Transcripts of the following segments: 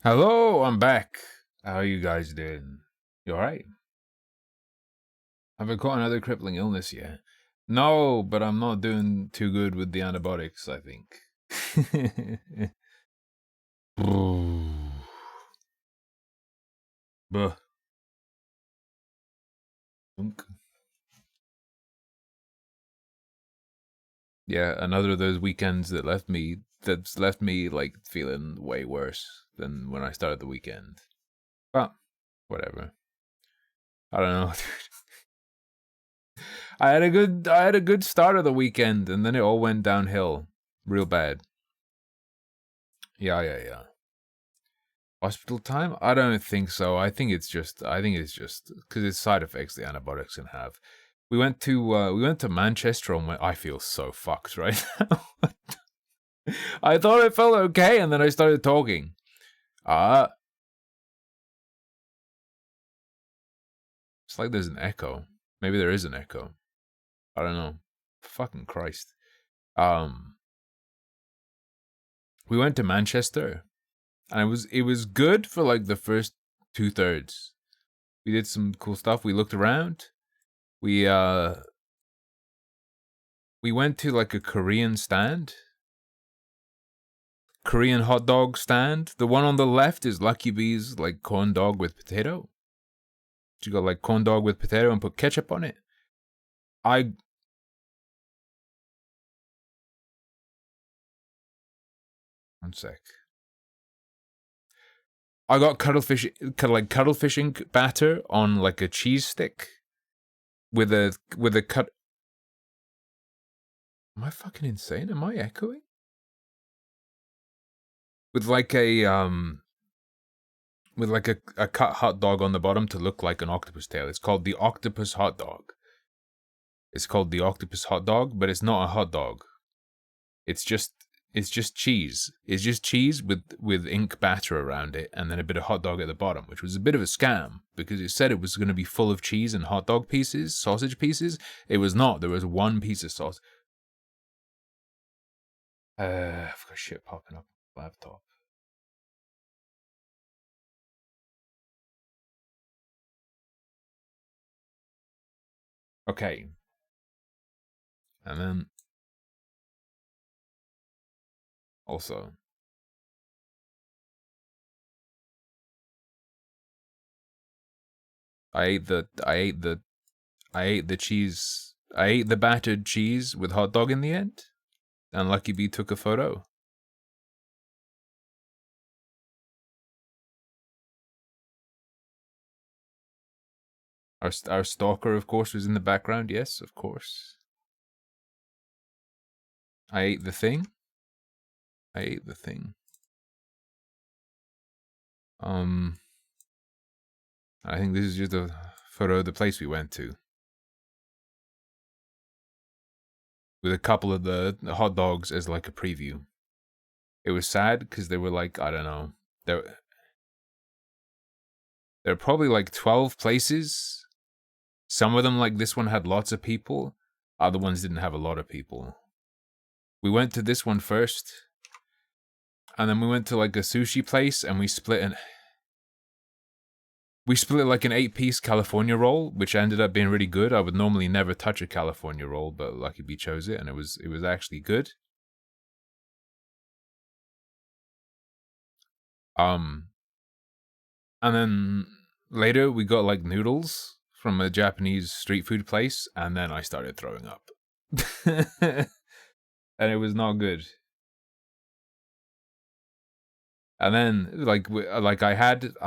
Hello, I'm back. How you guys doing? You alright? Have I caught another crippling illness yet? No, but I'm not doing too good with the antibiotics, I think. Buh. Yeah, another of those weekends that's left me like feeling way worse than when I started the weekend. But whatever. I don't know. I had a good start of the weekend and then it all went downhill real bad. Yeah. Hospital time? I don't think so. I think it's just because it's side effects the antibiotics can have. We went to Manchester and I feel so fucked right now. I thought I felt okay, and then I started talking. It's like there's an echo. Maybe there is an echo. I don't know. Fucking Christ. We went to Manchester, and it was good for like the first 2/3. We did some cool stuff. We looked around. We went to like a Korean hot dog stand. The one on the left is Lucky B's like corn dog with potato. You got like corn dog with potato and put ketchup on it. One sec. I got cuttlefish ink batter on like a cheese stick with a cut. Am I fucking insane? Am I echoing? With like a cut hot dog on the bottom to look like an octopus tail. It's called the octopus hot dog. It's called the octopus hot dog, but it's not a hot dog. It's just cheese. It's just cheese with ink batter around it, and then a bit of hot dog at the bottom, which was a bit of a scam because it said it was going to be full of cheese and hot dog pieces, sausage pieces. It was not. There was one piece of sauce. I've got shit popping up on my laptop. Okay. And then also I ate the cheese. I ate the battered cheese with hot dog in the end, and Lucky B took a photo. Our stalker, of course, was in the background. Yes, of course. I ate the thing. I think this is just a photo of the place we went to. With a couple of the hot dogs as like a preview. It was sad because they were like, I don't know. There were probably like 12 places. Some of them, like this one, had lots of people. Other ones didn't have a lot of people. We went to this one first. And then we went to like a sushi place and we split like an 8-piece California roll, which ended up being really good. I would normally never touch a California roll, but Lucky B chose it and it was actually good. And then later we got like noodles from a Japanese street food place, and then I started throwing up. And it was not good. And then I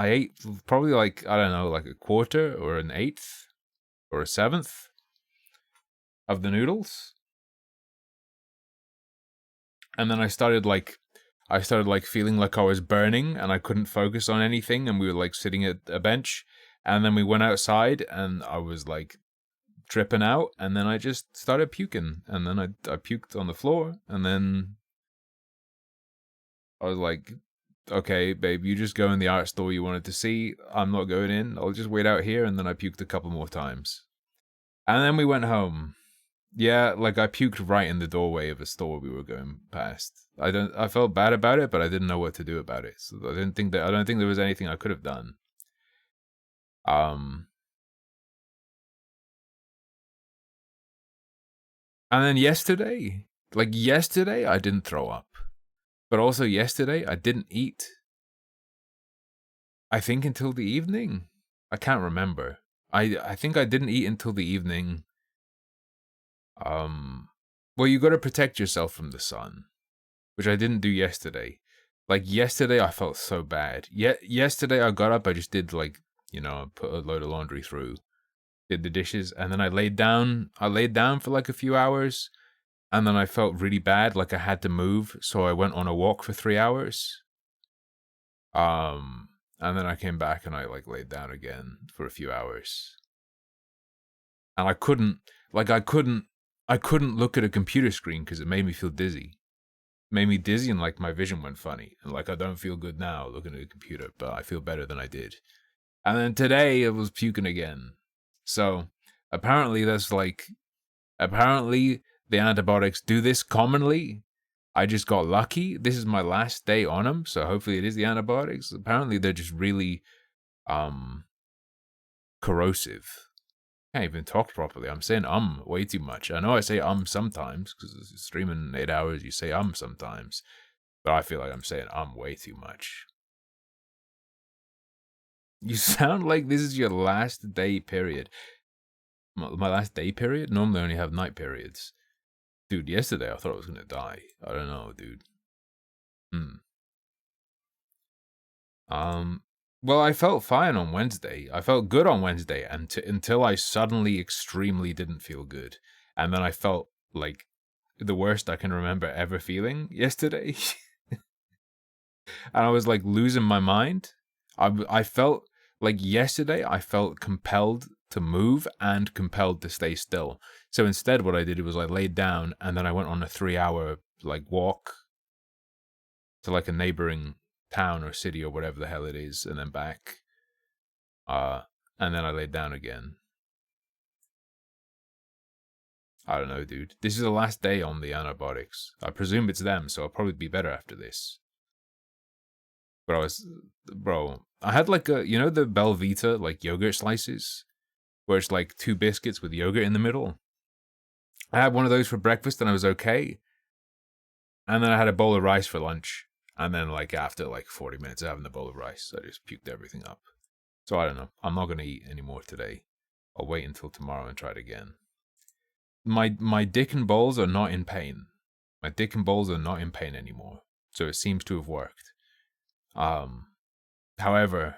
ate probably like, I don't know, like a quarter or an eighth or a seventh of the noodles. And then I started feeling like I was burning and I couldn't focus on anything, and we were like sitting at a bench, and then we went outside and I was like tripping out, and then I just started puking, and then I puked on the floor, and then I was like, okay, babe, you just go in the art store you wanted to see. I'm not going in. I'll just wait out here, and then I puked a couple more times. And then we went home. Yeah, like I puked right in the doorway of a store we were going past. I felt bad about it, but I didn't know what to do about it. So I don't think there was anything I could have done. And then yesterday, I didn't throw up. But also yesterday I didn't eat. I think until the evening. I can't remember. I think I didn't eat until the evening. Well, you got to protect yourself from the sun, which I didn't do yesterday. Like yesterday, I felt so bad. Yesterday I got up, I just did like, put a load of laundry through, did the dishes, and then I laid down. I laid down for like a few hours, and then I felt really bad, like I had to move, so I went on a walk for 3 hours. And then I came back and I like laid down again for a few hours. And I couldn't look at a computer screen because it made me feel dizzy. It made me dizzy and like my vision went funny. And like I don't feel good now looking at a computer, but I feel better than I did. And then today I was puking again. So apparently apparently the antibiotics do this commonly. I just got lucky. This is my last day on them, so hopefully it is the antibiotics. Apparently they're just really corrosive. Can't even talk properly. I'm saying way too much. I know I say sometimes because streaming 8 hours, you say sometimes, but I feel like I'm saying way too much. You sound like this is your last day period. My last day period? Normally I only have night periods. Dude, yesterday I thought I was gonna die. I don't know, dude. Well, I felt fine on Wednesday. I felt good on Wednesday until I suddenly extremely didn't feel good. And then I felt like the worst I can remember ever feeling yesterday. And I was like losing my mind. I felt like yesterday I felt compelled to move and compelled to stay still. So instead what I did was I laid down and then I went on a 3-hour like walk to like a neighboring town or city or whatever the hell it is, and then back. And then I laid down again. I don't know, dude. This is the last day on the antibiotics. I presume it's them, so I'll probably be better after this. But I had like the Belvita, like yogurt slices, where it's like 2 biscuits with yogurt in the middle. I had one of those for breakfast and I was okay. And then I had a bowl of rice for lunch. And then like after like 40 minutes of having the bowl of rice, I just puked everything up. So I don't know. I'm not going to eat anymore today. I'll wait until tomorrow and try it again. My dick and balls are not in pain. My dick and balls are not in pain anymore. So it seems to have worked. However,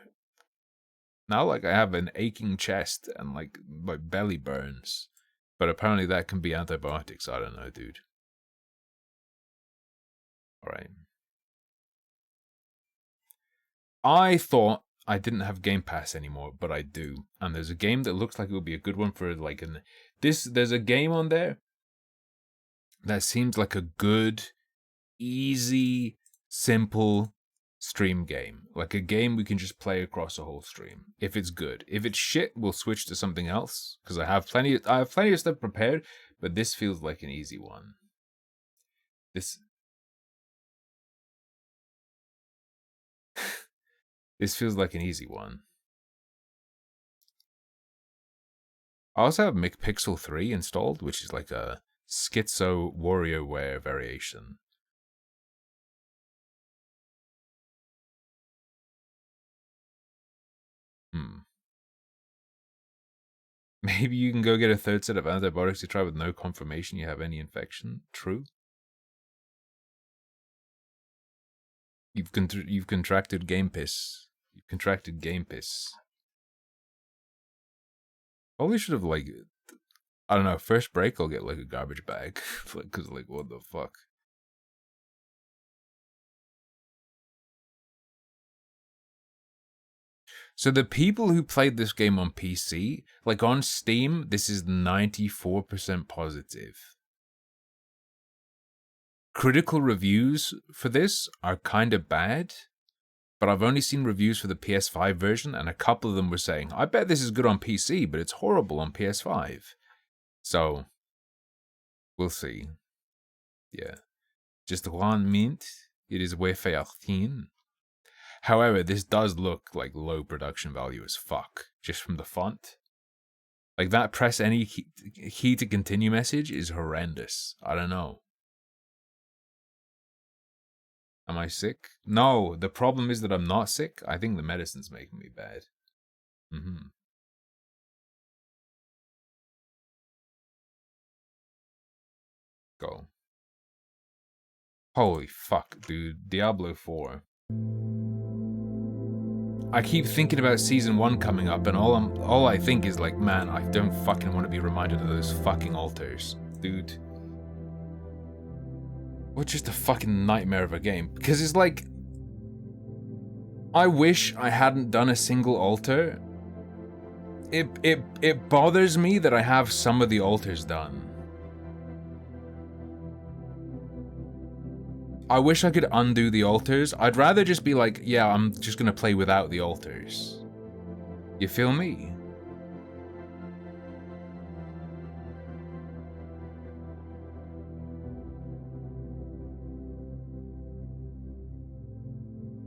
now like I have an aching chest and like my belly burns. But apparently that can be antibiotics. I don't know, dude. Alright. I thought I didn't have Game Pass anymore, but I do. And there's a game that looks like it would be a good one for like there's a game on there that seems like a good, easy, simple stream game. Like a game we can just play across a whole stream. If it's good. If it's shit, we'll switch to something else. Because I have plenty of stuff prepared, but this feels like an easy one. This feels like an easy one. I also have McPixel 3 installed, which is like a Schizo WarioWare variation. Maybe you can go get a 3rd set of antibiotics to try with no confirmation you have any infection. True. You've contracted game piss. You've contracted game piss. Probably should have like, I don't know. First break, I'll get like a garbage bag, because like what the fuck. So the people who played this game on PC, like on Steam, this is 94% positive. Critical reviews for this are kind of bad, but I've only seen reviews for the PS5 version, and a couple of them were saying, I bet this is good on PC, but it's horrible on PS5. So, We'll see. Yeah. Just 1 minute. It is way 13. However, this does look like low production value as fuck, just from the font. Like that press any key to continue message is horrendous. I don't know. Am I sick? No, the problem is that I'm not sick. I think the medicine's making me bad. Go. Holy fuck, dude. Diablo 4. I keep thinking about Season 1 coming up, and all I think is like, man, I don't fucking want to be reminded of those fucking altars. Dude. What just a fucking nightmare of a game. Because it's like, I wish I hadn't done a single altar. It bothers me that I have some of the altars done. I wish I could undo the altars. I'd rather just be like, yeah, I'm just gonna play without the altars. You feel me?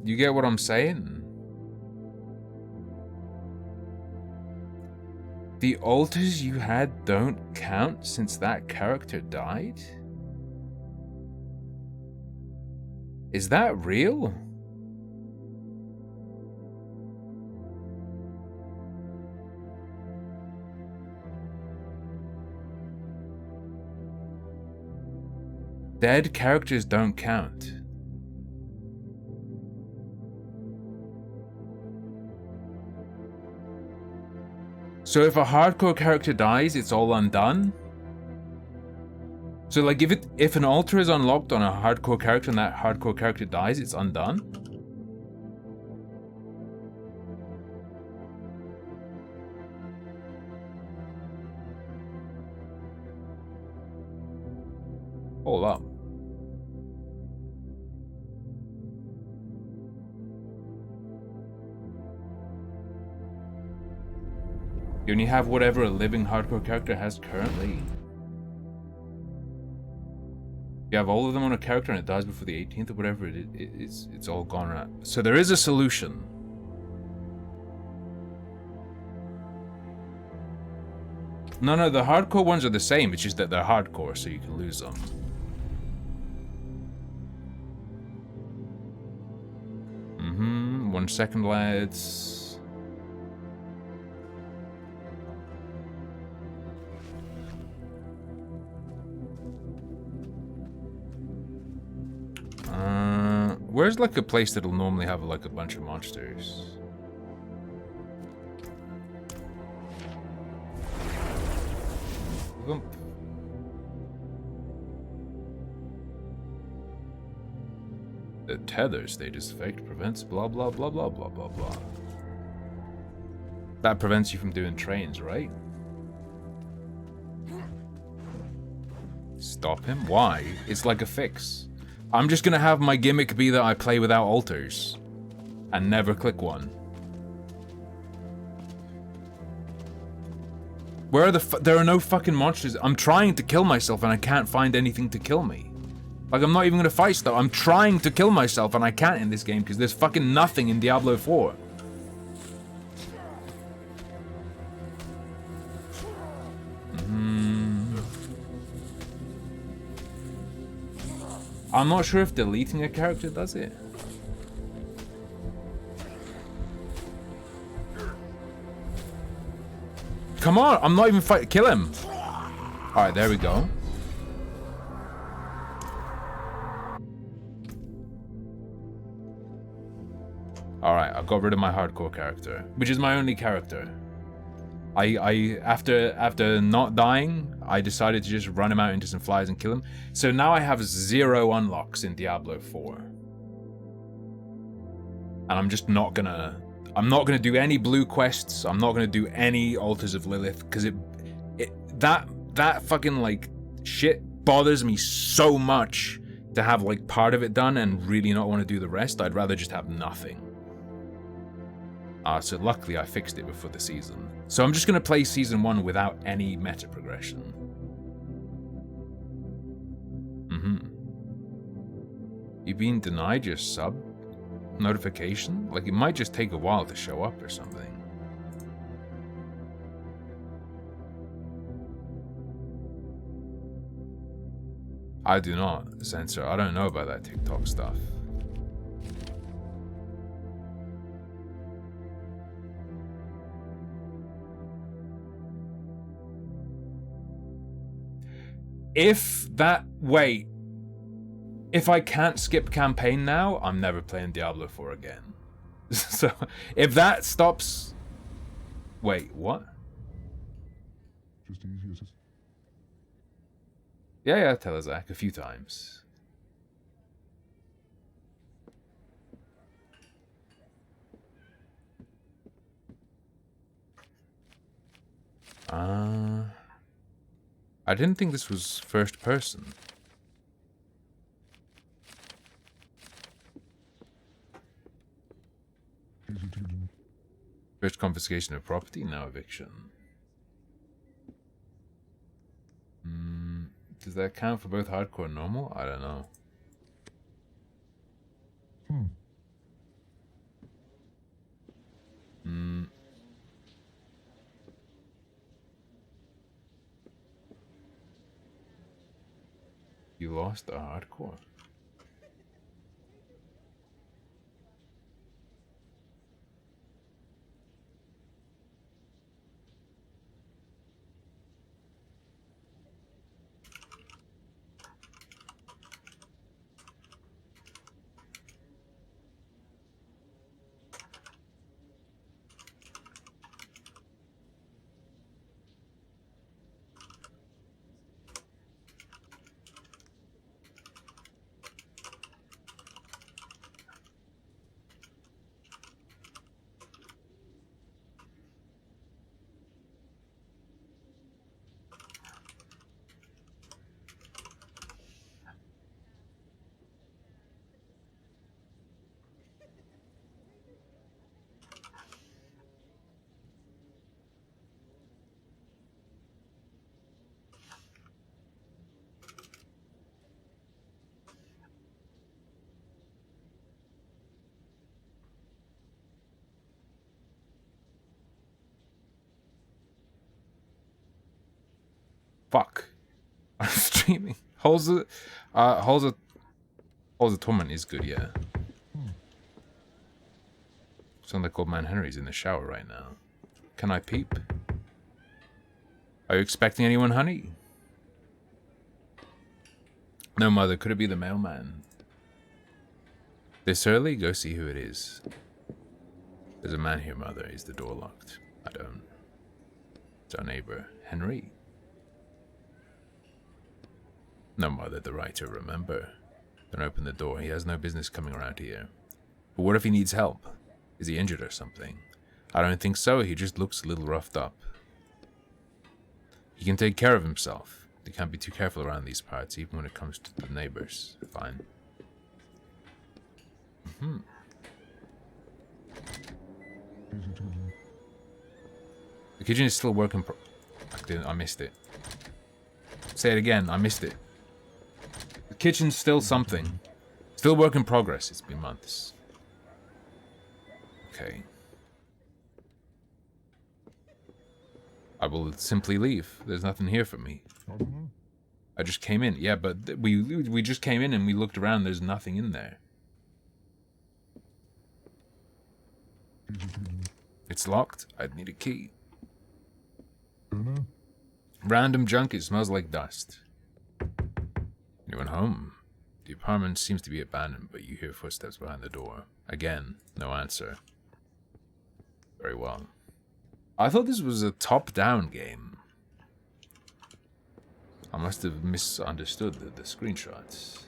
You get what I'm saying? The altars you had don't count since that character died? Is that real? Dead characters don't count. So if a hardcore character dies, it's all undone? So like if an altar is unlocked on a hardcore character and that hardcore character dies, it's undone? Hold up. You only have whatever a living hardcore character has currently. You have all of them on a character and it dies before the 18th or whatever, it's all gone right. So there is a solution. No, the hardcore ones are the same, it's just that they're hardcore, so you can lose them. 1 second, lads. Where's like a place that'll normally have like a bunch of monsters? The tether status effect prevents blah blah blah blah blah blah blah. That prevents you from doing trains, right? Stop him? Why? It's like a fix. I'm just gonna have my gimmick be that I play without altars and never click one. Where are there are no fucking monsters. I'm trying to kill myself and I can't find anything to kill me. Like, I'm not even gonna fight stuff. I'm trying to kill myself and I can't in this game because there's fucking nothing in Diablo 4. I'm not sure if deleting a character does it. Come on, I'm not even fighting. Kill him. Alright, there we go. Alright, I got rid of my hardcore character, which is my only character. After not dying, I decided to just run him out into some flies and kill him. So now I have 0 unlocks in Diablo 4. And I'm just not gonna... I'm not gonna do any blue quests. I'm not gonna do any Altars of Lilith, because that fucking, like, shit bothers me so much to have, like, part of it done and really not want to do the rest. I'd rather just have nothing. So luckily I fixed it before the season. So I'm just gonna play Season 1 without any meta progression. You been denied your sub notification? Like, it might just take a while to show up or something. I do not, Censor. I don't know about that TikTok stuff. If I can't skip campaign now, I'm never playing Diablo 4 again. So, if that stops... Wait, what? Just easy as it. Yeah, Telezak, a few times. I didn't think this was first person. Easy to do. First confiscation of property, now eviction. Does that count for both hardcore and normal? I don't know. You lost a hardcore. Fuck. I'm streaming. Halls of Torment is good, yeah. Sound like old man Henry's in the shower right now. Can I peep? Are you expecting anyone, honey? No, mother. Could it be the mailman? This early? Go see who it is. There's a man here, mother. Is the door locked? I don't. It's our neighbor, Henry. No, mother, the writer, remember. Don't open the door. He has no business coming around here. But what if he needs help? Is he injured or something? I don't think so. He just looks a little roughed up. He can take care of himself. They can't be too careful around these parts, even when it comes to the neighbors. Fine. Easy to do. The kitchen is still working I missed it. Say it again. I missed it. The kitchen's still something. Still work in progress. It's been months. Okay. I will simply leave. There's nothing here for me. I don't know. I just came in. Yeah, but we just came in and we looked around. There's nothing in there. Easy to do. It's locked. I'd need a key. Don't know. Random junk. It smells like dust. Anyone home? The apartment seems to be abandoned, but you hear footsteps behind the door. Again, no answer. Very well. I thought this was a top-down game. I must have misunderstood the screenshots.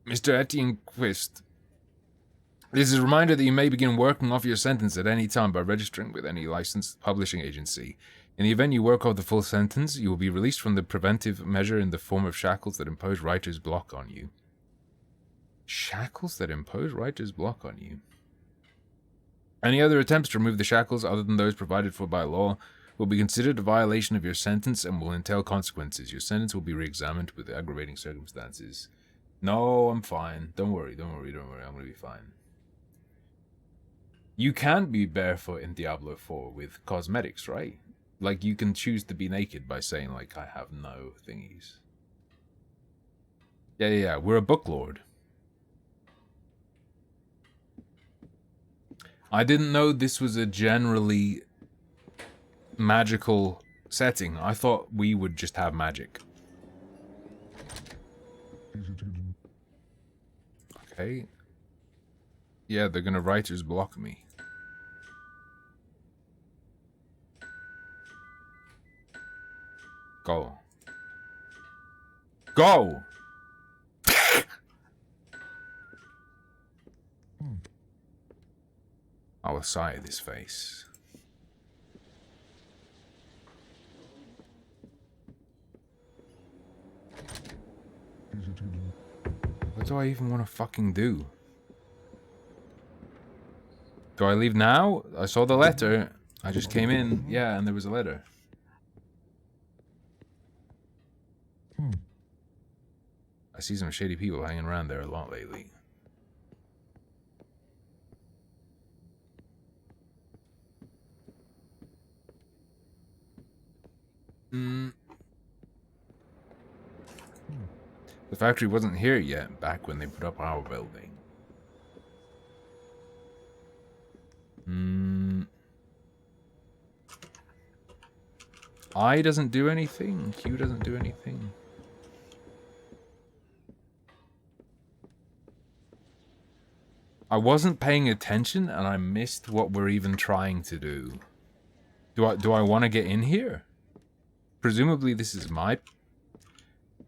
Mr. Etienne Quist. This is a reminder that you may begin working off your sentence at any time by registering with any licensed publishing agency. In the event you work off the full sentence, you will be released from the preventive measure in the form of shackles that impose writer's block on you. Shackles that impose writer's block on you? Any other attempts to remove the shackles other than those provided for by law will be considered a violation of your sentence and will entail consequences. Your sentence will be re-examined with aggravating circumstances. No, I'm fine. Don't worry. I'm gonna be fine. You can be barefoot in Diablo 4 with cosmetics, right? Like, you can choose to be naked by saying, like, I have no thingies. Yeah. We're a book lord. I didn't know this was a generally magical setting. I thought we would just have magic. Easy to get in. Okay. Yeah, they're gonna writers block me. Go. Go! I will sigh this face. Easy to get in. What do I even want to fucking do? Do I leave now? I saw the letter. I just came in. Yeah, and there was a letter. I see some shady people hanging around there a lot lately. The factory wasn't here yet, back when they put up our building. I doesn't do anything. Q doesn't do anything. I wasn't paying attention and I missed what we're even trying to do. Do I want to get in here? Presumably this is my...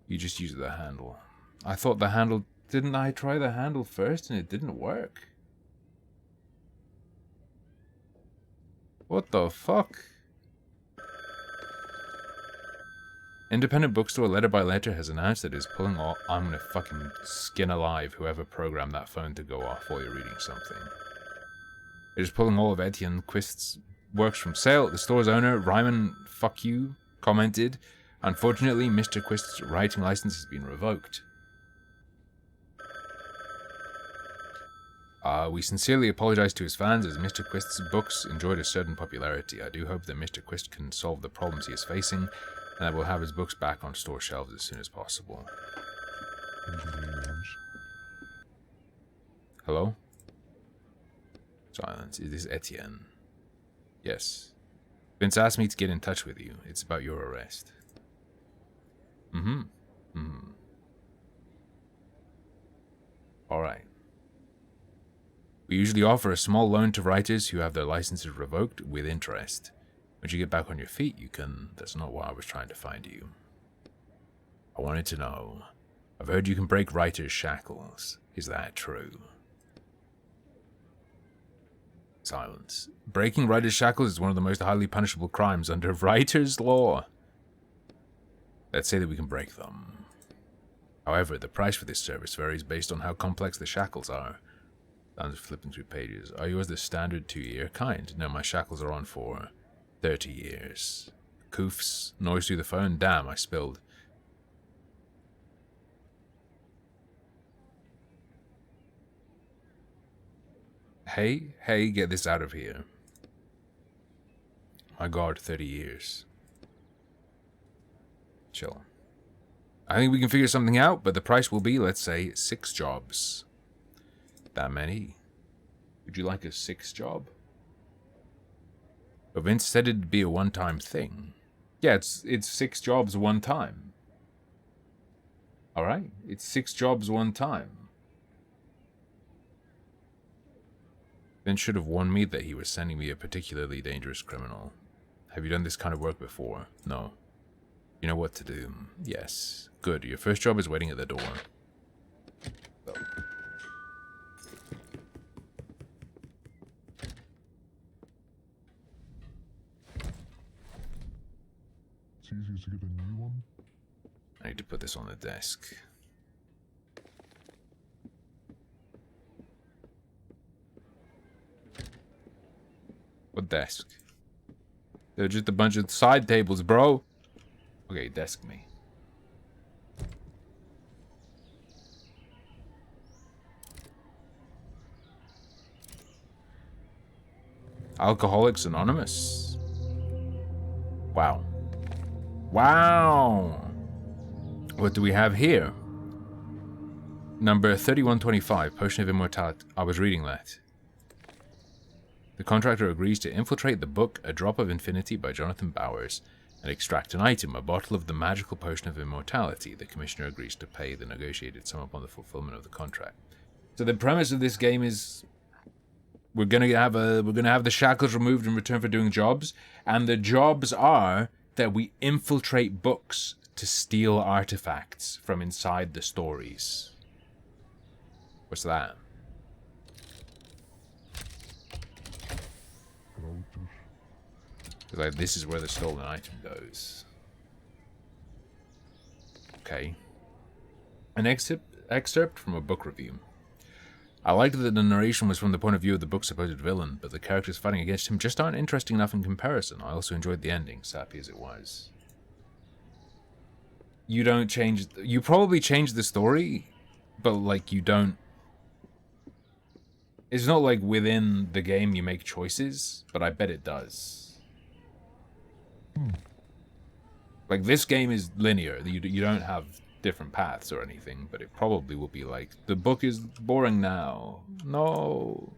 You just use the handle. I thought the handle... Didn't I try the handle first and it didn't work? What the fuck? Independent bookstore Letter by Letter has announced that it is pulling off... I'm gonna fucking skin alive whoever programmed that phone to go off while you're reading something. It is pulling all of Etienne Quist's works from sale. The store's owner, Ryman Fuck You, commented, unfortunately, Mr. Quist's writing license has been revoked. We sincerely apologize to his fans as Mr. Quist's books enjoyed a certain popularity. I do hope that Mr. Quist can solve the problems he is facing and that we'll have his books back on store shelves as soon as possible. Hello? Silence. Is this Etienne? Yes. Vince asked me to get in touch with you. It's about your arrest. Alright. We usually offer a small loan to writers who have their licenses revoked with interest. Once you get back on your feet, you can... That's not why I was trying to find you. I wanted to know. I've heard you can break writers' shackles. Is that true? Silence. Breaking writers' shackles is one of the most highly punishable crimes under writers' law. Let's say that we can break them. However, the price for this service varies based on how complex the shackles are. I'm just flipping through pages. Are yours the standard 2-year kind? No, my shackles are on for 30 years. Koofs, noise through the phone. Damn, I spilled. Hey, get this out of here. My god, 30 years. Chill. I think we can figure something out, but the price will be, let's say, 6 jobs. That many? Would you like a 6th job? But Vince said it'd be a one-time thing. Yeah, it's 6 jobs one time. Alright, it's 6 jobs one time. Vince should have warned me that he was sending me a particularly dangerous criminal. Have you done this kind of work before? No. You know what to do. Yes. Good, your first job is waiting at the door. Oh. It's easier to get a new one. I need to put this on the desk. What desk? They're just a bunch of side tables, bro. Okay, desk me. Alcoholics Anonymous. Wow. Wow. What do we have here? Number 3125, Potion of Immortality. I was reading that. The contractor agrees to infiltrate the book A Drop of Infinity by Jonathan Bowers and extract an item, a bottle of the magical Potion of Immortality. The commissioner agrees to pay the negotiated sum upon the fulfillment of the contract. So the premise of this game is we're gonna have the shackles removed in return for doing jobs, and the jobs are that we infiltrate books to steal artifacts from inside the stories. What's that? Like, this is where the stolen item goes. Okay. An excerpt from a book review. I liked that the narration was from the point of view of the book's supposed villain, but the characters fighting against him just aren't interesting enough in comparison. I also enjoyed the ending, sappy as it was. You don't change... You probably change the story, but, like, you don't... It's not like within the game you make choices, but I bet it does. Like, this game is linear. You don't have different paths or anything, but it probably will be like, the book is boring now. No.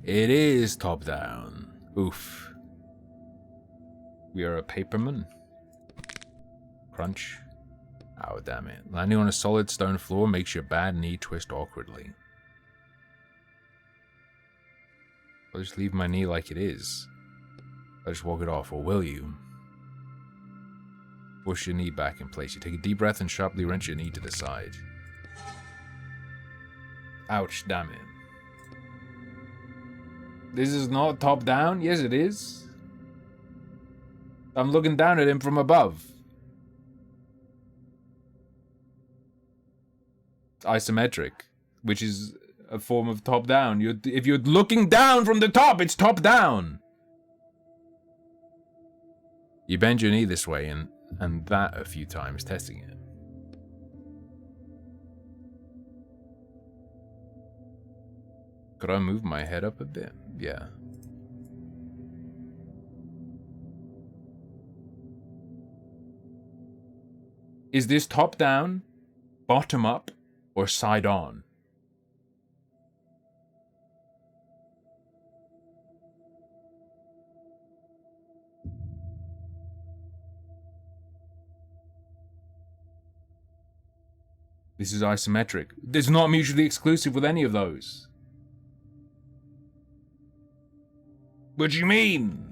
It is top-down. Oof. We are a paperman. Crunch. Oh, damn it. Landing on a solid stone floor makes your bad knee twist awkwardly. I'll just leave my knee like it is. I'll just walk it off, or will you? Push your knee back in place. You take a deep breath and sharply wrench your knee to the side. Ouch, damn it. This is not top down? Yes, it is. I'm looking down at him from above. It's isometric, which is a form of top down. If you're looking down from the top, it's top down. You bend your knee this way and that a few times, testing it. Could I move my head up a bit? Yeah. Is this top down, bottom up, or side on? This is isometric. It's not mutually exclusive with any of those. What do you mean?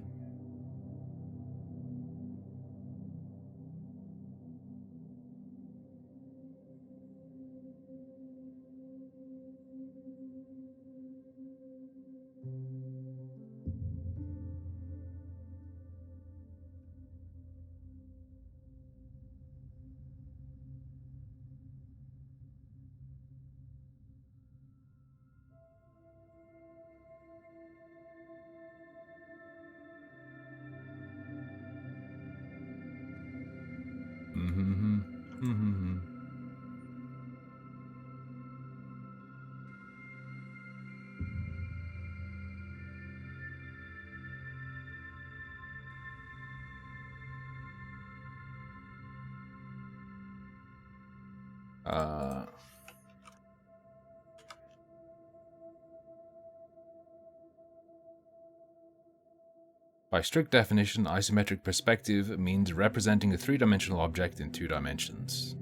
By strict definition, isometric perspective means representing a three-dimensional object in 2 dimensions.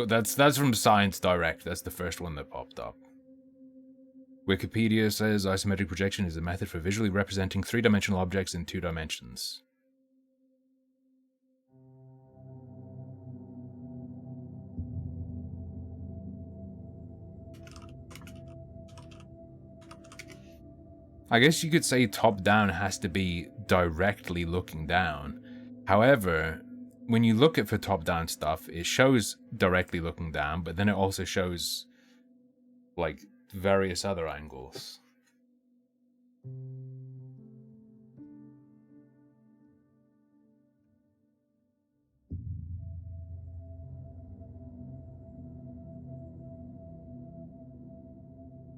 That's from Science Direct. That's the first one that popped up. Wikipedia says isometric projection is a method for visually representing 3-dimensional objects in 2 dimensions. I guess you could say top down has to be directly looking down. However, when you look at for top down stuff, it shows directly looking down, but then it also shows like various other angles.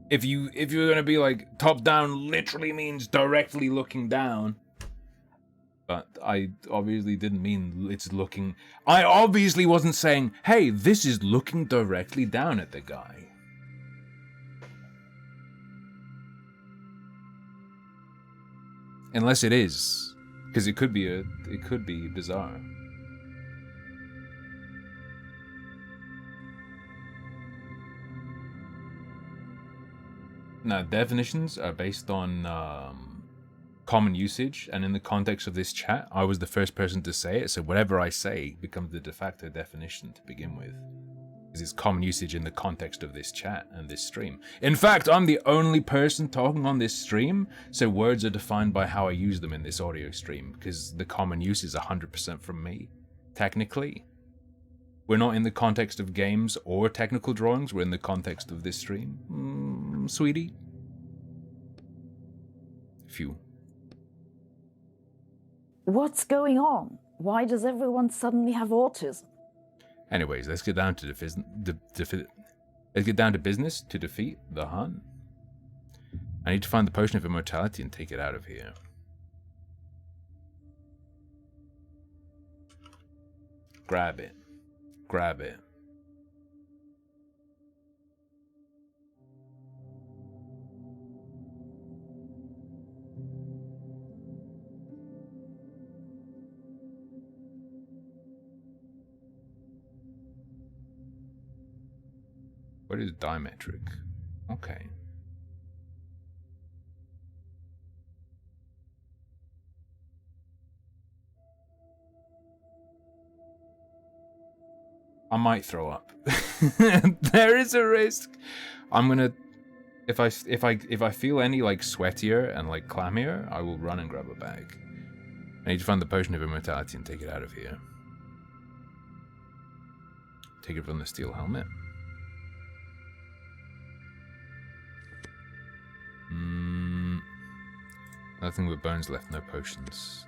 If you're gonna be like top down literally means directly looking down. But I obviously didn't mean it's looking... I obviously wasn't saying, hey, this is looking directly down at the guy. Unless it is. Because it could be bizarre. Now, definitions are based on common usage, and in the context of this chat, I was the first person to say it, so whatever I say becomes the de facto definition to begin with. Because it's common usage in the context of this chat and this stream. In fact, I'm the only person talking on this stream, so words are defined by how I use them in this audio stream, because the common use is 100% from me, technically. We're not in the context of games or technical drawings, we're in the context of this stream. Sweetie? Phew. What's going on? Why does everyone suddenly have autism? Anyways, let's get down to let's get down to business to defeat the Hun. I need to find the potion of immortality and take it out of here. Grab it. Grab it. What is dimetric? Okay. I might throw up. There is a risk. I'm gonna, if I feel any like sweatier and like clammier, I will run and grab a bag. I need to find the potion of immortality and take it out of here. Take it from the steel helmet. Nothing but bones left, no potions.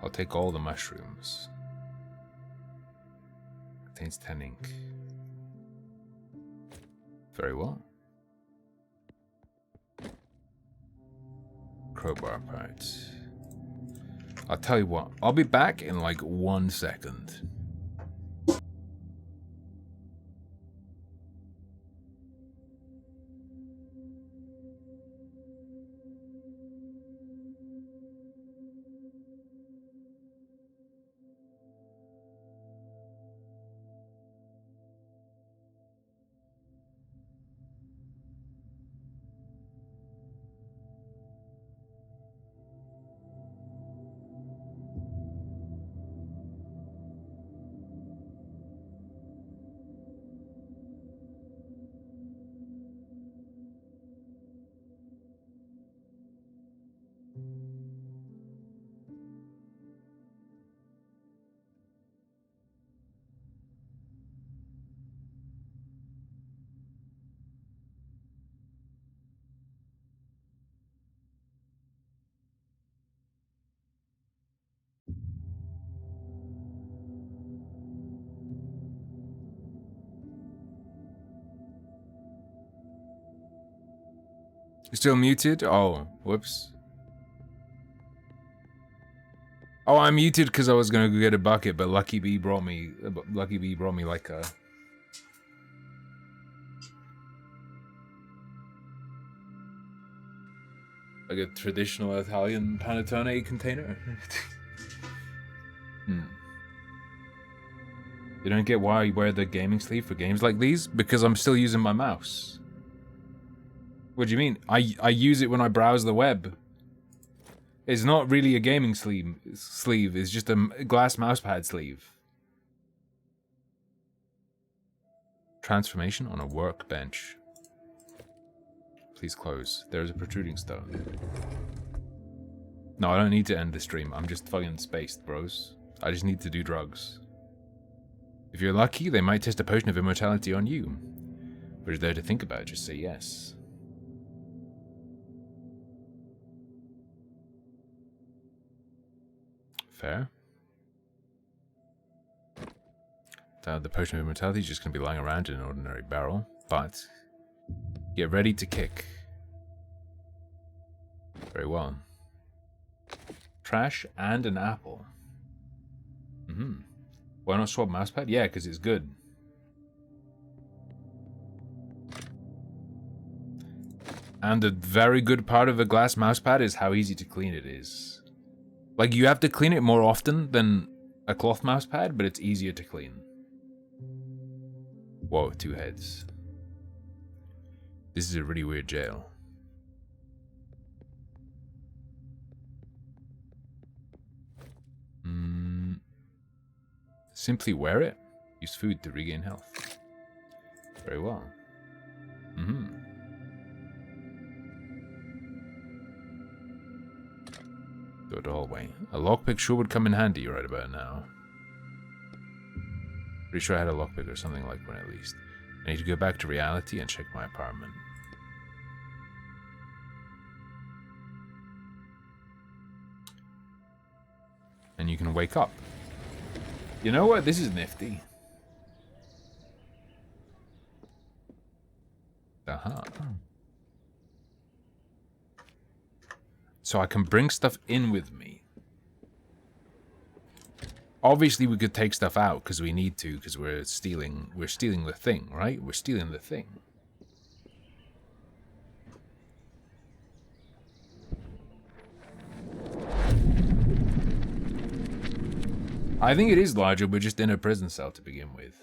I'll take all the mushrooms. Contains 10 ink. Very well. Crowbar parts. I'll tell you what, I'll be back in like 1 second. You're still muted? Oh, whoops. Oh, I muted because I was gonna go get a bucket, but Lucky Bee brought me like a traditional Italian panettone container. You don't get why I wear the gaming sleeve for games like these? Because I'm still using my mouse. What do you mean? I use it when I browse the web. It's not really a gaming sleeve. It's just a glass mousepad sleeve. Transformation on a workbench. Please close. There is a protruding stone. No, I don't need to end the stream. I'm just fucking spaced, bros. I just need to do drugs. If you're lucky, they might test a potion of immortality on you. But it's there to think about. Just say yes. Fair. The potion of immortality is just going to be lying around in an ordinary barrel. But get ready to kick. Very well. Trash and an apple. Why not swap mousepad? Yeah, because it's good. And a very good part of a glass mousepad is how easy to clean it is. Like, you have to clean it more often than a cloth mousepad, but it's easier to clean. Whoa, 2 heads. This is a really weird jail. Simply wear it. Use food to regain health. Very well. Go to the hallway. A lockpick sure would come in handy right about now. Pretty sure I had a lockpick or something like one at least. I need to go back to reality and check my apartment. And you can wake up. You know what? This is nifty. So I can bring stuff in with me. Obviously, we could take stuff out because we need to, because we're stealing the thing, right? We're stealing the thing. I think it is larger, we're just in a prison cell to begin with.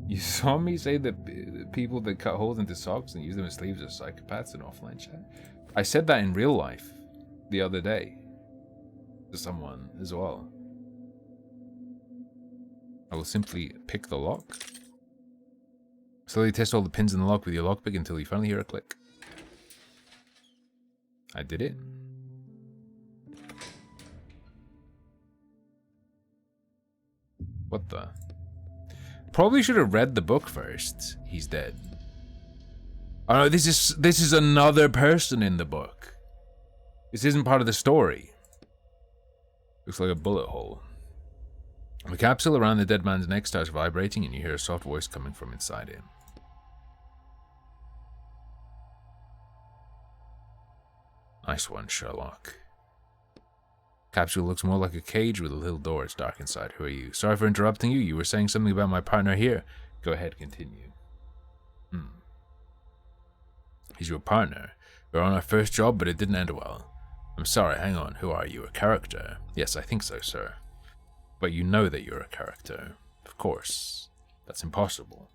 You saw me say that people that cut holes into socks and use them as sleeves are psychopaths in offline chat? I said that in real life the other day to someone as well. I will simply pick the lock. Slowly test all the pins in the lock with your lockpick until you finally hear a click. I did it. What the? Probably should have read the book first. He's dead. Oh no, this is another person in the book. This isn't part of the story. Looks like a bullet hole. The capsule around the dead man's neck starts vibrating and you hear a soft voice coming from inside him. Nice one, Sherlock. Capsule looks more like a cage with a little door. It's dark inside. Who are you? Sorry for interrupting you. You were saying something about my partner here. Go ahead, continue. He's your partner. We're on our first job, but it didn't end well. I'm sorry, hang on. Who are you? A character? Yes, I think so, sir. But you know that you're a character. Of course. That's impossible.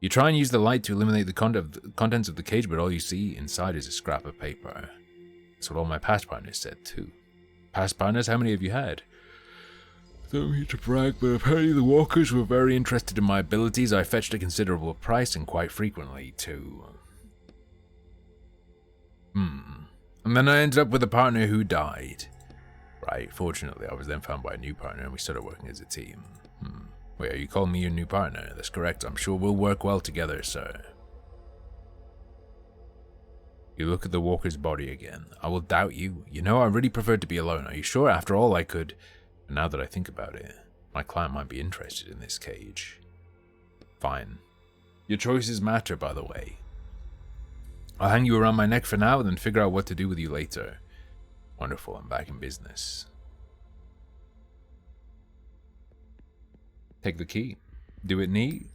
You try and use the light to eliminate the contents of the cage, but all you see inside is a scrap of paper. That's what all my past partners said, too. Past partners? How many have you had? Don't mean to brag, but apparently the walkers were very interested in my abilities. I fetched a considerable price, and quite frequently, too. And then I ended up with a partner who died. Right, fortunately, I was then found by a new partner, and we started working as a team. Wait, are you calling me your new partner? That's correct. I'm sure we'll work well together, sir. You look at the walker's body again. I will doubt you. You know, I really preferred to be alone. Are you sure? After all, I could... And now that I think about it, my client might be interested in this cage. Fine. Your choices matter, by the way. I'll hang you around my neck for now, and then figure out what to do with you later. Wonderful, I'm back in business. Take the key. Do it neat.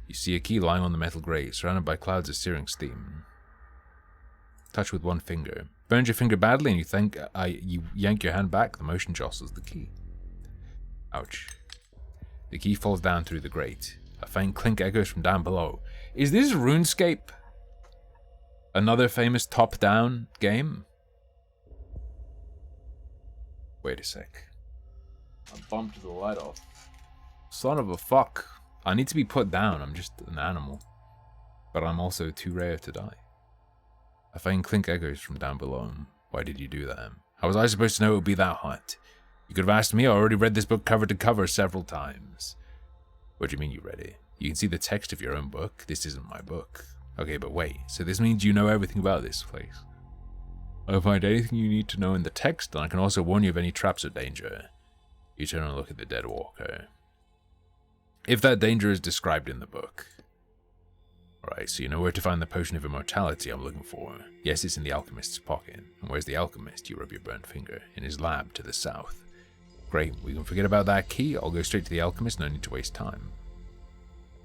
You see a key lying on the metal grate, surrounded by clouds of searing steam. Touch with one finger. Burns your finger badly and you yank your hand back, the motion jostles the key. Ouch. The key falls down through the grate. A faint clink echoes from down below. Is this RuneScape? Another famous top-down game? Wait a sec. I bumped the light off. Son of a fuck. I need to be put down. I'm just an animal. But I'm also too rare to die. I find clink echoes from down below. Why did you do that? How was I supposed to know it would be that hot? You could have asked me. I already read this book cover to cover several times. What do you mean you read it? You can see the text of your own book. This isn't my book. Okay, but wait. So this means you know everything about this place. I'll find anything you need to know in the text, and I can also warn you of any traps or danger. You turn and look at the dead walker. If that danger is described in the book. Alright, so you know where to find the potion of immortality I'm looking for. Yes, it's in the alchemist's pocket. And where's the alchemist? You rub your burnt finger. In his lab to the south. Great, we can forget about that key. I'll go straight to the alchemist, no need to waste time.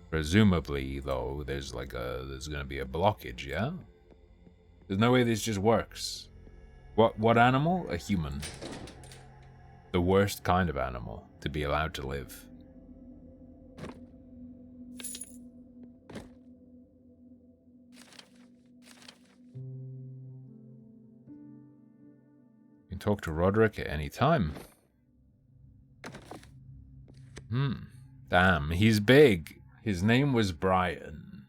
Presumably, though, there's gonna be a blockage, yeah? There's no way this just works. What animal? A human. The worst kind of animal to be allowed to live. You can talk to Roderick at any time. Damn, he's big. His name was Brian.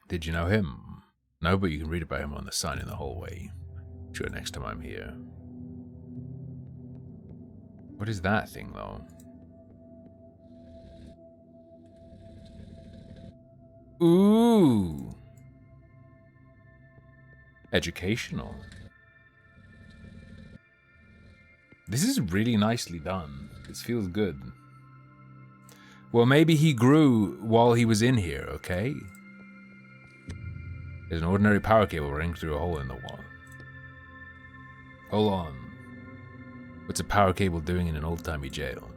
Did you know him? No, but you can read about him on the sign in the hallway. Sure, next time I'm here. What is that thing, though? Ooh. Educational. This is really nicely done. This feels good. Well, maybe he grew while he was in here, okay? There's an ordinary power cable running through a hole in the wall. Hold on. What's a power cable doing in an old-timey jail?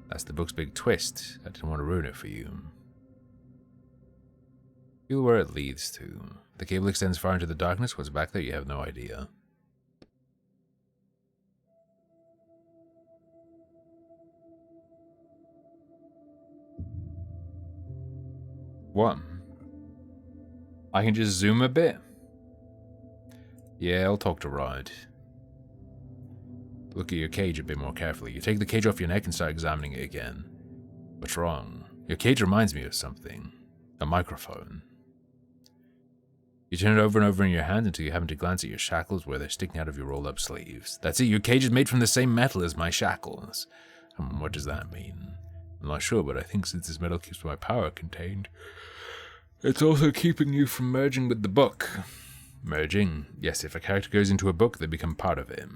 That's the book's big twist. I didn't want to ruin it for you. Feel where it leads to. The cable extends far into the darkness. What's back there? You have no idea. What? I can just zoom a bit? Yeah, I'll talk to Rod. Look at your cage a bit more carefully. You take the cage off your neck and start examining it again. What's wrong? Your cage reminds me of something. A microphone. You turn it over and over in your hand until you happen to glance at your shackles where they're sticking out of your rolled-up sleeves. That's it, your cage is made from the same metal as my shackles. What does that mean? I'm not sure, but I think since this metal keeps my power contained, it's also keeping you from merging with the book. Merging? Yes, if a character goes into a book, they become part of it.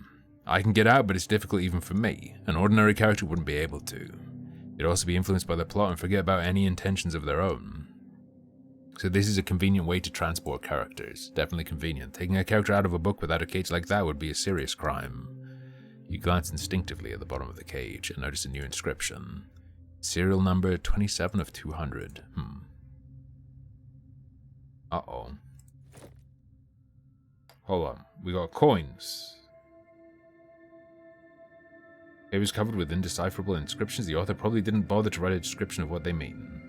I can get out, but it's difficult even for me. An ordinary character wouldn't be able to. They'd also be influenced by the plot and forget about any intentions of their own. So this is a convenient way to transport characters. Definitely convenient. Taking a character out of a book without a cage like that would be a serious crime. You glance instinctively at the bottom of the cage and notice a new inscription. Serial number 27 of 200. Uh-oh. Hold on. We got coins. It was covered with indecipherable inscriptions. The author probably didn't bother to write a description of what they mean.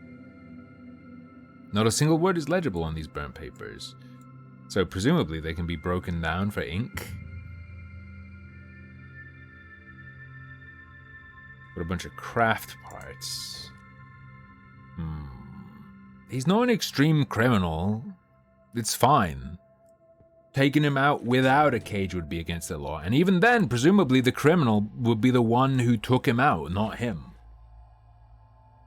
Not a single word is legible on these burnt papers. So presumably they can be broken down for ink. What a bunch of craft parts. He's not an extreme criminal. It's fine. Taking him out without a cage would be against the law. And even then, presumably the criminal would be the one who took him out, not him.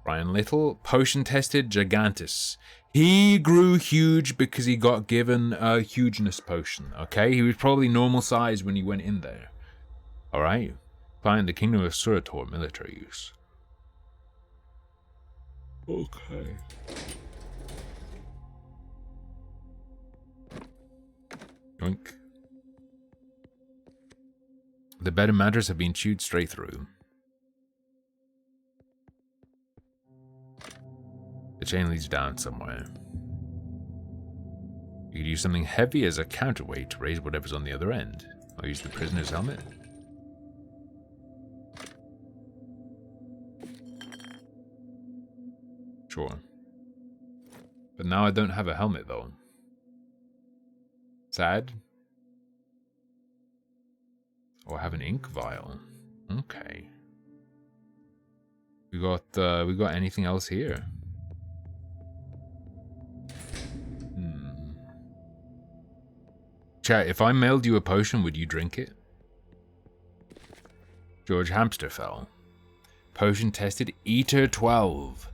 Brian Little, potion tested Gigantus. He grew huge because he got given a hugeness potion, okay? He was probably normal size when he went in there. Alright. Find the Kingdom of Surator, military use. Okay. Yoink. The bed and mattress have been chewed straight through. The chain leads down somewhere. You could use something heavy as a counterweight to raise whatever's on the other end. I'll use the prisoner's helmet. Sure. But now I don't have a helmet though. Sad? Oh, I have an ink vial. Okay. We got anything else here? Chat, if I mailed you a potion, would you drink it? George Hamsterfell. Potion tested Eater 12.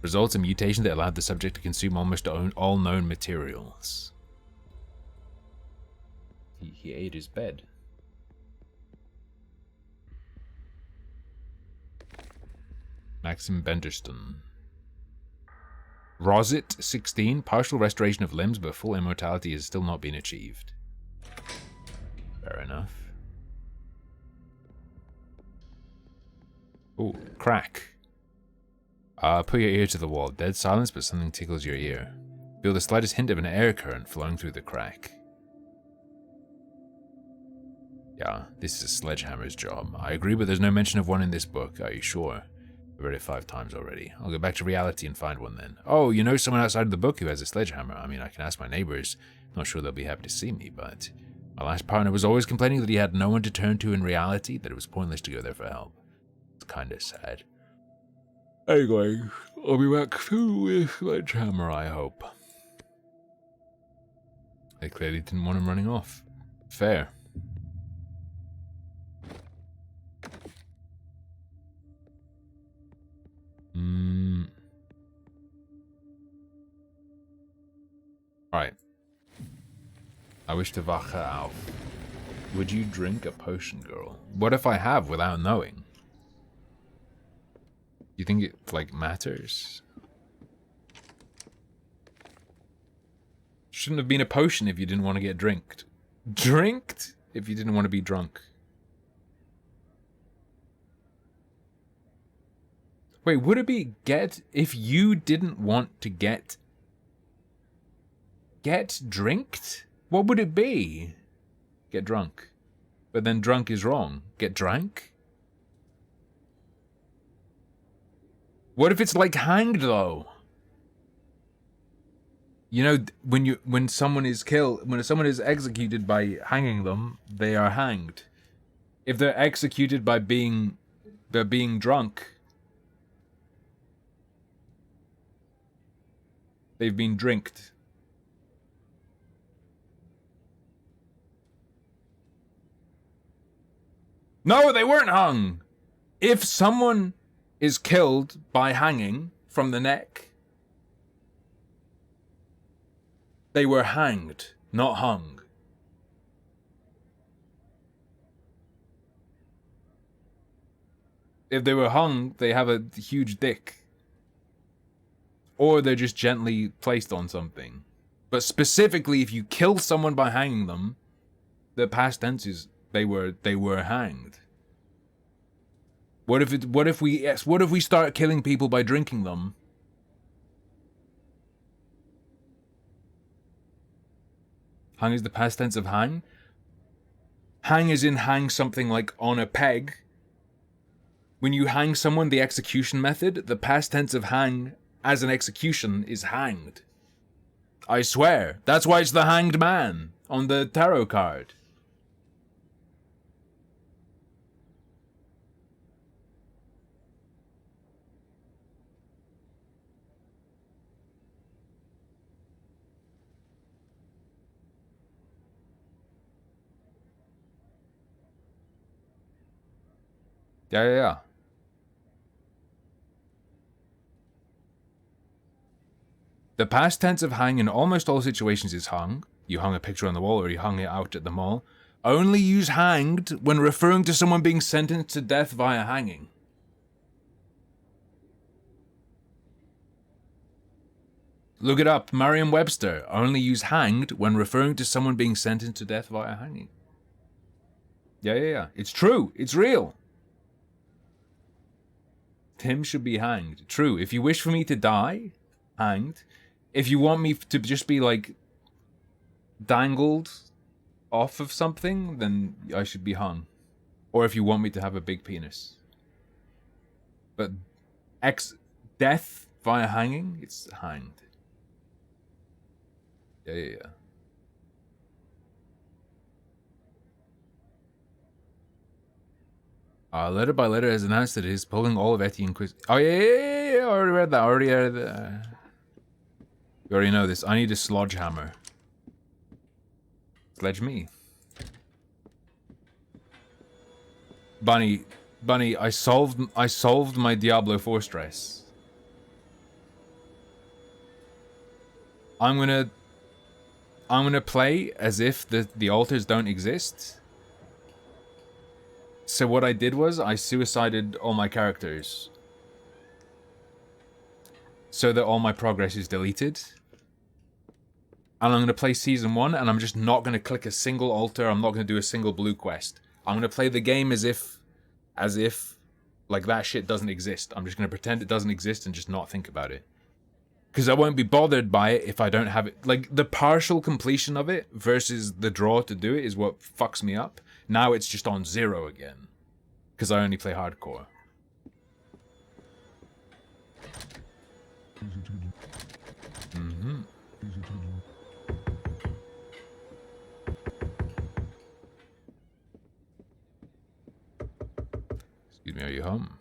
Results a mutation that allowed the subject to consume almost all known materials. He ate his bed. Maxim Benderston. Rosit 16. Partial restoration of limbs, but full immortality has still not been achieved. Fair enough. Oh, crack. Put your ear to the wall. Dead silence, but something tickles your ear. Feel the slightest hint of an air current flowing through the crack. Yeah, this is Sledgehammer's job. I agree, but there's no mention of one in this book. Are you sure? I've read it 5 times already. I'll go back to reality and find one then. Oh, you know someone outside of the book who has a sledgehammer. I mean, I can ask my neighbors. Not sure they'll be happy to see me, but... My last partner was always complaining that he had no one to turn to in reality, that it was pointless to go there for help. It's kinda sad. Anyway, I'll be back soon with Sledgehammer, I hope. They clearly didn't want him running off. Fair. Alright. I wish to wache auf. Would you drink a potion, girl? What if I have without knowing? You think it, like, matters? Shouldn't have been a potion if you didn't want to get drinked. Drinked? If you didn't want to be drunk. Wait, would it be get if you didn't want to get drinked? What would it be? Get drunk. But then drunk is wrong. Get drank? What if it's like hanged though? You know, when someone is killed, when someone is executed by hanging them, they are hanged. If they're executed by being drunk, they've been drinked. No, they weren't hung. If someone is killed by hanging from the neck, they were hanged, not hung. If they were hung, they have a huge dick. Or they're just gently placed on something. But specifically, if you kill someone by hanging them, the past tense is they were hanged. What if we start killing people by drinking them? Hang is the past tense of hang. Hang is in hang something like on a peg. When you hang someone, the execution method, the past tense of hang as an execution is hanged. I swear. That's why it's the hanged man on the tarot card. Yeah. The past tense of hang in almost all situations is hung. You hung a picture on the wall or you hung it out at the mall. Only use hanged when referring to someone being sentenced to death via hanging. Look it up. Merriam-Webster. Only use hanged when referring to someone being sentenced to death via hanging. Yeah. It's true. It's real. Tim should be hanged. True. If you wish for me to die, hanged. If you want me to just be, like, dangled off of something, then I should be hung. Or if you want me to have a big penis. But death via hanging, it's hanged. Yeah. Letter by Letter has announced that it is pulling all of Etienne Quiz. Oh, yeah. I already read that. I already read that. You already know this. I need a sledgehammer. Sledge me. Bunny, I solved my Diablo 4 stress. I'm gonna play as if the altars don't exist. So what I did was I suicided all my characters so that all my progress is deleted. And I'm gonna play season 1, and I'm just not gonna click a single altar. I'm not gonna do a single blue quest. I'm gonna play the game as if like that shit doesn't exist. I'm just gonna pretend it doesn't exist and just not think about it. Because I won't be bothered by it if I don't have it. Like, the partial completion of it versus the draw to do it is what fucks me up. Now it's just on 0 again. Because I only play hardcore. Easy to do. Mm-hmm. Easy to do. Excuse me, are you home?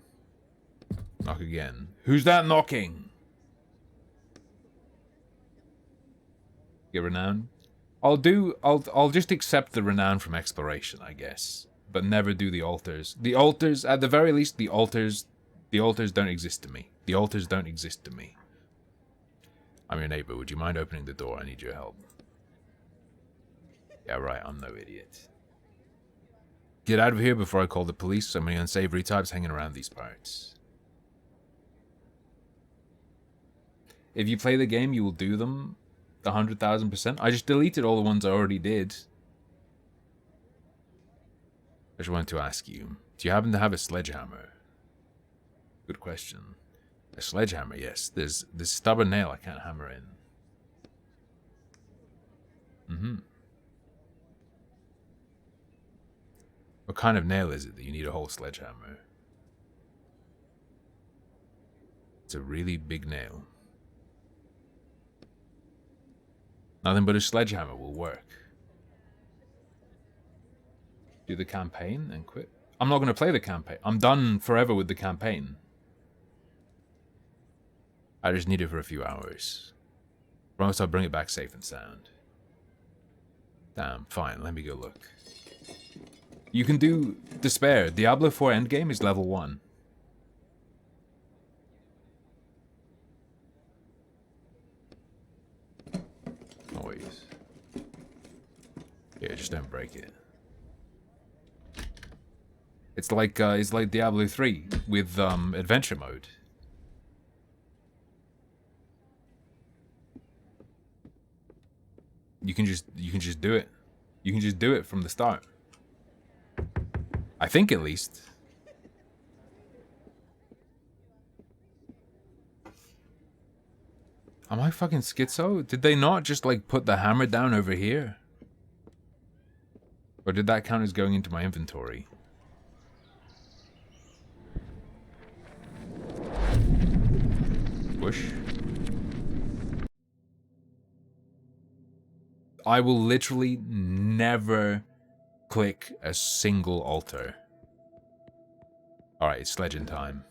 Knock again. Who's that knocking? Get renown? I'll just accept the renown from exploration, I guess. But never do the altars. The altars, at the very least, the altars don't exist to me. The altars don't exist to me. I'm your neighbor. Would you mind opening the door? I need your help. Yeah, right. I'm no idiot. Get out of here before I call the police. So many unsavory types hanging around these parts. If you play the game, you will do them 100,000%. I just deleted all the ones I already did. I just wanted to ask you, do you happen to have a sledgehammer? Good question. A sledgehammer, yes. There's this stubborn nail I can't hammer in. Mm-hmm. What kind of nail is it that you need a whole sledgehammer? It's a really big nail. Nothing but a sledgehammer will work. Do the campaign and quit. I'm not going to play the campaign. I'm done forever with the campaign. I just need it for a few hours. Promise I'll bring it back safe and sound. Damn, fine, let me go look. You can do Despair. Diablo 4 Endgame is level 1. Always. Yeah, just don't break it. It's like Diablo 3 with adventure mode. You can just do it. You can just do it from the start. I think, at least. Am I fucking schizo? Did they not just like put the hammer down over here? Or did that count as going into my inventory? Push. I will literally never click a single altar. Alright, it's sledging time.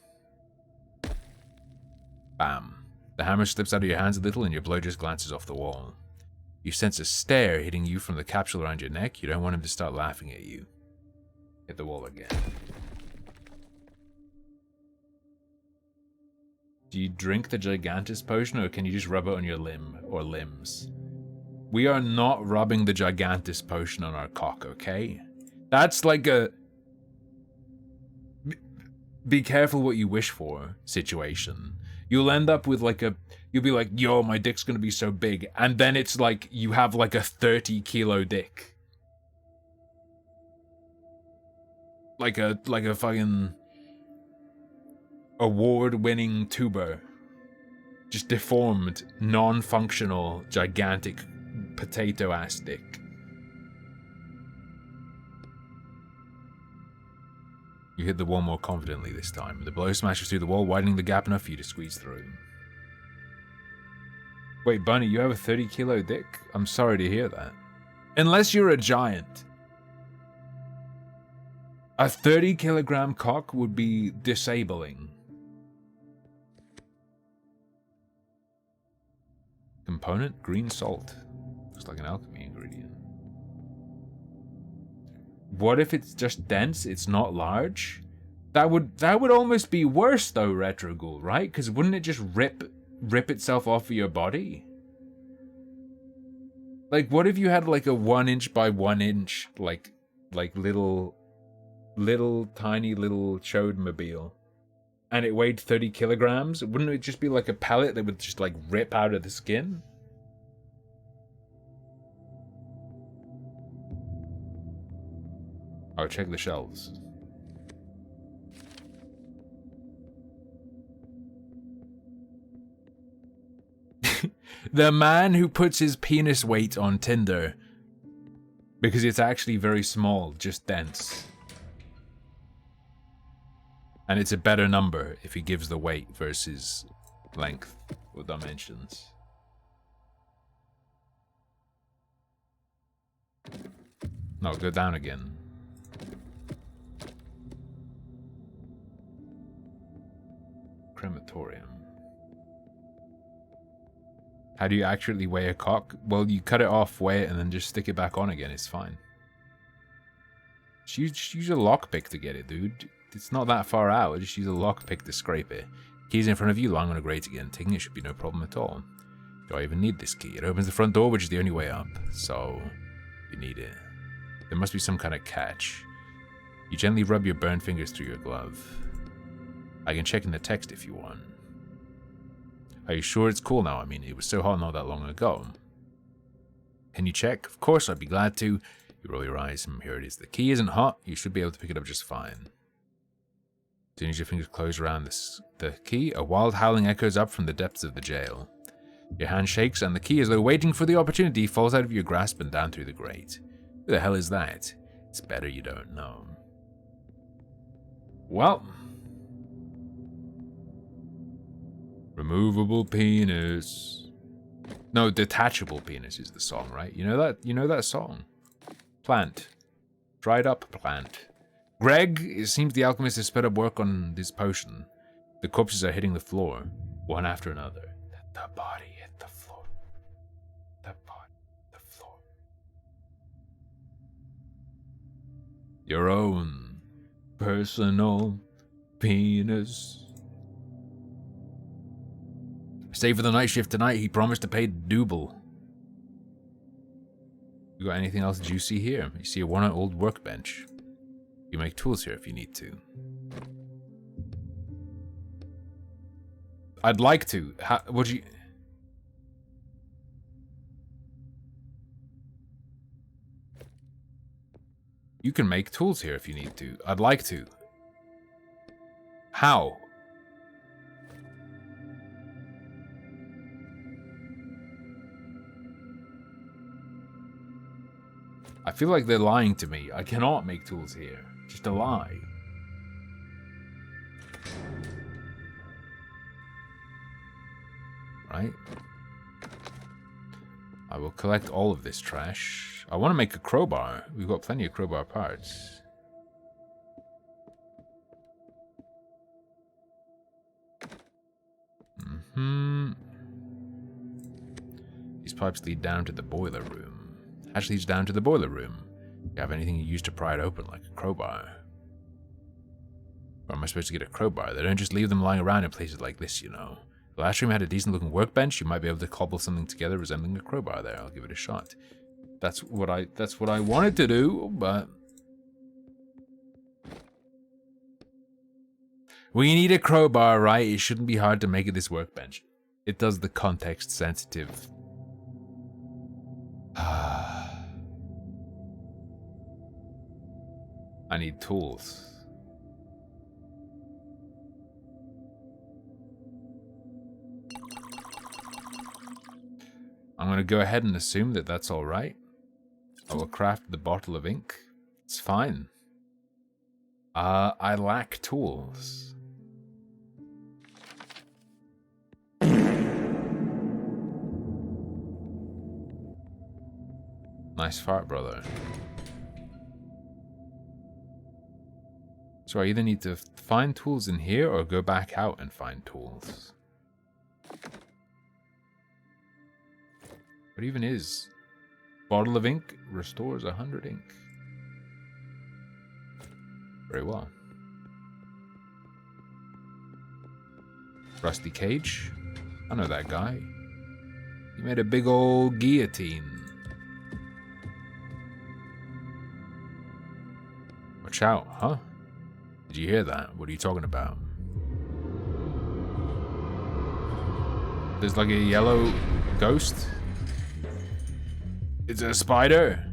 Bam. The hammer slips out of your hands a little and your blow just glances off the wall. You sense a stare hitting you from the capsule around your neck. You don't want him to start laughing at you. Hit the wall again. Do you drink the Gigantus potion or can you just rub it on your limb or limbs? We are not rubbing the Gigantus potion on our cock, okay? That's like a be careful what you wish for situation. You'll end up with like you'll be like, yo, my dick's gonna be so big. And then it's like, you have like a 30-kilo dick. Like a fucking award-winning tuber. Just deformed, non-functional, gigantic potato-ass dick. You hit the wall more confidently this time. The blow smashes through the wall, widening the gap enough for you to squeeze through. Wait, Bunny, you have a 30-kilo dick? I'm sorry to hear that. Unless you're a giant. A 30-kilogram cock would be disabling. Component, green salt. Looks like an alchemy ingredient. What if it's just dense, it's not large? That would almost be worse though, Retro Ghoul, right? Because wouldn't it just rip itself off of your body? Like, what if you had like a 1 inch by 1 inch, like little tiny little Chode-mobile, and it weighed 30 kilograms? Wouldn't it just be like a pellet that would just like rip out of the skin? Oh, check the shelves. The man who puts his penis weight on Tinder because it's actually very small, just dense. And it's a better number if he gives the weight versus length or dimensions. No, go down again. Crematorium. How do you accurately weigh a cock? Well, you cut it off, weigh it, and then just stick it back on again. It's fine. Just use a lockpick to get it, dude. It's not that far out. Just use a lockpick to scrape it. Key's in front of you, lying on a grate again. Taking it should be no problem at all. Do I even need this key? It opens the front door, which is the only way up. So, you need it. There must be some kind of catch. You gently rub your burned fingers through your glove. I can check in the text if you want. Are you sure it's cool now? I mean, it was so hot not that long ago. Can you check? Of course, I'd be glad to. You roll your eyes, and here it is. The key isn't hot. You should be able to pick it up just fine. As soon as your fingers close around the key, a wild howling echoes up from the depths of the jail. Your hand shakes, and the key, as though waiting for the opportunity, falls out of your grasp and down through the grate. Who the hell is that? It's better you don't know. Well... Removable penis. No, detachable penis is the song, right? You know that? You know that song? Plant. Dried up plant. Greg, it seems the alchemist has sped up work on this potion. The corpses are hitting the floor, one after another. The body hit the floor. The body hit the floor. Your own personal penis. Stay for the night shift tonight. He promised to pay double. You got anything else juicy here? You see a worn-out old workbench. You make tools here if you need to. I'd like to. Would you? You can make tools here if you need to. I'd like to. How? I feel like they're lying to me. I cannot make tools here. Just a lie. Right? I will collect all of this trash. I want to make a crowbar. We've got plenty of crowbar parts. These pipes lead down to the boiler room. Hatch leads down to the boiler room. You have anything you use to pry it open, like a crowbar. Where am I supposed to get a crowbar? They don't just leave them lying around in places like this, you know. The last room had a decent looking workbench. You might be able to cobble something together resembling a crowbar there. I'll give it a shot. That's what I wanted to do, but we need a crowbar, right? It shouldn't be hard to make it this workbench. It does the context sensitive. I need tools. I'm going to go ahead and assume that that's all right. I will craft the bottle of ink. It's fine. I lack tools. Nice fart, brother. So I either need to find tools in here or go back out and find tools. What even is? Bottle of ink restores 100 ink. Very well. Rusty Cage. I know that guy. He made a big old guillotine. Watch out, huh? Did you hear that? What are you talking about? There's like a yellow ghost. It's a spider.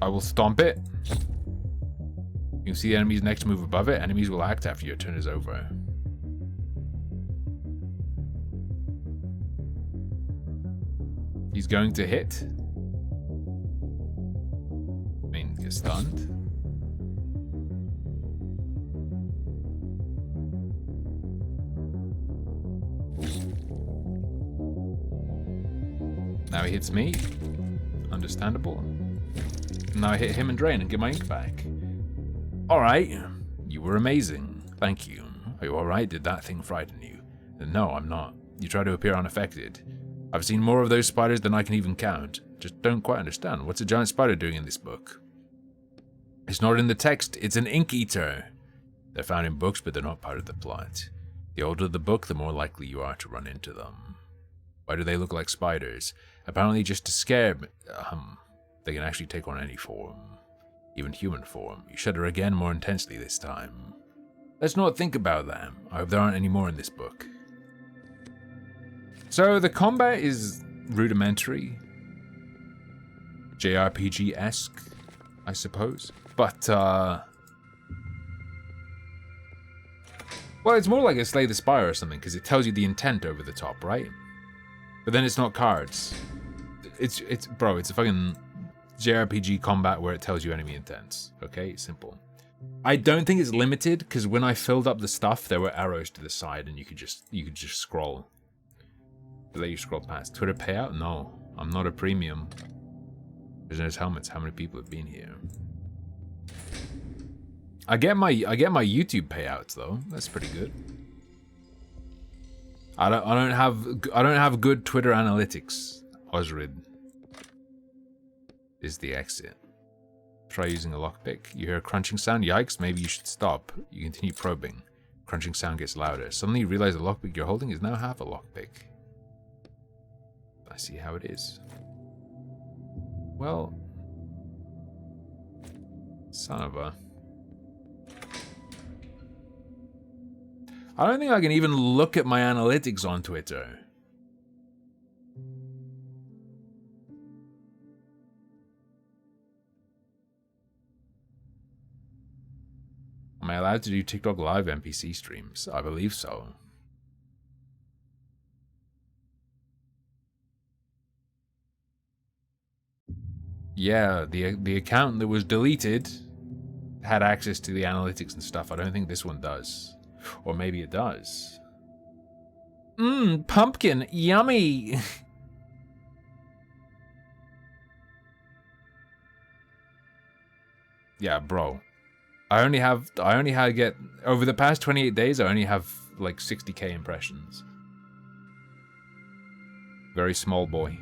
I will stomp it. You can see the enemy's next move above it. Enemies will act after your turn is over. He's going to hit. I mean, get stunned. Now he hits me. Understandable. Now I hit him and drain and get my ink back. Alright. You were amazing. Thank you. Are you alright? Did that thing frighten you? No, I'm not. You try to appear unaffected. I've seen more of those spiders than I can even count. Just don't quite understand. What's a giant spider doing in this book? It's not in the text. It's an ink eater. They're found in books, but they're not part of the plot. The older the book, the more likely you are to run into them. Why do they look like spiders? Apparently just to scare me. They can actually take on any form. Even human form. You shudder again more intensely this time. Let's not think about them. I hope there aren't any more in this book. So the combat is rudimentary. JRPG-esque, I suppose. But, well, it's more like a Slay the Spire or something, because it tells you the intent over the top, right? But then it's not cards. It's bro, it's a fucking JRPG combat where it tells you enemy intents. Okay, simple. I don't think it's limited, because when I filled up the stuff, there were arrows to the side, and you could just scroll. They let you scroll past. Twitter payout? No, I'm not a premium. Prisoners' helmets. How many people have been here? I get my YouTube payouts though. That's pretty good. I don't have good Twitter analytics. Osrid is the exit. Try using a lockpick. You hear a crunching sound. Yikes! Maybe you should stop. You continue probing. Crunching sound gets louder. Suddenly you realize the lockpick you're holding is now half a lockpick. I see how it is. Well, son of a... I don't think I can even look at my analytics on Twitter. Am I allowed to do TikTok Live NPC streams? I believe so. Yeah, the account that was deleted had access to the analytics and stuff. I don't think this one does. Or maybe it does. Pumpkin, yummy! Yeah, bro. I only get, over the past 28 days, I only have like 60k impressions. Very small boy.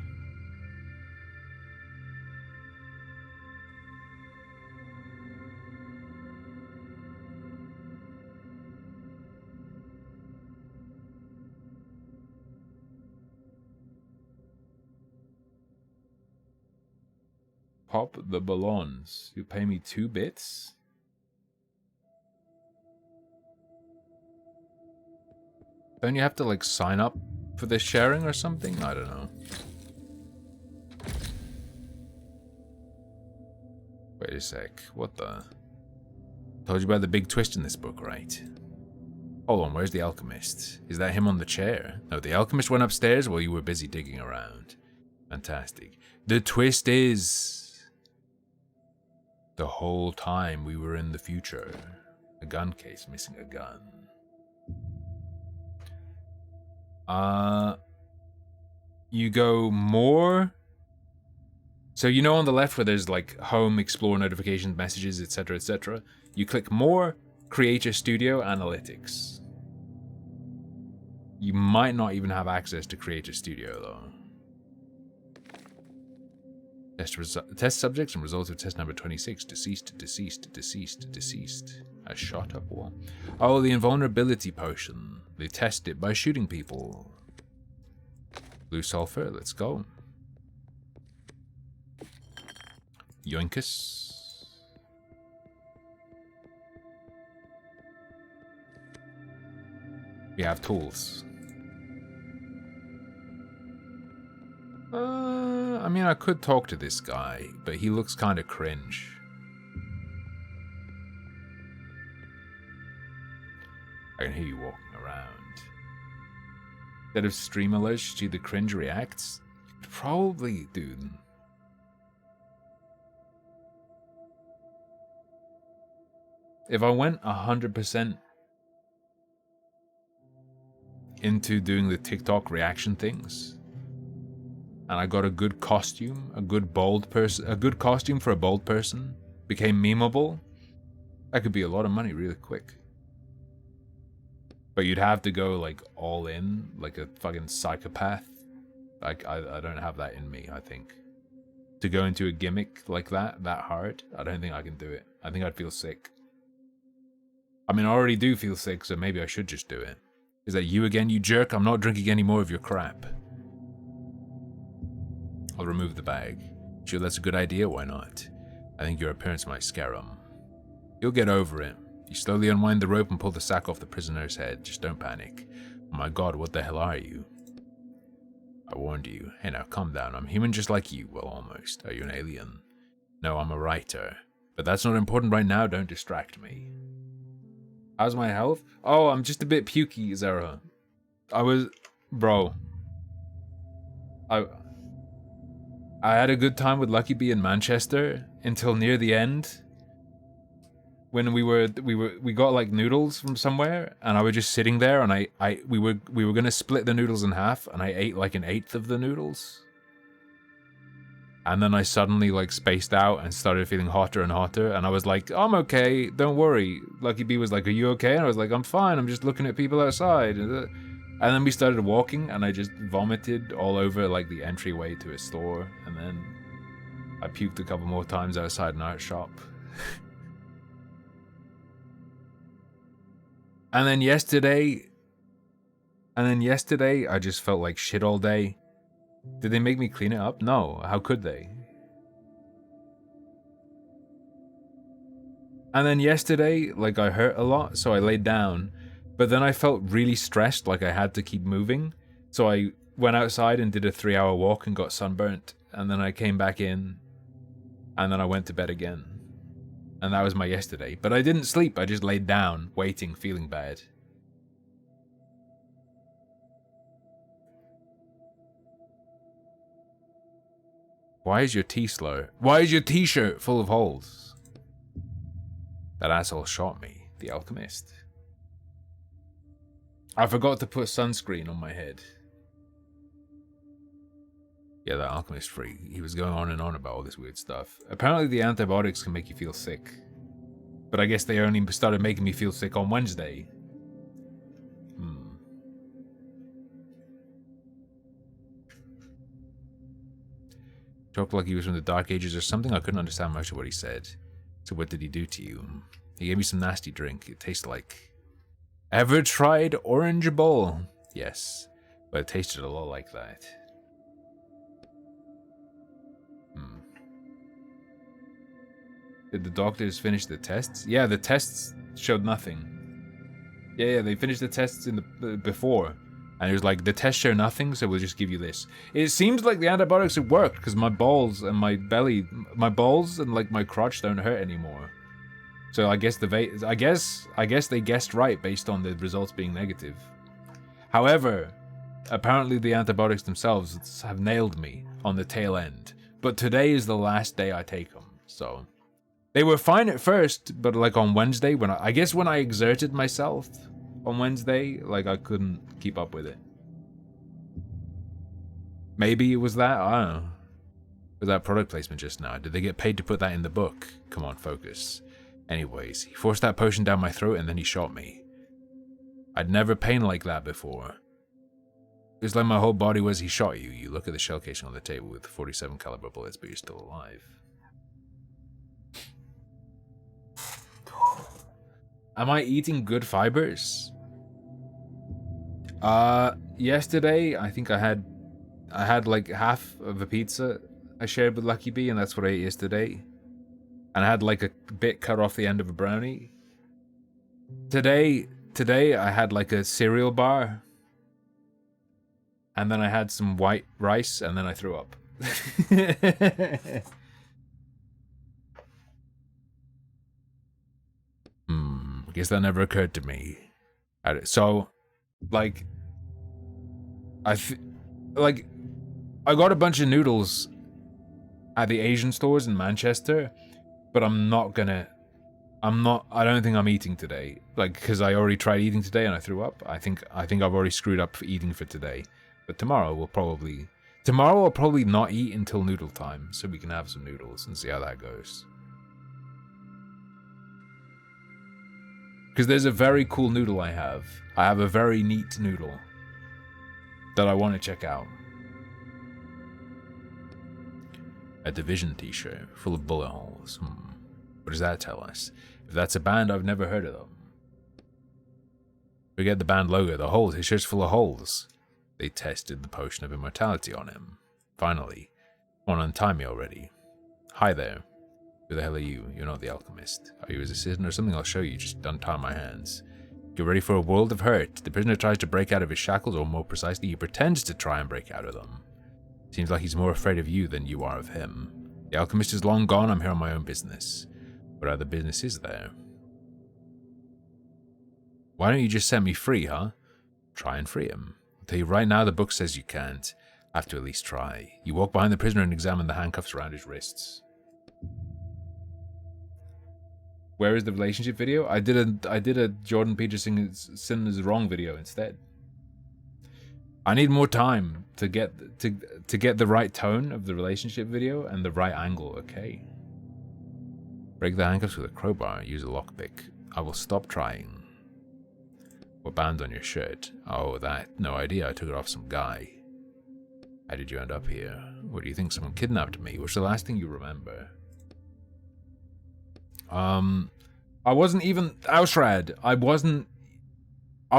Pop the balloons. You pay me 2 bits? Don't you have to like sign up for this sharing or something? I don't know. Wait a sec. What the? Told you about the big twist in this book, right? Hold on, where's the alchemist? Is that him on the chair? No, the alchemist went upstairs while you were busy digging around. Fantastic. The twist is... the whole time we were in the future. A gun case missing a gun. You go more. So you know on the left where there's like home, explore, notifications, messages, etc., etc. You click more, Creator Studio, Analytics. You might not even have access to Creator Studio though. Test subjects and results of test number 26. Deceased, deceased, deceased, deceased. A shot up wall. Oh, the invulnerability potion. They test it by shooting people. Blue sulfur, let's go. Yoinkus. We have tools. I mean, I could talk to this guy, but he looks kind of cringe. I can hear you walking around. Instead of stream alerts, see the cringe reacts? Probably, dude. If I went 100% into doing the TikTok reaction things, and I got a good costume, a good costume for a bold person, became memeable, that could be a lot of money really quick. But you'd have to go like all in, like a fucking psychopath. Like I don't have that in me, I think. To go into a gimmick like that hard, I don't think I can do it. I think I'd feel sick. I mean, I already do feel sick, so maybe I should just do it. Is that you again, you jerk? I'm not drinking any more of your crap. I'll remove the bag. Sure, that's a good idea, why not? I think your appearance might scare him. You'll get over it. You slowly unwind the rope and pull the sack off the prisoner's head. Just don't panic. Oh my god, what the hell are you? I warned you. Hey now, calm down. I'm human just like you. Well, almost. Are you an alien? No, I'm a writer. But that's not important right now. Don't distract me. How's my health? Oh, I'm just a bit pukey, Zara. Bro. I had a good time with Lucky Bee in Manchester until near the end. When we got like noodles from somewhere, and I was just sitting there, and we were gonna split the noodles in half, and I ate like 1/8 of the noodles. And then I suddenly like spaced out and started feeling hotter and hotter, and I was like, I'm okay, don't worry. Lucky Bee was like, are you okay? And I was like, I'm fine, I'm just looking at people outside. And then we started walking, and I just vomited all over like the entryway to a store, and then I puked a couple more times outside an art shop. And then yesterday, I just felt like shit all day. Did they make me clean it up? No, how could they? And then yesterday, like I hurt a lot, so I laid down. But then I felt really stressed, like I had to keep moving. So I went outside and did a 3-hour walk and got sunburnt. And then I came back in, and then I went to bed again. And that was my yesterday. But I didn't sleep, I just laid down, waiting, feeling bad. Why is your tea slow? Why is your t-shirt full of holes? That asshole shot me, the alchemist. I forgot to put sunscreen on my head. Yeah, that alchemist freak. He was going on and on about all this weird stuff. Apparently the antibiotics can make you feel sick. But I guess they only started making me feel sick on Wednesday. Talked like he was from the Dark Ages or something. I couldn't understand much of what he said. So what did he do to you? He gave me some nasty drink. It tasted like... Ever tried Orange Bowl? Yes, but it tasted a lot like that. Did the doctors finish the tests? Yeah, the tests showed nothing. Yeah, they finished the tests in the before. And it was like, the tests show nothing, so we'll just give you this. It seems like the antibiotics have worked, because my balls and my belly... My balls and like my crotch don't hurt anymore. So I guess I guess they guessed right based on the results being negative. However, apparently the antibiotics themselves have nailed me on the tail end. But today is the last day I take them, so... They were fine at first, but like on Wednesday, when I guess when I exerted myself on Wednesday, like I couldn't keep up with it. Maybe it was that. I don't know. Was that product placement just now? Did they get paid to put that in the book? Come on, focus. Anyways, he forced that potion down my throat and then he shot me. I'd never pain like that before. It was like my whole body was he shot you. You look at the shell casing on the table with 47 caliber bullets, but you're still alive. Am I eating good fibers? Yesterday I think I had like half of a pizza I shared with Lucky Bee, and that's what I ate yesterday. And I had like a bit cut off the end of a brownie. Today I had like a cereal bar. And then I had some white rice, and then I threw up. Guess that never occurred to me. So, like, I got a bunch of noodles at the Asian stores in Manchester, but I don't think I'm eating today. Like, because I already tried eating today and I threw up. I think I've already screwed up for eating for today. But tomorrow I'll probably not eat until noodle time, so we can have some noodles and see how that goes. Because there's a very cool noodle I have. I have a very neat noodle that I want to check out. A Division t-shirt full of bullet holes. What does that tell us? If that's a band, I've never heard of them. Forget the band logo, the holes. His shirt's full of holes. They tested the potion of immortality on him. Finally. Want to untie me already? Hi there. Who the hell are you? You're not the alchemist. Are you his assistant or something? I'll show you. Just untie my hands. Get ready for a world of hurt. The prisoner tries to break out of his shackles, or more precisely, he pretends to try and break out of them. Seems like he's more afraid of you than you are of him. The alchemist is long gone. I'm here on my own business. What other business is there? Why don't you just set me free, huh? Try and free him. I'll tell you right now, the book says you can't. Have to at least try. You walk behind the prisoner and examine the handcuffs around his wrists. Where is the relationship video? I did a Jordan Peterson is wrong video instead. I need more time to get the right tone of the relationship video and the right angle. Okay. Break the handcuffs with a crowbar. Use a lockpick. I will stop trying. What band on your shirt? Oh, that. No idea. I took it off some guy. How did you end up here? What do you think? Someone kidnapped me? What's the last thing you remember? I wasn't even Ausrad. I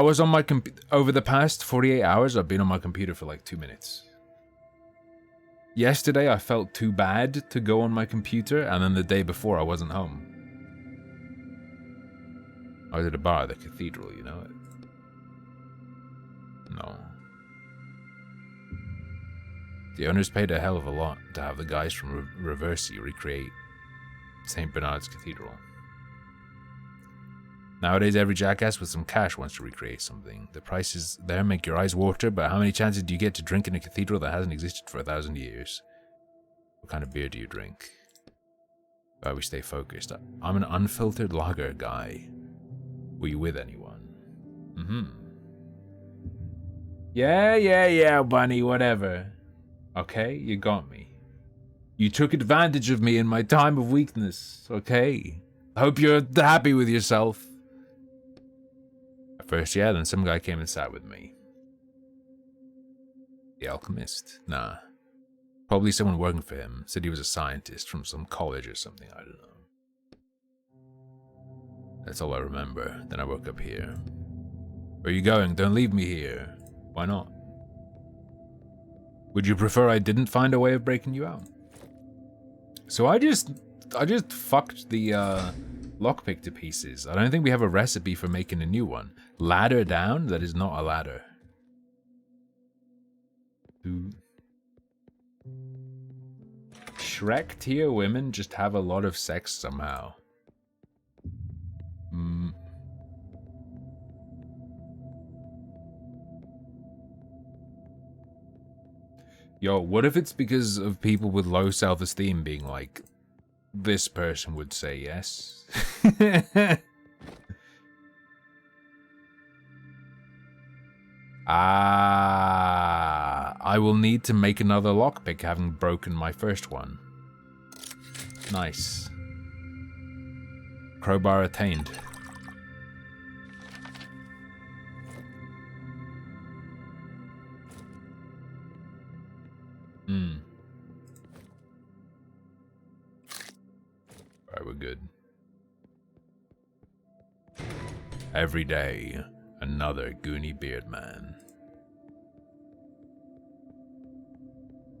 was on my over the past 48 hours. I've been on my computer for like 2 minutes. Yesterday I felt too bad to go on my computer, and then the day before I wasn't home. I was at a bar at the cathedral, you know it? No. The owners paid a hell of a lot to have the guys from Reversi recreate St. Bernard's Cathedral. Nowadays, every jackass with some cash wants to recreate something. The prices there make your eyes water, but how many chances do you get to drink in a cathedral that hasn't existed for 1,000 years? What kind of beer do you drink? Why we stay focused. I'm an unfiltered lager guy. Were you with anyone? Yeah, bunny, whatever. Okay, you got me. You took advantage of me in my time of weakness, okay? I hope you're happy with yourself. At first, yeah, then some guy came and sat with me. The alchemist? Nah. Probably someone working for him. Said he was a scientist from some college or something, I don't know. That's all I remember. Then I woke up here. Where are you going? Don't leave me here. Why not? Would you prefer I didn't find a way of breaking you out? So I just fucked the lockpick to pieces. I don't think we have a recipe for making a new one. Ladder down? That is not a ladder. Shrek tier women just have a lot of sex somehow. Yo, what if it's because of people with low self-esteem being like, this person would say yes? I will need to make another lockpick, having broken my first one. Nice. Crowbar attained. Alright, we're good. Every day, another Goonie Beard Man.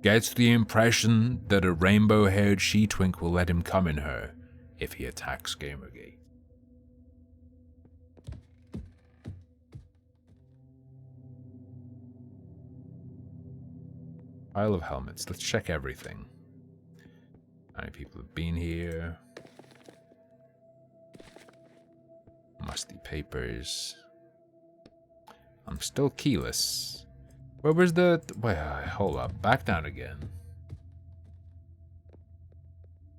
Gets the impression that a rainbow-haired she-twink will let him come in her if he attacks Gamergate. Pile of helmets. Let's check everything. How many people have been here? Musty papers. I'm still keyless. Where was the... Wait, hold up. Back down again.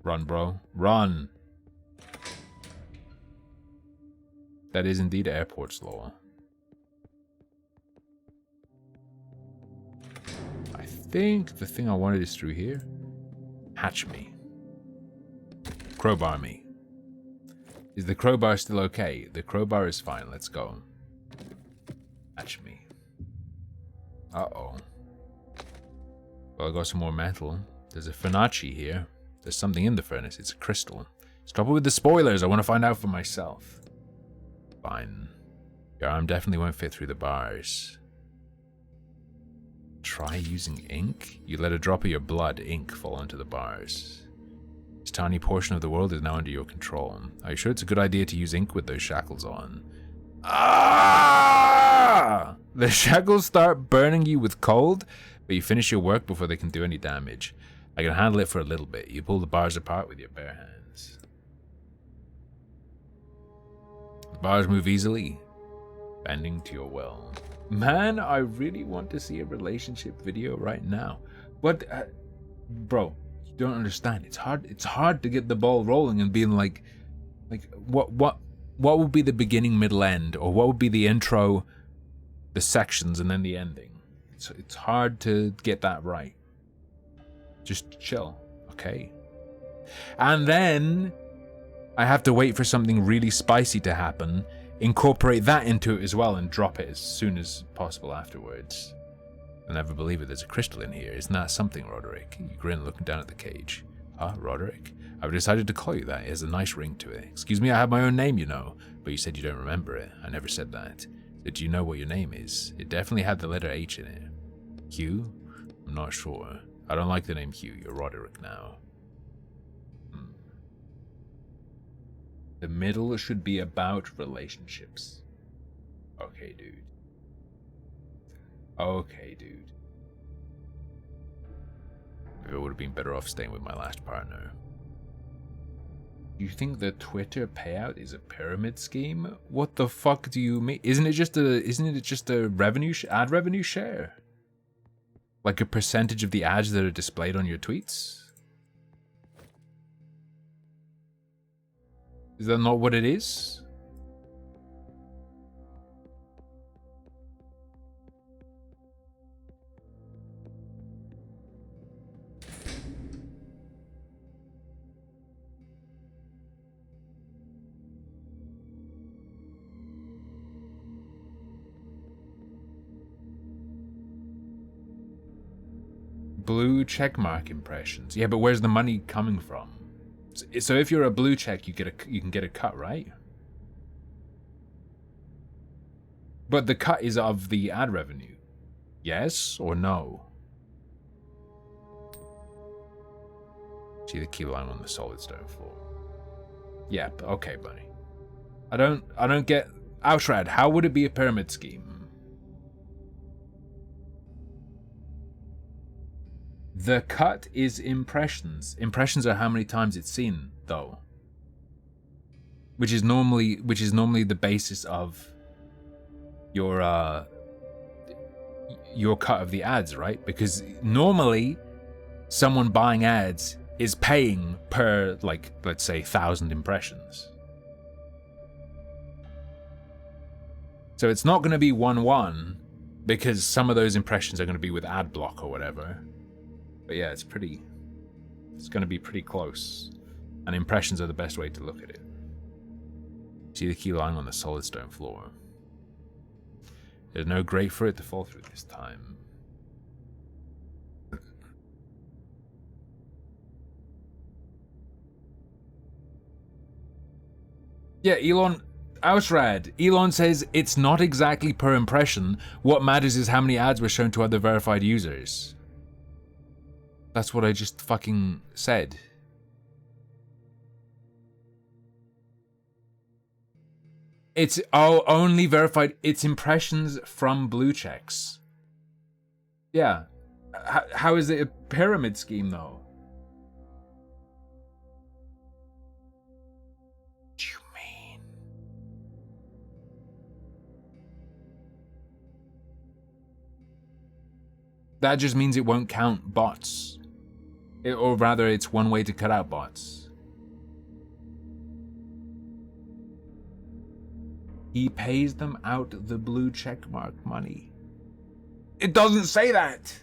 Run, bro. Run! That is indeed airport's law. I think the thing I wanted is through here. Hatch me. Crowbar me. Is the crowbar still okay? The crowbar is fine. Let's go. Hatch me. Uh-oh. Well, I got some more metal. There's a Fibonacci here. There's something in the furnace. It's a crystal. Stop it with the spoilers. I want to find out for myself. Fine. Your arm definitely won't fit through the bars. Try using ink? You let a drop of your blood, ink, fall into the bars. This tiny portion of the world is now under your control. Are you sure it's a good idea to use ink with those shackles on? Ah! The shackles start burning you with cold, but you finish your work before they can do any damage. I can handle it for a little bit. You pull the bars apart with your bare hands. The bars move easily, bending to your will. Man, I really want to see a relationship video right now. But, bro, you don't understand. It's hard to get the ball rolling and being like what would be the beginning, middle, end, or what would be the intro, the sections, and then the ending. So it's hard to get that right. Just chill, okay? And then I have to wait for something really spicy to happen, incorporate that into it as well, and drop it as soon as possible afterwards. I'll never believe it, there's a crystal in here. Isn't that something, Roderick? You grin looking down at the cage. Huh, Roderick? I've decided to call you that. It has a nice ring to it. Excuse me, I have my own name, you know. But you said you don't remember it. I never said that. So do you know what your name is? It definitely had the letter H in it. Hugh? I'm not sure. I don't like the name Hugh. You're Roderick now. The middle should be about relationships. Okay, dude. Okay, dude. Maybe I would have been better off staying with my last partner. You think the Twitter payout is a pyramid scheme? What the fuck do you mean? Isn't it just a revenue ad revenue share? Like a percentage of the ads that are displayed on your tweets? Is that not what it is? Blue checkmark impressions. Yeah, but where's the money coming from? So if you're a blue check, you can get a cut, right? But the cut is of the ad revenue. Yes or no? See the key line on the solid stone floor. Yep, okay, buddy. I don't get Outrad, how would it be a pyramid scheme? The cut is impressions. Impressions are how many times it's seen, though. Which is normally the basis of your cut of the ads, right? Because normally someone buying ads is paying per, like, let's say 1,000 impressions. So it's not going to be 1-1, because some of those impressions are going to be with ad block or whatever. But yeah, it's going to be pretty close. And impressions are the best way to look at it. See the key lying on the solid stone floor. There's no grate for it to fall through this time. Yeah, Elon says it's not exactly per impression. What matters is how many ads were shown to other verified users. That's what I just fucking said. It's only verified. It's impressions from blue checks. Yeah. How is it a pyramid scheme though? What do you mean? That just means it won't count bots. Or rather, it's one way to cut out bots. He pays them out the blue checkmark money. It doesn't say that.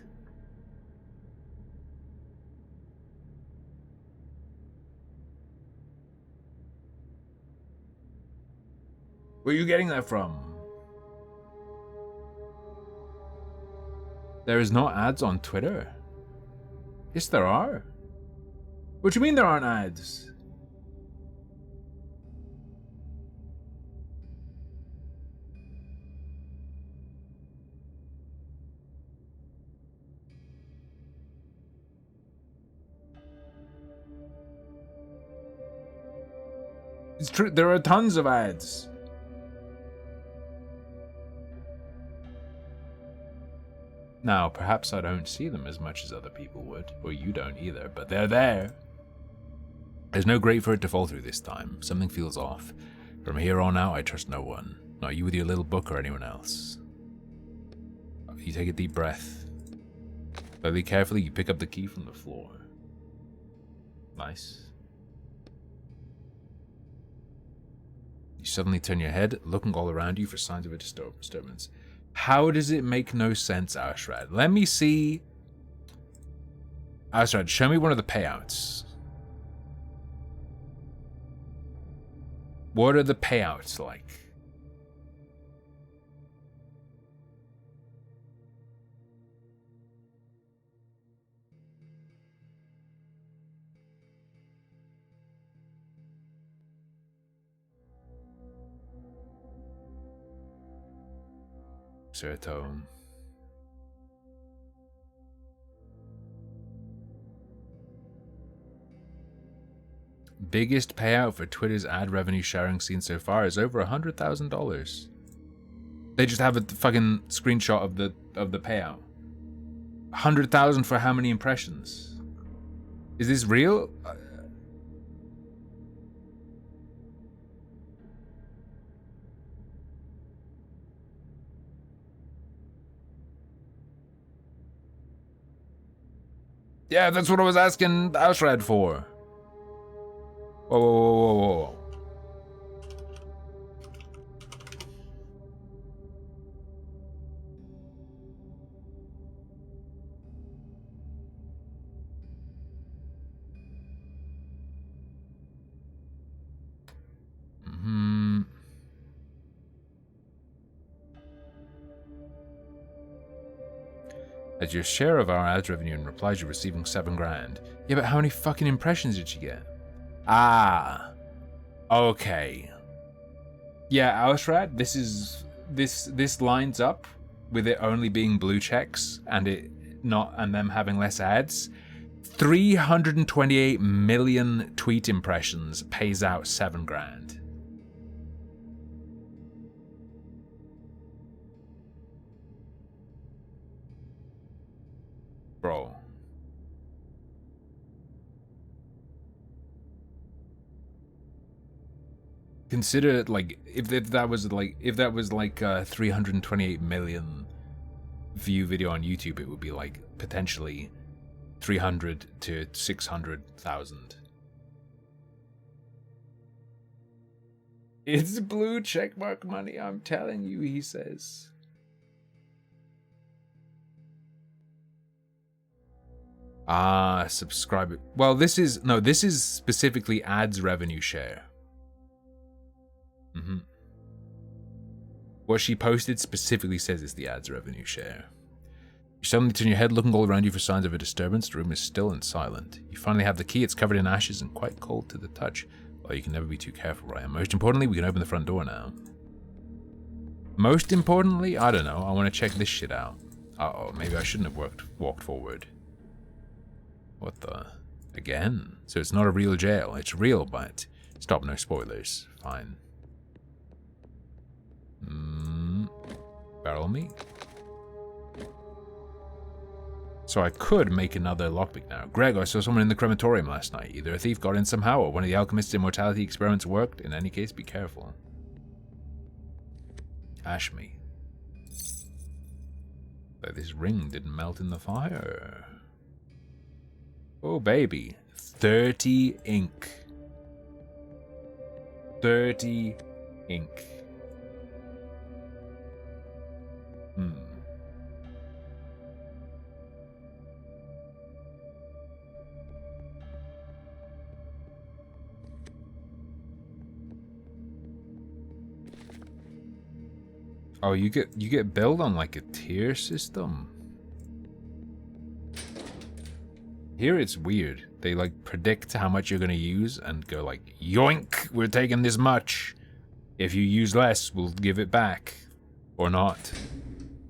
Where are you getting that from? There is no ads on Twitter. Yes, there are. What do you mean there aren't ads? It's true, there are tons of ads. Now, perhaps I don't see them as much as other people would, or you don't either, but they're there. There's no grate for it to fall through this time. Something feels off. From here on out, I trust no one. Not you with your little book or anyone else. You take a deep breath. Very carefully, you pick up the key from the floor. Nice. You suddenly turn your head, looking all around you for signs of a disturbance. How does it make no sense, Aushrad? Let me see. Aushrad, show me one of the payouts. What are the payouts like? Serotonin. Biggest payout for Twitter's ad revenue sharing seen so far is over $100,000. They just have a fucking screenshot of the payout. 100,000 for how many impressions? Is this real? Yeah, that's what I was asking Aushrad for. Whoa, whoa, whoa, whoa, whoa. As your share of our ads revenue and replies, you're receiving $7,000. Yeah, but how many fucking impressions did you get? Ah, okay. Yeah, Aushrad, this lines up with it only being blue checks and them having less ads. 328 million tweet impressions pays out $7,000. Bro. Consider like if that was like 328 million view video on YouTube, it would be like potentially 300 to 600,000. It's blue checkmark money, I'm telling you, he says. Ah, subscriber. Well, this is specifically ads revenue share. What she posted specifically says it's the ads revenue share. You suddenly turn your head, looking all around you for signs of a disturbance. The room is still and silent. You finally have the key. It's covered in ashes and quite cold to the touch. Well, you can never be too careful, Ryan. Most importantly, we can open the front door now. Most importantly, I don't know. I want to check this shit out. Uh-oh, maybe I shouldn't have walked forward. What the? Again? So it's not a real jail. It's real, but... Stop, no spoilers. Fine. Barrel meat. So I could make another lockpick now. Greg, I saw someone in the crematorium last night. Either a thief got in somehow, or one of the alchemist's immortality experiments worked. In any case, be careful. Ash me. But this ring didn't melt in the fire. Oh, baby. 30 ink. 30 ink. Oh, you get billed on like a tier system. Here it's weird. They like predict how much you're gonna use and go like, yoink, we're taking this much. If you use less, we'll give it back. Or not.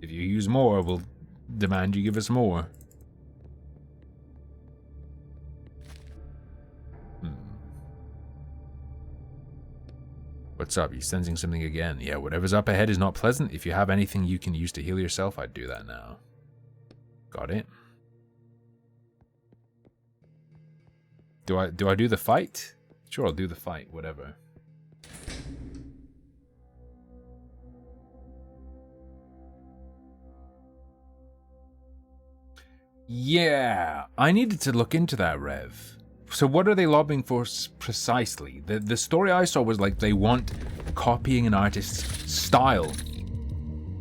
If you use more, we'll demand you give us more. What's up? You sensing something again? Yeah, whatever's up ahead is not pleasant. If you have anything you can use to heal yourself, I'd do that now. Got it. Do I do the fight? Sure, I'll do the fight, whatever. Yeah, I needed to look into that, Rev. So what are they lobbying for precisely? The story I saw was like they want copying an artist's style.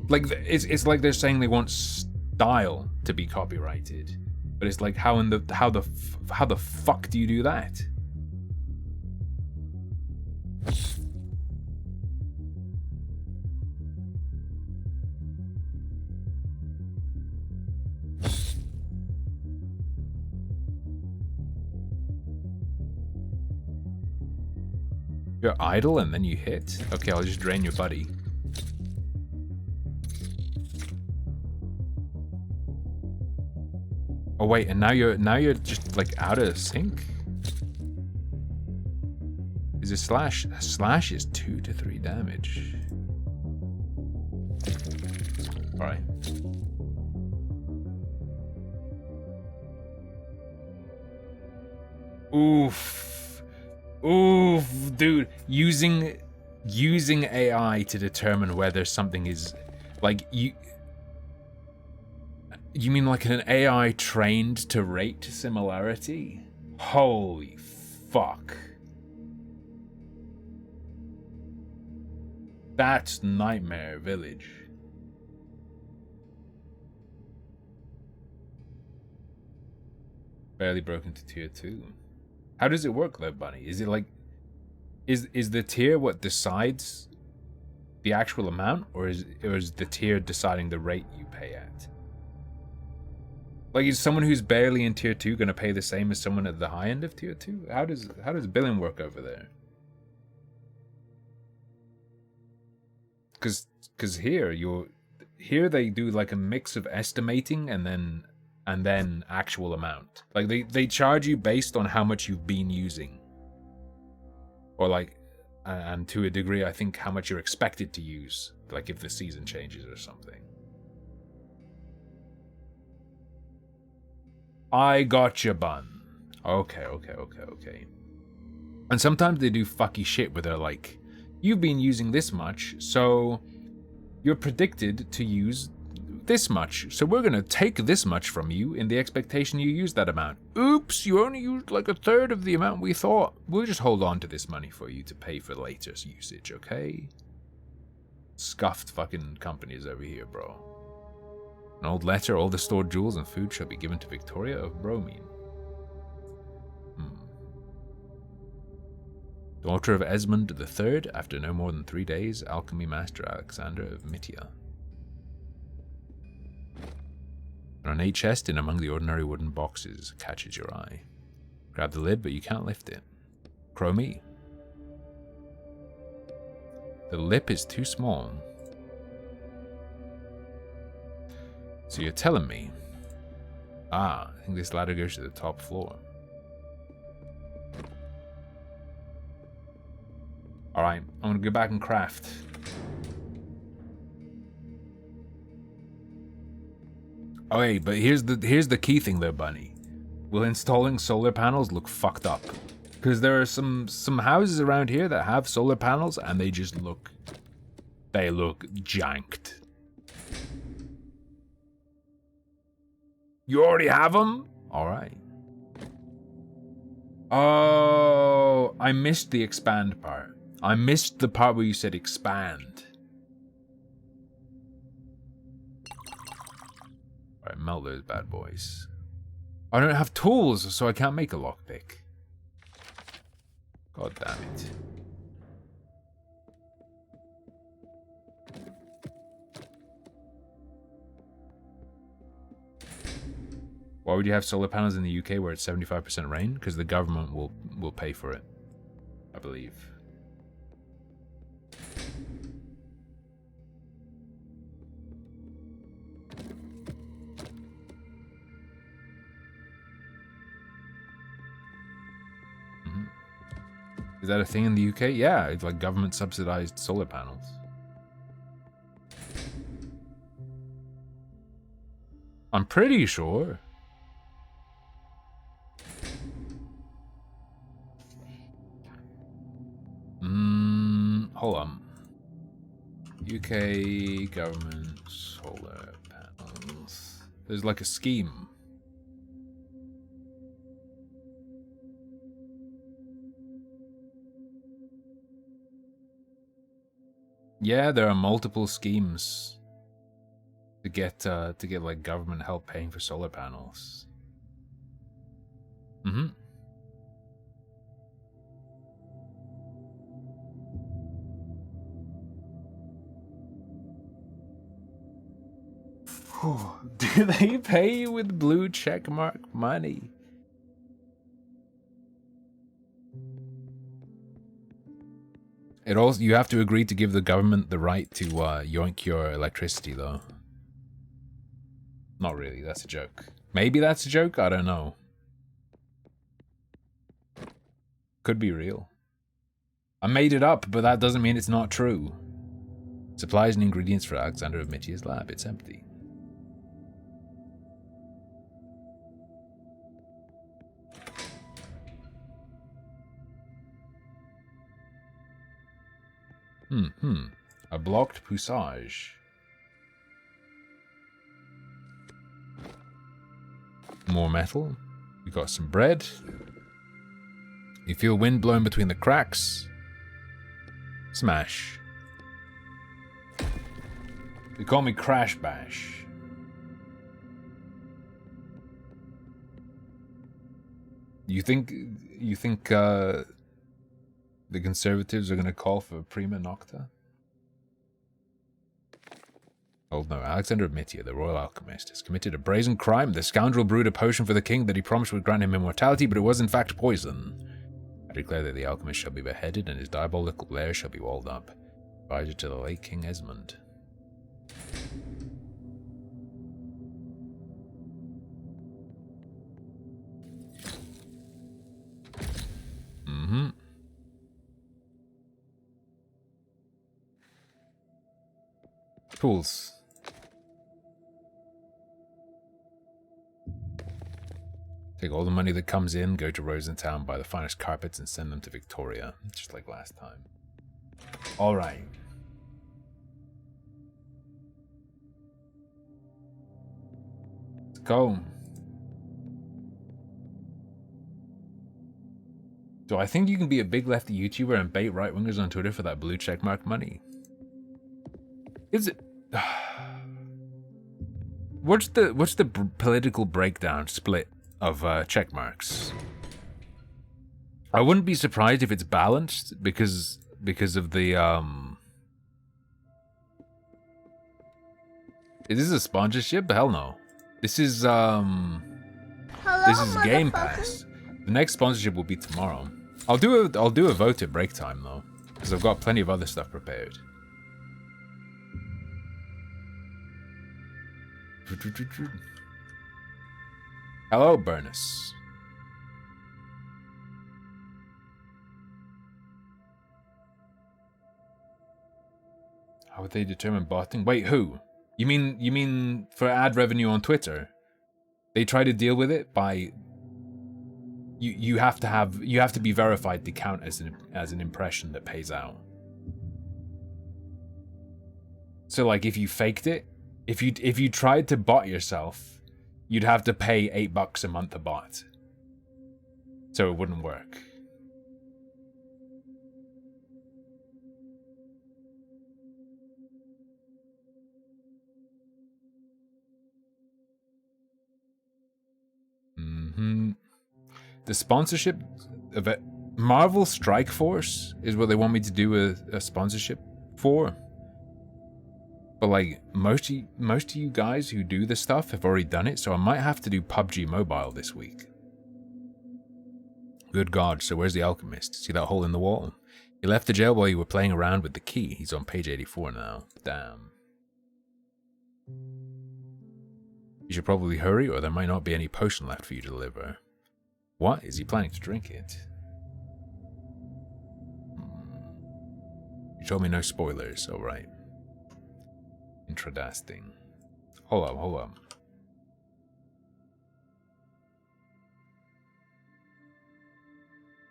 Like it's like they're saying they want style to be copyrighted, but it's like how the fuck do you do that? You're idle and then you hit? Okay, I'll just drain your buddy. Oh wait, and now you're just like out of sync? Is a slash? A slash is 2 to 3 damage. Alright. Oof. Oof, dude, using AI to determine whether something is like you mean like an AI trained to rate similarity? Holy fuck. That's Nightmare Village. Barely broken to tier 2. How does it work, though, Bunny? Is it like, is the tier what decides the actual amount, or is the tier deciding the rate you pay at? Like, is someone who's barely in tier 2 going to pay the same as someone at the high end of tier 2? How does billing work over there? Because here they do like a mix of estimating and then actual amount. Like they charge you based on how much you've been using. Or like, and to a degree, I think how much you're expected to use. Like if the season changes or something. I gotcha, Bun. Okay. And sometimes they do fucky shit where they're like, you've been using this much, so you're predicted to use this much, so we're gonna take this much from you in the expectation you use that amount. Oops, you only used like a third of the amount we thought. We'll just hold on to this money for you to pay for later usage, okay? Scuffed fucking companies over here, bro. An old letter, all the stored jewels and food shall be given to Victoria of Bromine. Daughter of Esmond III, after no more than 3 days, alchemy master Alexander of Mitya. An ornate chest in among the ordinary wooden boxes catches your eye. Grab the lid, but you can't lift it. Chromie. The lip is too small. So you're telling me... I think this ladder goes to the top floor. Alright, I'm gonna go back and craft. Okay, but here's the key thing though, Bunny. Will installing solar panels look fucked up? Because there are some houses around here that have solar panels and they just look... They look janked. You already have them? Alright. Oh, I missed the expand part. I missed the part where you said expand. Alright, melt those bad boys. I don't have tools, so I can't make a lockpick. God damn it. Why would you have solar panels in the UK where it's 75% rain? Because the government will pay for it, I believe. Is that a thing in the UK? Yeah, it's like government subsidized solar panels. I'm pretty sure. Hold on. UK government solar panels. There's like a scheme. Yeah, there are multiple schemes to get like government help paying for solar panels. Do they pay you with blue checkmark money? It also, you have to agree to give the government the right to yoink your electricity, though. Not really, that's a joke. Maybe that's a joke, I don't know. Could be real. I made it up, but that doesn't mean it's not true. Supplies and ingredients for Alexander of Mitya's lab, it's empty. A blocked poussage. More metal. We got some bread. You feel wind blowing between the cracks. Smash. They call me Crash Bash. You think the Conservatives are going to call for Prima Nocta? Oh no, Alexander of Mitya, the royal alchemist, has committed a brazen crime. The scoundrel brewed a potion for the king that he promised would grant him immortality, but it was in fact poison. I declare that the alchemist shall be beheaded and his diabolical lair shall be walled up. Advisor to the late King Esmond. Tools. Take all the money that comes in, go to Rosentown, buy the finest carpets, and send them to Victoria, just like last time. Alright. Let's go. So I think you can be a big lefty YouTuber and bait right-wingers on Twitter for that blue checkmark money. Is it... what's the political breakdown split of check marks? I wouldn't be surprised if it's balanced because of the Is this a sponsorship? Hell no. This is Hello, Game motherfucker. Pass. The next sponsorship will be tomorrow. I'll do a vote at break time though, because I've got plenty of other stuff prepared. Hello, Burnus. How would they determine botting? Wait, who? You mean for ad revenue on Twitter? They try to deal with it by you have to be verified to count as an impression that pays out. So like if you faked it, if you tried to bot yourself, you'd have to pay $8 a month a bot. So it wouldn't work. The sponsorship of it, Marvel Strike Force is what they want me to do a sponsorship for. But like most of you guys who do this stuff have already done it, so I might have to do PUBG Mobile this week. Good God, so where's the alchemist? See that hole in the wall? He left the jail while you were playing around with the key. He's on page 84 now. Damn. You should probably hurry or there might not be any potion left for you to deliver. What? Is he planning to drink it? You told me no spoilers, alright. Interesting. Hold up.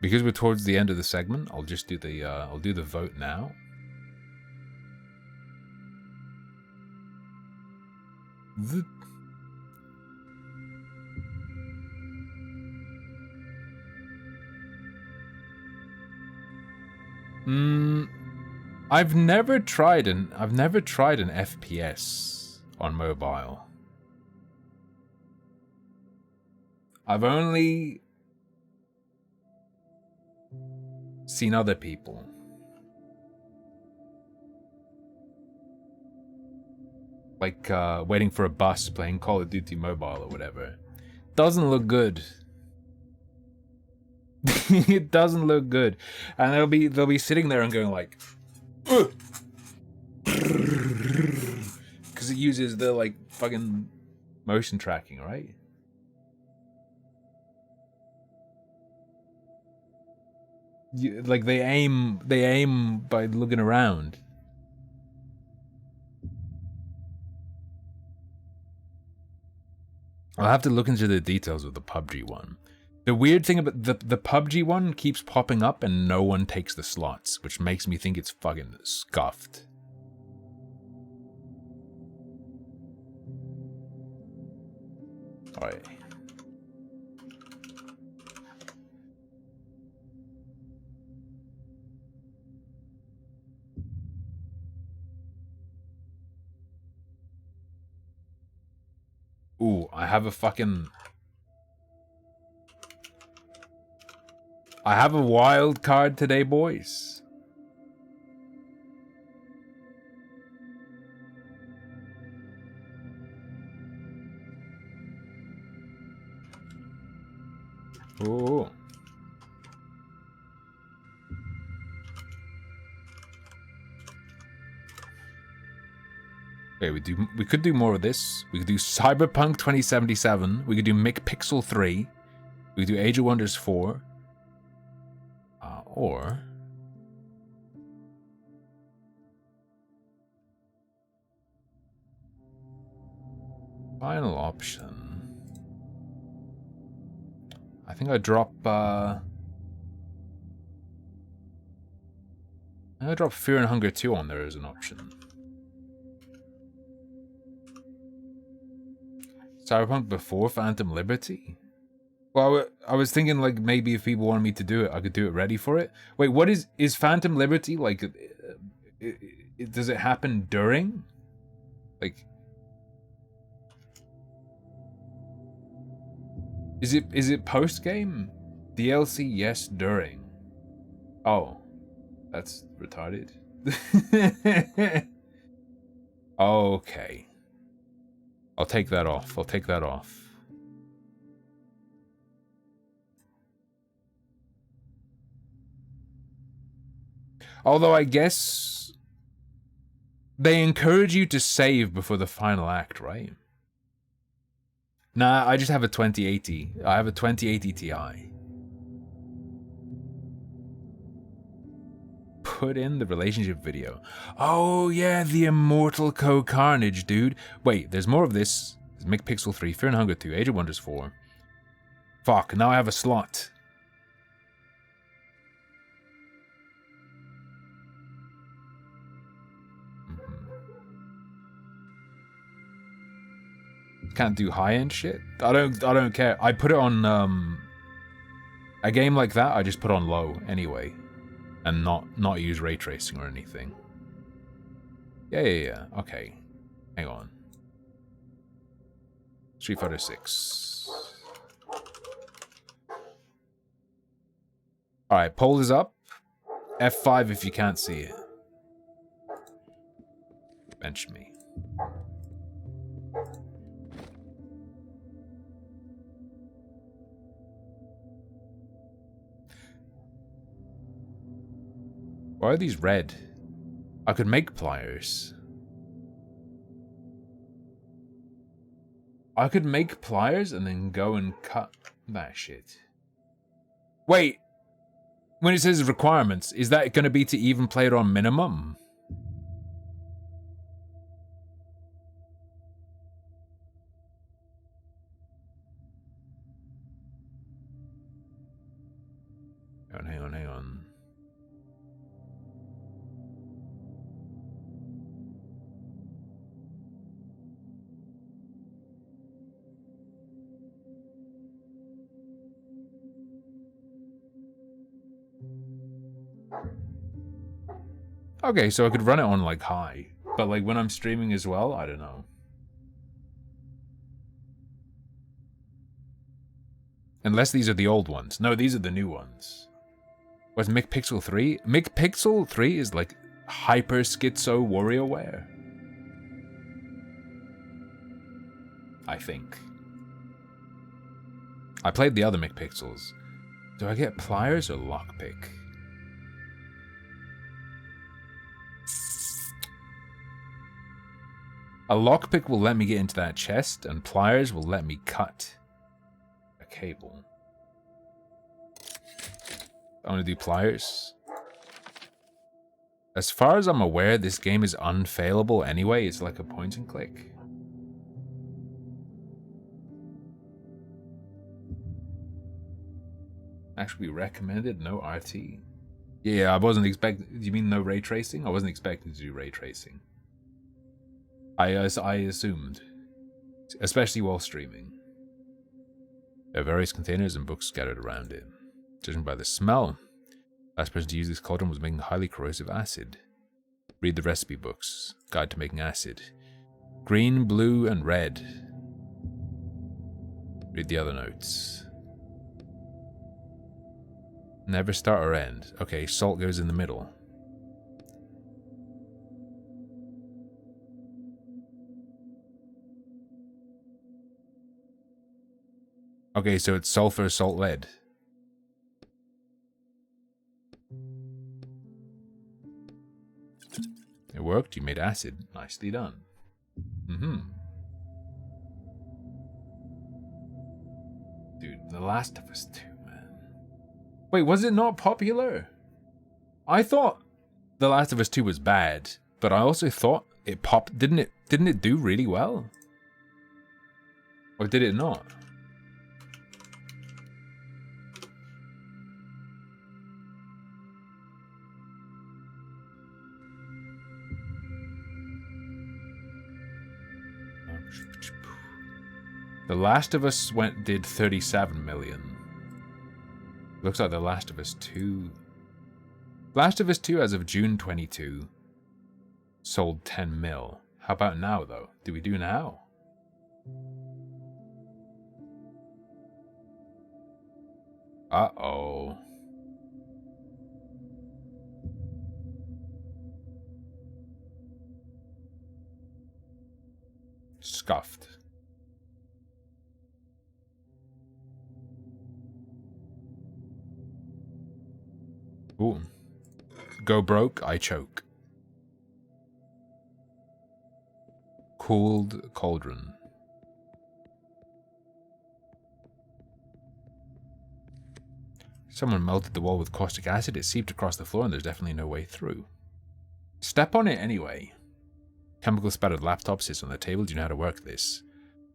Because we're towards the end of the segment, I'll just do I'll do the vote now. I've never tried an FPS on mobile. I've only seen other people. Like waiting for a bus playing Call of Duty Mobile or whatever. Doesn't look good. It doesn't look good. And they'll be sitting there and going like because it uses the like fucking motion tracking, right? Like they aim by looking around. I'll have to look into the details of the PUBG one. The weird thing about the PUBG one keeps popping up and no one takes the slots, which makes me think it's fucking scuffed. Alright. Ooh, I have a wild card today, boys. Oh. Okay, we could do more of this. We could do Cyberpunk 2077. We could do McPixel 3. We could do Age of Wonders 4. Or final option. I think I drop Fear and Hunger 2 on there as an option. Cyberpunk before Phantom Liberty? Well, I was thinking like maybe if people wanted me to do it, I could do it ready for it. Wait, what is Phantom Liberty like? Does it happen during? Like, Is it post game? DLC, yes, during. Oh, that's retarded. Okay. I'll take that off. I'll take that off. Although I guess they encourage you to save before the final act, right? Nah, I just have a 2080. I have a 2080 Ti. Put in the relationship video. Oh yeah, the Immortal Co-Carnage, dude. Wait, there's more of this. There's McPixel 3, Fear and Hunger 2, Age of Wonders 4. Fuck, now I have a slot. Can't do high-end shit. I don't care. I put it on a game like that. I just put on low anyway, and not use ray tracing or anything. Yeah. Okay, hang on. Street Fighter 6. All right, poll is up. F5 if you can't see it. Bench me. Why are these red? I could make pliers. I could make pliers and then go and cut that shit. Wait. When it says requirements, is that going to be to even play it on minimum? Hang on. Okay, so I could run it on like high, but like when I'm streaming as well, I don't know. Unless these are the old ones. No, these are the new ones. What's McPixel 3? McPixel 3 is like hyper schizo WarioWare. I think. I played the other McPixels. Do I get pliers or lockpick? A lockpick will let me get into that chest, and pliers will let me cut a cable. I want to do pliers. As far as I'm aware, this game is unfailable anyway. It's like a point and click. Actually recommended, no RT. Yeah, I wasn't expecting... Do you mean no ray tracing? I wasn't expecting to do ray tracing. I assumed. Especially while streaming. There are various containers and books scattered around it. Judging by the smell, last person to use this cauldron was making highly corrosive acid. Read the recipe books. Guide to making acid. Green, blue, and red. Read the other notes. Never start or end. Okay, salt goes in the middle. Okay, so it's sulfur, salt, lead. It worked. You made acid. Nicely done. Dude, The Last of Us 2, man. Wait, was it not popular? I thought The Last of Us 2 was bad, but I also thought it popped. Didn't it do really well? Or did it not? The Last of Us did 37 million. Looks like The Last of Us 2... Last of Us 2 as of June 22 sold 10 mil. How about now, though? Do we do now? Uh-oh. Scuffed. Ooh. Go broke, I choke. Cooled cauldron. Someone melted the wall with caustic acid. It seeped across the floor and there's definitely no way through. Step on it anyway. Chemical spattered laptop sits on the table. Do you know how to work this?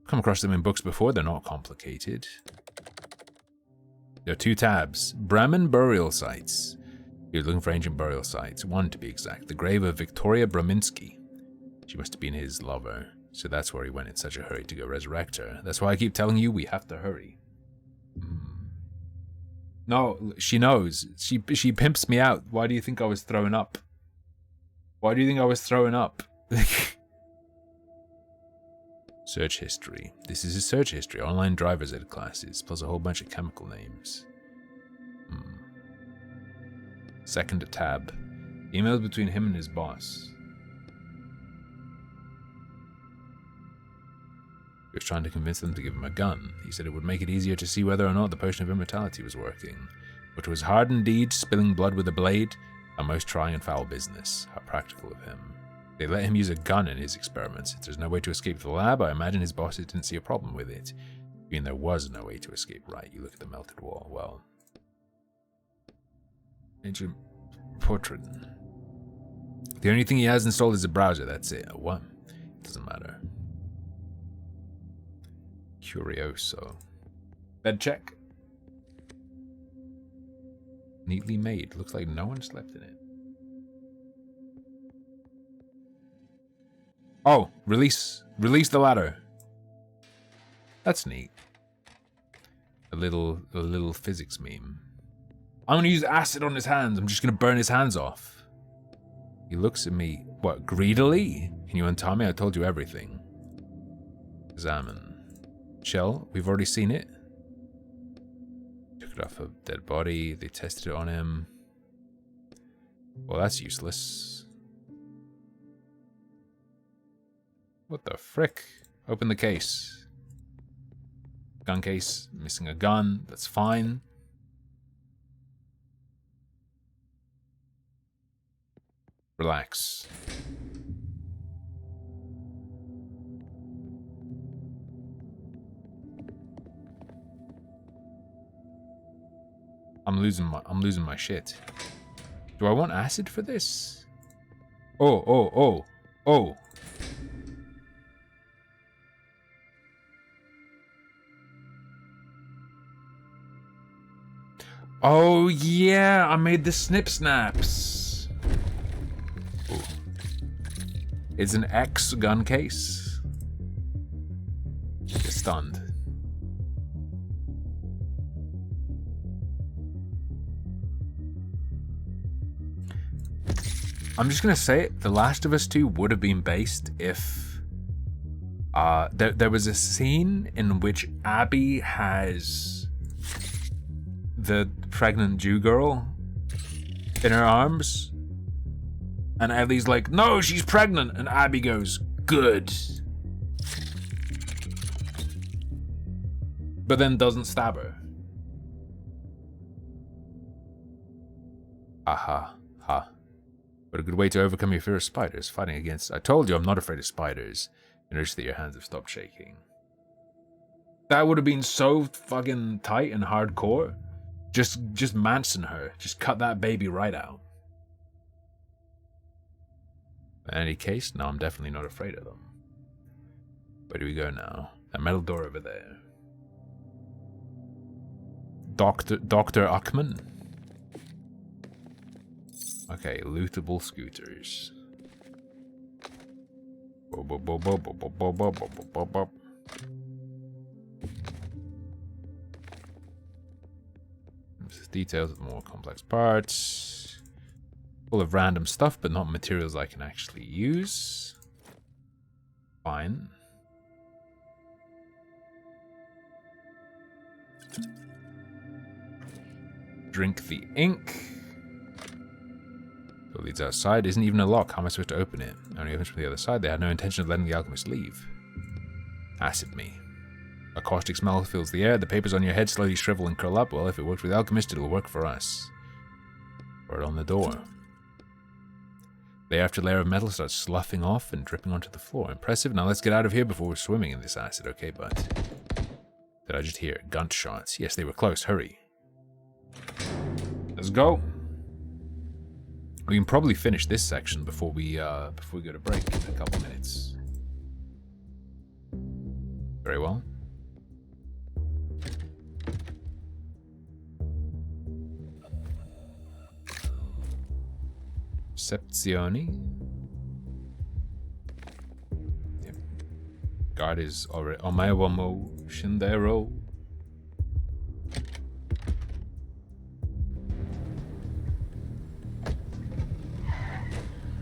Come across them in books before. They're not complicated. There are 2 tabs. Bremen burial sites. You're looking for ancient burial sites. 1 to be exact. The grave of Victoria Breminski. She must have been his lover. So that's where he went in such a hurry to go resurrect her. That's why I keep telling you we have to hurry. No, she knows. She pimps me out. Why do you think I was throwing up? Why do you think I was throwing up? Search history. This is his search history. Online driver's ed classes, plus a whole bunch of chemical names. Second tab. Emails between him and his boss. He was trying to convince them to give him a gun. He said it would make it easier to see whether or not the potion of immortality was working. Which was hard indeed, spilling blood with a blade, a most trying and foul business. How practical of him. They let him use a gun in his experiments. If there's no way to escape the lab, I imagine his bosses didn't see a problem with it. I mean, there was no way to escape, right? You look at the melted wall. Well, ancient portrait. The only thing he has installed is a browser. That's it. What? Doesn't matter. Curioso. Bed check. Neatly made. Looks like no one slept in it. Oh, release the ladder. That's neat. A little physics meme. I'm gonna use acid on his hands. I'm just gonna burn his hands off. He looks at me, what, greedily? Can you untie me? I told you everything. Examine. Shell, we've already seen it. Took it off a dead body. They tested it on him. Well, that's useless. What the frick? Open the case. Gun case, missing a gun. That's fine. Relax. I'm losing my shit. Do I want acid for this? Oh. Oh yeah, I made the snip snaps. Ooh. It's an X gun case. Get stunned. I'm just gonna say it, The Last of Us 2 would have been based if there was a scene in which Abby has the pregnant Jew girl in her arms, and Ellie's like, no, she's pregnant, and Abby goes, good, but then doesn't stab her. Aha, ha. But a good way to overcome your fear of spiders. Fighting against... I told you I'm not afraid of spiders. Notice that your hands have stopped shaking. That would have been so fucking tight and hardcore. Just Manson her. Just cut that baby right out. In any case, no, I'm definitely not afraid of them. Where do we go now? That metal door over there. Dr. Uckman? Okay, lootable scooters. Details of more complex parts. Full of random stuff, but not materials I can actually use. Fine. Drink the ink. Door leads outside. Isn't even a lock. How am I supposed to open it? Only opens from the other side. They had no intention of letting the alchemist leave. Acid me. A caustic smell fills the air. The papers on your head slowly shrivel and curl up. Well, if it worked for the alchemist, it'll work for us. Word on the door. Layer after layer of metal starts sloughing off and dripping onto the floor. Impressive. Now let's get out of here before we're swimming in this acid, okay, bud? Did I just hear gunshots? Yes, they were close. Hurry. Let's go. We can probably finish this section before we go to break in a couple minutes. Very well. Recepzioni. Yep. Guard is already Omaewamo Shindero.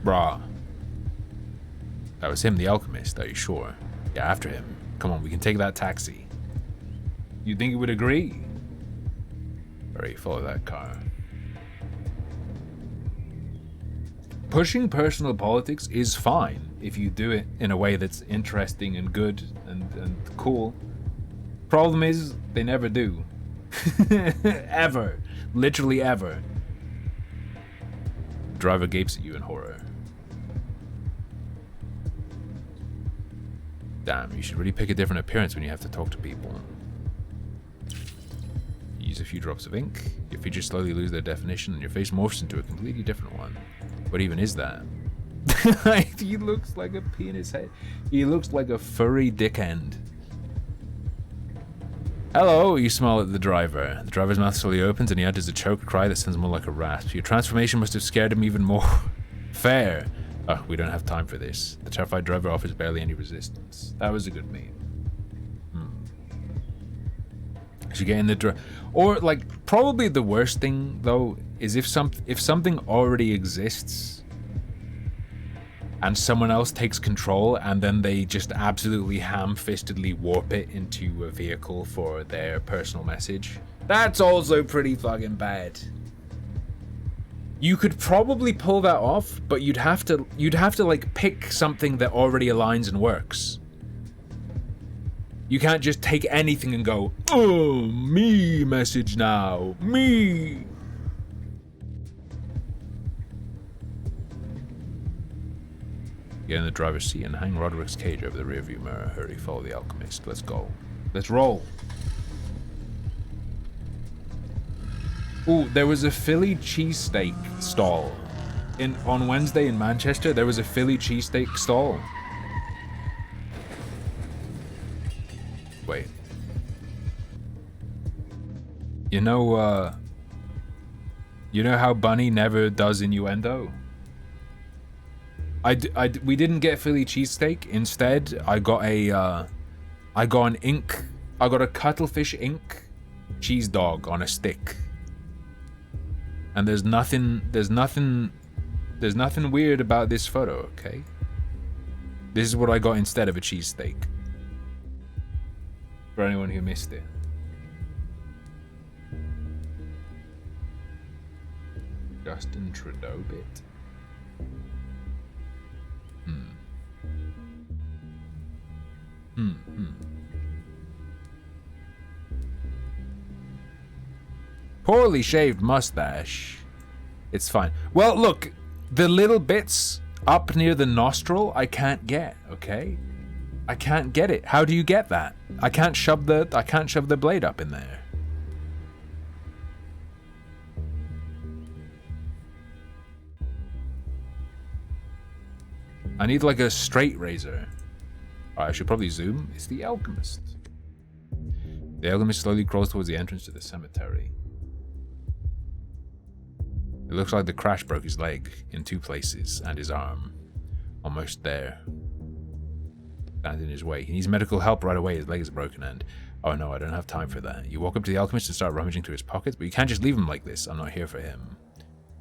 Brah. That was him, the alchemist, are you sure? Yeah, after him. Come on, we can take that taxi. You think he would agree? Alright, follow that car. Pushing personal politics is fine if you do it in a way that's interesting and good and cool. Problem is, they never do. Ever. Literally ever. The driver gapes at you in horror. Damn, you should really pick a different appearance when you have to talk to people. Use a few drops of ink. Your features slowly lose their definition and your face morphs into a completely different one. What even is that? He looks like a penis head. He looks like a furry dick end. Hello, you smile at the driver. The driver's mouth slowly opens and he utters a choked cry that sounds more like a rasp. Your transformation must have scared him even more. Fair. Oh, we don't have time for this. The terrified driver offers barely any resistance. That was a good meme. Should get in the or like probably the worst thing though is if something already exists and someone else takes control and then they just absolutely ham-fistedly warp it into a vehicle for their personal message. That's also pretty fucking bad. You could probably pull that off, but you'd have to like pick something that already aligns and works. You can't just take anything and go, oh, me message now, me. Get in the driver's seat and hang Roderick's cage over the rearview mirror. Hurry, follow the alchemist. Let's go. Let's roll. Ooh, there was a Philly cheesesteak stall. On Wednesday in Manchester, there was a Philly cheesesteak stall. Wait. You know how Bunny never does innuendo? We didn't get Philly cheesesteak. Instead, I got a cuttlefish ink cheese dog on a stick. And there's nothing weird about this photo, okay? This is what I got instead of a cheesesteak. For anyone who missed it. Justin Trudeau bit. Poorly shaved mustache. It's fine. Well, look, the little bits up near the nostril, I can't get, okay? I can't get it. How do you get that? I can't shove the blade up in there. I need like a straight razor. I should probably zoom. It's the alchemist. The alchemist slowly crawls towards the entrance to the cemetery. It looks like the crash broke his leg in two places and his arm. Almost there. Stand in his way. He needs medical help right away. His leg is broken and... Oh no, I don't have time for that. You walk up to the alchemist and start rummaging through his pockets, but you can't just leave him like this. I'm not here for him.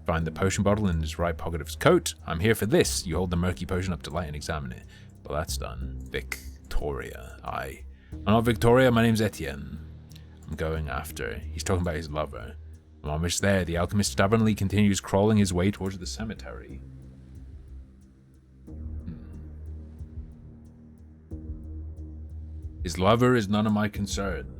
Find the potion bottle in his right pocket of his coat. I'm here for this. You hold the murky potion up to light and examine it. Well, that's done. Victoria. I'm not Victoria, my name's Etienne. I'm going after. He's talking about his lover. I'm almost there. The alchemist stubbornly continues crawling his way towards the cemetery. His lover is none of my concern.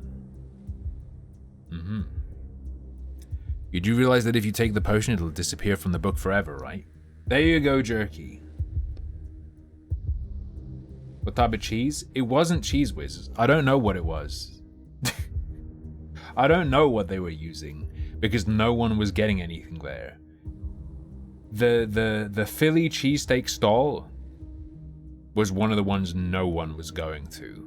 You do realize that if you take the potion, it'll disappear from the book forever, right? There you go, Jerky. What type of cheese? It wasn't Cheese Whiz. I don't know what it was. I don't know what they were using because no one was getting anything there. The Philly cheesesteak stall was one of the ones no one was going to.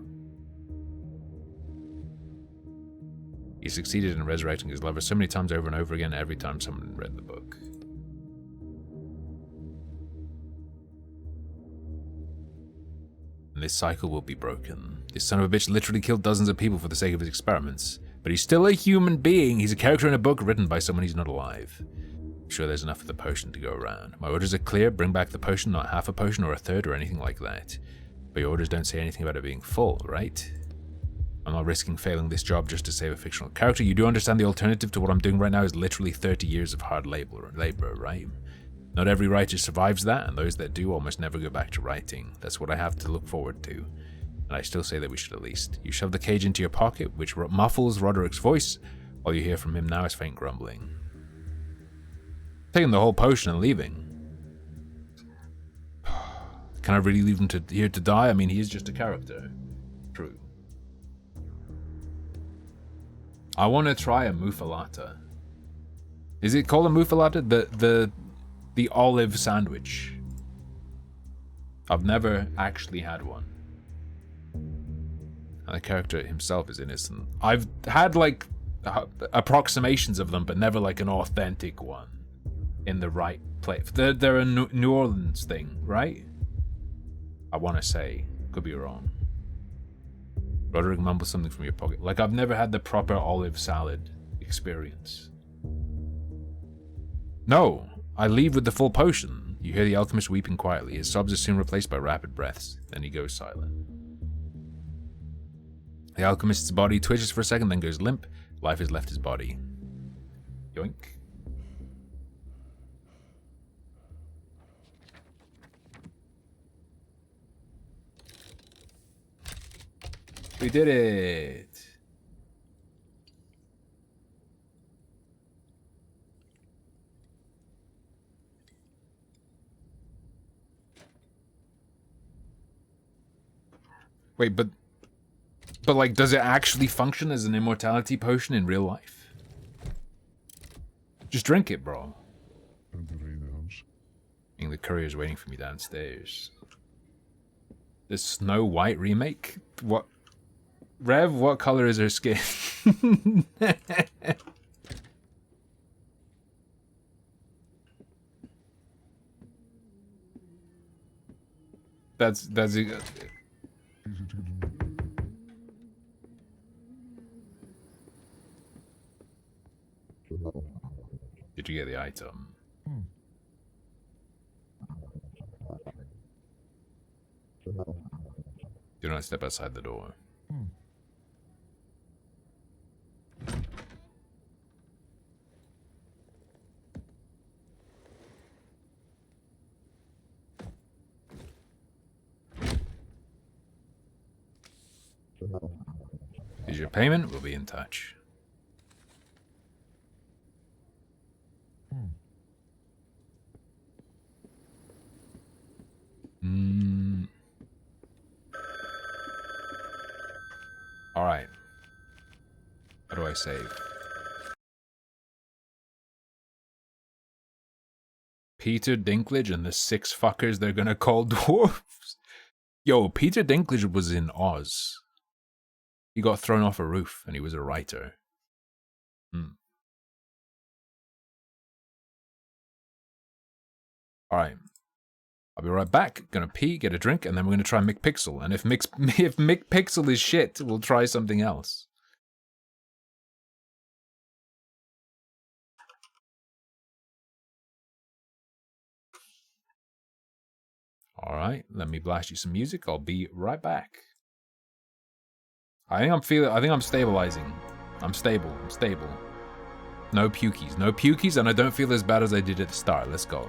He succeeded in resurrecting his lover so many times over and over again every time someone read the book. And this cycle will be broken. This son of a bitch literally killed dozens of people for the sake of his experiments. But he's still a human being. He's a character in a book written by someone who's not alive. I'm sure there's enough of the potion to go around. My orders are clear. Bring back the potion, not half a potion or a third or anything like that. But your orders don't say anything about it being full, right? I'm not risking failing this job just to save a fictional character. You do understand the alternative to what I'm doing right now is literally 30 years of hard labor, right? Not every writer survives that, and those that do almost never go back to writing. That's what I have to look forward to. And I still say that we should at least. You shove the cage into your pocket, which muffles Roderick's voice. All you hear from him now is faint grumbling. Taking the whole potion and leaving. Can I really leave him here to die? I mean, he is just a character. True. I want to try a muffalata. Is it called a muffalata? The olive sandwich. I've never actually had one. And the character himself is innocent. I've had like approximations of them, but never like an authentic one in the right place. They're a New Orleans thing, right? I want to say. Could be wrong. Roderick mumbles something from your pocket. Like, I've never had the proper olive salad experience. No, I leave with the full potion. You hear the alchemist weeping quietly. His sobs are soon replaced by rapid breaths. Then he goes silent. The alchemist's body twitches for a second, then goes limp. Life has left his body. Yoink. We did it! Wait, but like, does it actually function as an immortality potion in real life? Just drink it, bro. The courier's waiting for me downstairs. The Snow White remake? What? Rev, what color is her skin? that's it. Did you get the item? Do not step outside the door. Here's your payment. We'll be in touch. All right. How do I save? Peter Dinklage and the 6 fuckers they're gonna call dwarves. Yo, Peter Dinklage was in Oz. He got thrown off a roof and he was a writer. Alright. I'll be right back. Gonna pee, get a drink, and then we're gonna try McPixel. And if McPixel is shit, we'll try something else. Alright, let me blast you some music. I'll be right back. I think I'm stabilizing. I'm stable. No pukies. No pukies, and I don't feel as bad as I did at the start. Let's go.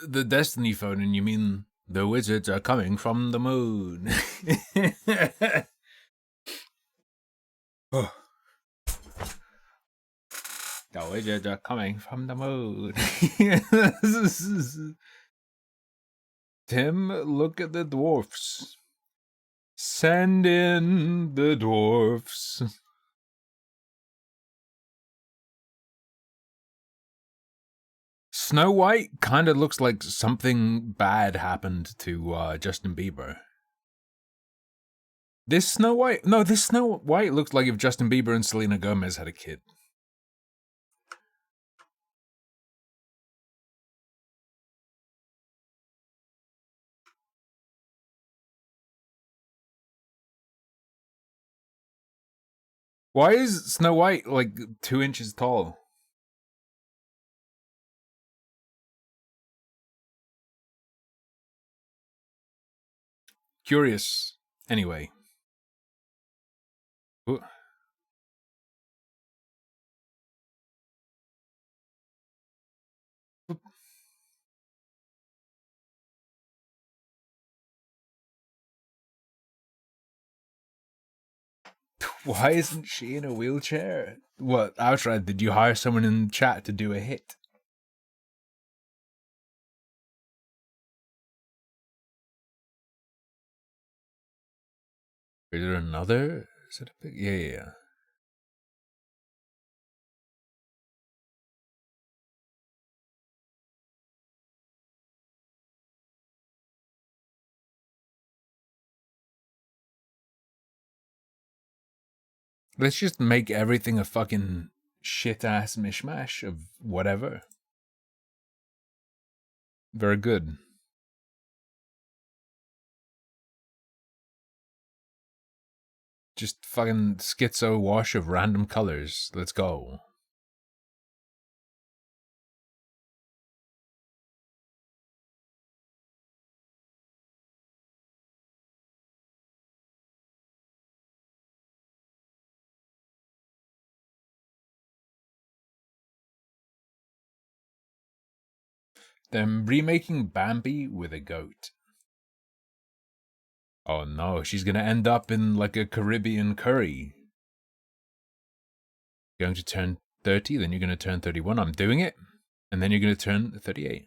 the Destiny phone and you mean the wizards are coming from the moon. Oh. The wizards are coming from the moon. Tim, look at the dwarfs. Send in the dwarfs. Snow White kind of looks like something bad happened to Justin Bieber. This Snow White? No, this Snow White looks like if Justin Bieber and Selena Gomez had a kid. Why is Snow White like 2 inches tall? Curious. Anyway. Ooh. Why isn't she in a wheelchair? What, Outright, did you hire someone in chat to do a hit? Is there another? Is it a big? Yeah. Let's just make everything a fucking shit-ass mishmash of whatever. Very good. Just fucking schizo wash of random colors. Let's go. They're remaking Bambi with a goat. Oh no, she's gonna end up in like a Caribbean curry. Going to turn 30, then you're gonna turn 31. I'm doing it. And then you're gonna turn 38.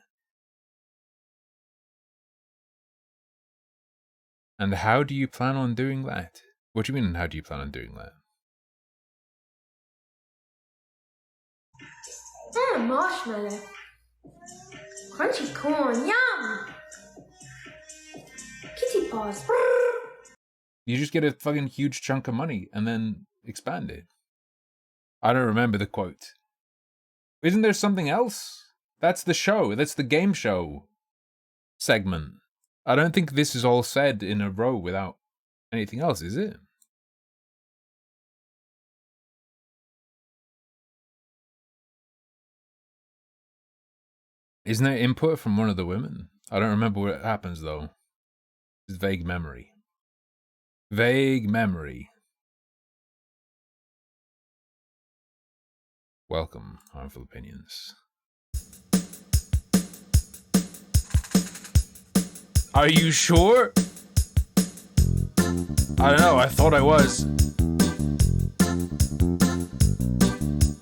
And how do you plan on doing that? What do you mean, how do you plan on doing that? Marshmallow. Crunchy corn, yum! Kitty paws. You just get a fucking huge chunk of money and then expand it. I don't remember the quote. Isn't there something else? That's the show. That's the game show segment. I don't think this is all said in a row without anything else, is it? Isn't there input from one of the women? I don't remember what happens though. It's vague memory. Vague memory. Welcome, Harmful Opinions. Are you sure? I don't know, I thought I was.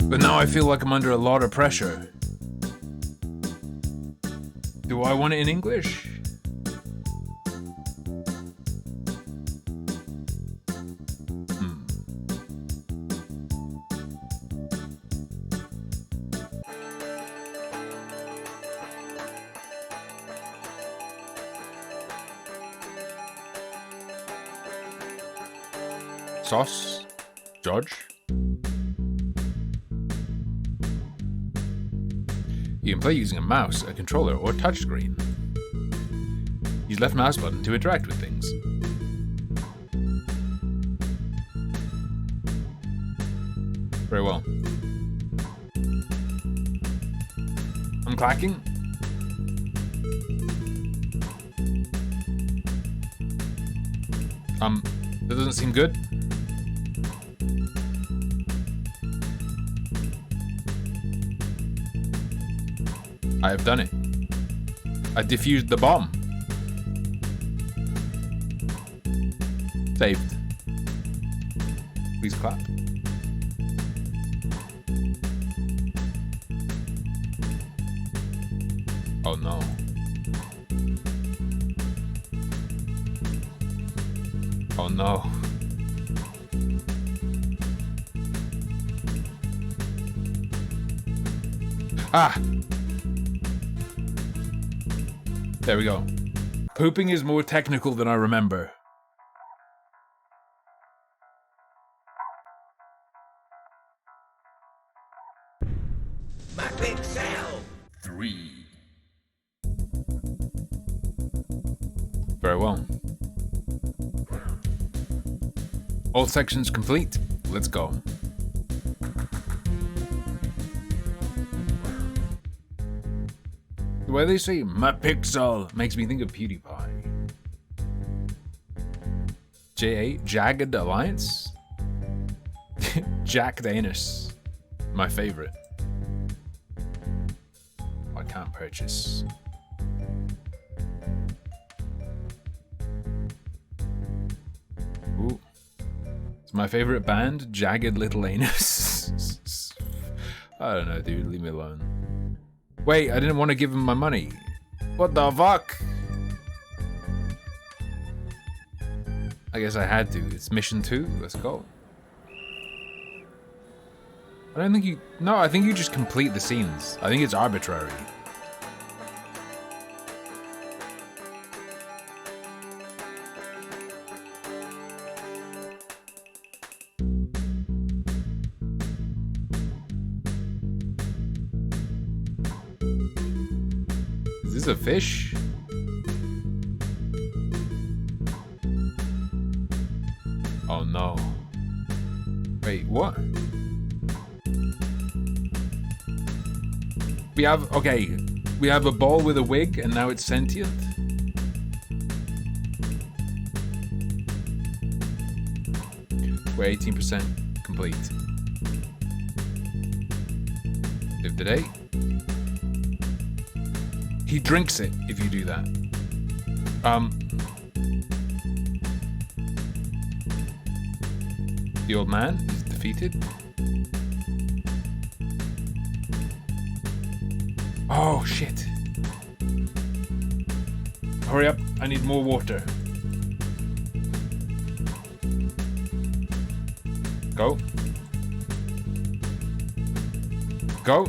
But now I feel like I'm under a lot of pressure. Do I want it in English? Sauce? George? You can play using a mouse, a controller, or touchscreen. Use left mouse button to interact with things. Very well. I'm clacking. That doesn't seem good. I have done it. I defused the bomb. Saved. Please clap. Oh no. Oh no. Ah! There we go. Pooping is more technical than I remember. My big cell. 3. Very well. All sections complete. Let's go. The way they say my pixel makes me think of PewDiePie. J.A. Jagged Alliance? Jack Anus. My favorite. I can't purchase. Ooh. It's my favorite band, Jagged Little Anus. I don't know, dude. Leave me alone. Wait, I didn't want to give him my money. What the fuck? I guess I had to. It's mission 2. Let's go. I don't think you... No, I think you just complete the scenes. I think it's arbitrary. Is this a fish? Oh no. Wait, what? We have, okay, we have a ball with a wig and now it's sentient. We're 18% complete. Live the day. He drinks it if you do that. The old man is defeated. Oh shit. Hurry up, I need more water. Go. Go.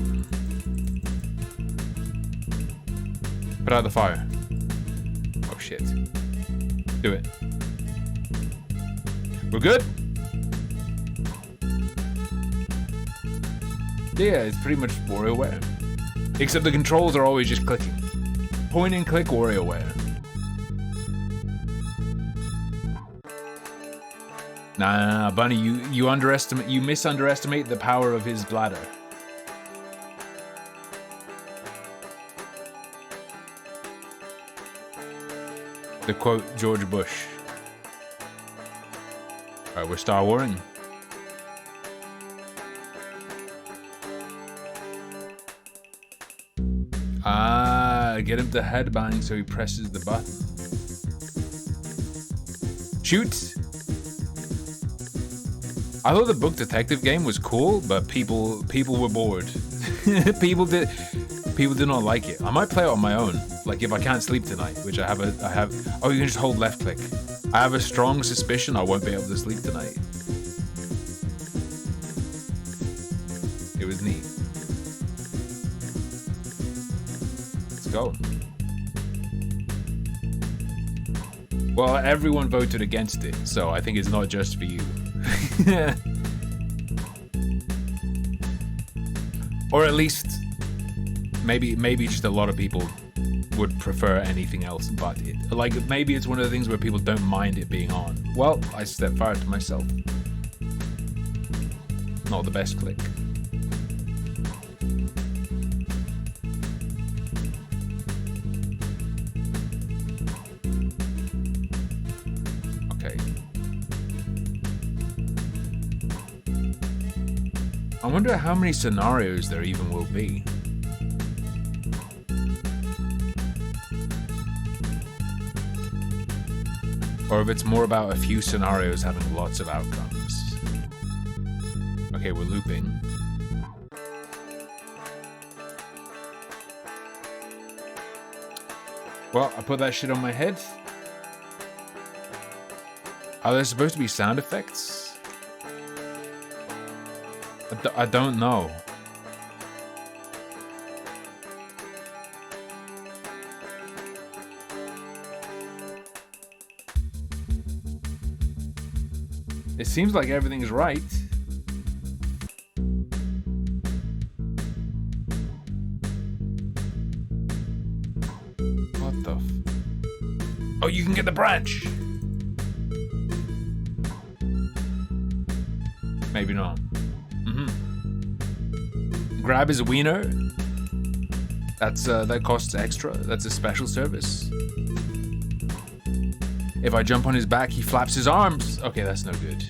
Put out the fire. Oh shit. Do it. We're good? Yeah, it's pretty much WarioWare. Except the controls are always just clicking. Point and click WarioWare. Nah, Bunny, you misunderestimate the power of his bladder. To quote George Bush. Alright, we're Star Waring. Ah, get him to headbang so he presses the button. Shoot! I thought the book detective game was cool, but people were bored. people did not like it. I might play it on my own. Like if I can't sleep tonight, which I have. Oh, you can just hold left click. I have a strong suspicion I won't be able to sleep tonight. It was neat. Let's go. Well, everyone voted against it, so I think it's not just for you. Or at least maybe just a lot of people would prefer anything else but it. Like maybe it's one of the things where people don't mind it being on. Well, I set fire to myself. Not the best click. Okay. I wonder how many scenarios there even will be. or if it's more about a few scenarios having lots of outcomes. Okay, we're looping. Well, I put that shit on my head. Are there supposed to be sound effects? I don't know. It seems like everything's right. What the Oh, you can get the branch! Maybe not. Grab his wiener. That costs extra. That's a special service. If I jump on his back, he flaps his arms. Okay, that's no good.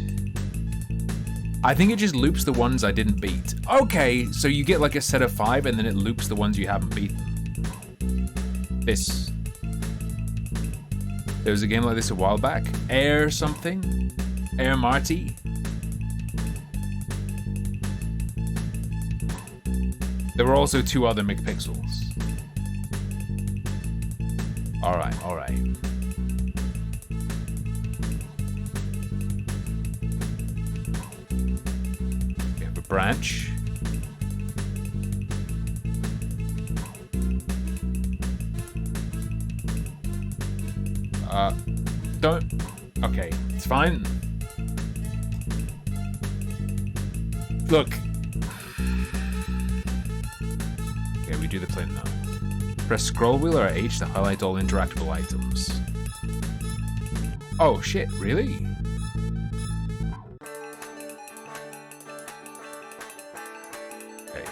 I think it just loops the ones I didn't beat. Okay, so you get like a set of 5 and then it loops the ones you haven't beaten. This. There was a game like this a while back. Air something? Air Marty? There were also 2 other McPixels. Alright, alright. We have a branch. Don't... Okay, it's fine. Look. Okay, we do the plane now. Press scroll wheel or H to highlight all interactable items. Oh shit, really? Okay.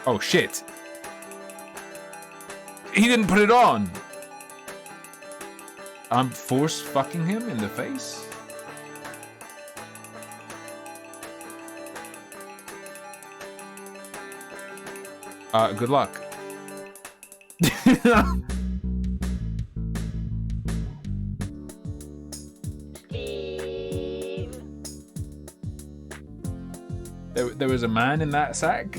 Oh shit. He didn't put it on! I'm force fucking him in the face? Good luck. There was a man in that sack?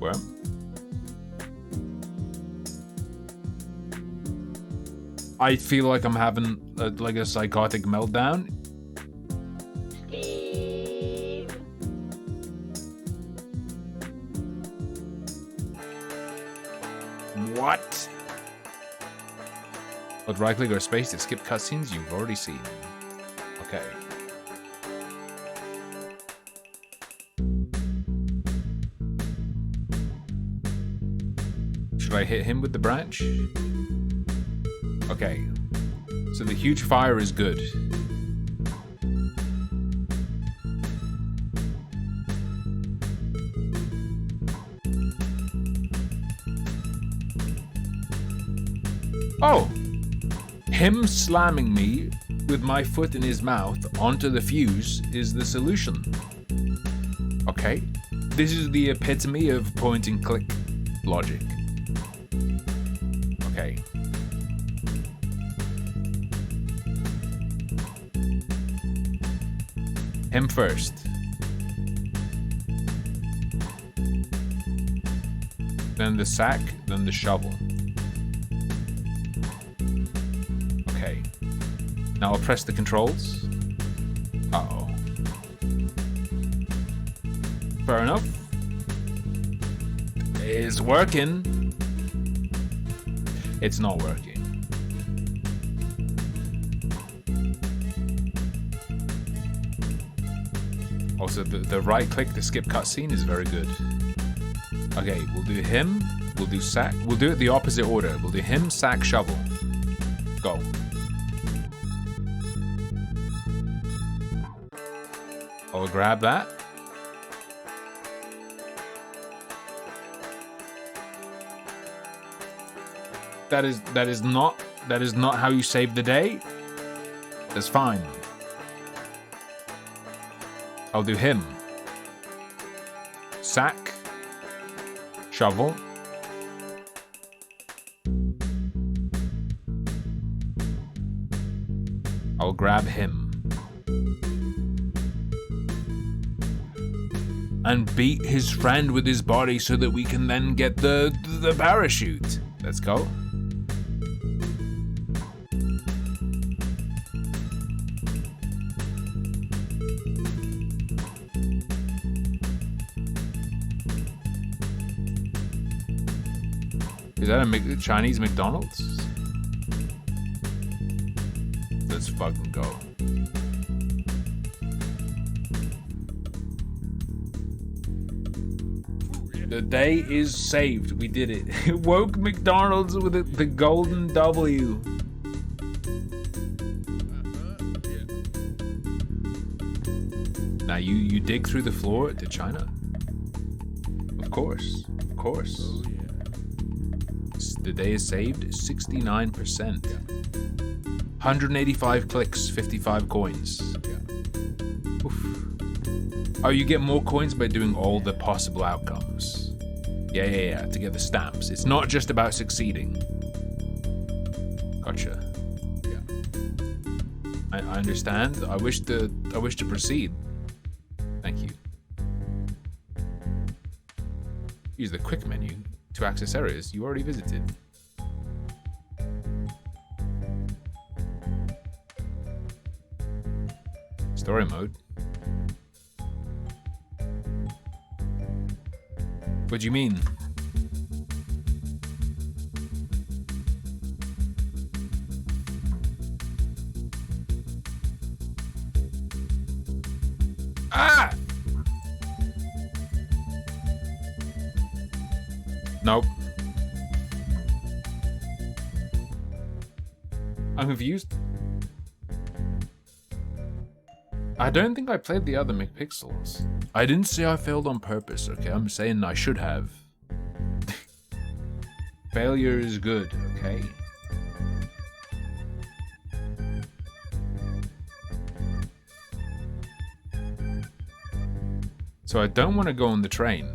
Well. I feel like I'm having like a psychotic meltdown. What? With right click or space to skip cutscenes you've already seen. Okay. Should I hit him with the branch? Okay. So the huge fire is good. Oh! Him slamming me with my foot in his mouth onto the fuse is the solution. Okay. This is the epitome of point and click logic. Okay. Him first. Then the sack, then the shovel. Okay. Now I'll press the controls. Uh-oh. Fair enough. It's working. It's not working. Also, the right click to skip cutscene is very good. Okay, we'll do him, we'll do sack, we'll do it the opposite order. We'll do him, sack, shovel. Go. I'll grab that. That is not how you save the day. That's fine. I'll do him. Sack. shovel. I'll grab him. And beat his friend with his body so that we can then get the parachute. Let's go. Is that a Chinese McDonald's? Let's fucking go. The day is saved. We did it. Woke McDonald's with the golden W. Now you dig through the floor to China? Of course. Of course. Oh, yeah. The day is saved 69%. 185 clicks, 55 coins. Oof. Oh, you get more coins by doing all the possible outcomes. Yeah, to get the stamps. It's not just about succeeding. Gotcha. Yeah. I understand. I wish to proceed. Thank you. Use the quick menu to access areas you already visited. Story mode. What do you mean? Ah! Nope. I'm confused. I don't think I played the other McPixels. I didn't say I failed on purpose, okay? I'm saying I should have. Failure is good, okay? So I don't want to go on the train.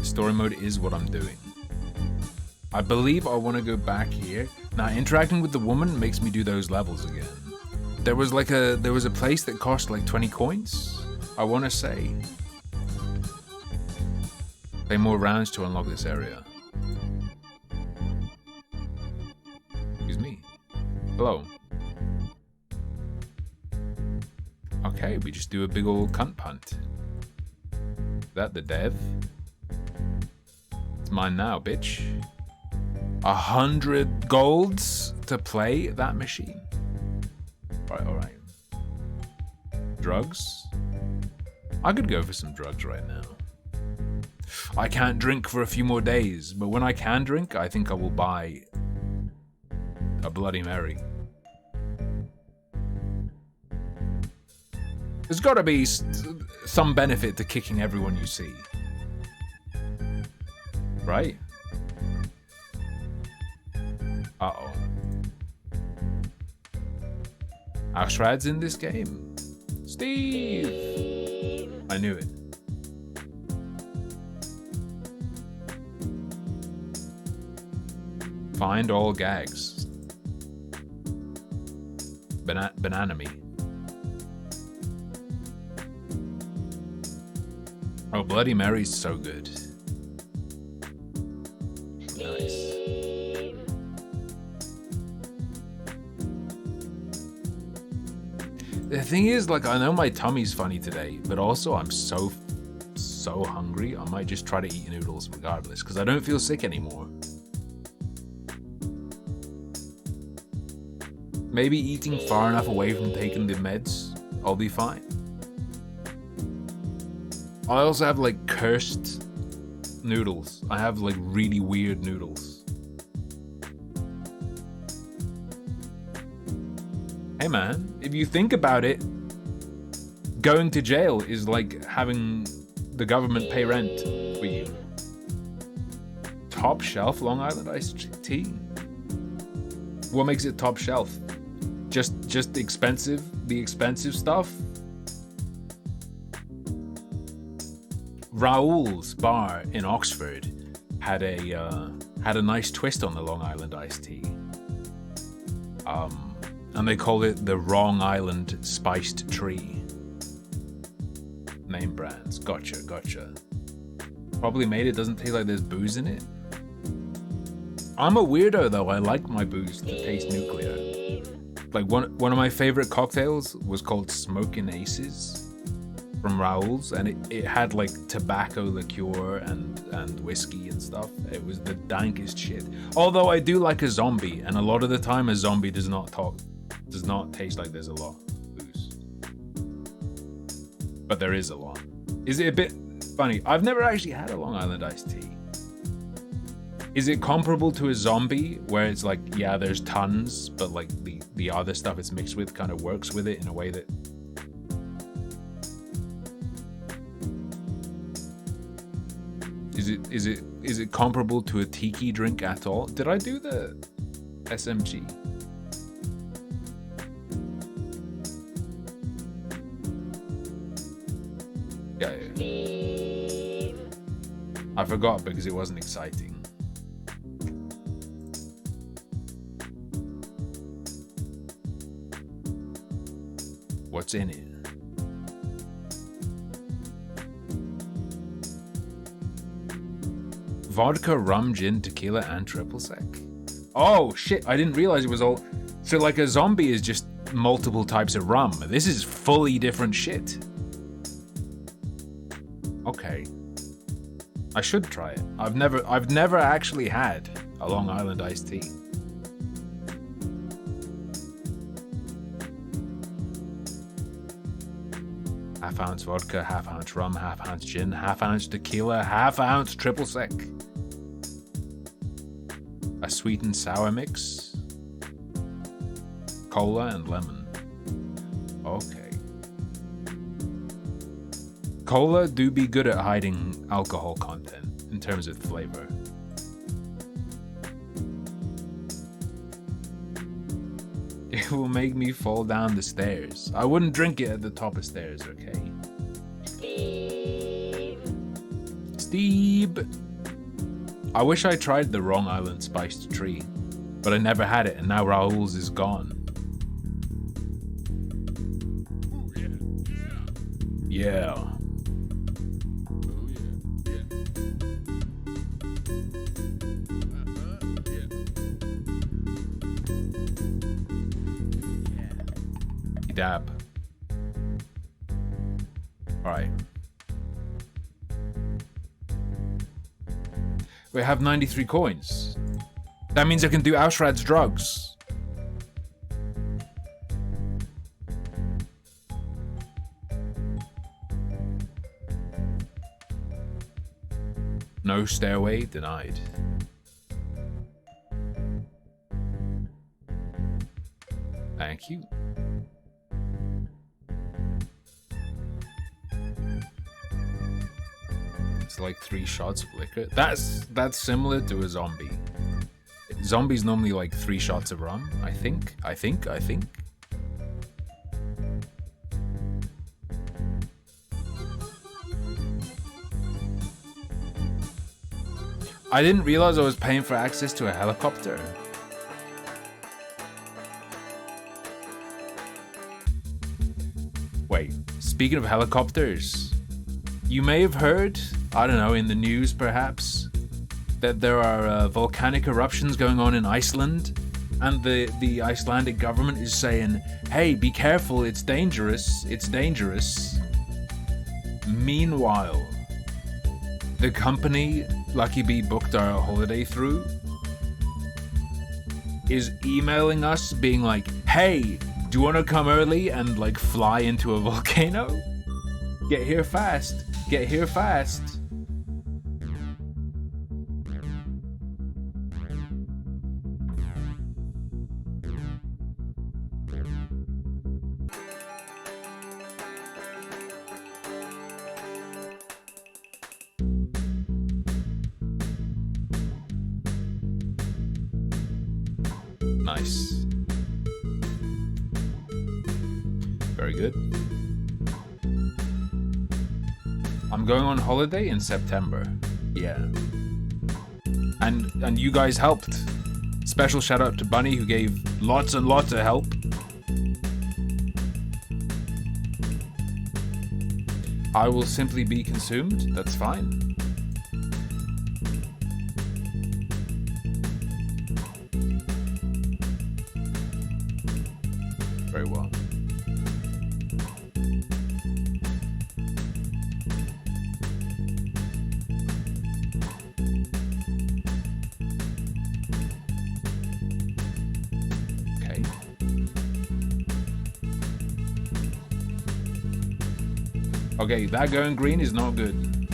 Story mode is what I'm doing. I believe I want to go back here. Now, interacting with the woman makes me do those levels again. There was a place that cost like 20 coins, I want to say. Play more rounds to unlock this area. Excuse me. Hello. Okay, we just do a big old cunt punt. Is that the dev? It's mine now, bitch. 100 golds to play that machine. Alright. Drugs? I could go for some drugs right now. I can't drink for a few more days, but when I can drink, I think I will buy a Bloody Mary. There's gotta be some benefit to kicking everyone you see. Right? Uh-oh. Ashrad's in this game. Steve! I knew it. Find all gags. Banana me. Oh, Bloody Mary's so good. Nice. The thing is, like, I know my tummy's funny today, but also I'm so hungry, I might just try to eat noodles regardless, because I don't feel sick anymore. Maybe eating far enough away from taking the meds, I'll be fine. I also have, like, cursed noodles. I have, like, really weird noodles. Hey man, if you think about it, going to jail is like having the government pay rent for you. Top shelf Long Island iced tea? What makes it top shelf? Just expensive? The expensive stuff? Raoul's bar in Oxford had a nice twist on the Long Island iced tea. And they called it the Wrong Island Spiced Tree. Name brands. Gotcha. Probably made it doesn't taste like there's booze in it. I'm a weirdo though. I like my booze to taste nuclear. Like one of my favorite cocktails was called Smokin' Aces from Raoul's, and it had like tobacco liqueur and whiskey and stuff. It was the dankest shit. Although I do like a zombie, and a lot of the time a zombie does not taste like there's a lot of booze. But there is a lot. Is it a bit funny? I've never actually had a Long Island iced tea. Is it comparable to a zombie where it's like, yeah, there's tons, but like the other stuff it's mixed with kind of works with it in a way that... Is it comparable to a tiki drink at all? Did I do the SMG? Yeah. I forgot because it wasn't exciting. What's in it? Vodka, rum, gin, tequila, and triple sec. Oh shit, I didn't realize it was all... So like a zombie is just multiple types of rum. This is fully different shit. Okay. I should try it. I've never actually had a Long Island iced tea. Half-ounce vodka, half-ounce rum, half-ounce gin, half-ounce tequila, half-ounce triple sec. A sweet and sour mix. Cola and lemon. Okay. Cola do be good at hiding alcohol content in terms of flavor. It will make me fall down the stairs. I wouldn't drink it at the top of stairs, okay? Steve! I wish I tried the Wrong Island Spiced Tree, but I never had it, and now Raoul's is gone. Yeah. Dab. Alright. We have 93 coins. That means I can do Aushrad's drugs. No stairway denied. Thank you. It's like 3 shots of liquor. That's similar to a zombie. Zombies normally like 3 shots of rum, I think. I didn't realize I was paying for access to a helicopter. Wait, speaking of helicopters, you may have heard, I don't know, in the news perhaps, that there are volcanic eruptions going on in Iceland, and the Icelandic government is saying, hey, be careful, it's dangerous, it's dangerous. Meanwhile, the company Lucky Bee booked our holiday through is emailing us being like, hey, do you want to come early and like fly into a volcano? Get here fast. Get here fast. Nice. Very good. I'm going on holiday in September. Yeah. And you guys helped. Special shout out to Bunny who gave lots and lots of help. I will simply be consumed. That's fine. Very well. Okay. Okay, that going green is not good.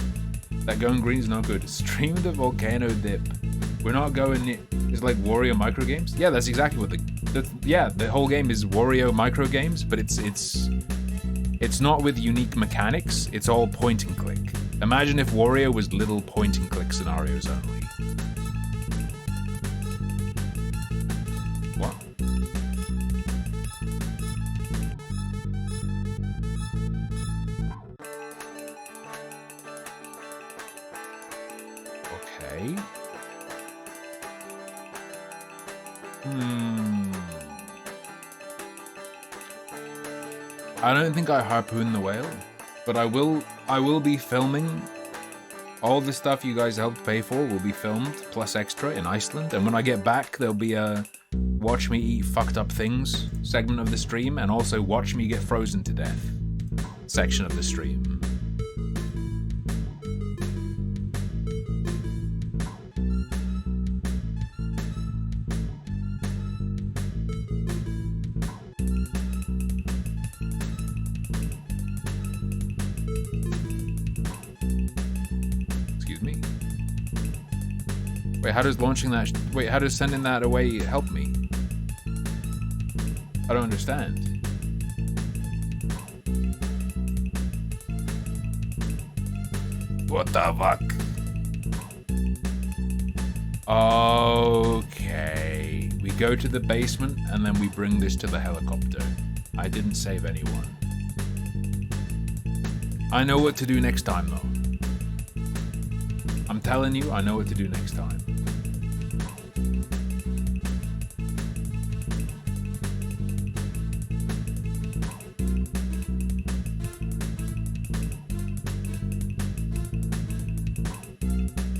That going green is not good. Stream the volcano dip. We're not going near. It's like Wario micro games. Yeah, that's exactly what the whole game is Wario micro games, but it's not with unique mechanics. It's all point and click. Imagine if Wario was little point and click scenarios only. What? Okay. I don't think I harpooned the whale, but I will be filming all the stuff you guys helped pay for will be filmed plus extra in Iceland, and when I get back there'll be a watch me eat fucked up things segment of the stream, and also watch me get frozen to death section of the stream. Wait, how does launching that... Wait, how does sending that away help me? I don't understand. What the fuck? Okay. We go to the basement and then we bring this to the helicopter. I didn't save anyone. I know what to do next time though. I'm telling you, I know what to do next time.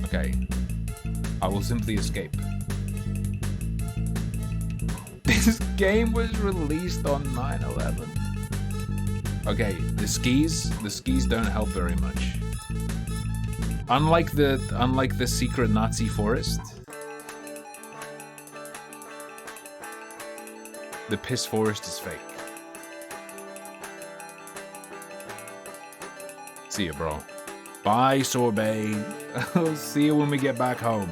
Okay. I will simply escape. This game was released on 9/11. Okay, the skis don't help very much. Unlike the secret Nazi forest, the piss forest is fake. See ya, bro. Bye, sorbet. I'll see you when we get back home.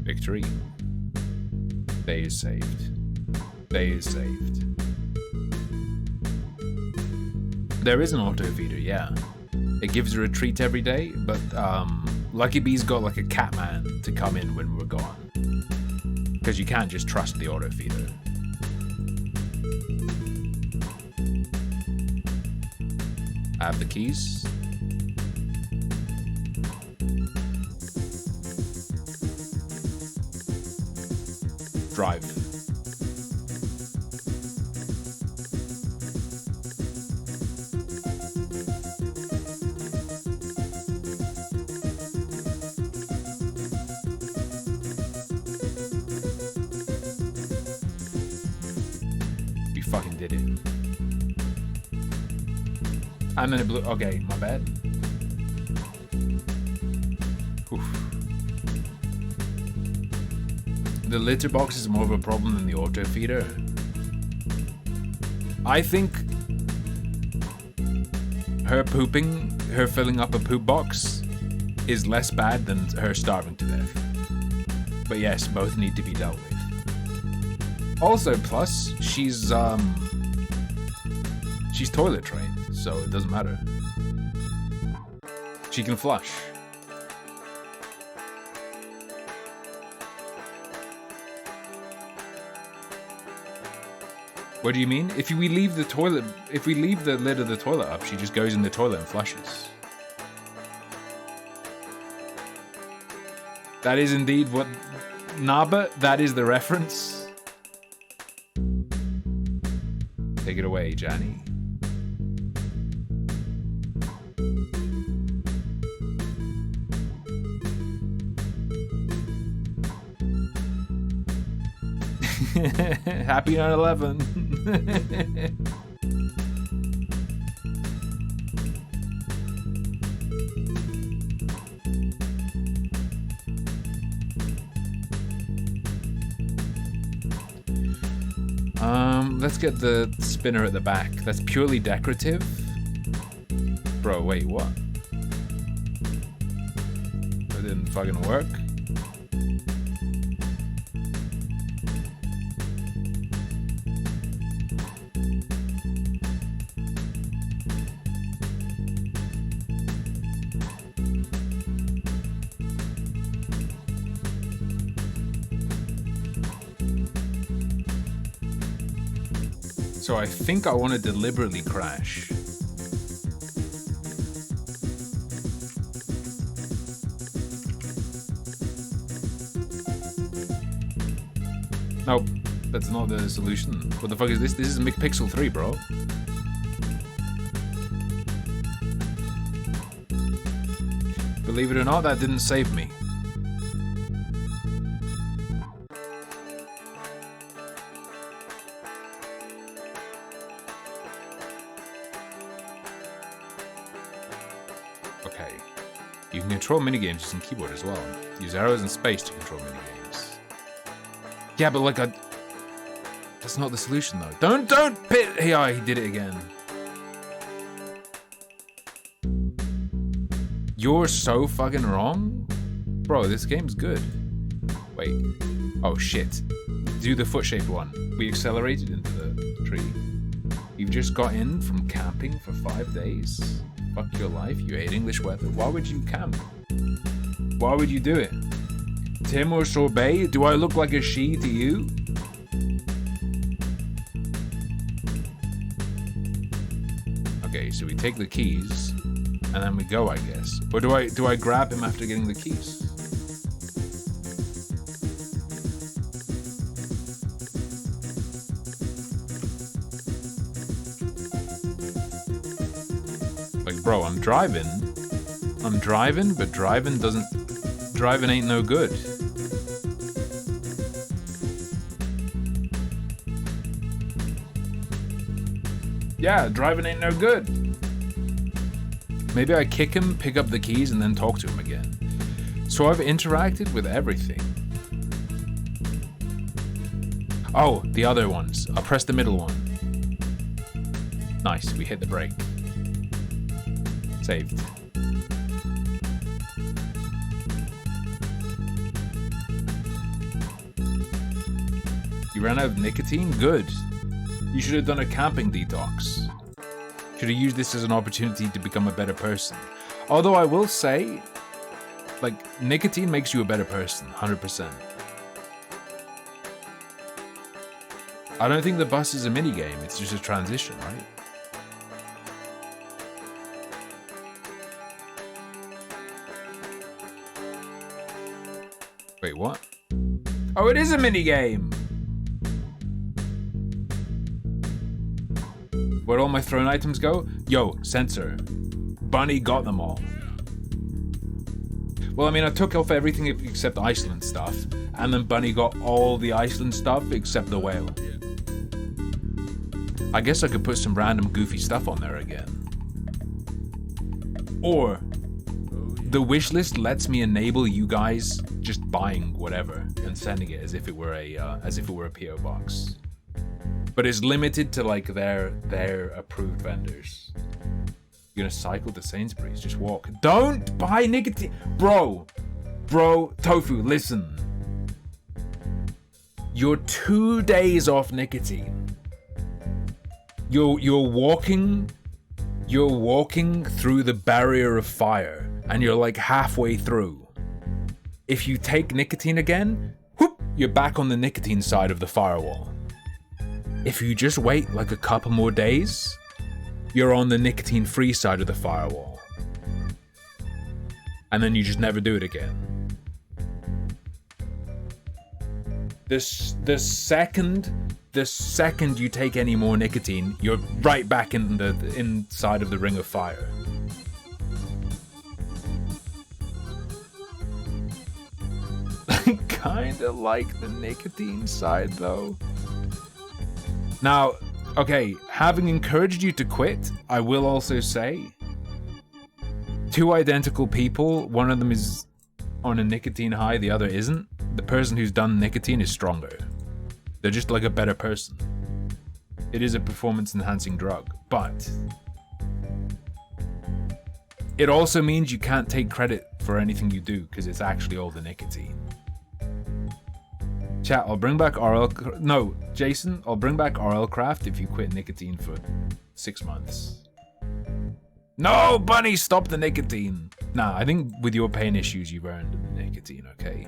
Victory. Day is saved. Day is saved. There is an auto feeder, yeah. It gives her a treat every day, but Lucky Bee's got like a Catman to come in when we're gone. Because you can't just trust the auto feeder. I have the keys. Drive. We fucking did it. And then it blew. Okay, my bad. Oof. The litter box is more of a problem than the auto feeder. I think her filling up a poop box is less bad than her starving to death. But yes, both need to be dealt with. Also, plus, she's toilet trained, so it doesn't matter. She can flush. What do you mean? If we leave the toilet, if we leave the lid of the toilet up, she just goes in the toilet and flushes. That is indeed what... Naba, that is the reference. Take it away, Johnny. Happy 9/11. Let's get the spinner at the back. That's purely decorative. Bro, wait, what? That didn't fucking work. So I think I want to deliberately crash. Nope, that's not the solution. What the fuck is this? This is McPixel 3, bro. Believe it or not, that didn't save me. Okay. You can control minigames using keyboard as well. Use arrows and space to control minigames. Yeah, but like that's not the solution though. Don't pit. Yeah, he did it again. You're so fucking wrong? Bro, this game's good. Wait. Oh shit. Do the foot-shaped one. We accelerated into the tree. You've just got in from camping for 5 days? Fuck your life, you hate English weather. Why would you camp? Why would you do it? Tim or Sorbet, do I look like a she to you? Okay, so we take the keys, and then we go, I guess. Or do I grab him after getting the keys? Like, bro, I'm driving, but driving ain't no good. Yeah, driving ain't no good. Maybe I kick him, pick up the keys, and then talk to him again. So I've interacted with everything. Oh, the other ones. I'll press the middle one. Nice, we hit the brake. Saved. You ran out of nicotine? Good. You should have done a camping detox. Should have used this as an opportunity to become a better person. Although I will say, like, nicotine makes you a better person, 100%. I don't think the bus is a minigame, it's just a transition, right? Wait, what? Oh, it is a minigame! Where'd all my thrown items go? Yo, censor. Bunny got them all. Well, I mean, I took off everything except Iceland stuff, and then Bunny got all the Iceland stuff except the whale. I guess I could put some random goofy stuff on there again. Or, the wishlist lets me enable you guys just buying whatever and sending it as if it were a PO box. But it's limited to like their approved vendors. You're gonna cycle to Sainsbury's, just walk. Don't buy nicotine, bro, Tofu, listen. You're 2 days off nicotine. You're walking through the barrier of fire, and you're like halfway through. If you take nicotine again, whoop, you're back on the nicotine side of the firewall. If you just wait like a couple more days, you're on the nicotine-free side of the firewall. And then you just never do it again. The second you take any more nicotine, you're right back in the inside of the ring of fire. I kinda like the nicotine side though. Now, okay, having encouraged you to quit, I will also say, two identical people, one of them is on a nicotine high, the other isn't. The person who's done nicotine is stronger. They're just like a better person. It is a performance-enhancing drug, but it also means you can't take credit for anything you do because it's actually all the nicotine. Chat, I'll bring back RL... No, Jason, I'll bring back RL Craft if you quit nicotine for 6 months. No, Bunny, stop the nicotine. Nah, I think with your pain issues, you've earned the nicotine, okay?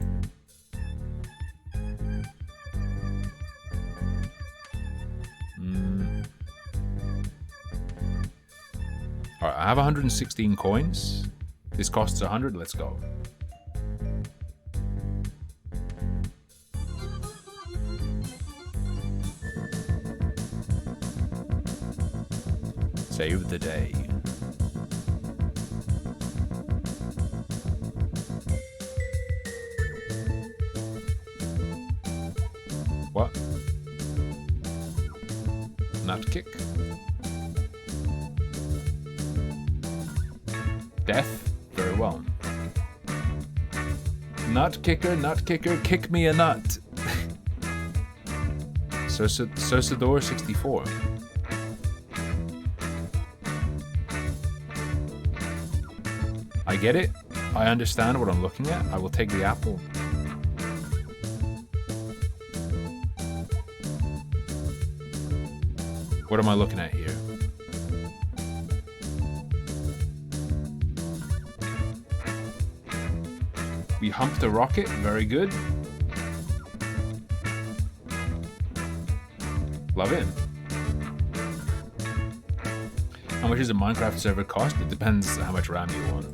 Alright, I have 116 coins. This costs 100, let's go. Save the day. What? Nut kick? Death? Very well. Nut kicker, kick me a nut. Sosador 64. I get it. I understand what I'm looking at. I will take the apple. What am I looking at here? We humped a rocket. Very good. Love it. How much does a Minecraft server cost? It depends how much RAM you want.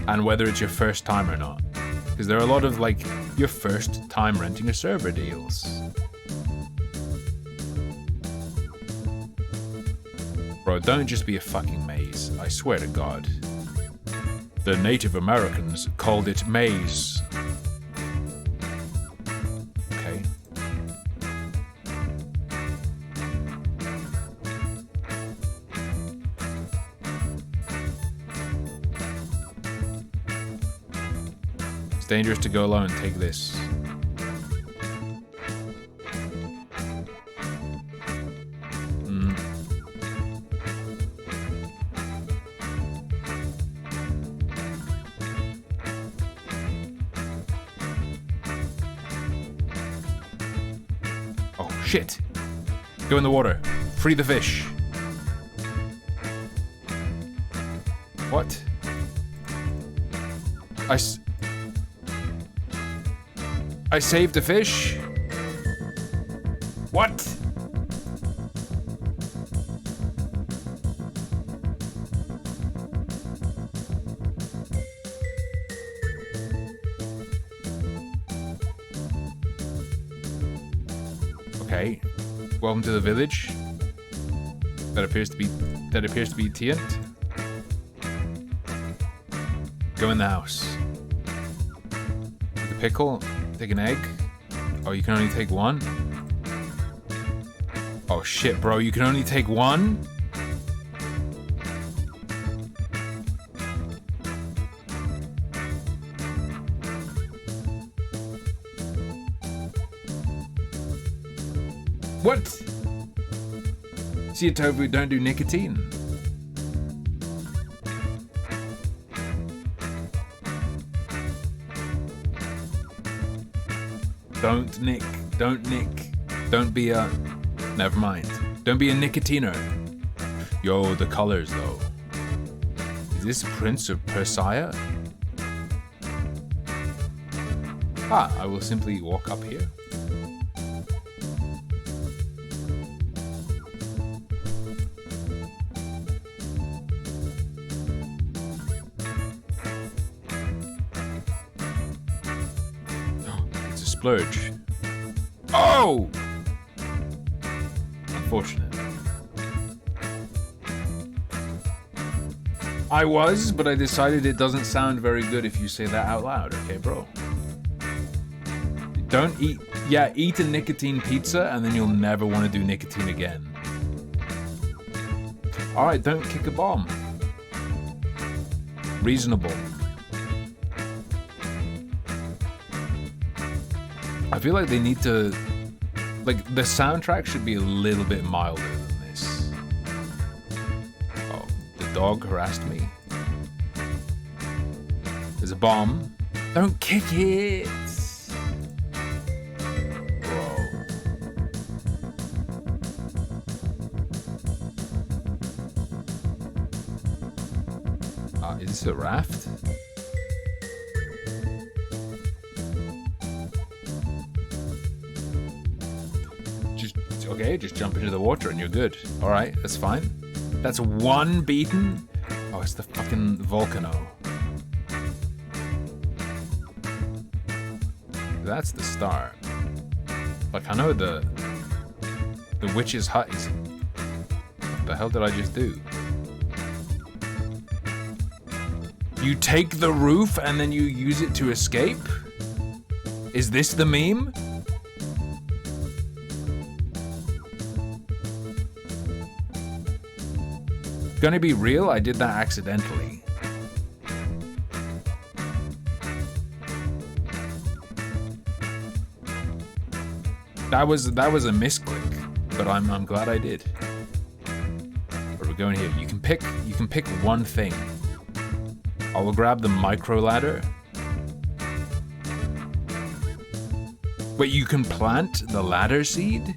And whether it's your first time or not. Because there are a lot of, like, your first time renting a server deals. Bro, don't just be a fucking maze. I swear to God. The Native Americans called it maize. Okay. It's dangerous to go alone. Take this. Shit! Go in the water. Free the fish. What? I saved the fish? What? Okay. Welcome to the village. That appears to be Tient. Go in the house. Take a pickle. Take an egg. Oh, you can only take one? Oh shit, bro, you can only take one? What? See a tofu, don't do nicotine. Don't nick. Don't be a... Never mind. Don't be a nicotiner. Yo, the colors though. Is this Prince of Persia? I will simply walk up here. splurge. Oh! Unfortunate. I was, but I decided it doesn't sound very good if you say that out loud, okay, bro? Don't eat... Yeah, eat a nicotine pizza, and then you'll never want to do nicotine again. Alright, don't kick a bomb. Reasonable. I feel like they need to... Like, the soundtrack should be a little bit milder than this. Oh, the dog harassed me. There's a bomb. Don't kick it! Bro. Is this a raft? Okay, just jump into the water and you're good. Alright, that's fine. That's one beaten. Oh, it's the fucking volcano. That's the start. Like, I know the witch's hut is... What the hell did I just do? You take the roof and then you use it to escape? Is this the meme? Gonna be real, I did that accidentally. That was a misclick, but I'm glad I did. Where are we going here? You can pick one thing. I will grab the micro ladder. But you can plant the ladder seed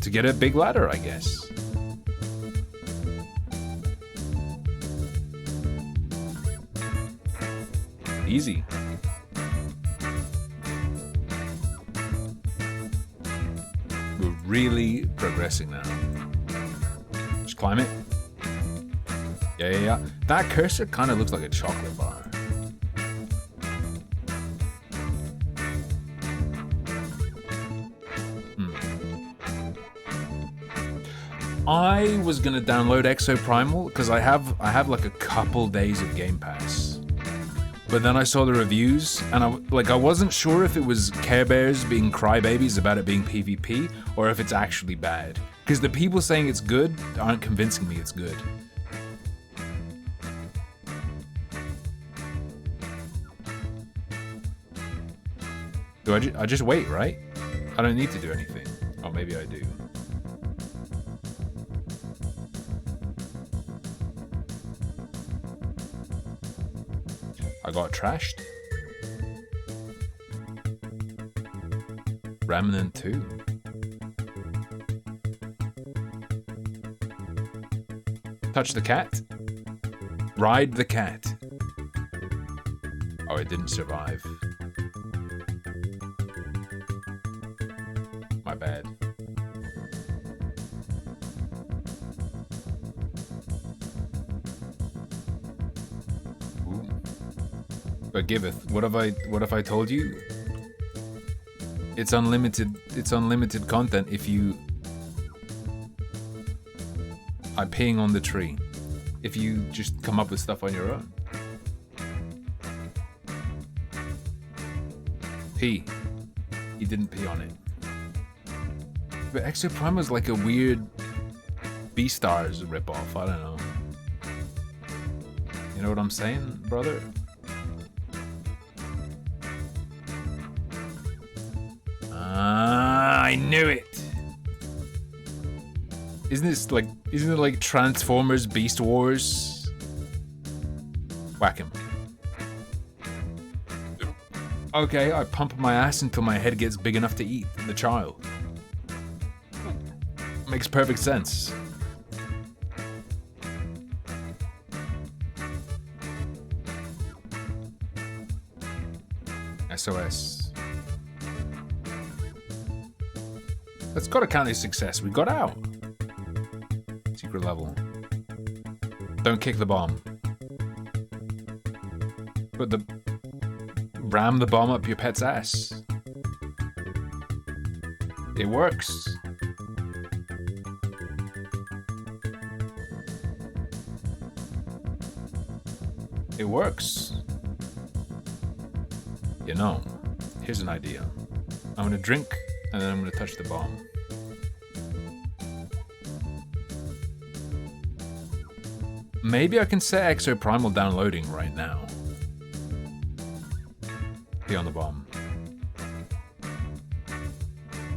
to get a big ladder, I guess. Easy. We're really progressing now. Just climb it. Yeah. That cursor kind of looks like a chocolate bar. I was gonna download Exoprimal because I have like a couple days of Game Pass. But then I saw the reviews, and I wasn't sure if it was Care Bears being crybabies about it being PvP, or if it's actually bad. Because the people saying it's good aren't convincing me it's good. Do I just wait, right? I don't need to do anything. Oh, maybe I do. I got trashed. Remnant 2. Touch the cat. Ride the cat. Oh, it didn't survive. My bad. But giveth, what have I told you? It's unlimited content if you I'm peeing on the tree. If you just come up with stuff on your own. Pee. He didn't pee on it. But Exoprimal is like a weird Beastars ripoff, I don't know. You know what I'm saying, brother? I knew it. Isn't it like Transformers Beast Wars? Whack him. Okay, I pump my ass until my head gets big enough to eat the child. Makes perfect sense. SOS. That's gotta count as success. We got out. Secret level. Don't kick the bomb. Ram the bomb up your pet's ass. It works. It works. You know, here's an idea. I'm gonna drink, and then I'm gonna touch the bomb. Maybe I can set Exoprimal downloading right now. Be on the bomb.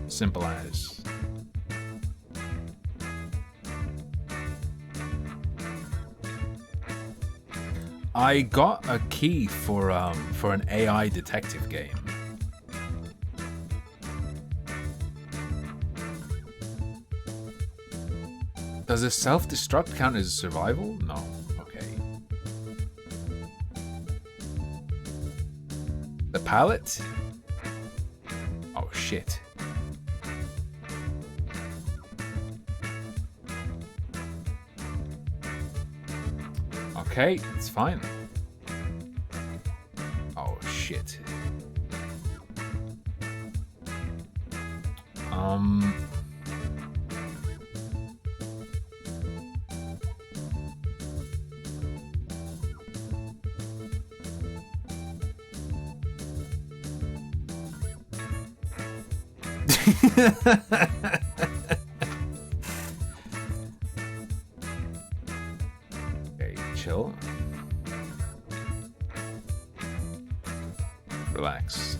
Simple as. I got a key for an AI detective game. Does a self-destruct count as survival? No. Okay. The pallet? Oh shit. Okay, it's fine. Oh shit. Okay, chill. Relax.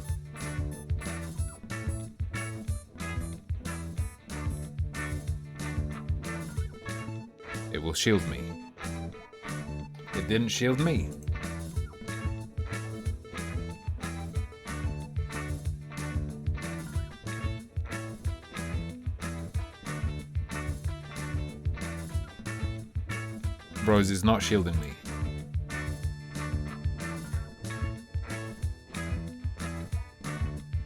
It will shield me. It didn't shield me. Bros is not shielding me.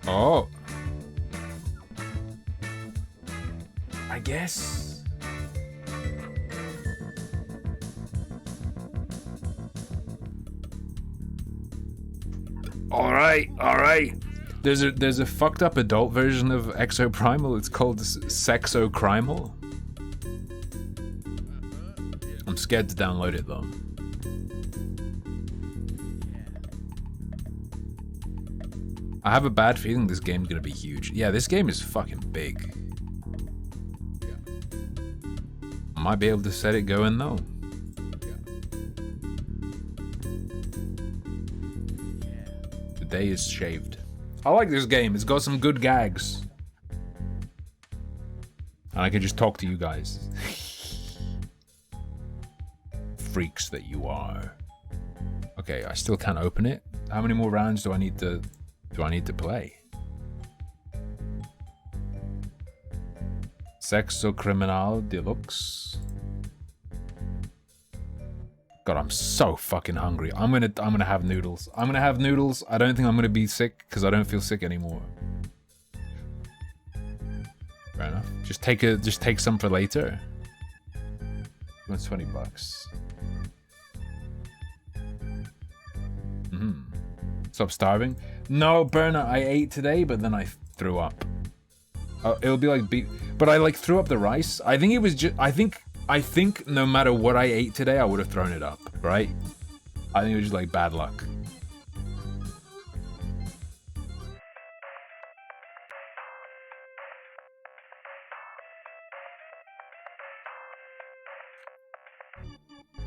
Oh. I guess. All right. There's a fucked up adult version of Exoprimal. It's called Sexocrimal. I'm scared to download it though. I have a bad feeling this game's gonna be huge. Yeah, this game is fucking big. I might be able to set it going though. The day is shaved. I like this game. It's got some good gags. And I can just talk to you guys. Freaks that you are. Okay, I still can't open it. How many more rounds do I need to play? Sexocriminal Deluxe. God, I'm so fucking hungry. I'm gonna have noodles. I don't think I'm gonna be sick because I don't feel sick anymore. Fair enough. Just take some for later. That's $20. Stop starving. No, Burner, I ate today, but then I threw up. It'll be like but I like threw up the rice. I think it was just. I think no matter what I ate today, I would have thrown it up. Right? I think it was just like bad luck.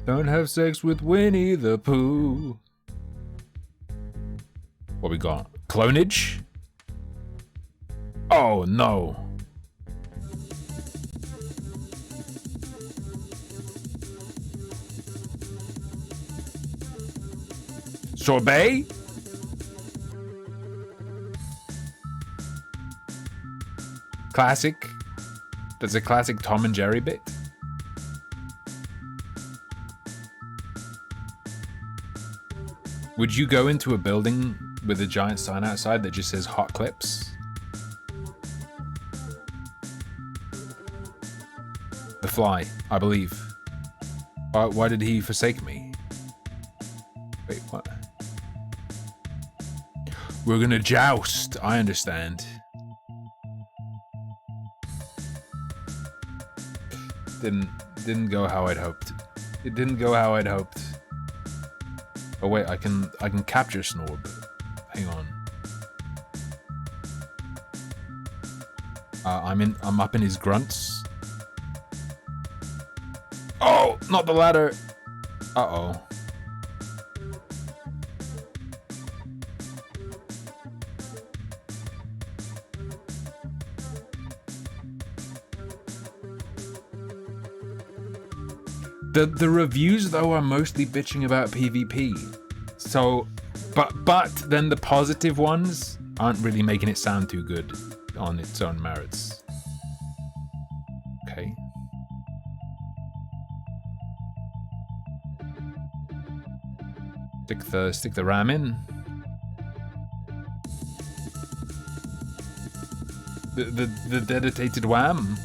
Don't have sex with Winnie the Pooh. What we got? Clonage? Oh no. Sorbet? Classic. That's a classic Tom and Jerry bit. Would you go into a building with a giant sign outside that just says hot clips? The Fly, I believe. Why did he forsake me? Wait, what? We're gonna joust. I understand. didn't go how I'd hoped. It didn't go how I'd hoped. Oh wait, I can capture Snorb. Hang on. I'm up in his grunts. Oh, not the ladder. Uh-oh. The reviews though are mostly bitching about PvP. So, but then the positive ones aren't really making it sound too good on its own merits. Okay. Stick the ram in. The dedicated wham.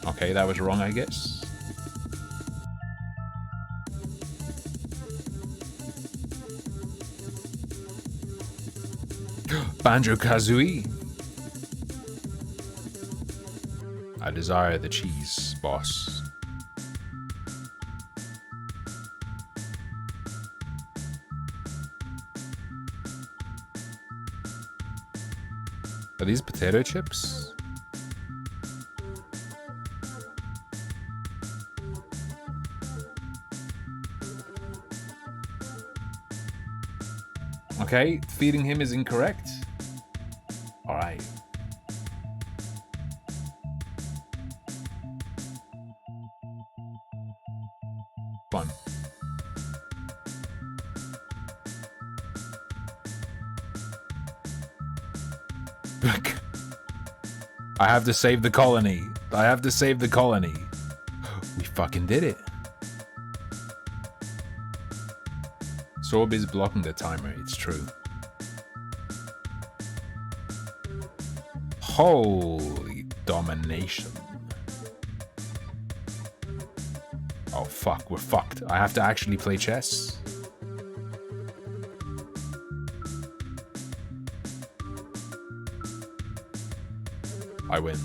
Okay, that was wrong, I guess. Banjo-Kazooie. I desire the cheese, boss. Are these potato chips? Okay, feeding him is incorrect. Alright. Fun. I have to save the colony. I have to save the colony. We fucking did it. Sorb is blocking the timer, it's true. Holy domination. Oh fuck, we're fucked. I have to actually play chess. I win.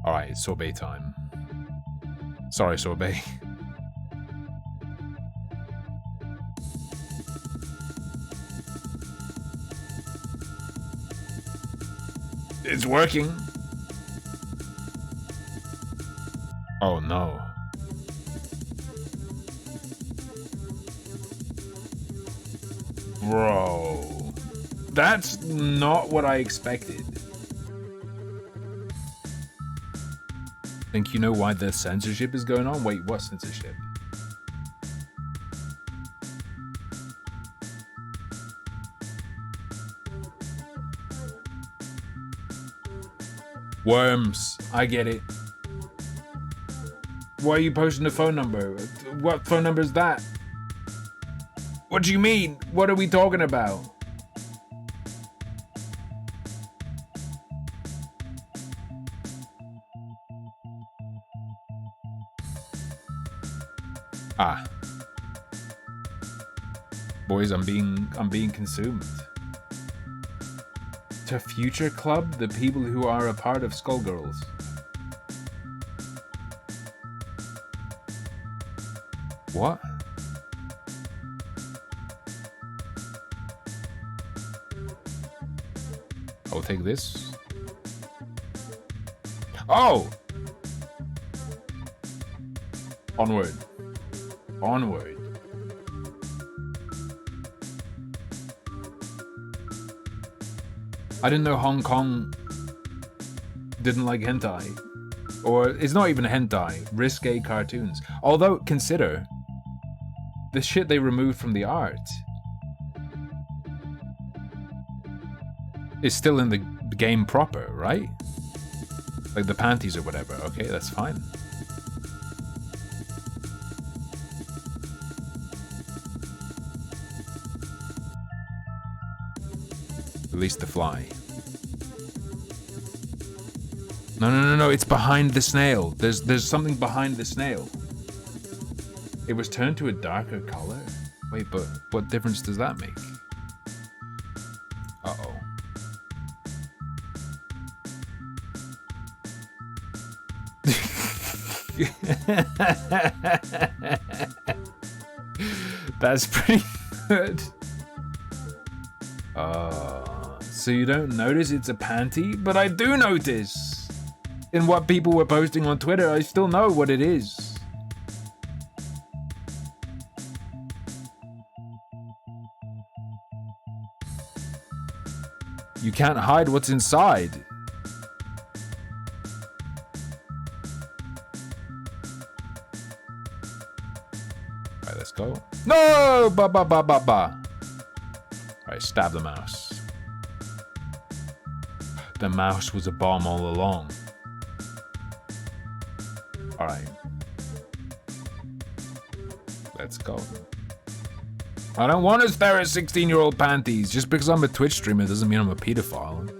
Alright, it's sorbet time. Sorry, sorbet. It's working. Oh no. Bro. That's not what I expected. Think you know why the censorship is going on? Wait, what censorship? Worms. I get it. Why are you posting a phone number? What phone number is that? What do you mean? What are we talking about? Ah. Boys, I'm being consumed. To Future Club, the people who are a part of Skullgirls. What? I'll take this. Oh! Onward. Onward. I didn't know Hong Kong didn't like hentai. Or it's not even hentai, risque cartoons. Although, consider the shit they removed from the art is still in the game proper, right? Like the panties or whatever. Okay, that's fine. Release the fly. No, it's behind the snail. There's something behind the snail. It was turned to a darker color. Wait, but what difference does that make? Uh-oh. That's pretty good. So you don't notice it's a panty? But I do notice! In what people were posting on Twitter, I still know what it is. You can't hide what's inside. Alright, let's go. No! Ba ba ba ba ba. Alright, stab the mouse. The mouse was a bomb all along. Alright. Let's go. I don't want to stare at 16-year-old panties. Just because I'm a Twitch streamer doesn't mean I'm a pedophile.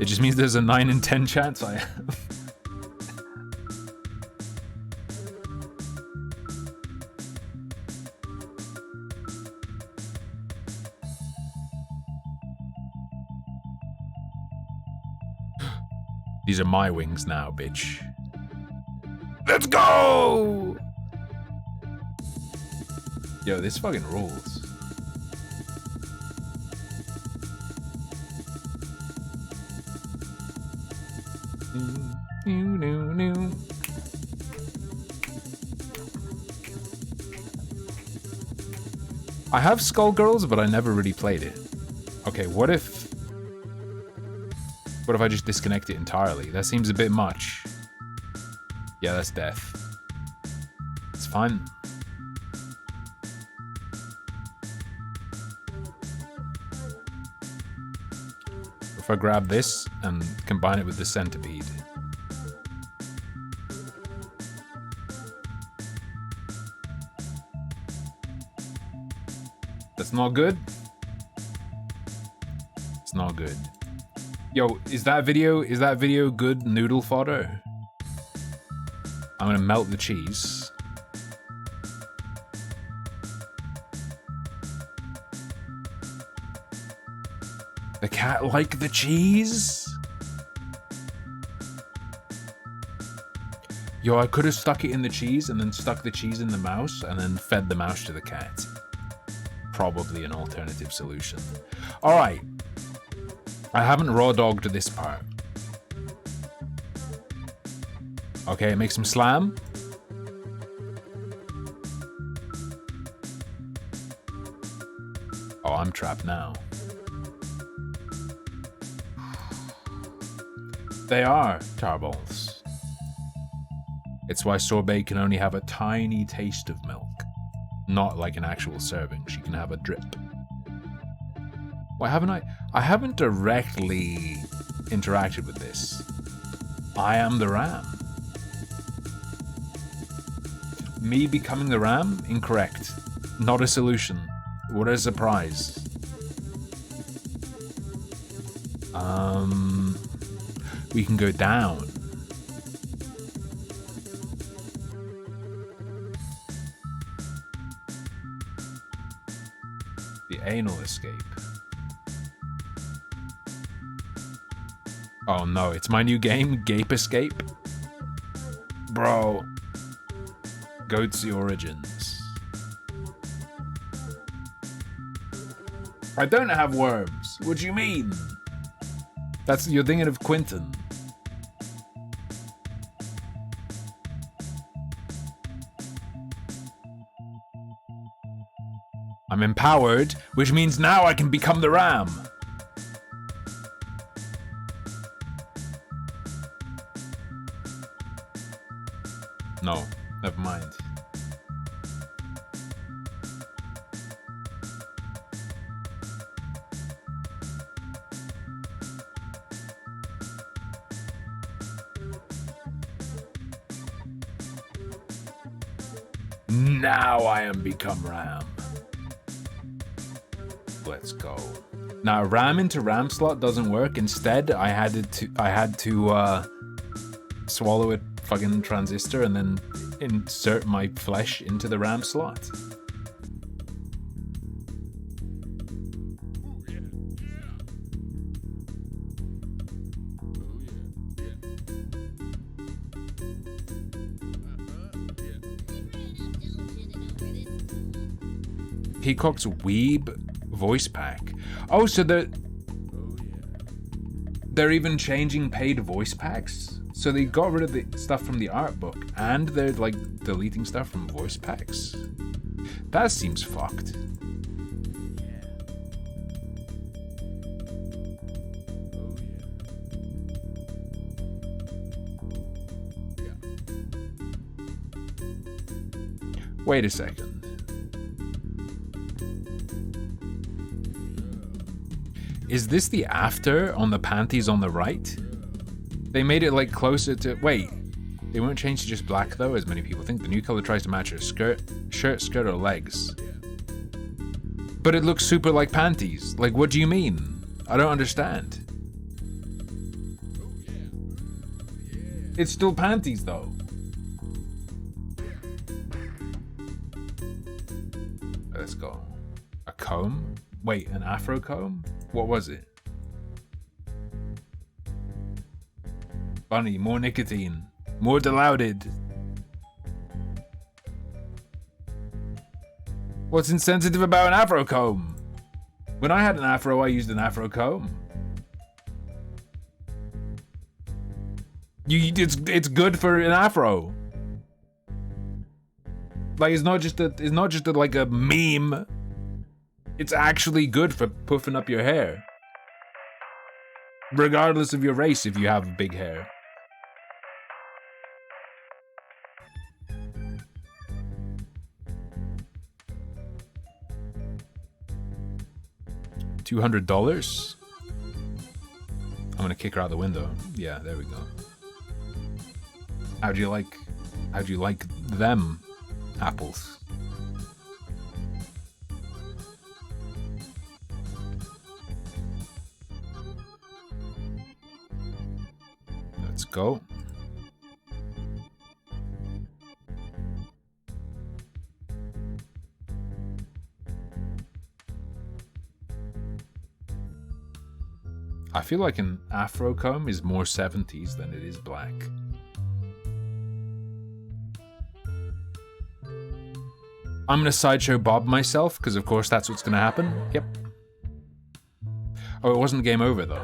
It just means there's a 9 in 10 chance I am. These are my wings now, bitch. Let's go! Yo, this fucking rules. I have Skullgirls, but I never really played it. Okay, what if I just disconnect it entirely? That seems a bit much. Yeah, that's death. It's fine. If I grab this and combine it with the centipede. That's not good. It's not good. Yo, is that video good noodle fodder? I'm gonna melt the cheese. The cat like the cheese? Yo, I could have stuck it in the cheese and then stuck the cheese in the mouse and then fed the mouse to the cat. Probably an alternative solution. Alright. I haven't raw dogged this part. Okay, make some slam. Oh, I'm trapped now. They are tarballs. It's why sorbet can only have a tiny taste of milk. Not like an actual serving. She can have a drip. Why haven't I haven't directly interacted with this. I am the ram. Me becoming the ram? Incorrect. Not a solution. What a surprise. We can go down. The anal escape. Oh no, it's my new game, Gape Escape. Bro. Goat's Origins. I don't have worms. What do you mean? You're thinking of Quentin. I'm empowered, which means now I can become the ram. No, never mind. Now I am become ram. Let's go. Now ram into ram slot doesn't work. Instead, I had to swallow a fucking transistor and then insert my flesh into the ram slot. Peacock's Weeb voice pack. Oh, so they're even changing paid voice packs? So they got rid of the stuff from the art book and they're like deleting stuff from voice packs? That seems fucked. Wait a second. Is this the after on the panties on the right? They made it like closer to... Wait, they won't change to just black though, as many people think. The new color tries to match her shirt, skirt, or legs. But it looks super like panties. Like, what do you mean? I don't understand. It's still panties though. Let's go. A comb? Wait, an afro comb? What was it? Bunny, more nicotine. More dilaudid. What's insensitive about an afro comb? When I had an afro, I used an afro comb. It's good for an afro. Like it's not just like a meme. It's actually good for puffing up your hair. Regardless of your race, if you have big hair. $200? I'm gonna kick her out the window. Yeah, there we go. How'd you like them apples? Let's go. I feel like an afro comb is more 70s than it is black. I'm gonna sideshow Bob myself, because of course that's what's gonna happen. Yep. Oh, it wasn't game over though.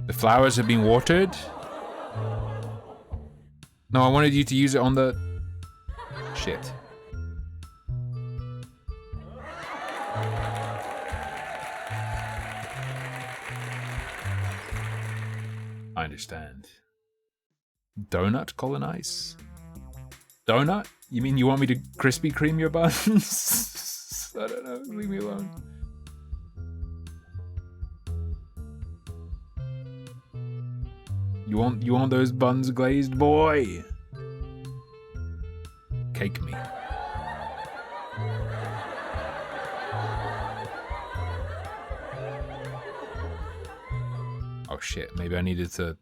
The flowers have been watered. No, I wanted you to use it on the... Shit. I understand. Donut colonize? Donut? You mean you want me to Krispy Kreme your buns? I don't know, leave me alone. You want those buns glazed, boy? Cake me. Oh shit, maybe I needed to...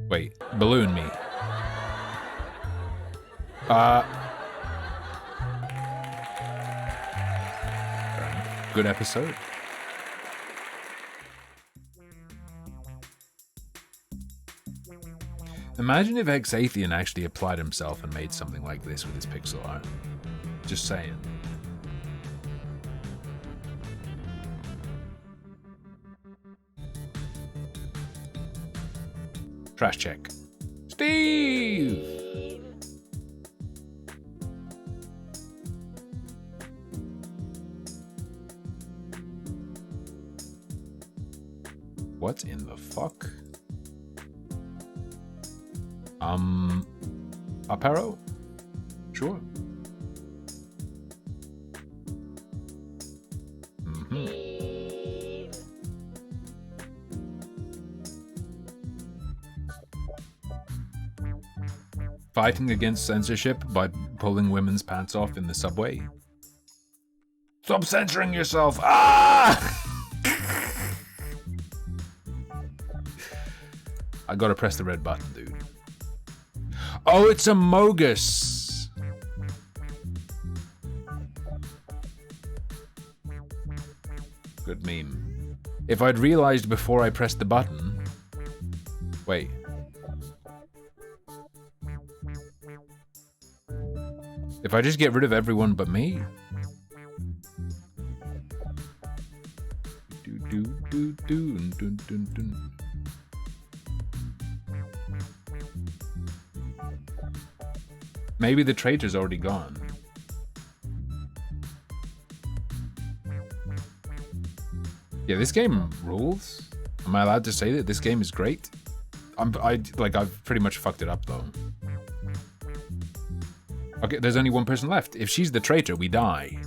Wait, balloon me. Good episode. Imagine if Hexathian actually applied himself and made something like this with his pixel art. Just saying. Trash check. Steve! What in the fuck? Aparo? Sure. Fighting against censorship by pulling women's pants off in the subway. Stop censoring yourself! Ah! I gotta press the red button, dude. Oh, it's a Mogus. Good meme. If I'd realized before I pressed the button... Wait. If I just get rid of everyone but me... Maybe the traitor's already gone. Yeah, this game rules. Am I allowed to say that this game is great? I've pretty much fucked it up though. Okay, there's only one person left. If she's the traitor, we die.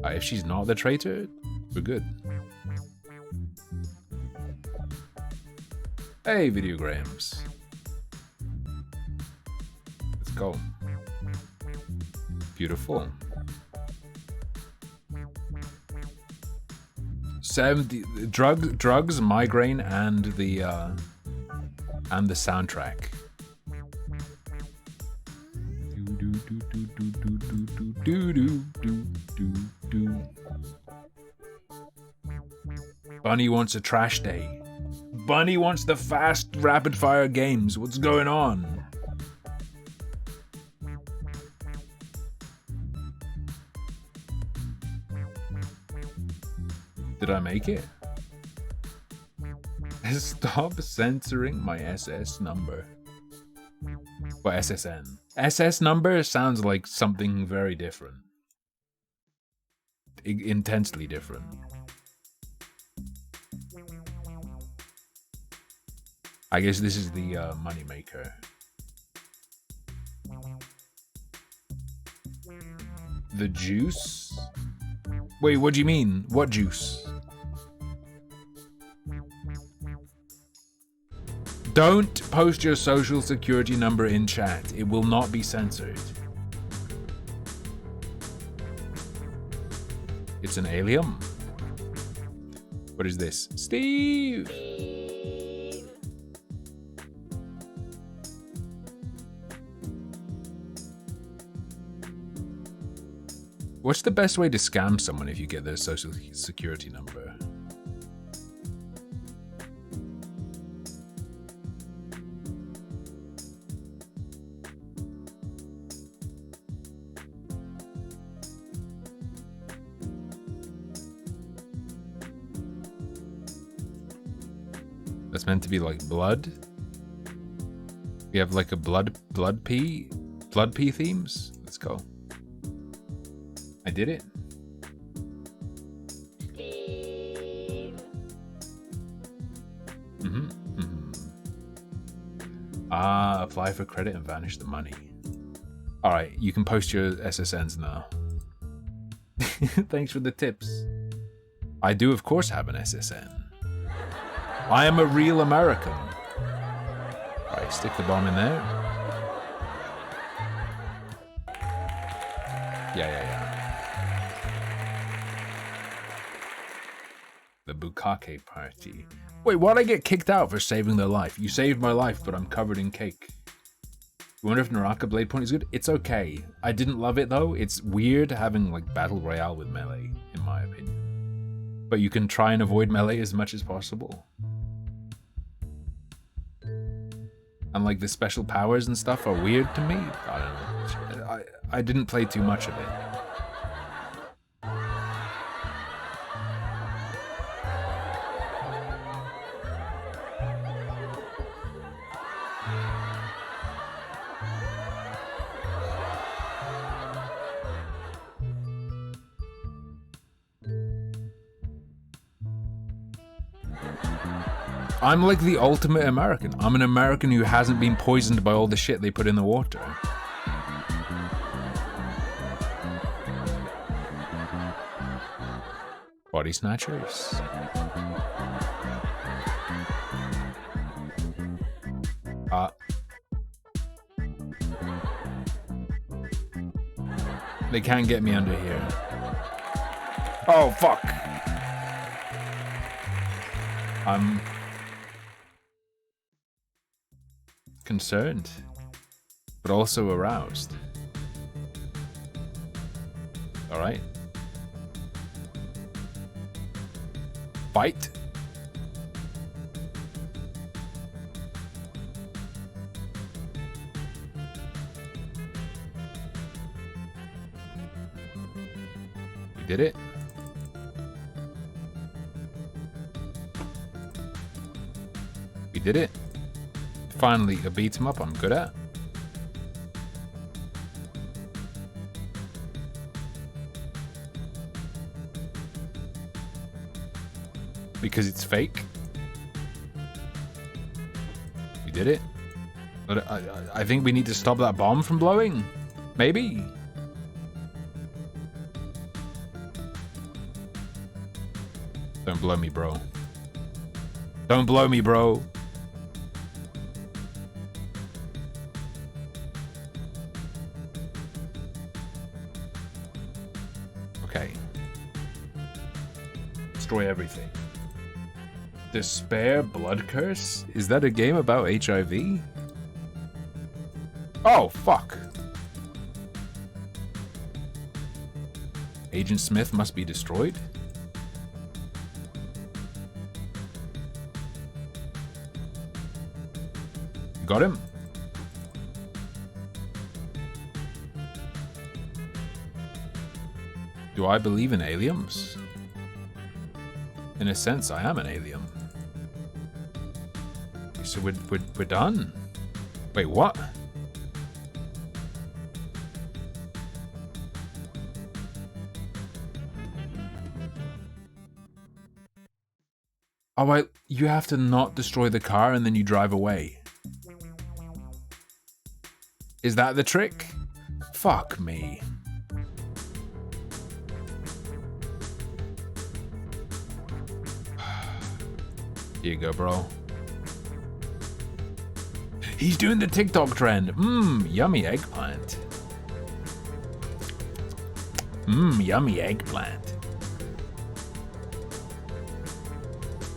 If she's not the traitor, we're good. Hey, Videograms. Let's go. Beautiful. 70 drugs, migraine, and the soundtrack. Bunny wants a trash day. Bunny wants the fast, rapid-fire games. What's going on? Did I make it? Stop censoring my SS number. Well, SSN. SS number sounds like something very different. Intensely different. I guess this is the moneymaker. The juice? Wait, what do you mean? What juice? Don't post your social security number in chat. It will not be censored. It's an alien. What is this? Steve! What's the best way to scam someone if you get their social security number? That's meant to be like blood. We have like a blood pea themes. Let's go. I did it. Apply for credit and vanish the money. All right, you can post your SSNs now. Thanks for the tips. I do, of course, have an SSN. I am a real American. All right, stick the bomb in there. Yeah. The Bukake party. Wait, why'd I get kicked out for saving their life? You saved my life, but I'm covered in cake. You wonder if Naraka Blade Point is good? It's okay. I didn't love it though. It's weird having like Battle Royale with melee, in my opinion. But you can try and avoid melee as much as possible. And like the special powers and stuff are weird to me. I don't know. I didn't play too much of it. I'm like the ultimate American. I'm an American who hasn't been poisoned by all the shit they put in the water. Body snatchers. They can't get me under here. Oh, fuck. concerned, but also aroused. All right. Fight. We did it. We did it. Finally, a beat 'em up I'm good at. Because it's fake. We did it. But I think we need to stop that bomb from blowing. Maybe. Don't blow me, bro. Don't blow me, bro. Okay. Destroy everything. Despair Blood Curse? Is that a game about HIV? Oh, fuck. Agent Smith must be destroyed? Got him? Do I believe in aliens? In a sense, I am an alien. So we're done? Wait, what? Oh, wait, you have to not destroy the car and then you drive away. Is that the trick? Fuck me. Here you go, bro. He's doing the TikTok trend. Yummy eggplant. Yummy eggplant.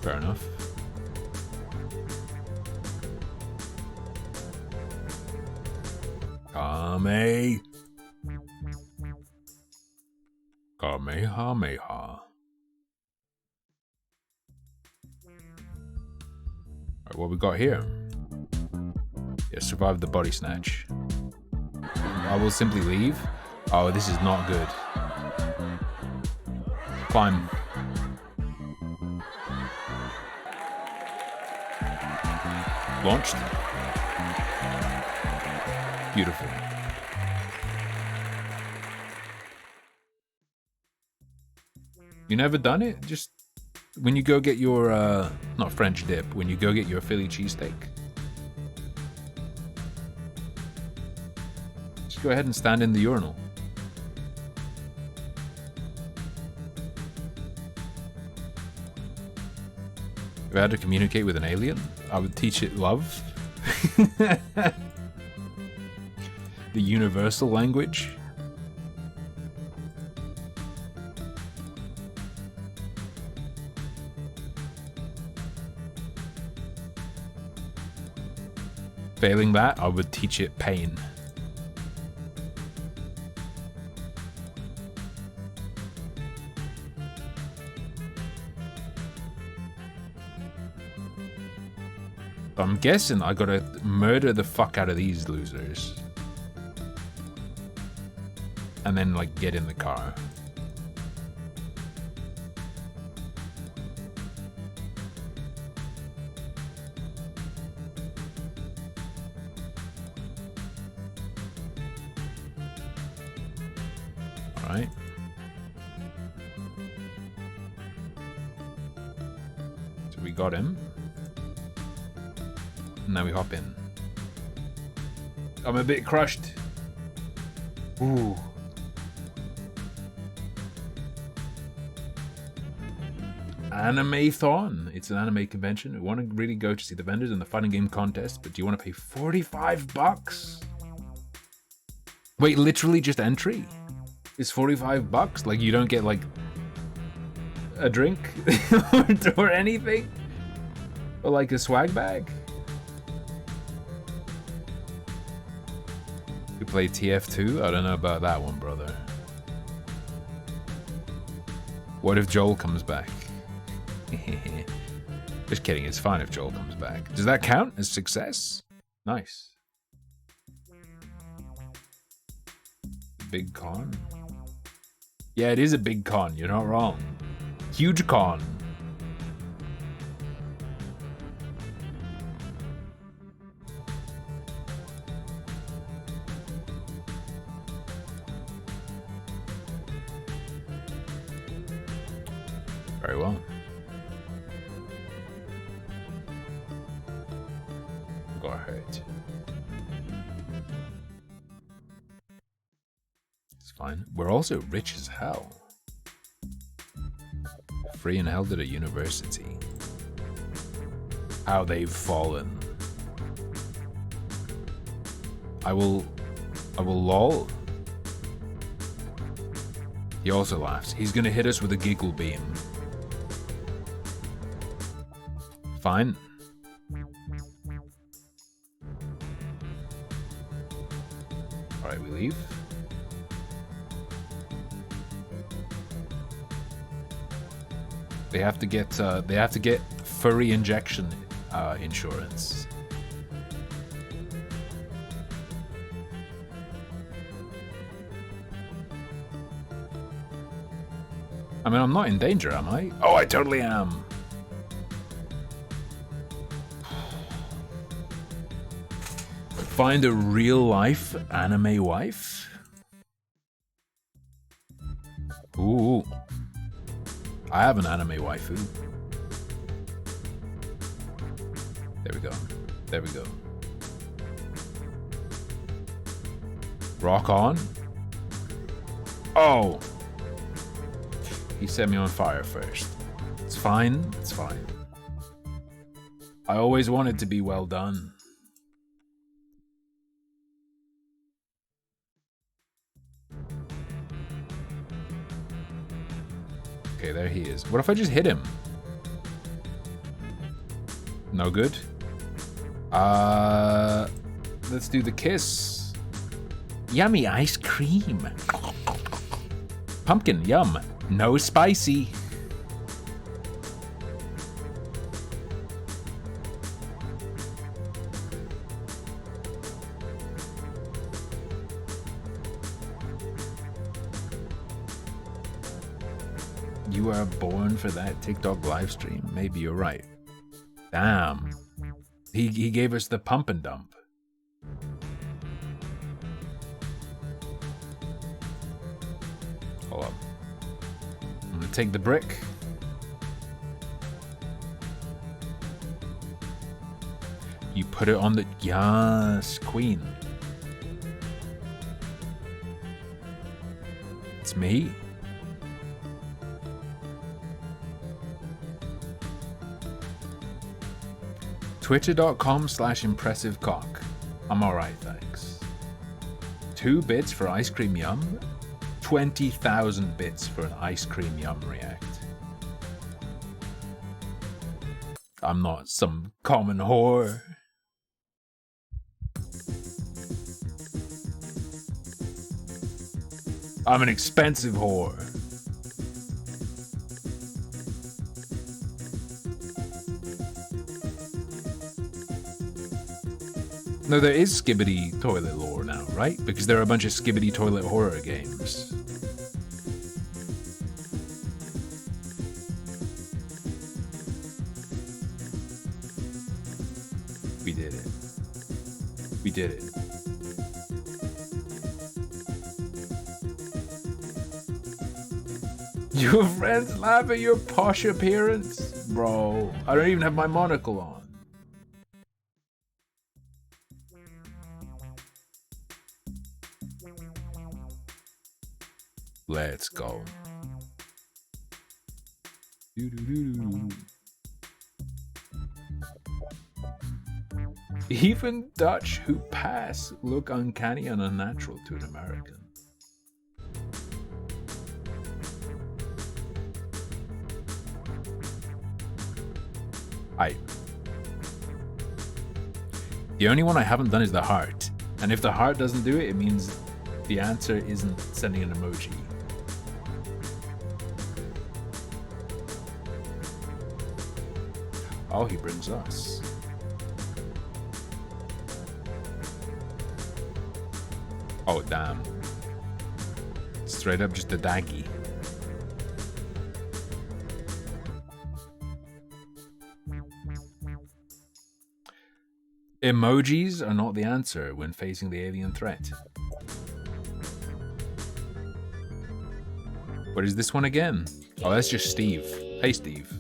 Fair enough. Kame. Kamehameha. Alright, what we got here? Yeah, survive the body snatch. I will simply leave. Oh, this is not good. Climb. Launched. Beautiful. You never done it? Just when you go get your, not French dip, when you go get your Philly cheesesteak. Just go ahead and stand in the urinal. If I had to communicate with an alien, I would teach it love. The universal language. Failing that, I would teach it pain. I'm guessing I gotta murder the fuck out of these losers. And then, like, get in the car. Alright. So we got him. Now we hop in. I'm a bit crushed. Ooh. Anime-thon. It's an anime convention. We want to really go to see the vendors and the fighting game contest, but do you want to pay $45? Wait, literally just entry? Is $45? Like, you don't get, like, a drink? or anything? Or, like, a swag bag? You play TF2? I don't know about that one, brother. What if Joel comes back? Just kidding, it's fine if Joel comes back. Does that count as success? Nice. Big con? Yeah, it is a big con, you're not wrong. Huge con. Very well. Go ahead. It's fine. We're also rich as hell. Free and held at a university. How they've fallen. I will lol. He also laughs. He's gonna hit us with a giggle beam. Fine. Alright, we leave. They have to get furry injection insurance. I mean, I'm not in danger, am I? Oh, I totally am. Find a real-life anime wife? Ooh. I have an anime waifu. There we go. There we go. Rock on. Oh! He set me on fire first. It's fine. It's fine. I always wanted to be well done. Okay, there he is. What if I just hit him? No good. Let's do the kiss. Yummy ice cream. Pumpkin, yum. No spicy. You are born for that TikTok live stream. Maybe you're right. Damn. He gave us the pump and dump. Hold up. I'm gonna take the brick. You put it on the... Yes, queen. It's me. Twitter.com/impressivecock. I'm alright, thanks. 2 bits for ice cream yum. 20,000 bits for an ice cream yum react. I'm not some common whore. I'm an expensive whore. No, there is Skibidi toilet lore now, right? Because there are a bunch of Skibidi toilet horror games. We did it. We did it. Your friends laugh at your posh appearance? Bro, I don't even have my monocle on. Let's go. Even Dutch who pass look uncanny and unnatural to an American. The only one I haven't done is the heart, And if the heart doesn't do it, it means the answer isn't sending an emoji. Oh, he brings us. Oh, damn. Straight up just a daggy. Emojis are not the answer when facing the alien threat. What is this one again? Oh, that's just Steve. Hey, Steve.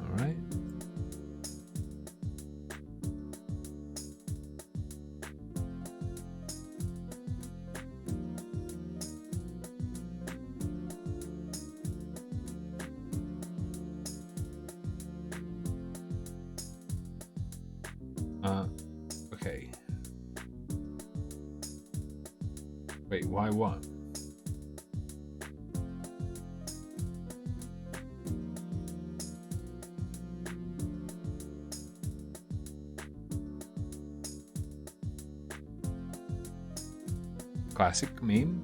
All right. Okay. Wait, why what? Classic meme?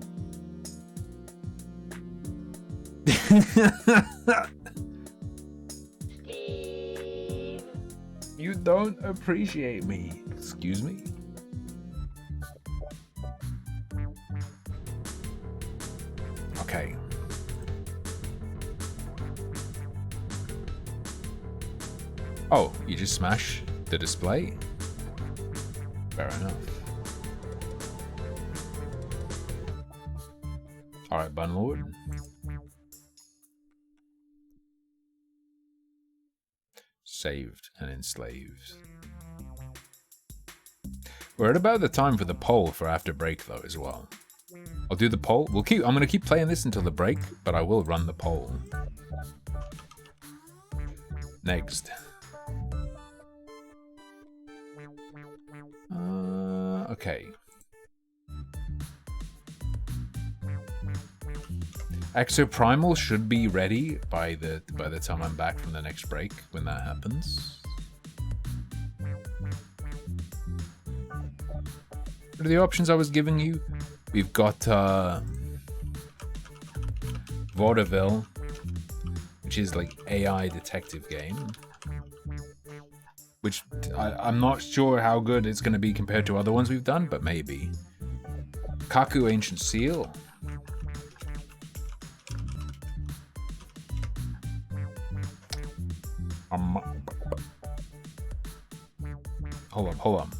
You don't appreciate me. Excuse me? Okay. Oh, you just smash the display? Fair enough. Alright, Bunlord. Saved and enslaved. We're at about the time for the poll for after break though as well. I'll do the poll. I'm gonna keep playing this until the break, but I will run the poll. Next. Okay. Exoprimal should be ready by the time I'm back from the next break when that happens. What are the options I was giving you? We've got Vaudeville, which is like AI detective game. Which I'm not sure how good it's going to be compared to other ones we've done, but maybe. Kaku Ancient Seal. Hold on.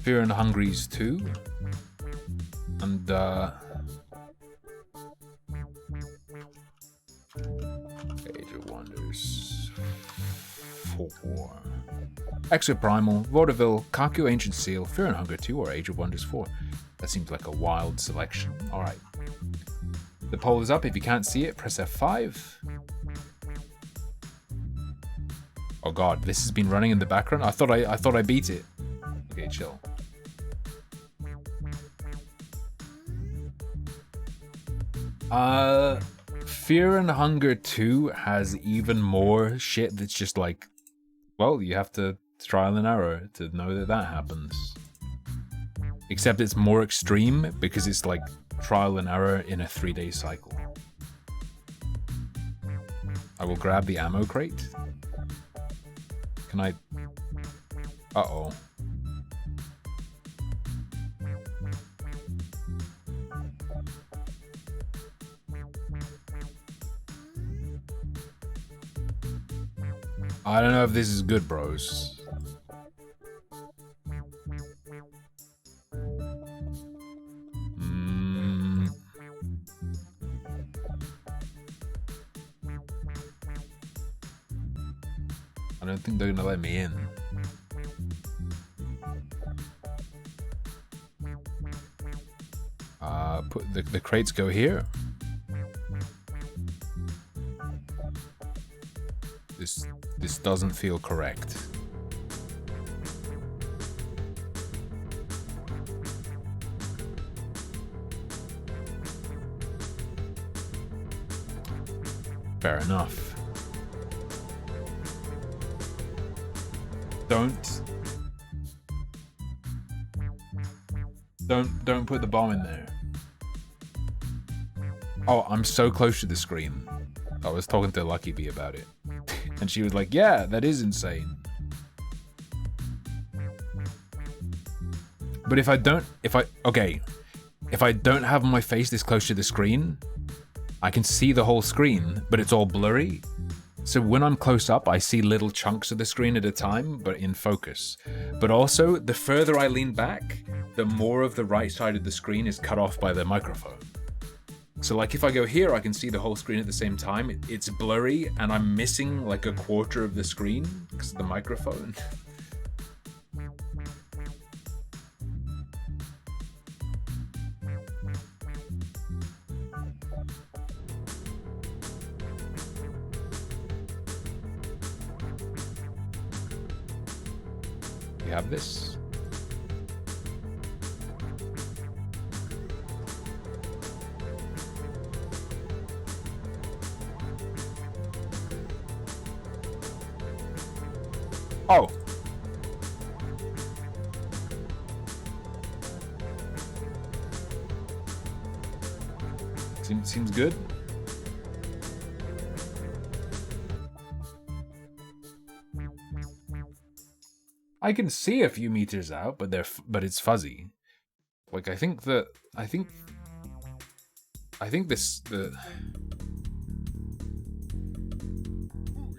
Fear and Hungry's 2. And Age of Wonders 4. Exoprimal, Vaudeville, Kaku Ancient Seal, Fear and Hunger 2, or Age of Wonders 4. That seems like a wild selection. Alright. The poll is up. If you can't see it, press F5. Oh god, this has been running in the background. I thought I beat it. Okay, chill. Fear and Hunger 2 has even more shit that's just like, well, you have to trial and error to know that happens. Except it's more extreme because it's like trial and error in a 3-day cycle. I will grab the ammo crate. Can I? Uh-oh. I don't know if this is good, bros. I don't think they're gonna let me in. Put the crates go here. This doesn't feel correct. Fair enough. Don't put the bomb in there. Oh, I'm so close to the screen. I was talking to Lucky Bee about it. And she was like, yeah, that is insane. But if I don't have my face this close to the screen, I can see the whole screen, but it's all blurry. So when I'm close up, I see little chunks of the screen at a time, but in focus. But also, the further I lean back, the more of the right side of the screen is cut off by the microphone. So like if I go here, I can see the whole screen at the same time. It's blurry and I'm missing like a quarter of the screen because of the microphone. We have this. Oh. Seems good. I can see a few meters out, but it's fuzzy. Like I think this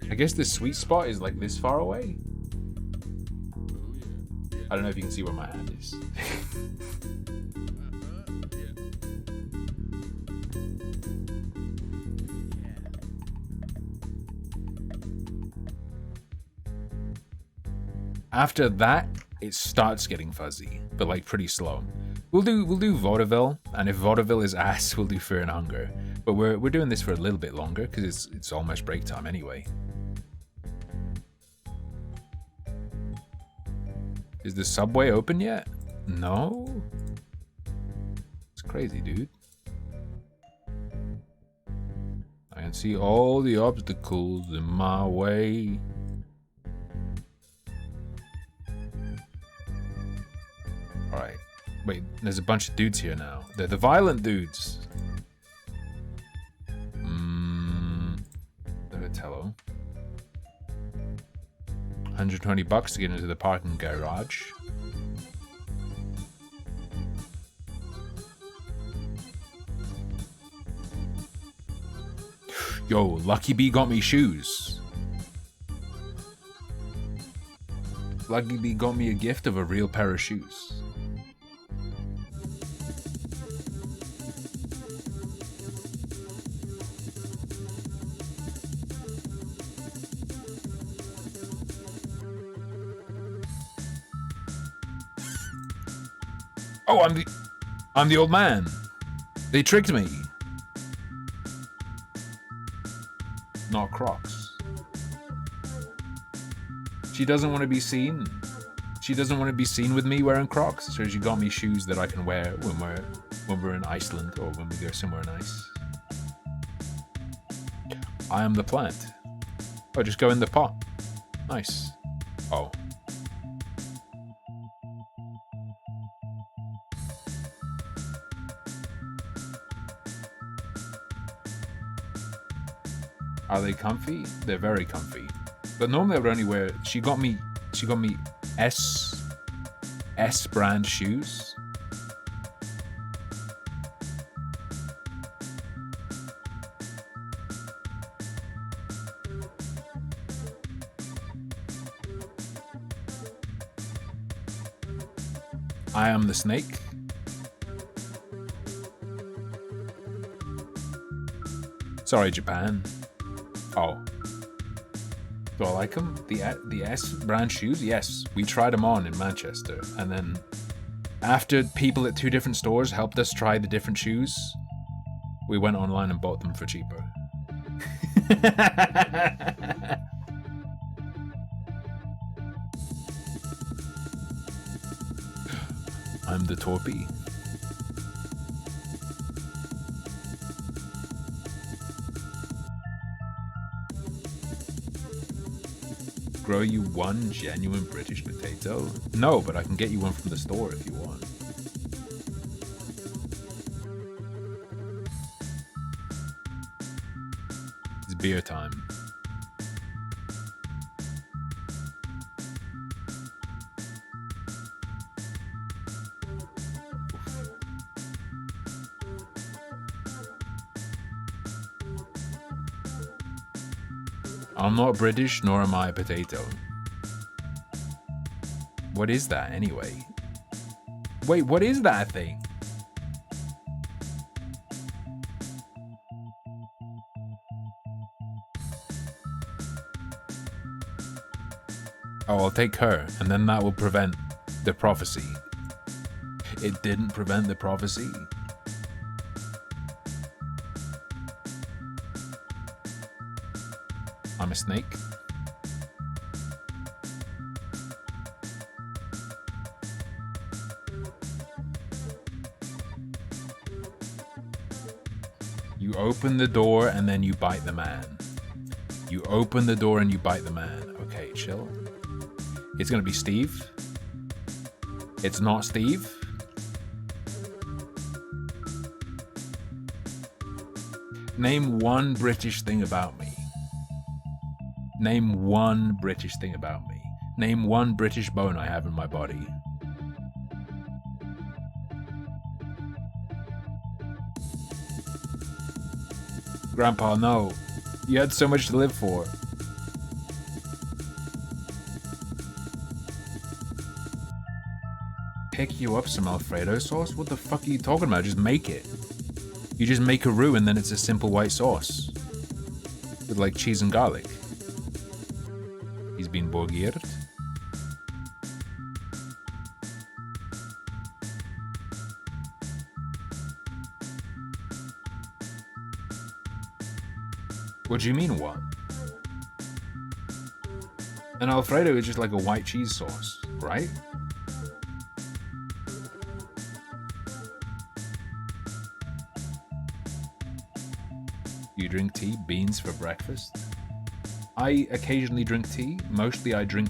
I guess the sweet spot is like this far away. I don't know if you can see where my hand is. After that, it starts getting fuzzy, but like pretty slow. We'll do vaudeville, and if vaudeville is ass, we'll do Fear and Hunger. But we're doing this for a little bit longer because it's almost break time anyway. Is the subway open yet? No? It's crazy, dude. I can see all the obstacles in my way. Alright. Wait, there's a bunch of dudes here now. They're the violent dudes. Donatello. $120 to get into the parking garage. Yo, Lucky Bee got me shoes. Lucky Bee got me a gift of a real pair of shoes. Oh, I'm the old man. They tricked me. Not Crocs. She doesn't want to be seen. She doesn't want to be seen with me wearing Crocs, so she got me shoes that I can wear when we're in Iceland or when we go somewhere nice. I am the plant. Oh, just go in the pot. Nice. Oh. Are they comfy? They're very comfy. But normally I would only wear. She got me S brand shoes. I am the snake. Sorry, Japan. Oh. Do I like them? The S brand shoes? Yes. We tried them on in Manchester. And then after people at 2 different stores helped us try the different shoes, we went online and bought them for cheaper. I'm the Torpy. Grow you one genuine British potato? No, but I can get you one from the store if you want. It's beer time. I'm not British, nor am I a potato. What is that, anyway? Wait, what is that thing? Oh, I'll take her, and then that will prevent the prophecy. It didn't prevent the prophecy. I'm a snake. You open the door and then you bite the man. You open the door and you bite the man. Okay, chill. It's gonna be Steve. It's not Steve. Name one British thing about me. Name one British thing about me. Name one British bone I have in my body. Grandpa, no. You had so much to live for. Pick you up some Alfredo sauce? What the fuck are you talking about? Just make it. You just make a roux and then it's a simple white sauce. With like cheese and garlic. He's been borgiert. What do you mean, what? An Alfredo is just like a white cheese sauce, right? You drink tea, beans for breakfast? I occasionally drink tea. Mostly I drink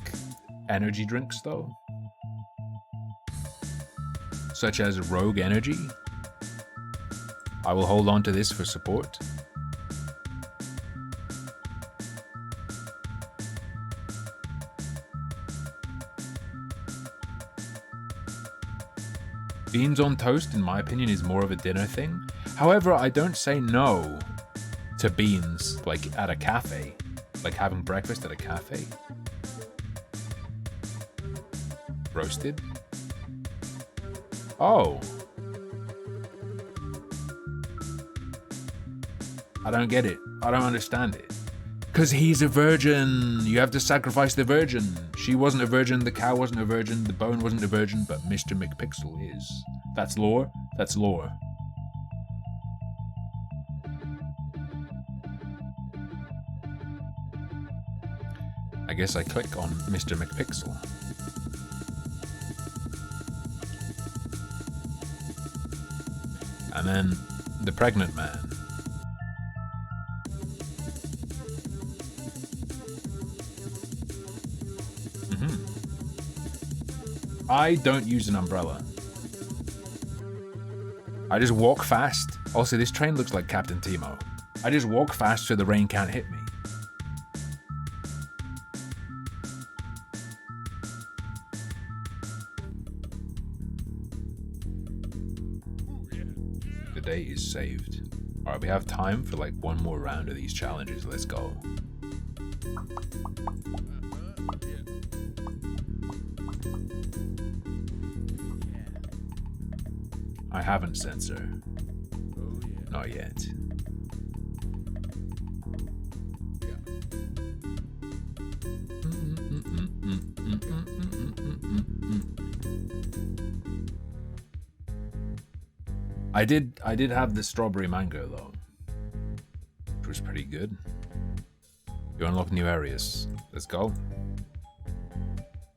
energy drinks though. Such as Rogue Energy. I will hold on to this for support. Beans on toast, in my opinion, is more of a dinner thing. However, I don't say no to beans, like at a cafe. Like having breakfast at a cafe. Roasted? Oh. I don't get it. I don't understand it. Because he's a virgin. You have to sacrifice the virgin. She wasn't a virgin, the cow wasn't a virgin, the bone wasn't a virgin, but Mr. McPixel is. That's lore? That's lore. I guess I click on Mr. McPixel. And then the pregnant man. I don't use an umbrella. I just walk fast. Also, this train looks like Captain Timo. I just walk fast so the rain can't hit me. The day is saved. Alright, we have time for like one more round of these challenges. Let's go. I haven't, censor. Not yet. I did have the strawberry mango though, which was pretty good. You unlock new areas. Let's go.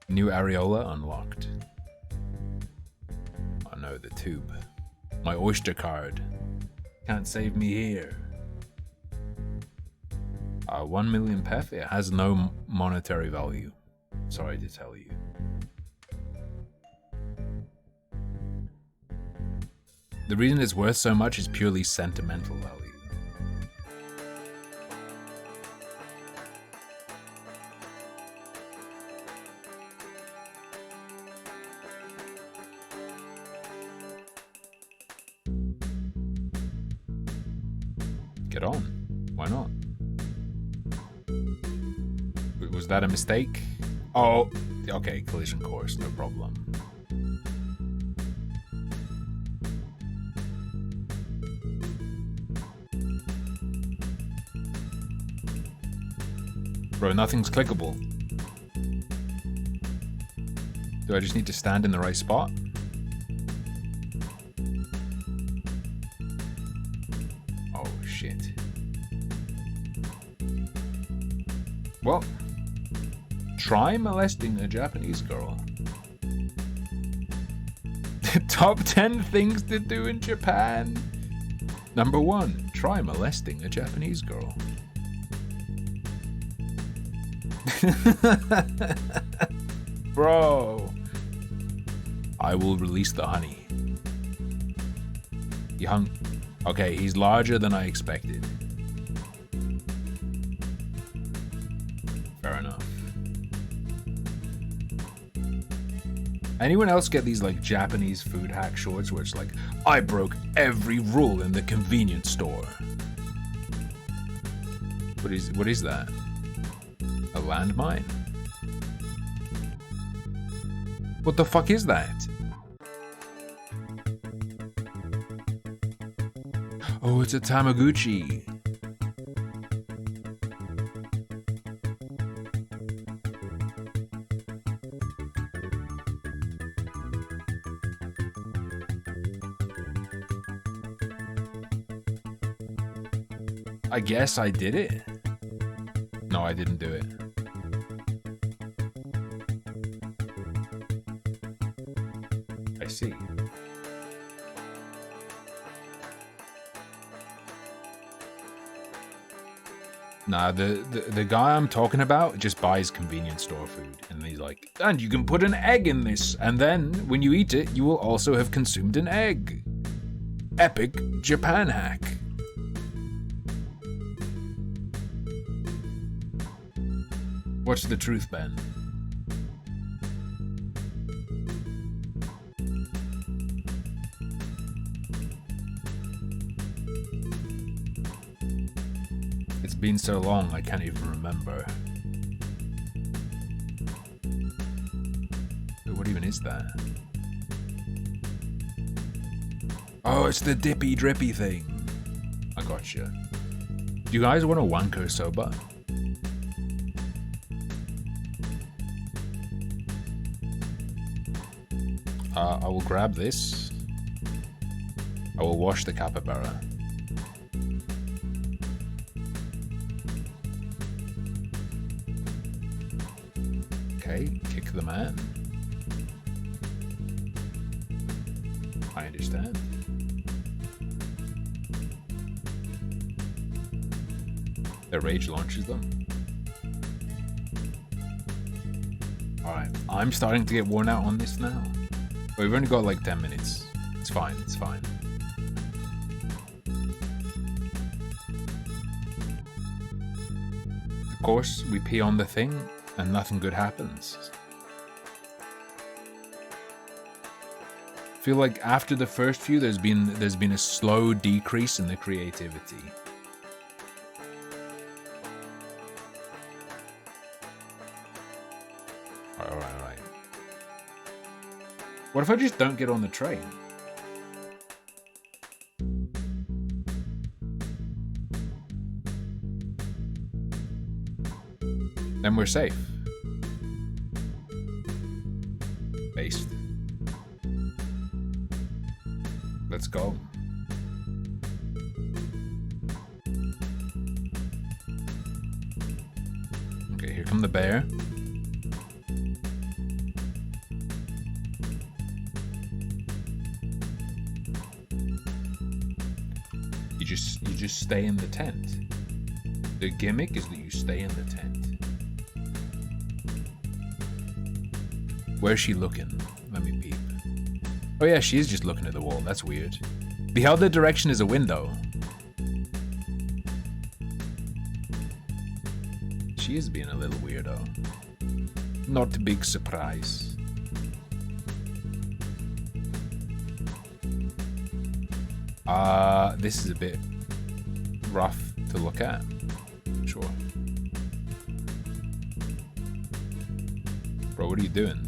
New areola unlocked. no, the tube. My Oyster card. Can't save me here. 1 million pef? It has no monetary value. Sorry to tell you. The reason it's worth so much is purely sentimental value. Get on. Why not? Was that a mistake? Oh, okay, collision course, no problem. Bro, nothing's clickable. Do I just need to stand in the right spot? Oh, shit. Well, try molesting a Japanese girl. Top 10 things to do in Japan. Number 1, try molesting a Japanese girl. Bro, I will release the honey. He hung. Okay, he's larger than I expected. Fair enough. Anyone else get these like Japanese food hack shorts where it's like, I broke every rule in the convenience store? What is that? A landmine? What the fuck is that? Oh, it's a Tamagotchi. I guess I did it. No, I didn't do it. I see. Nah, the guy I'm talking about just buys convenience store food, and he's like, and you can put an egg in this, and then when you eat it, you will also have consumed an egg. Epic Japan hack. What's the truth, Ben? It's been so long, I can't even remember. Wait, what even is that? Oh, it's the dippy drippy thing. I gotcha. Do you guys want a wanko soba? I will grab this. I will wash the capybara. Okay, kick the man. I understand. Their rage launches them. Alright, I'm starting to get worn out on this now. But we've only got like 10 minutes. It's fine, it's fine. Of course, we pee on the thing and nothing good happens. I feel like after the first few, there's been a slow decrease in the creativity. Alright. What if I just don't get on the train? Then we're safe. Based. Let's go. Okay, here come the bear. just stay in the tent. The gimmick is that you stay in the tent. Where's she looking? Let me peep. Oh yeah, she is just looking at the wall. That's weird. The other direction is a window. She is being a little weirdo. Not a big surprise. This is a bit rough to look at. Sure. Bro, what are you doing?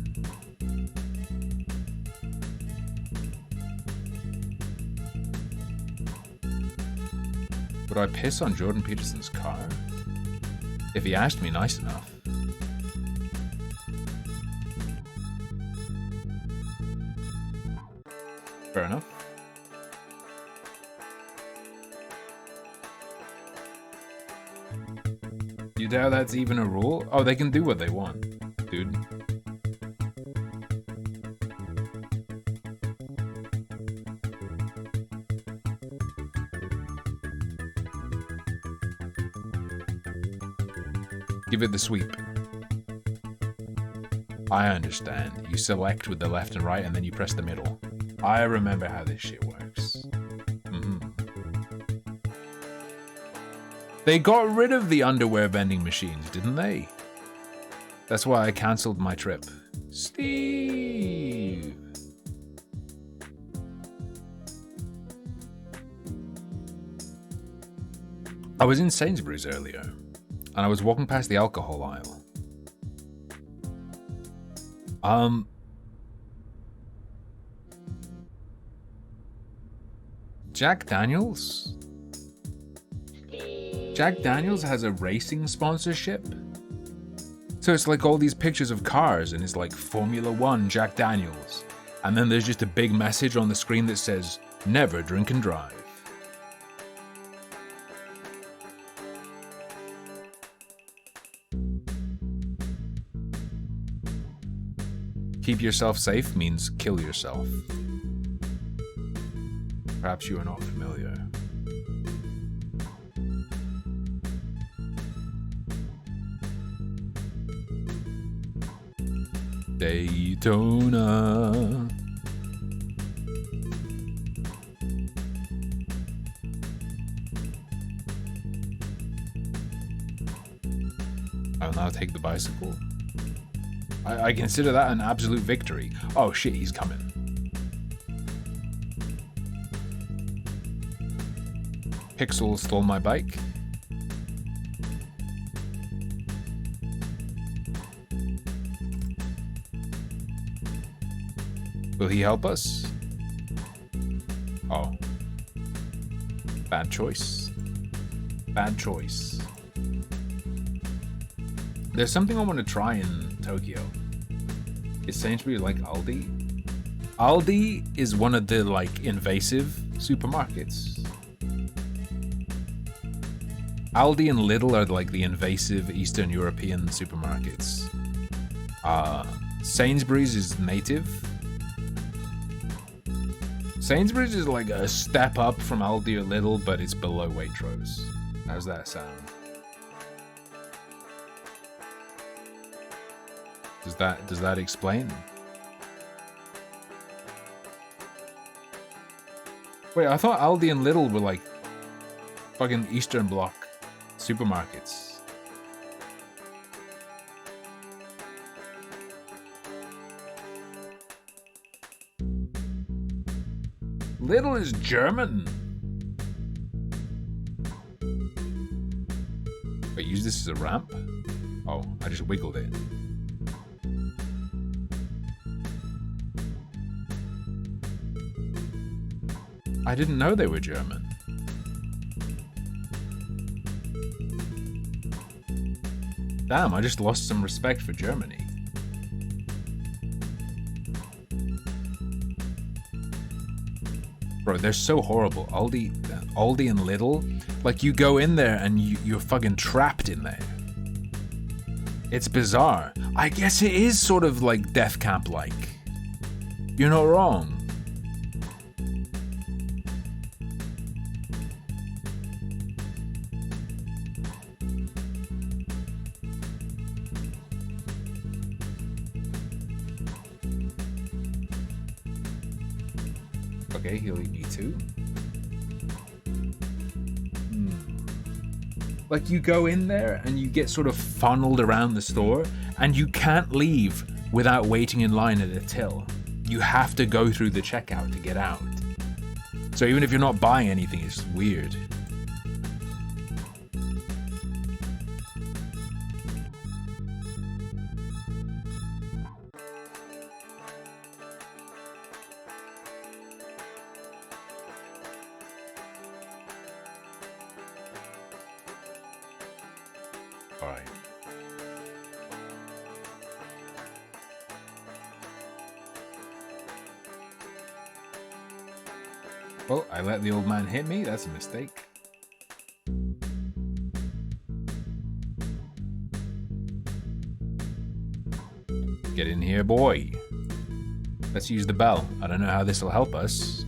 Would I piss on Jordan Peterson's car? If he asked me nice enough. Fair enough. You doubt that's even a rule? Oh, they can do what they want, dude. Give it the sweep. I understand. You select with the left and right and then you press the middle. I remember how this shit works. They got rid of the underwear vending machines, didn't they? That's why I cancelled my trip. Steve! I was in Sainsbury's earlier, and I was walking past the alcohol aisle. Jack Daniels? Jack Daniels has a racing sponsorship? So it's like all these pictures of cars and it's like Formula One Jack Daniels. And then there's just a big message on the screen that says, never drink and drive. Keep yourself safe means kill yourself. Perhaps you are not familiar. Daytona. I'll now take the bicycle. I consider that an absolute victory. Oh shit, he's coming. Pixel stole my bike. Will he help us? Oh. Bad choice. Bad choice. There's something I want to try in Tokyo. Is Sainsbury's like Aldi? Aldi is one of the like invasive supermarkets. Aldi and Lidl are like the invasive Eastern European supermarkets. Sainsbury's is native. Sainsbury's is like a step up from Aldi or Lidl, but it's below Waitrose. How's that sound? Does that explain? Wait, I thought Aldi and Lidl were like fucking Eastern Bloc supermarkets. Lidl is German. Wait, use this as a ramp? Oh, I just wiggled it. I didn't know they were German. Damn, I just lost some respect for Germany. Bro, they're so horrible. Aldi and Lidl, like you go in there and you're fucking trapped in there. It's bizarre. I guess it is sort of like Death Camp-like. You're not wrong. Okay, he'll eat me too. Like, you go in there and you get sort of funneled around the store, and you can't leave without waiting in line at a till. You have to go through the checkout to get out. So even if you're not buying anything, it's weird. Alright. Well, I let the old man hit me. That's a mistake. Get in here, boy. Let's use the bell. I don't know how this will help us.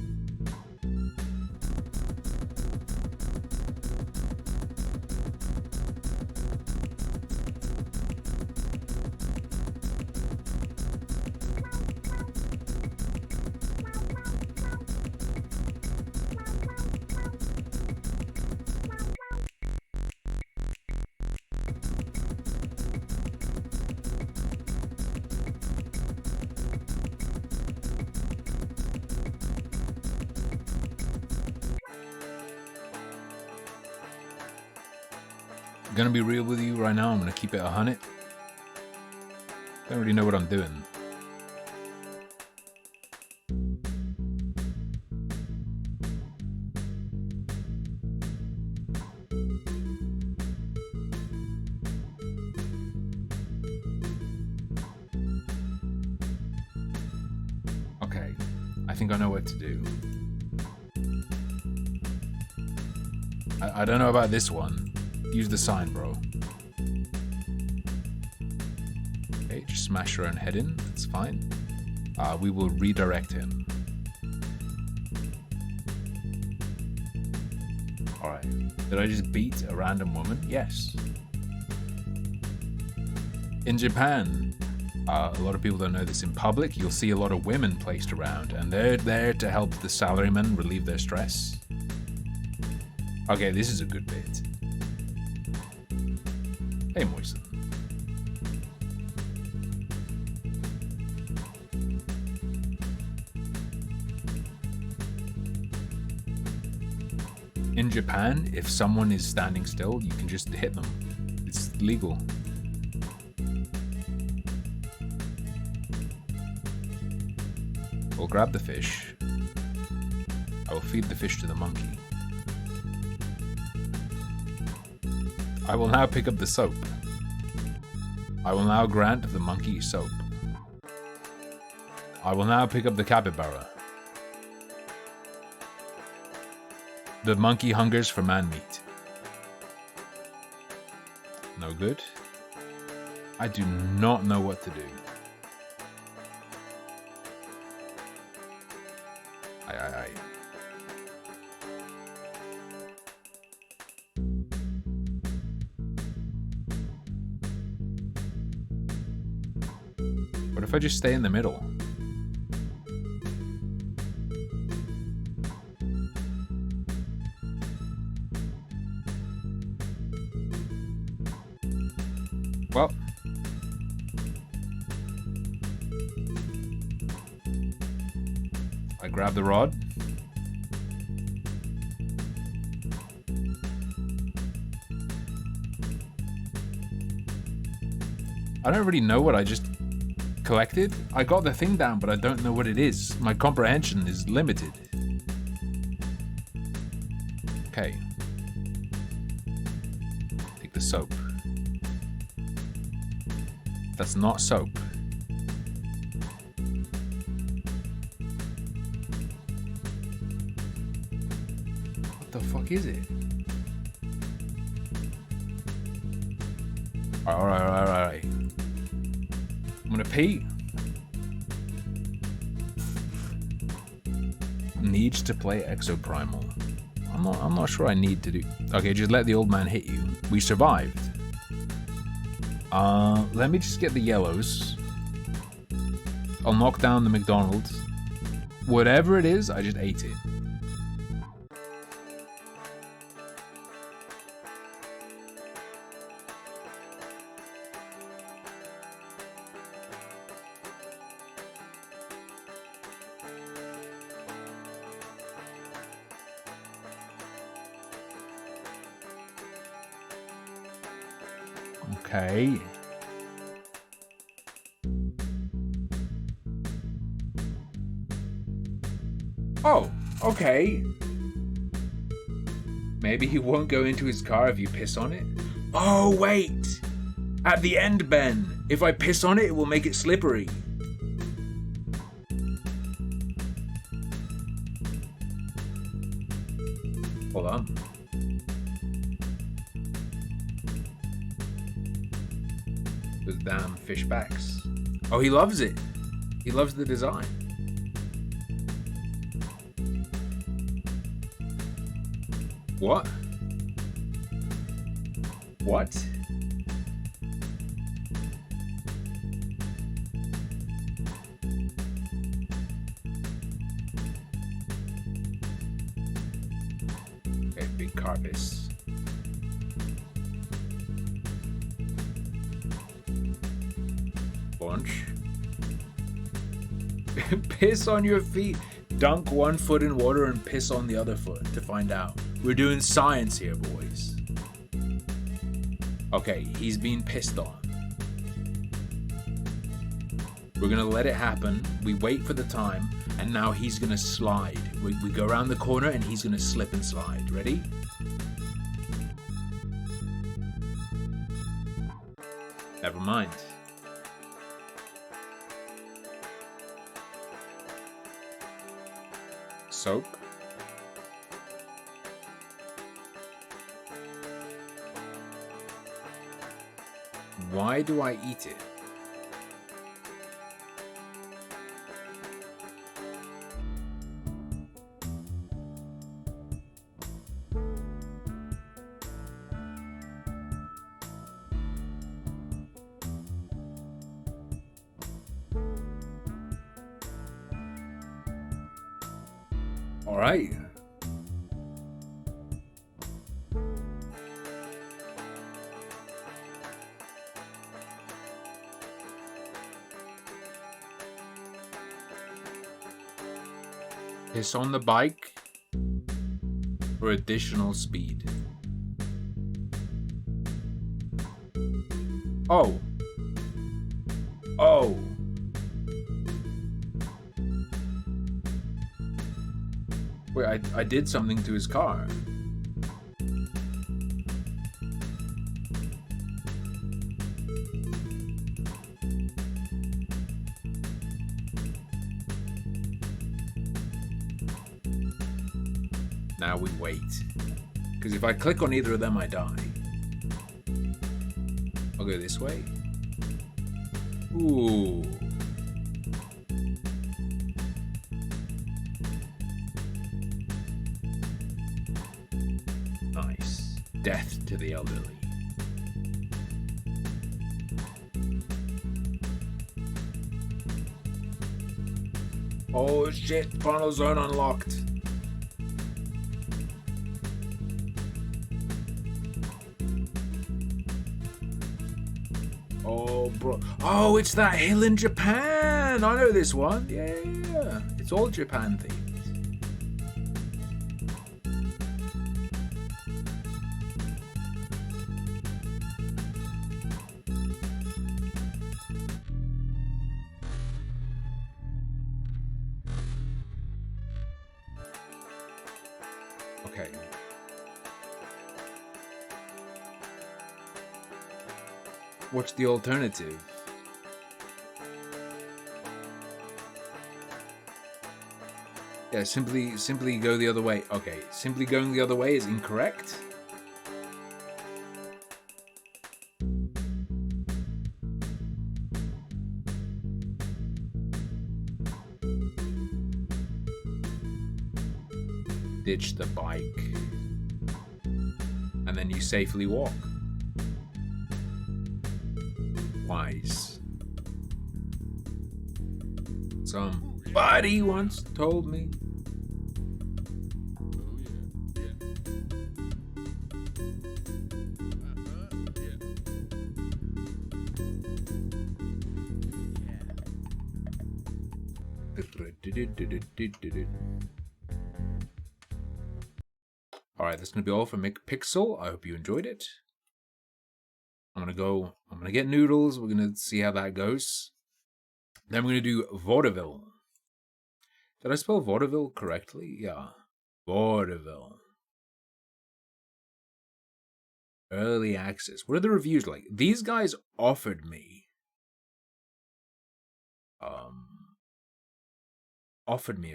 I'm gonna be real with you right now. I'm gonna keep it 100. Don't really know what I'm doing. Okay, I think I know what to do. I don't know about this one. Use the sign, bro. Okay, just smash your own head in. That's fine. We will redirect him. Alright. Did I just beat a random woman? Yes. In Japan, a lot of people don't know this, in public, you'll see a lot of women placed around, and they're there to help the salarymen relieve their stress. Okay, this is a good bit. Hey, Moisen. In Japan, if someone is standing still, you can just hit them. It's legal. We'll grab the fish. I will feed the fish to the monkey. I will now pick up the soap. I will now grant the monkey soap. I will now pick up the capybara. The monkey hungers for man meat. No good. I do not know what to do. Aye. What if I just stay in the middle? Well, I grab the rod. I don't really know what I just collected. I got the thing down, but I don't know what it is. My comprehension is limited. Okay. Take the soap. That's not soap. What the fuck is it? Alright. I'm gonna pee. Needs to play Exoprimal. I'm not sure I need to do. Okay, just let the old man hit you. We survived. Let me just get the yellows. I'll knock down the McDonald's. Whatever it is, I just ate it. Okay. Oh, okay. Maybe he won't go into his car if you piss on it? Oh, wait! At the end, Ben, if I piss on it, it will make it slippery. Hold on. Those damn fish backs. Oh, he loves it. He loves the design. What? What? Okay, big carpus. Bunch. Piss on your feet. Dunk one foot in water and piss on the other foot to find out. We're doing science here, boys. Okay, he's being pissed on. We're gonna let it happen. We wait for the time, and now he's gonna slide. We go around the corner and he's gonna slip and slide. Ready? Never mind. Soap. Why do I eat it? All right. Piss on the bike for additional speed. Oh. Oh. Wait, I did something to his car. Now we wait. Because if I click on either of them, I die. I'll go this way. Ooh. Nice. Death to the elderly. Oh shit, final zone unlocked. Oh, bro. Oh, it's that hill in Japan. I know this one. Yeah. It's all Japan themed. Okay. What's the alternative? Yeah, simply go the other way. Okay, simply going the other way is incorrect. Ditch the bike. And then you safely walk. Wise. Some Somebody once told me. Oh yeah. Alright, that's gonna be all for McPixel. I hope you enjoyed it. I'm gonna get noodles. We're gonna see how that goes. Then we're gonna do vaudeville. Did I spell vaudeville correctly? Yeah. Vaudeville. Early access. What are the reviews like? These guys offered me a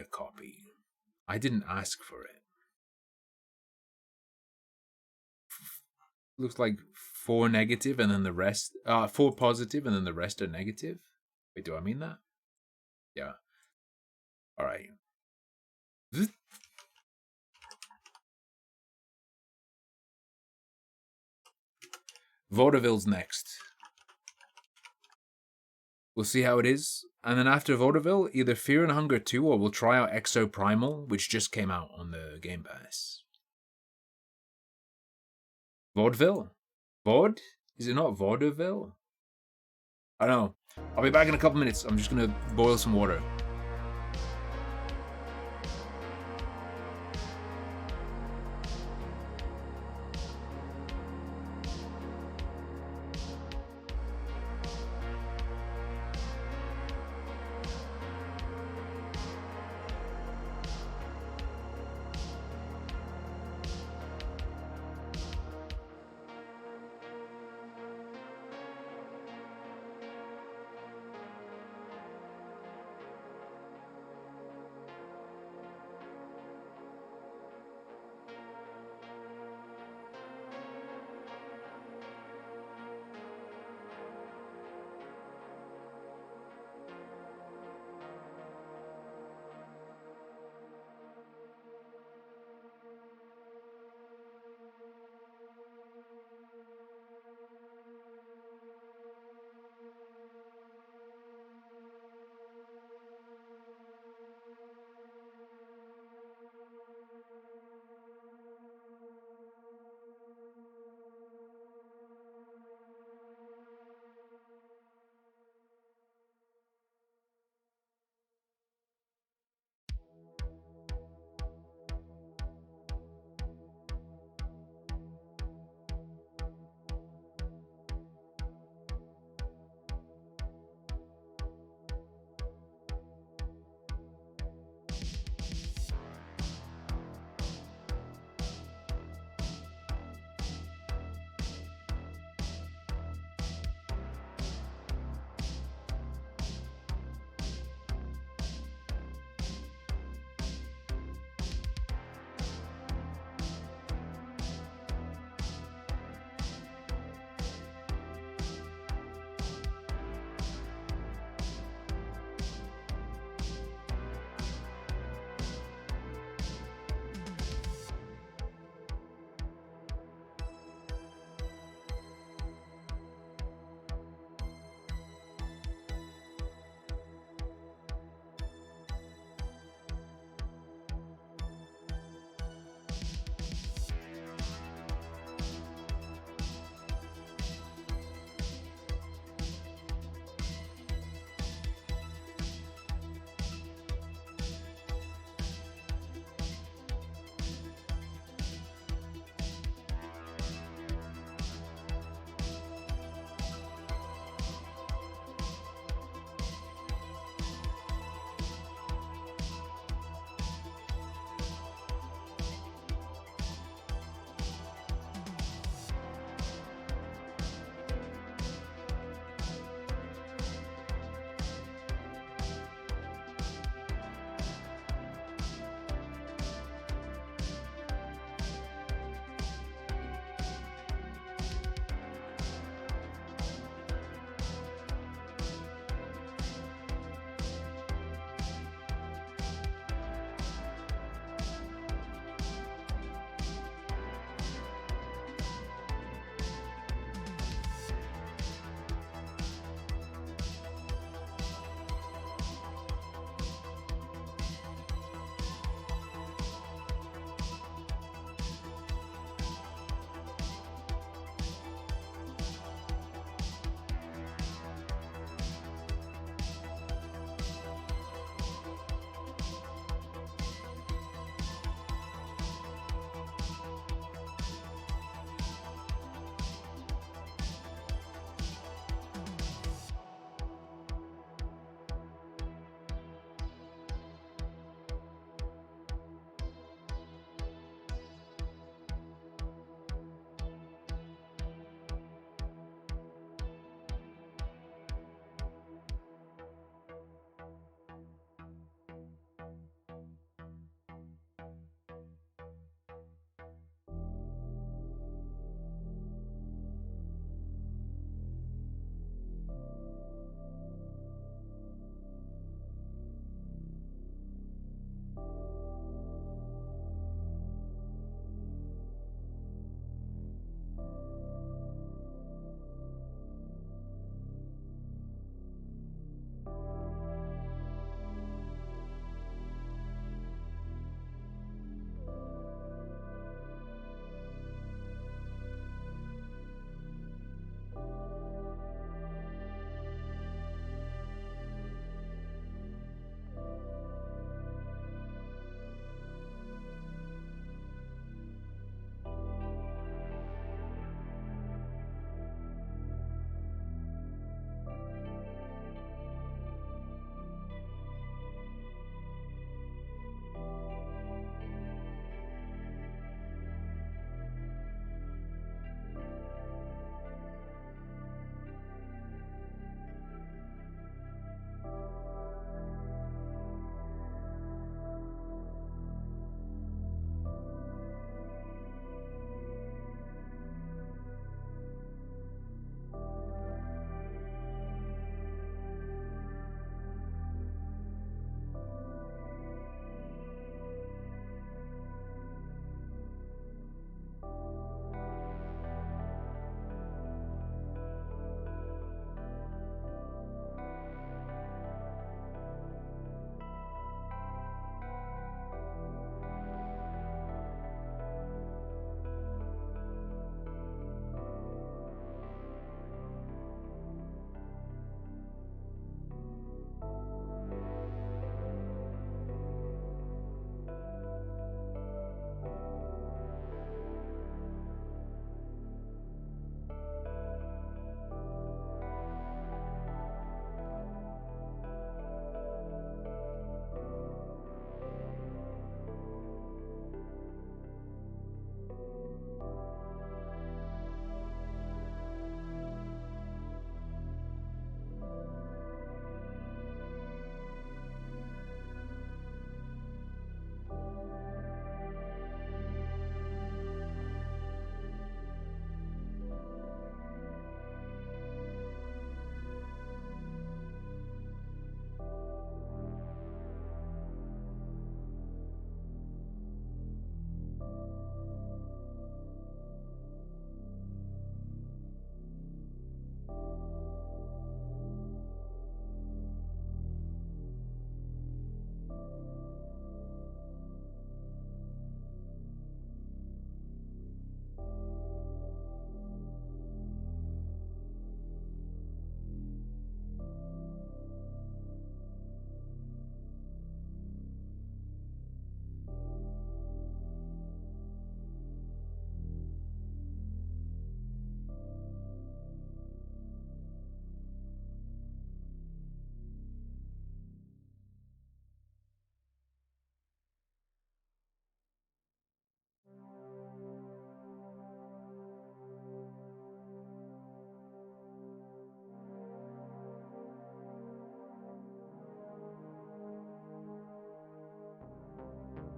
copy. I didn't ask for it. Looks like 4 negative and then the rest 4 positive and then the rest are negative. Wait, do I mean that? Yeah. All right. Vaudeville's next. We'll see how it is. And then after Vaudeville, either Fear and Hunger 2 or we'll try out Exo Primal, which just came out on the Game Pass. Vaudeville? Vaud? Is it not Vaudeville? I don't know. I'll be back in a couple minutes. I'm just gonna boil some water.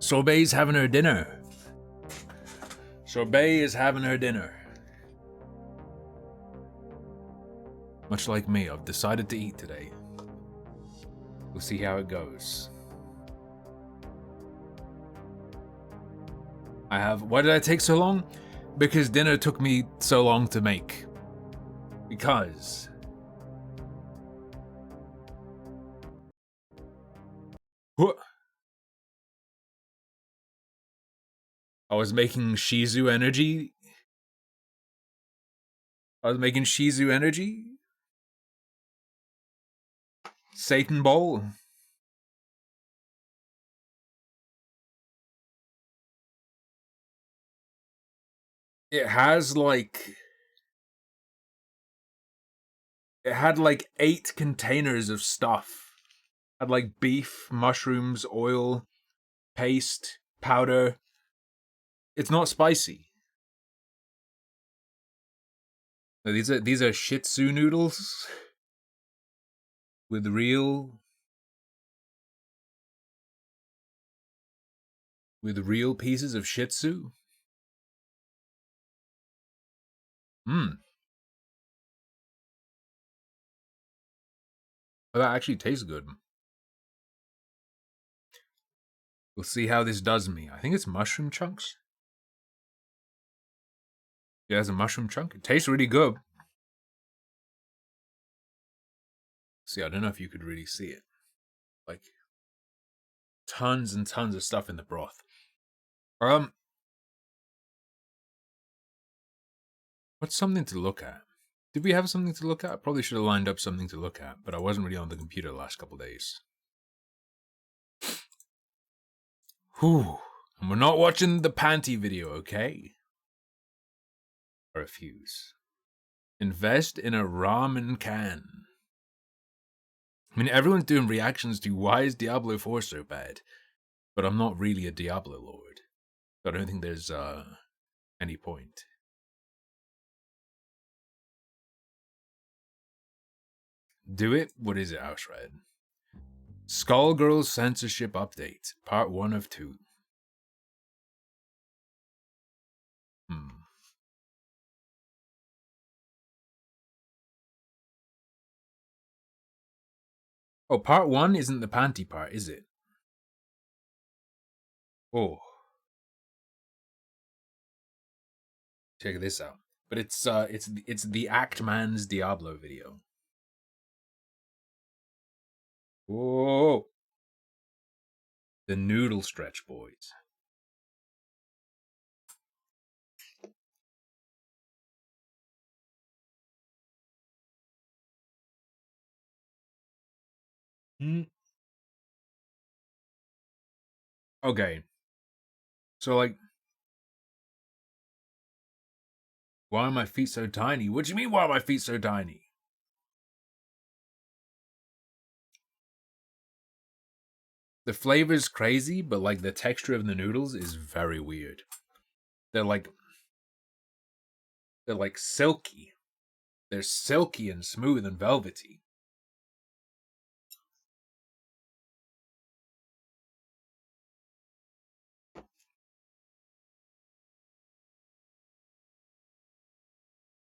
Sorbet's having her dinner. Sorbet is having her dinner. Much like me, I've decided to eat today. We'll see how it goes. Why did I take so long? Because dinner took me so long to make. Because. What? I was making Shizu energy. Satan Bowl. It has like... It had like 8 containers of stuff. It had like beef, mushrooms, oil, paste, powder. It's not spicy. These are Shih Tzu noodles with real pieces of Shih Tzu. Well, that actually tastes good. We'll see how this does me. I think it's mushroom chunks. Yeah, it's a mushroom chunk. It tastes really good. See, I don't know if you could really see it. Like, tons and tons of stuff in the broth. What's something to look at? Did we have something to look at? I probably should have lined up something to look at, but I wasn't really on the computer the last couple of days. Whew. And we're not watching the panty video, okay? I refuse. Invest in a ramen can. I mean, everyone's doing reactions to why is Diablo 4 so bad? But I'm not really a Diablo lord. So I don't think there's any point. Do it? What is it, Housred? Skullgirls censorship update. Part 1 of 2. Oh, part 1 isn't the panty part, is it? Oh. Check this out. But it's the Act Man's Diablo video. Whoa. The noodle stretch boys. Okay. So, like, why are my feet so tiny? What do you mean, why are my feet so tiny? The flavor's crazy, but, like, the texture of the noodles is very weird. They're like silky. They're silky and smooth and velvety.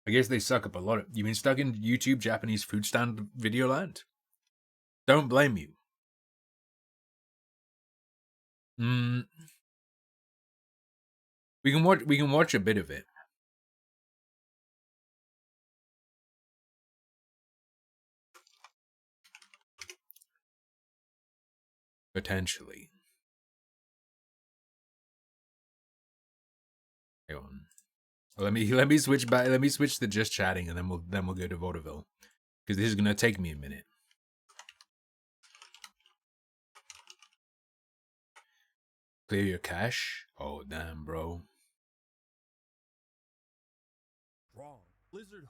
I guess they suck up a lot of... You've been stuck in YouTube Japanese food stand video land? Don't blame you. We can watch a bit of it. Potentially. Hang on. Let me switch back. Let me switch to just chatting, and then we'll go to vaudeville, because this is gonna take me a minute. Clear your cache. Oh damn, bro. Wrong. Blizzard.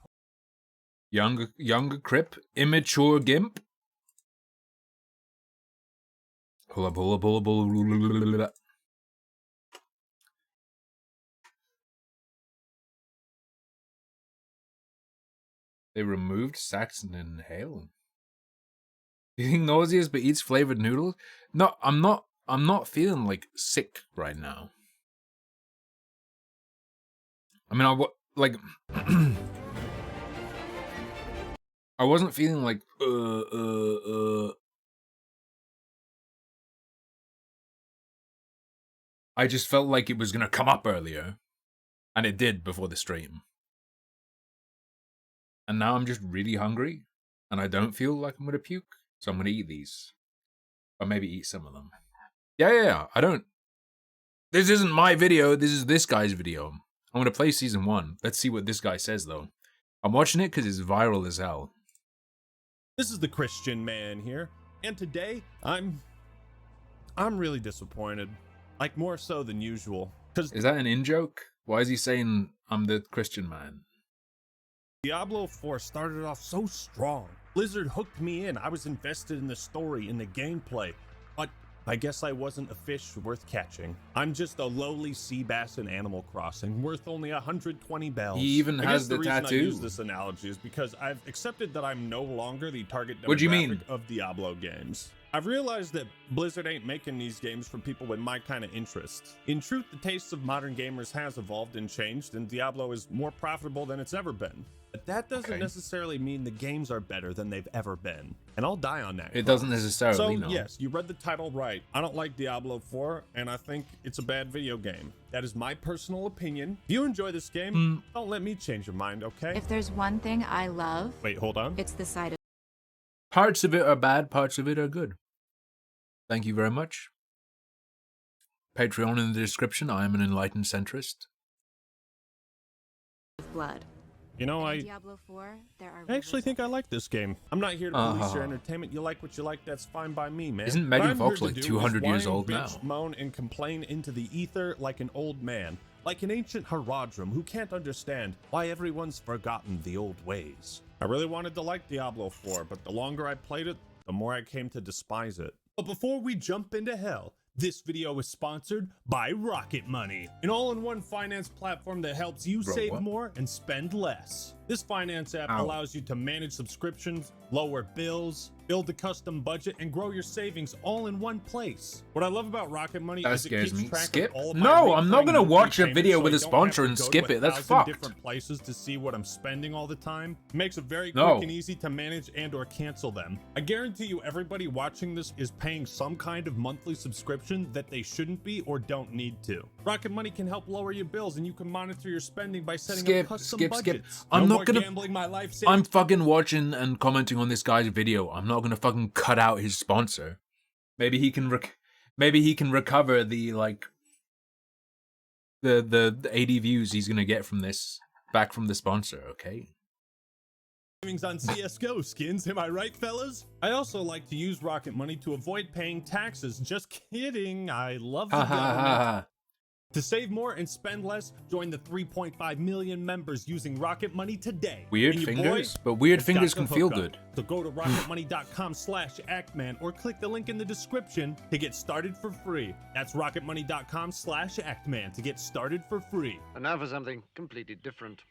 Younger Crip, immature gimp. Pull up. They removed Saxon and Hale. Do you think nauseous but eats flavored noodles? No, I'm not I'm not feeling like sick right now. I mean, I wasn't feeling like I just felt like it was gonna come up earlier, and it did before the stream. And now I'm just really hungry, and I don't feel like I'm gonna puke, so I'm gonna eat these, or maybe eat some of them. Yeah. I don't. This isn't my video. This is this guy's video. I'm gonna play season 1. Let's see what this guy says though. I'm watching it because it's viral as hell. This is the Christian man here, and today I'm really disappointed, like more so than usual. Because Is that an in-joke? Why is he saying I'm the Christian man? Diablo 4 started off so strong. Blizzard hooked me in. I was invested in the story, in the gameplay. But I guess I wasn't a fish worth catching. I'm just a lowly sea bass in Animal Crossing, worth only 120 bells. He even I has guess the reason tattoo. I use this analogy is because I've accepted that I'm no longer the target What do you demographic mean? of Diablo games. I've realized that Blizzard ain't making these games for people with my kind of interests. In truth, the tastes of modern gamers has evolved and changed, and Diablo is more profitable than it's ever been. But that doesn't Okay. necessarily mean the games are better than they've ever been. And I'll die on that. It cross. doesn't necessarily, So, no. yes, you read the title right. I don't like Diablo 4, and I think it's a bad video game. That is my personal opinion. If you enjoy this game, don't let me change your mind, okay? If there's one thing I love, Wait, hold on. it's the sight of Parts of it are bad, parts of it are good. Thank you very much. Patreon in the description. I am an enlightened centrist. blood. You know, In I Diablo 4, there are I actually rivers think I of like this game. I'm not here to police your Uh-huh. entertainment. You like what you like, that's fine by me, man. Isn't What Megan I'm Fox here like to do 200 is years whine, old bitch, now? moan and complain into the ether like an old man, like an ancient Haradrim who can't understand why everyone's forgotten the old ways. I really wanted to like Diablo 4, but the longer I played it, the more I came to despise it. But before we jump into hell, this video is sponsored by Rocket Money, an all-in-one finance platform that helps you Bro, save what? more and spend less. This finance app Ow. allows you to manage subscriptions, lower bills, build a custom budget, and grow your savings all in one place. What I love about Rocket Money That is it scares keeps me. track Skip? of all of No, my I'm not recurring gonna monthly watch a payments, video so with I a don't sponsor have and to go skip to it. That's 1,000 fucked. different places to see what I'm spending all the time. It makes it very No. quick and easy to manage and or cancel them. I guarantee you everybody watching this is paying some kind of monthly subscription that they shouldn't be or don't need to. Rocket Money can help lower your bills, and you can monitor your spending by setting Skip, up custom skip. budgets. I'm No not more gonna- gambling my life savings. I'm fucking watching and commenting on this guy's video. I'm not gonna fucking cut out his sponsor. Maybe he can recover the like the 80 views he's gonna get from this back from the sponsor. Okay. Savings on CSGO skins, am I right, fellas? I also like to use Rocket Money to avoid paying taxes. Just kidding, I love the Ha ha government. ha ha. To save more and spend less, join the 3.5 million members using Rocket Money today. Weird And you fingers, boys, but weird it's got fingers the can feel hookup. good. So go to rocketmoney.com/actman or click the link in the description to get started for free. That's rocketmoney.com/actman to get started for free. And now for something completely different.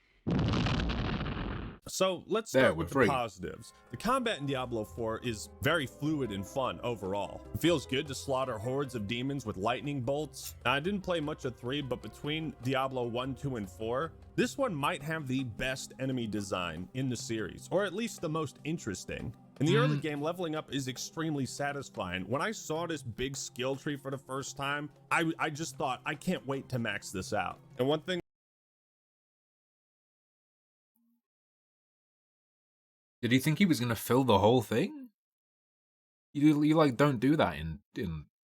So let's There, start we're with free. the positives. The combat in Diablo 4 is very fluid and fun overall. It feels good to slaughter hordes of demons with lightning bolts. Now, I didn't play much of 3, but between Diablo 1, 2, and 4, this one might have the best enemy design in the series, or at least the most interesting. In the early game, leveling up is extremely satisfying. When I saw this big skill tree for the first time, I just thought, I can't wait to max this out. And one thing Did he think he was gonna fill the whole thing? You like don't do that in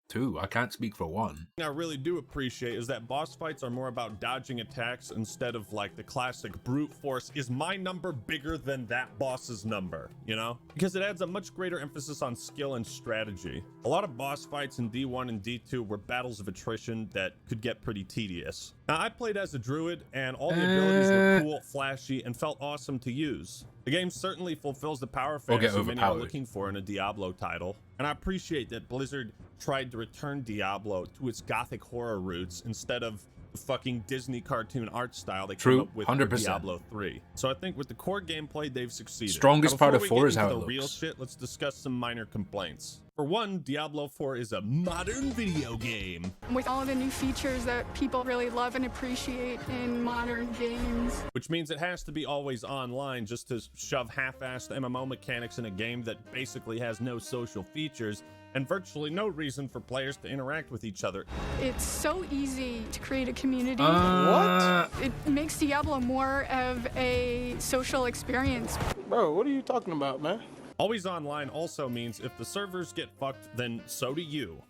2. I can't speak for 1. I really do appreciate is that boss fights are more about dodging attacks instead of like the classic brute force. Is my number bigger than that boss's number, you know? Because it adds a much greater emphasis on skill and strategy. A lot of boss fights in D1 and D2 were battles of attrition that could get pretty tedious. Now, I played as a druid, and all the abilities were cool, flashy, and felt awesome to use. The game certainly fulfills the power Or get fantasy many are overpowered. looking for in a Diablo title, and I appreciate that Blizzard tried to return Diablo to its gothic horror roots instead of the fucking Disney cartoon art style they True, came up with for 100%. Diablo 3. So I think with the core gameplay, they've succeeded. Strongest Now, part before of we 4 get is how into it the real looks. shit, let's discuss some minor complaints. For one, Diablo 4 is a modern video game, with all the new features that people really love and appreciate in modern games. which means it has to be always online just to shove half-assed MMO mechanics in a game that basically has no social features and virtually no reason for players to interact with each other. It's so easy to create a community. What? It makes Diablo more of a social experience. Bro, what are you talking about, man? Always online also means if the servers get fucked, then so do you.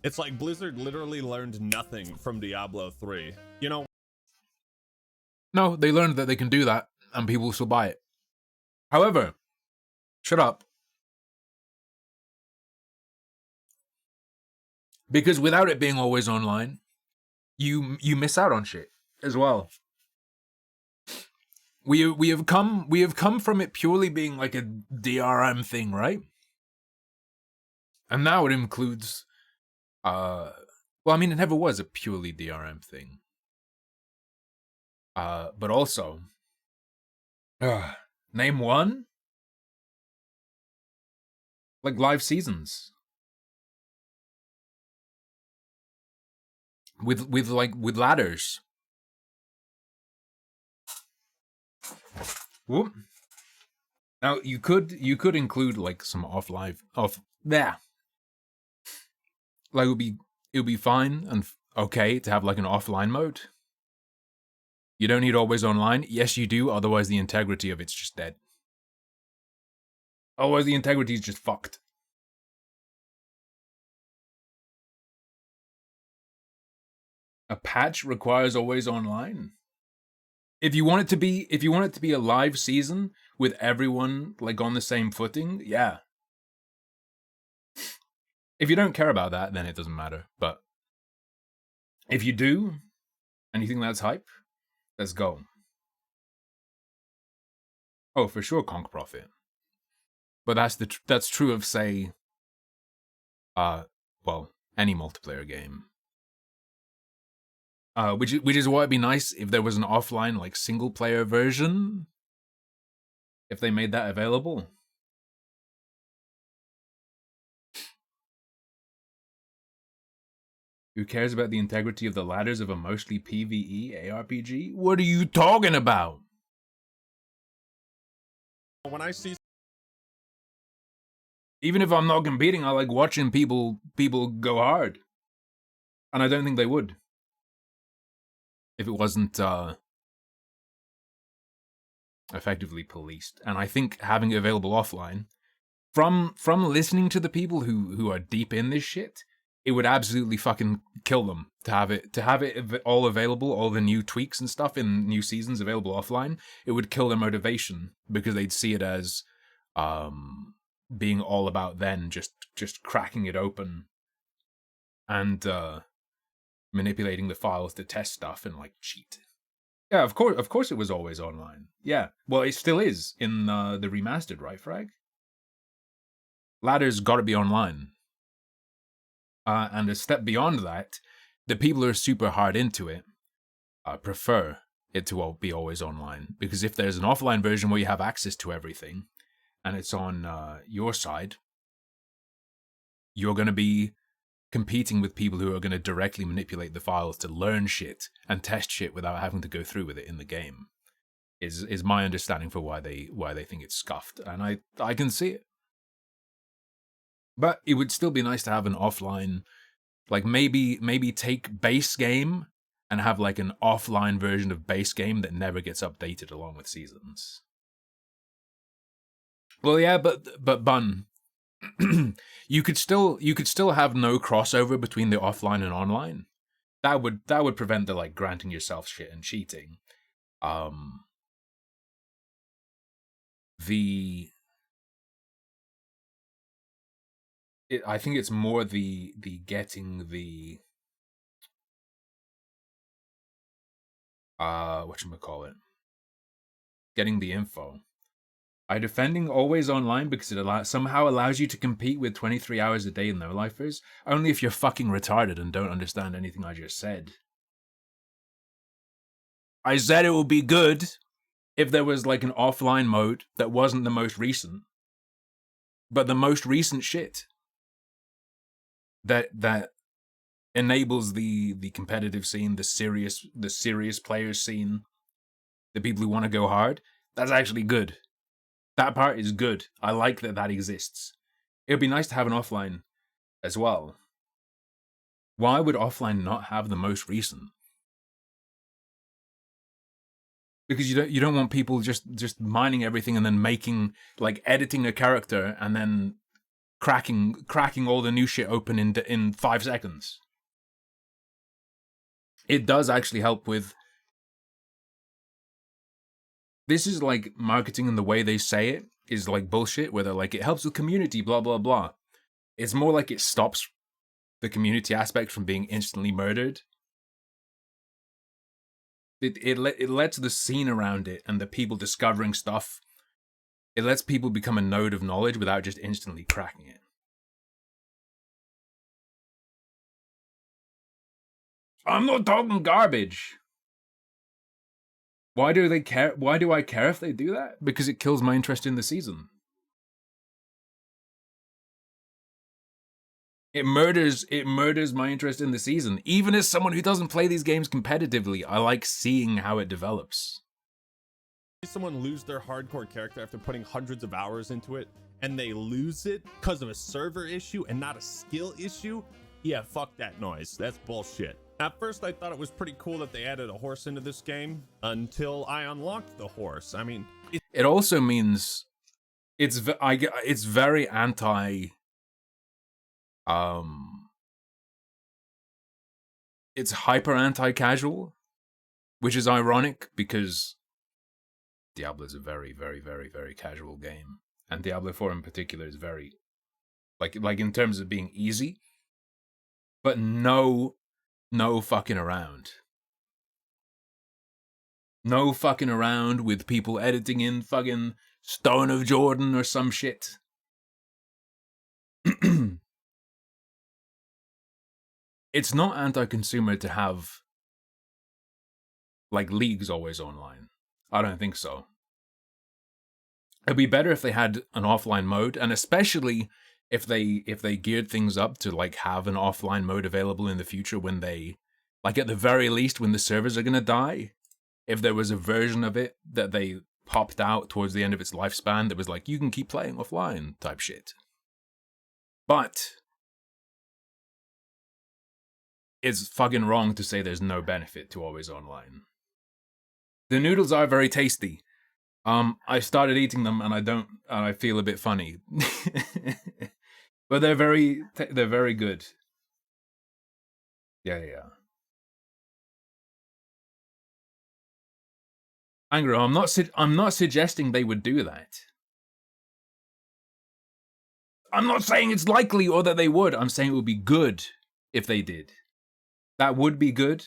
It's like Blizzard literally learned nothing from Diablo 3. You know, No, they learned that they can do that, and people will still buy it. However, shut up. Because without it being always online, you miss out on shit as well. We have come from it purely being like a DRM thing, right? And now it includes well, I mean, it never was a purely DRM thing. But also, name one? Like live seasons. With ladders. Whoop. Now you could include like some there. Like it would be fine and okay to have like an offline mode. You don't need always online. Yes, you do. Otherwise, the integrity of it's just dead. Otherwise, the integrity is just fucked. A patch requires always online. If you want it to be a live season with everyone like on the same footing, yeah. If you don't care about that, then it doesn't matter. But if you do, and you think that's hype, let's go. Oh, for sure, Conk Profit. But that's true of, say, well, any multiplayer game. Which is why it'd be nice if there was an offline, like, single player version. If they made that available. Who cares about the integrity of the ladders of a mostly PvE ARPG? What are you talking about? when I see Even if I'm not competing, I like watching people go hard. And I don't think they would. If it wasn't effectively policed. And I think having it available offline, from listening to the people who are deep in this shit, it would absolutely fucking kill them to have it all available, all the new tweaks and stuff in new seasons available offline. It would kill their motivation because they'd see it as being all about then just cracking it open and manipulating the files to test stuff and like cheat. Yeah, of course it was always online. Yeah, well, it still is in the remastered, right, Frag? Ladder's got to be online. And a step beyond that, the people who are super hard into it prefer it to be always online. Because if there's an offline version where you have access to everything, and it's on your side, you're going to be competing with people who are going to directly manipulate the files to learn shit and test shit without having to go through with it in the game. Is my understanding for why they think it's scuffed, and I can see it. But it would still be nice to have an offline, like maybe take base game and have like an offline version of base game that never gets updated along with seasons. Well, yeah, but Bun, you could still have no crossover between the offline and online. That would prevent the like granting yourself shit and cheating. I think it's more the getting the whatchamacallit, getting the info. Are defending always online because it somehow allows you to compete with 23 hours a day in no-lifers? Only if you're fucking retarded and don't understand anything I just said. I said it would be good if there was like an offline mode that wasn't the most recent, but the most recent shit that enables the competitive scene, the serious players scene, the people who want to go hard. That's actually good. That part is good. I like that exists. It would be nice to have an offline as well. Why would offline not have the most recent? Because you don't want people just mining everything and then making, like, editing a character and then cracking all the new shit open in 5 seconds. It does actually help with... This is like marketing, and the way they say it is like bullshit, where they're like, it helps with community, blah, blah, blah. It's more like it stops the community aspect from being instantly murdered. It lets the scene around it and the people discovering stuff, it lets people become a node of knowledge without just instantly cracking it. I'm not talking garbage. Why do they care? Why do I care if they do that? Because it kills my interest in the season. It murders my interest in the season. Even as someone who doesn't play these games competitively, I like seeing how it develops. Someone lose their hardcore character after putting hundreds of hours into it, and they lose it because of a server issue and not a skill issue? Yeah, fuck that noise. That's bullshit. At first, I thought it was pretty cool that they added a horse into this game until I unlocked the horse. I mean, it also means it's very anti. It's hyper anti-casual, which is ironic because Diablo is a very, very, very, very casual game, and Diablo 4 in particular is very, like in terms of being easy, but no fucking around. No fucking around with people editing in fucking Stone of Jordan or some shit. It's not anti-consumer to have, like, leagues always online. I don't think so. It'd be better if they had an offline mode, and especially if they geared things up to, like, have an offline mode available in the future when they, like, at the very least when the servers are gonna die. If there was a version of it that they popped out towards the end of its lifespan that was like, you can keep playing offline type shit. But it's fucking wrong to say there's no benefit to always online. The noodles are very tasty. I started eating them and I feel a bit funny. But they're very good. Yeah. Angro, I'm not suggesting they would do that. I'm not saying it's likely or that they would. I'm saying it would be good if they did. That would be good.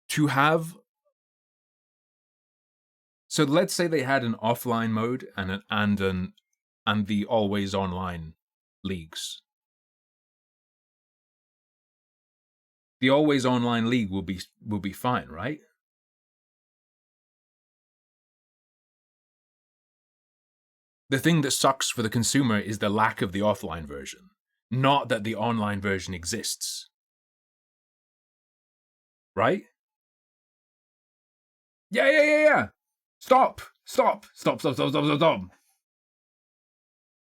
To have... So let's say they had an offline mode and the always online leagues. The always online league will be fine, right? The thing that sucks for the consumer is the lack of the offline version, not that the online version exists. Right? Yeah. Stop.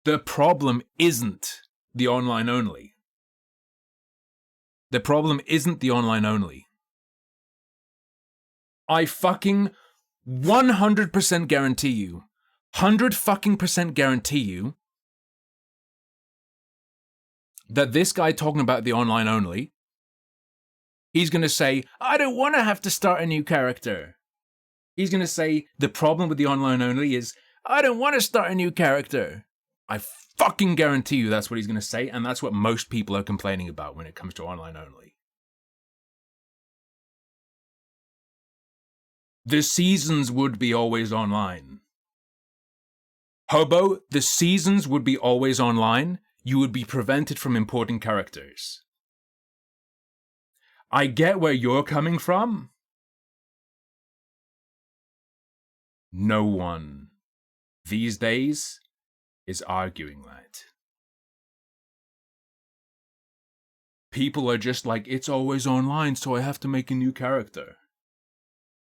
The problem isn't the online only. The problem isn't the online only. I fucking 100% guarantee you, 100% guarantee you that this guy talking about the online only, he's going to say, I don't want to have to start a new character. He's going to say, the problem with the online only is, I don't want to start a new character. I fucking guarantee you that's what he's going to say, and that's what most people are complaining about when it comes to online only. The seasons would be always online. Hobo, the seasons would be always online. You would be prevented from importing characters. I get where you're coming from. no one these days is arguing that. People are just like, it's always online, so I have to make a new character.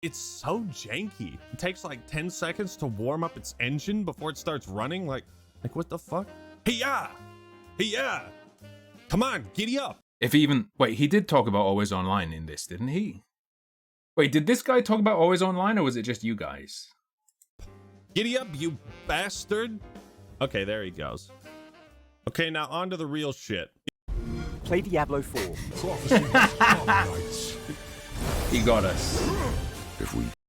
It's so janky. It takes like 10 seconds to warm up its engine before it starts running. Like what the fuck? Hey-ya! Hey-ya! Come on, giddy up! If even... Wait, he did talk about always online in this, didn't he? Wait, did this guy talk about always online, or was it just you guys? Giddy up, you bastard! Okay, there he goes. Okay, now on to the real shit. Play Diablo 4. He got us.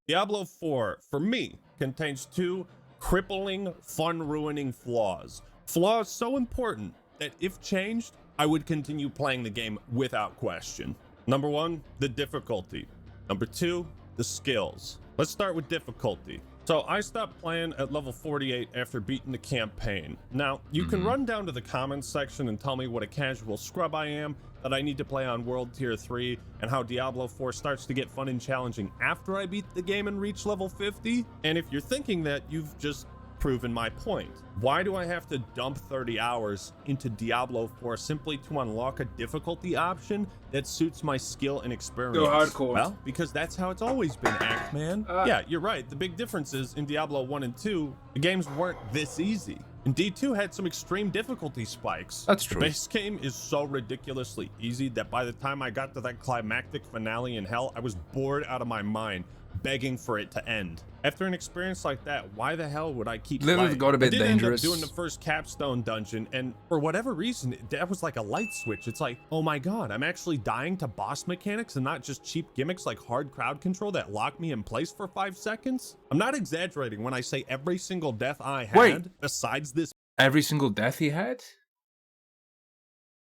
Diablo 4, for me, contains 2 crippling, fun-ruining flaws. Flaws so important that if changed, I would continue playing the game without question. Number 1, the difficulty. Number 2, the skills. Let's start with difficulty. So I stopped playing at level 48 after beating the campaign. Now, you can run down to the comments section and tell me what a casual scrub I am, that I need to play on World Tier 3, and how Diablo 4 starts to get fun and challenging after I beat the game and reach level 50. And if you're thinking that, you've just proven my point. Why do I have to dump 30 hours into Diablo 4 simply to unlock a difficulty option that suits my skill and experience? Go hardcore. Well, because that's how it's always been, Act-Man. Yeah, you're right. The big difference is in Diablo 1 and 2, the games weren't this easy. And D2 had some extreme difficulty spikes. That's true. The base game is so ridiculously easy that by the time I got to that climactic finale in Hell, I was bored out of my mind, begging for it to end. After an experience like that, why the hell would I keep Lilith playing? got a bit I did dangerous. end up doing the first capstone dungeon, and for whatever reason, that was like a light switch. It's like, oh my god, I'm actually dying to boss mechanics and not just cheap gimmicks like hard crowd control that lock me in place for 5 seconds. I'm not exaggerating when I say every single death I had, Wait. besides this. Every single death he had?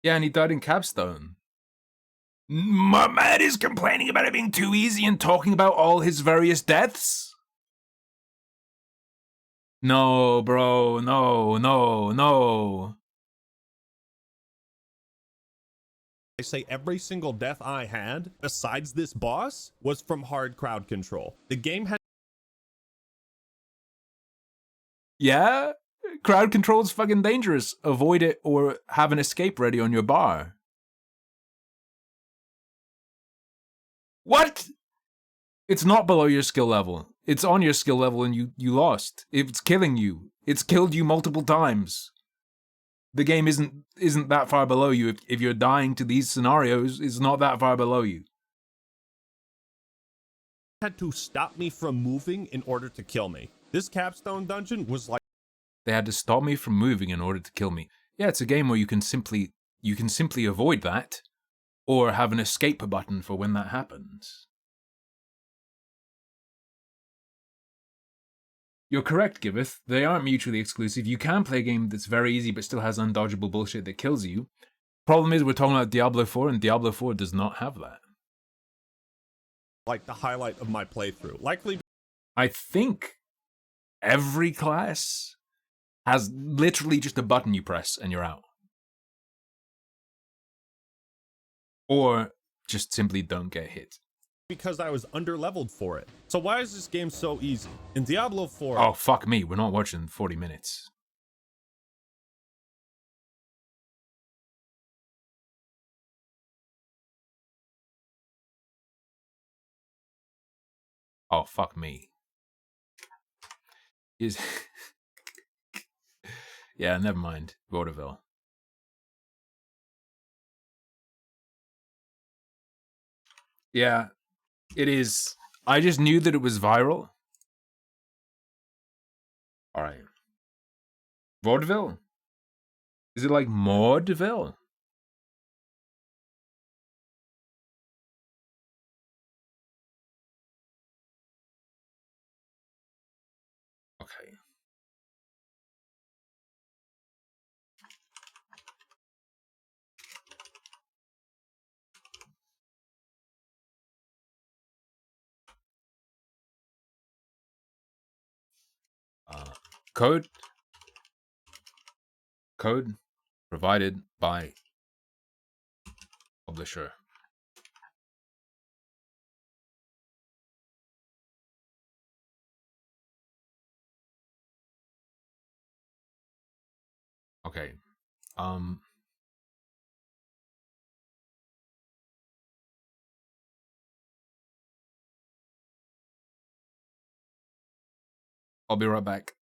Yeah, and he died in capstone. My man is complaining about it being too easy and talking about all his various deaths? No, bro, no. I say every single death I had, besides this boss, was from hard crowd control. The game had... Yeah? Crowd control's fucking dangerous. Avoid it or have an escape ready on your bar. What? It's not below your skill level. It's on your skill level and you lost. It's killing you. It's killed you multiple times. The game isn't that far below you. If you're dying to these scenarios, it's not that far below you. had to stop me from moving in order to kill me. This capstone dungeon was like... They had to stop me from moving in order to kill me. Yeah, it's a game where you can simply avoid that, or have an escape button for when that happens. You're correct, Giveth. They aren't mutually exclusive. You can play a game that's very easy but still has undodgeable bullshit that kills you. Problem is, we're talking about Diablo 4, and Diablo 4 does not have that. Like the highlight of my playthrough. Likely... I think every class has literally just a button you press and you're out. Or just simply don't get hit. Because I was underleveled for it. So why is this game so easy? In Diablo 4... Oh, fuck me. We're not watching 40 minutes. Oh, fuck me. Is... Yeah, never mind. Vaudeville. Yeah, it is. I just knew that it was viral. Alright. Vaudeville? Is it like Maudeville? Okay. Code provided by publisher. Okay. I'll be right back.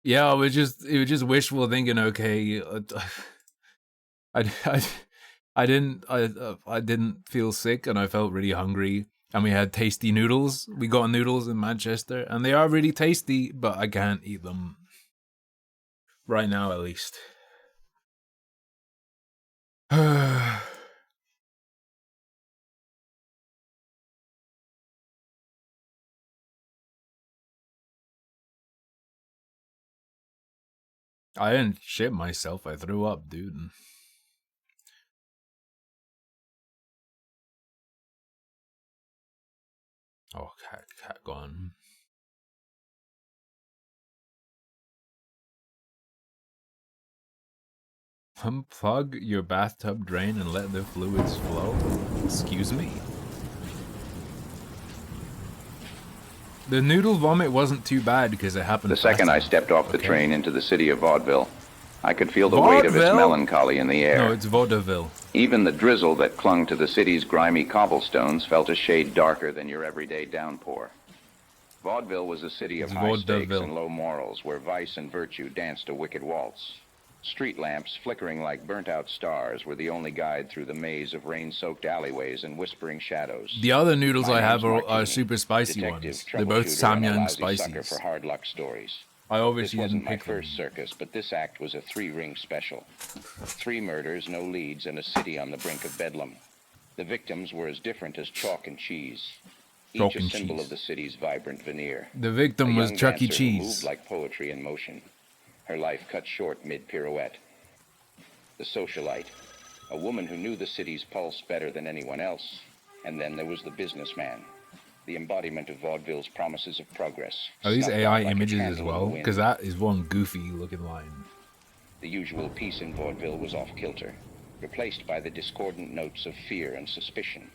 Yeah, it was just wishful thinking. Okay, I didn't feel sick, and I felt really hungry, and we had tasty noodles. We got noodles in Manchester, and they are really tasty, but I can't eat them right now, at least. I didn't shit myself. I threw up, dude. Oh, cat gone. Unplug your bathtub drain and let the fluids flow. Excuse me? The noodle vomit wasn't too bad because it happened The second fast I enough. stepped off the Okay. train into the city of Vaudeville, I could feel the weight of its Vaudeville? melancholy in the air. No, it's vaudeville. Even the drizzle that clung to the city's grimy cobblestones felt a shade darker than your everyday downpour. Vaudeville was a city of It's high stakes vaudeville. and low morals, where vice and virtue danced a wicked waltz. Street lamps, flickering like burnt-out stars, were the only guide through the maze of rain-soaked alleyways and whispering shadows. The other noodles My I have name's are Martini, super spicy detective, ones. They're both troubleshooter, and a Samyang lousy sucker spices. for hard luck stories. I This obviously wasn't didn't my pick them. first circus, but this act was a 3-ring special. 3 murders, no leads, and a city on the brink of bedlam. The victims were as different as chalk and cheese. Chalk Each a and symbol cheese. of the city's vibrant veneer. The victim A was young Chuck E. dancer who Cheese. moved like poetry in motion. Her life cut short mid-pirouette. The socialite, a woman who knew the city's pulse better than anyone else. And then there was the businessman, the embodiment of vaudeville's promises of progress. Are these snuffed AI out like a images as candle in the well? wind. Because that is one goofy looking line. The usual peace in vaudeville was off kilter, replaced by the discordant notes of fear and suspicion.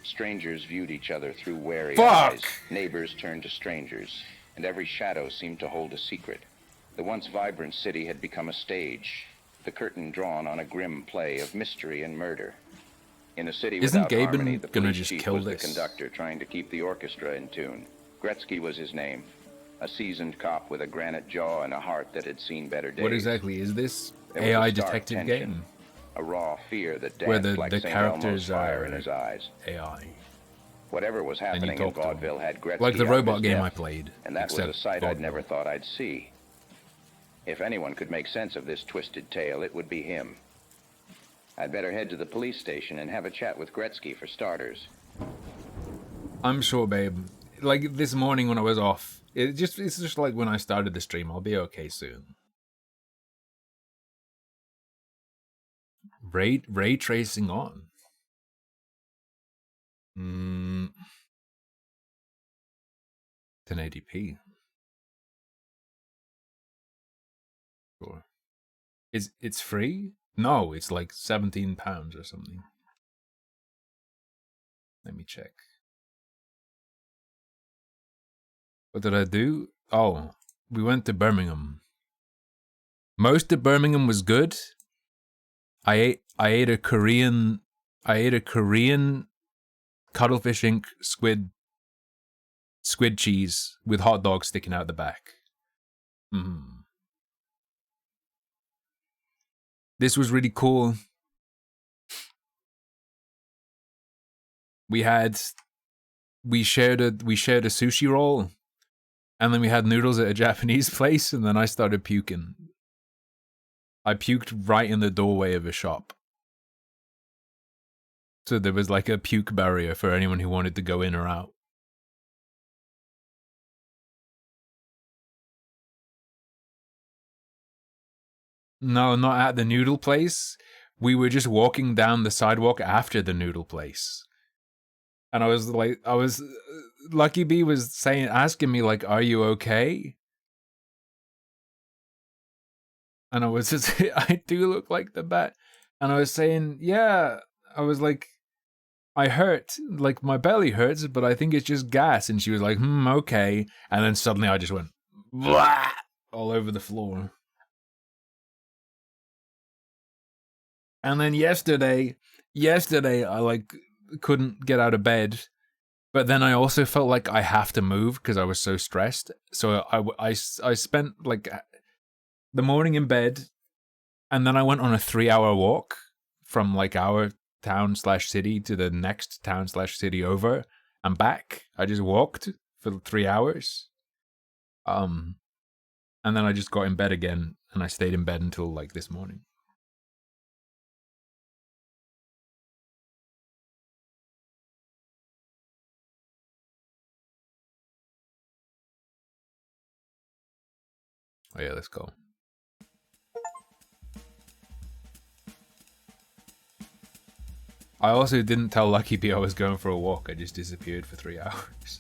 Strangers viewed each other through wary Fuck! eyes. Neighbors turned to strangers, and every shadow seemed to hold a secret. The once vibrant city had become a stage, the curtain drawn on a grim play of mystery and murder. In a city Isn't without Gaben harmony, the gonna police just chief kill was this? the conductor trying to keep the orchestra in tune. Gretzky was his name, a seasoned cop with a granite jaw and a heart that had seen better days. What exactly is this There was a AI stark detective tension, game? a raw fear that Where danced the like St. characters Elmo's fire are in his eyes. AI. Whatever was And you happening in talk to them. vaudeville had Gretzky Like the out of robot his game depth, I played. and that was except a sight I'd vaudeville. never thought I'd see. If anyone could make sense of this twisted tale, it would be him. I'd better head to the police station and have a chat with Gretzky for starters. I'm sure, babe. Like this morning when I was off, it's just like when I started the stream. I'll be okay soon. Ray tracing on. 1080p. Sure. It's free? No, it's like £17 or something. Let me check. What did I do? Oh, we went to Birmingham. Most of Birmingham was good. I ate a Korean Cuttlefish Inc. squid cheese with hot dogs sticking out the back. This was really cool. We shared a sushi roll, and then we had noodles at a Japanese place, and then I started puking. I puked right in the doorway of a shop. So there was like a puke barrier for anyone who wanted to go in or out. No, not at the noodle place. We were just walking down the sidewalk after the noodle place. And Lucky B was asking me like, are you okay? And I was just, I do look like the bat. And I was saying, yeah, I was like, I hurt, like my belly hurts, but I think it's just gas. And she was like, okay. And then suddenly I just went, blah, all over the floor. And then yesterday I like couldn't get out of bed, but then I also felt like I have to move because I was so stressed. So I spent like the morning in bed, and then I went on a 3-hour walk from like our town/city to the next town/city over and back. I just walked for 3 hours. And then I just got in bed again, and I stayed in bed until like this morning. Oh yeah, let's go. I also didn't tell Lucky Bee I was going for a walk. I just disappeared for 3 hours.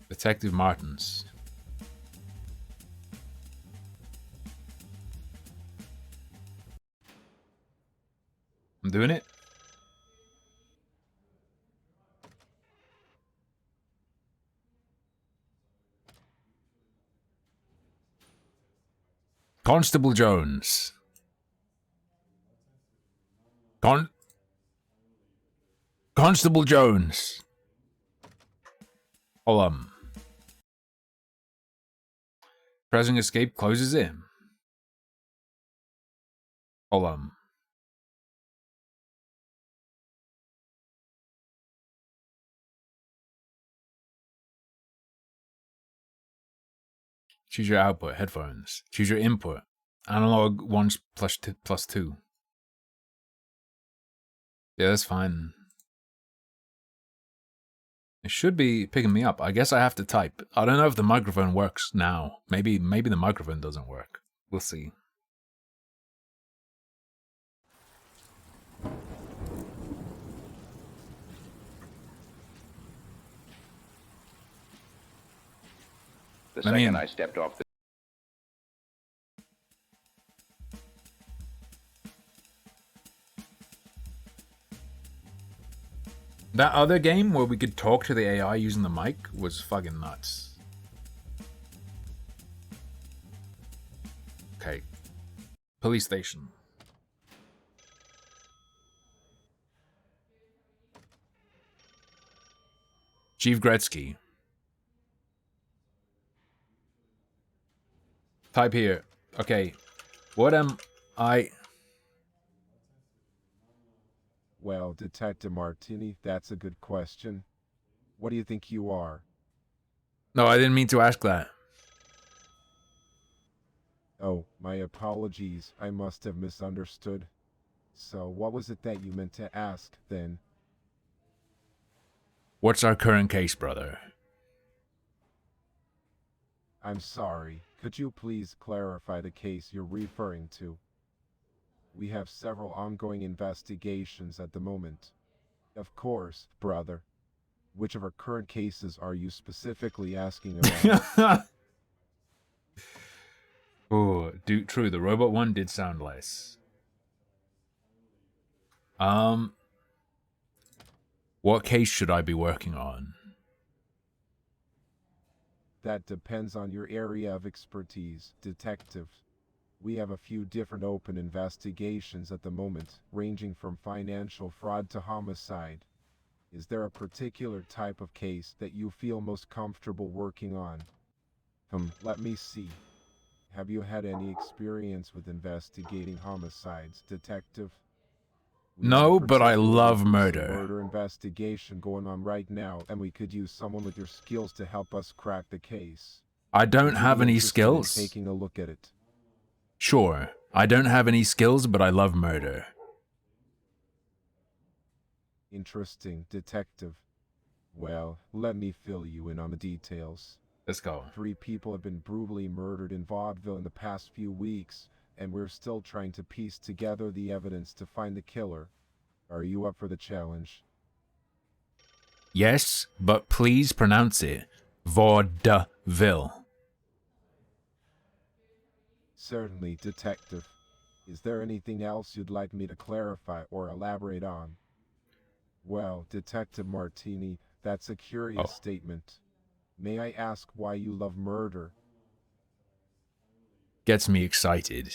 Detective Martins. I'm doing it. Constable Jones. Constable Jones. Hold on. Pressing escape closes it. Hold on. Choose your output, headphones. Choose your input, analog 1 plus 2. Yeah, that's fine. It should be picking me up. I guess I have to type. I don't know if the microphone works now. Maybe the microphone doesn't work. We'll see. The second I stepped off the... That other game where we could talk to the AI using the mic was fucking nuts. Okay. Police station. Chief Gretzky. Type here. Okay. What am I... Well, Detective Martini, that's a good question. What do you think you are? No, I didn't mean to ask that. Oh, my apologies. I must have misunderstood. So, what was it that you meant to ask, then? What's our current case, brother? I'm sorry. Could you please clarify the case you're referring to? We have several ongoing investigations at the moment. Of course, brother. Which of our current cases are you specifically asking about? Oh, true. The robot one did sound less. What case should I be working on? That depends on your area of expertise, detective. We have a few different open investigations at the moment, ranging from financial fraud to homicide. Is there a particular type of case that you feel most comfortable working on? Let me see. Have you had any experience with investigating homicides, detective? No, but I love murder. Murder investigation going on right now, and we could use someone with your skills to help us crack the case. I don't have any skills. Taking a look at it. Sure, I don't have any skills, but I love murder. Interesting, detective. Well, let me fill you in on the details. Let's go. 3 people have been brutally murdered in vaudeville in the past few weeks, and we're still trying to piece together the evidence to find the killer. Are you up for the challenge? Yes, but please pronounce it vaudeville. Certainly, detective. Is there anything else you'd like me to clarify or elaborate on? Well, Detective Martini, that's a curious statement. May I ask why you love murder? Gets me excited.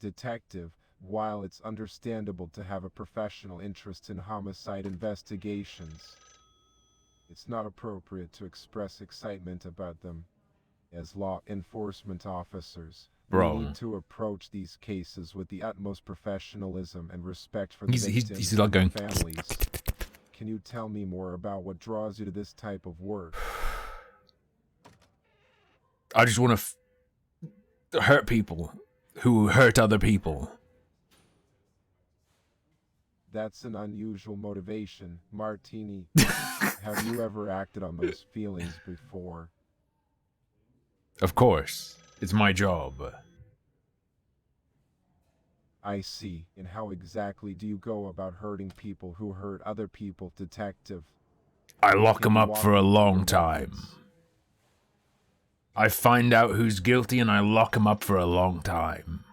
Detective, while it's understandable to have a professional interest in homicide investigations, it's not appropriate to express excitement about them. As law enforcement officers, Bro. we need to approach these cases with the utmost professionalism and respect for the He's victims like and their going. families. Can you tell me more about what draws you to this type of work? I just want to hurt people who hurt other people. That's an unusual motivation, Martini. Have you ever acted on those feelings before? Of course. It's my job. I see. And how exactly do you go about hurting people who hurt other people, Detective? I lock Can them you up walk for a me through long your time. methods? I find out who's guilty and I lock them up for a long time.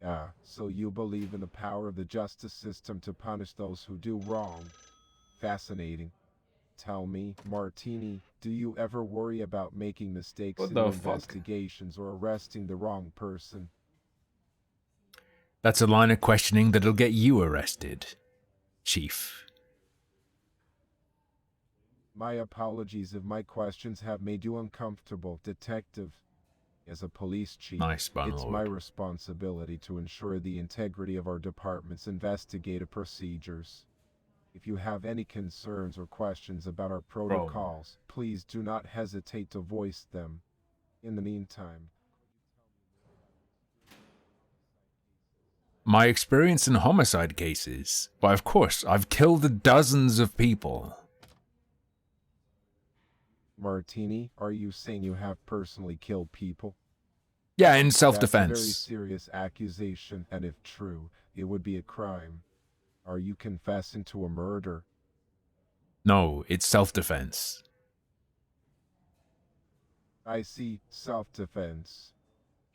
Ah, so you believe in the power of the justice system to punish those who do wrong. Fascinating. Tell me, Martini, do you ever worry about making mistakes What in the your fuck? investigations or arresting the wrong person? That's a line of questioning that'll get you arrested, Chief. My apologies if my questions have made you uncomfortable, Detective. As a police chief, Nice, it's Banlord. my responsibility to ensure the integrity of our department's investigative procedures. If you have any concerns or questions about our protocols, please do not hesitate to voice them. In the meantime, My experience in homicide cases. Why, of course, I've killed dozens of people. Martini, are you saying you have personally killed people? Yeah, in That's a very self-defense. serious accusation, and if true, it would be a crime. Are you confessing to a murder? No, it's self-defense. I see, self-defense.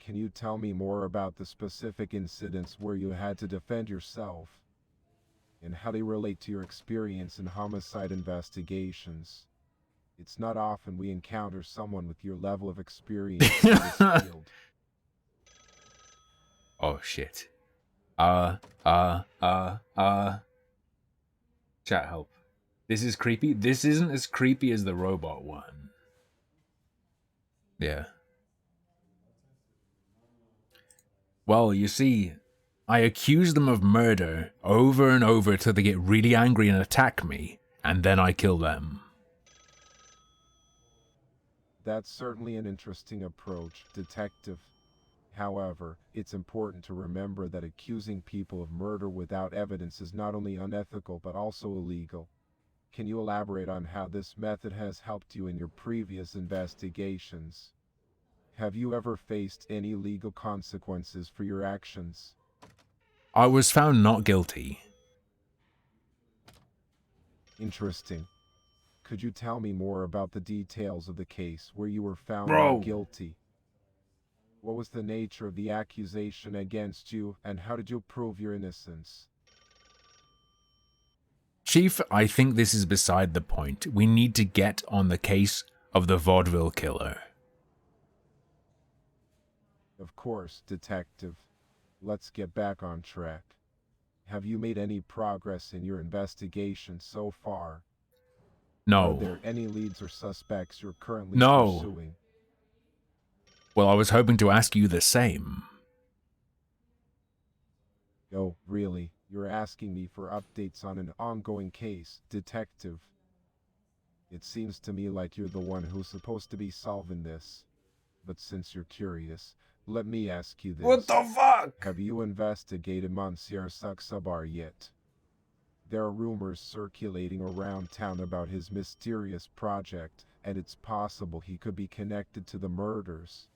Can you tell me more about the specific incidents where you had to defend yourself? And how they relate to your experience in homicide investigations? It's not often we encounter someone with your level of experience in this field. Oh, shit. Chat help. This is creepy. This isn't as creepy as the robot one. Yeah. Well, you see, I accuse them of murder over and over till they get really angry and attack me, and then I kill them. That's certainly an interesting approach, Detective. However, it's important to remember that accusing people of murder without evidence is not only unethical but also illegal. Can you elaborate on how this method has helped you in your previous investigations? Have you ever faced any legal consequences for your actions? I was found not guilty. Interesting. Could you tell me more about the details of the case where you were found Bro. not guilty? What was the nature of the accusation against you, and how did you prove your innocence? Chief, I think this is beside the point. We need to get on the case of the vaudeville killer. Of course, Detective. Let's get back on track. Have you made any progress in your investigation so far? No. Are there any leads or suspects you're currently No. pursuing? Well, I was hoping to ask you the same. Oh, really? You're asking me for updates on an ongoing case, Detective. It seems to me like you're the one who's supposed to be solving this. But since you're curious, let me ask you this. What the fuck? Have you investigated Monsieur Saksabar yet? There are rumors circulating around town about his mysterious project, and it's possible he could be connected to the murders.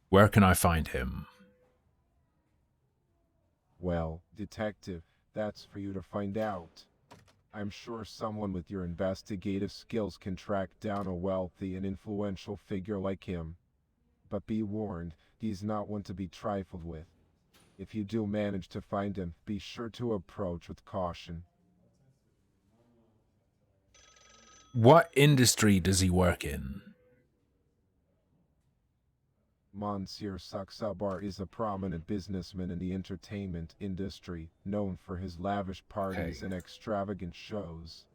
Where can I find him? Well, Detective, that's for you to find out. I'm sure someone with your investigative skills can track down a wealthy and influential figure like him. But be warned, he's not one to be trifled with. If you do manage to find him, be sure to approach with caution. What industry does he work in? Monsieur Saxabar is a prominent businessman in the entertainment industry, known for his lavish parties and extravagant shows.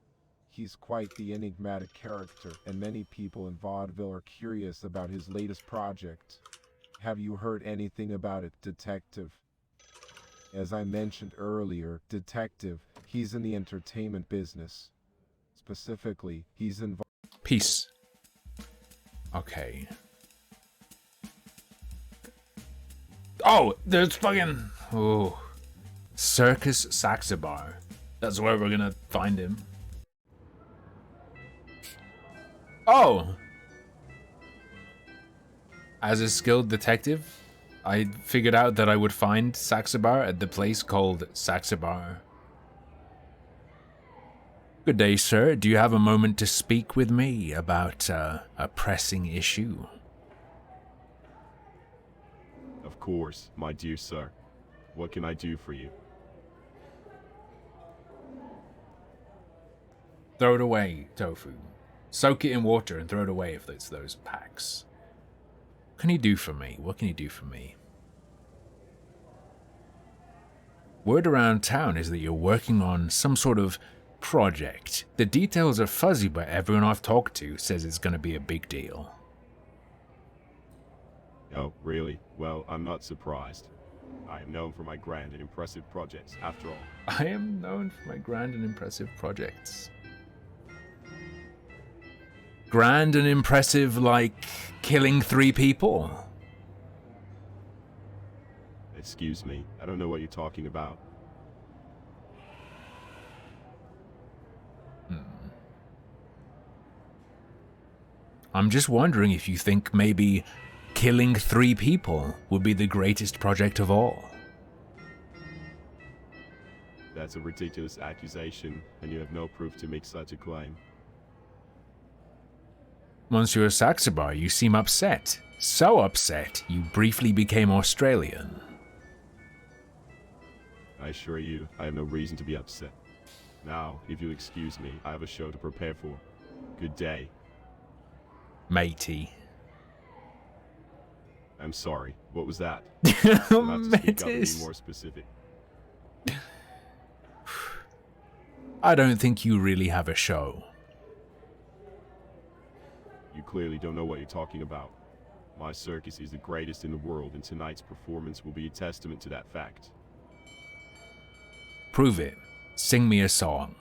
He's quite the enigmatic character, and many people in vaudeville are curious about his latest project. Have you heard anything about it, Detective? As I mentioned earlier, Detective, he's in the entertainment business. Specifically, he's involved. Peace. Okay. Oh, there's fucking... Oh. Circus Saxabar. That's where we're gonna find him. Oh! As a skilled detective, I figured out that I would find Saxabar at the place called Saxabar. Good day, sir. Do you have a moment to speak with me about a pressing issue? Of course, my dear sir. What can I do for you? Throw it away, tofu. Soak it in water and throw it away if it's those packs. What can you do for me? What can you do for me? Word around town is that you're working on some sort of project. The details are fuzzy, but everyone I've talked to says it's going to be a big deal. Oh, really? Well, I'm not surprised. I am known for my grand and impressive projects, after all. I am known for my grand and impressive projects. Grand and impressive like killing 3 people? Excuse me, I don't know what you're talking about. I'm just wondering if you think maybe killing 3 people would be the greatest project of all. That's a ridiculous accusation, and you have no proof to make such a claim. Monsieur Saxabar, you seem upset. So upset, you briefly became Australian. I assure you, I have no reason to be upset. Now, if you'll excuse me, I have a show to prepare for. Good day. Matey. I'm sorry, what was that? You'll have to speak up and be more specific. I don't think you really have a show. You clearly don't know what you're talking about. My circus is the greatest in the world, and tonight's performance will be a testament to that fact. Prove it. Sing me a song.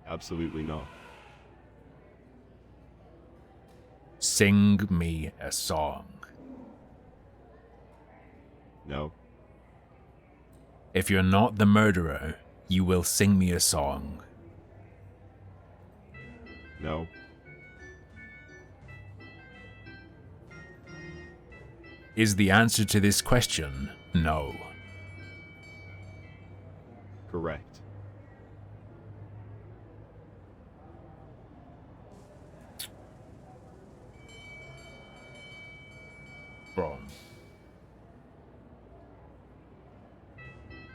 Absolutely not. Sing me a song. No. If you're not the murderer, you will sing me a song. No. Is the answer to this question no? Correct. Bro.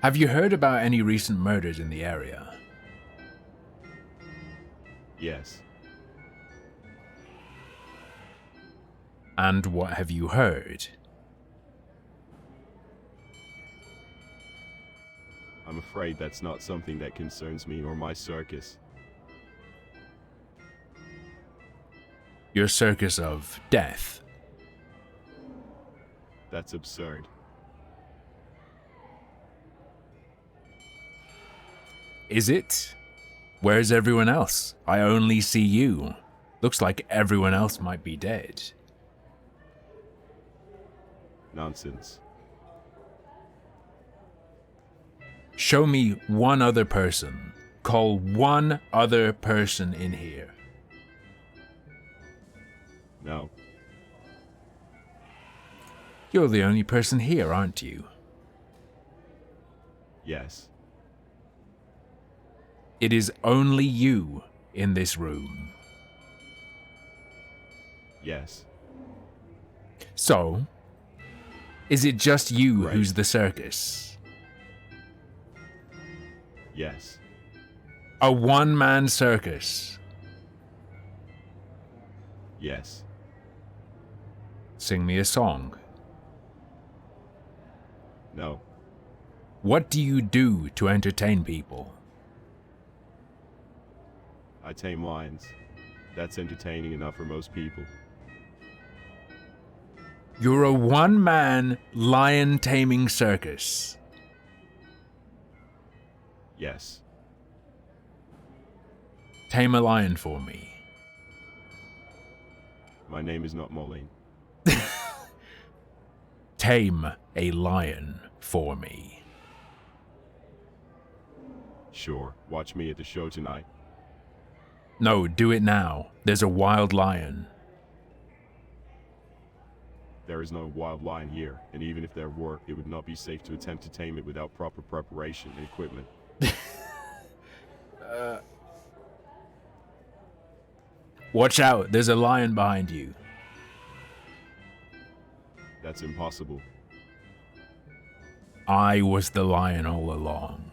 Have you heard about any recent murders in the area? Yes. And what have you heard? I'm afraid that's not something that concerns me or my circus. Your circus of death. That's absurd. Is it? Where's everyone else? I only see you. Looks like everyone else might be dead. Nonsense. Show me one other person. Call one other person in here. No. You're the only person here, aren't you? Yes. It is only you in this room. Yes. So, is it just you Right. who's the circus? Yes. A one-man circus? Yes. Sing me a song. No. What do you do to entertain people? I tame lions. That's entertaining enough for most people. You're a one-man lion taming circus. Yes. Tame a lion for me. My name is not Moline. Tame a lion for me. Sure, watch me at the show tonight. No, do it now. There's a wild lion. There is no wild lion here, and even if there were, it would not be safe to attempt to tame it without proper preparation and equipment. Watch out, there's a lion behind you. That's impossible. I was the lion all along.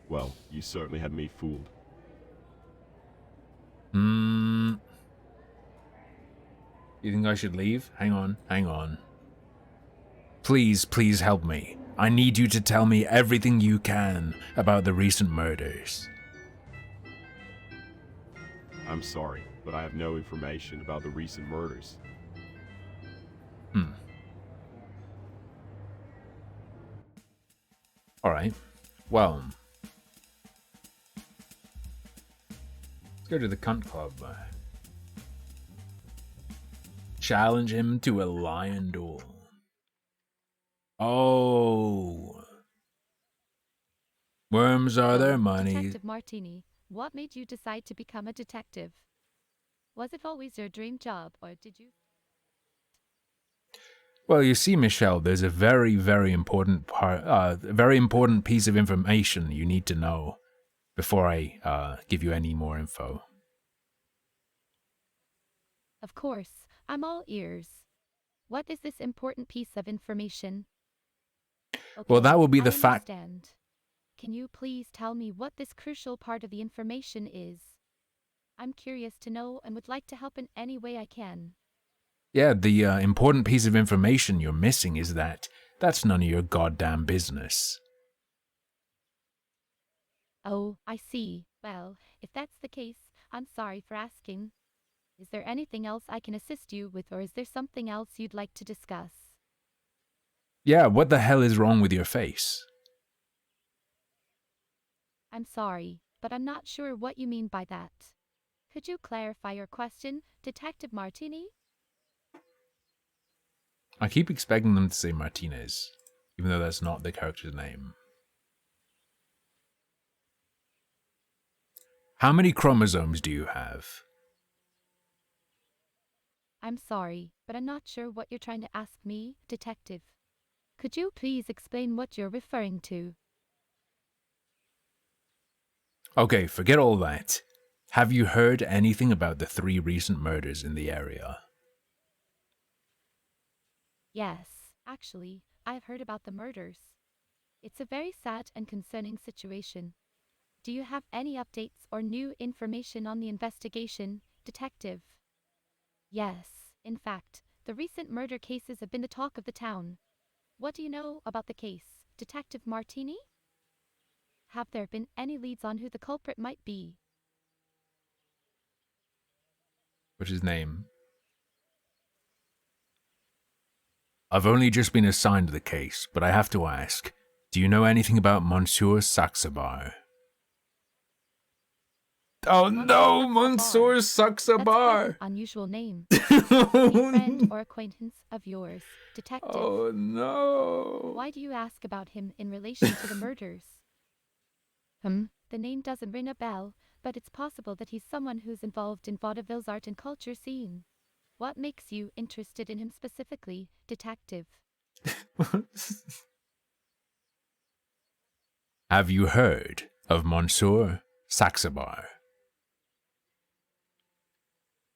Well, you certainly had me fooled. You think I should leave? Hang on. Please, please help me. I need you to tell me everything you can about the recent murders. I'm sorry, but I have no information about the recent murders. Alright. Well. Let's go to the cunt club. Challenge him to a lion duel. Oh. Worms are their money. Detective Martini, what made you decide to become a detective? Was it always your dream job, or did you... Well, you see, Michelle, there's a very, very important piece of information you need to know before I give you any more info. Of course, I'm all ears. What is this important piece of information? Okay, Well, that will be I the fact. understand. Can you please tell me what this crucial part of the information is? I'm curious to know and would like to help in any way I can. Yeah, the important piece of information you're missing is that that's none of your goddamn business. Oh, I see. Well, if that's the case, I'm sorry for asking. Is there anything else I can assist you with, or is there something else you'd like to discuss? Yeah, what the hell is wrong with your face? I'm sorry, but I'm not sure what you mean by that. Could you clarify your question, Detective Martini? I keep expecting them to say Martinez, even though that's not the character's name. How many chromosomes do you have? I'm sorry, but I'm not sure what you're trying to ask me, Detective. Could you please explain what you're referring to? Okay, forget all that. Have you heard anything about the 3 recent murders in the area? Yes, actually, I've heard about the murders. It's a very sad and concerning situation. Do you have any updates or new information on the investigation, Detective? Yes, in fact, the recent murder cases have been the talk of the town. What do you know about the case, Detective Martini? Have there been any leads on who the culprit might be? What's his name? I've only just been assigned the case, but I have to ask, do you know anything about Monsieur Saxabar? Oh no, Monsieur Saxabar! That's quite an unusual name. A friend or acquaintance of yours, Detective. Oh no. Why do you ask about him in relation to the murders? The name doesn't ring a bell, but it's possible that he's someone who's involved in vaudeville's art and culture scene. What makes you interested in him specifically, Detective? Have you heard of Monsieur Saxabar?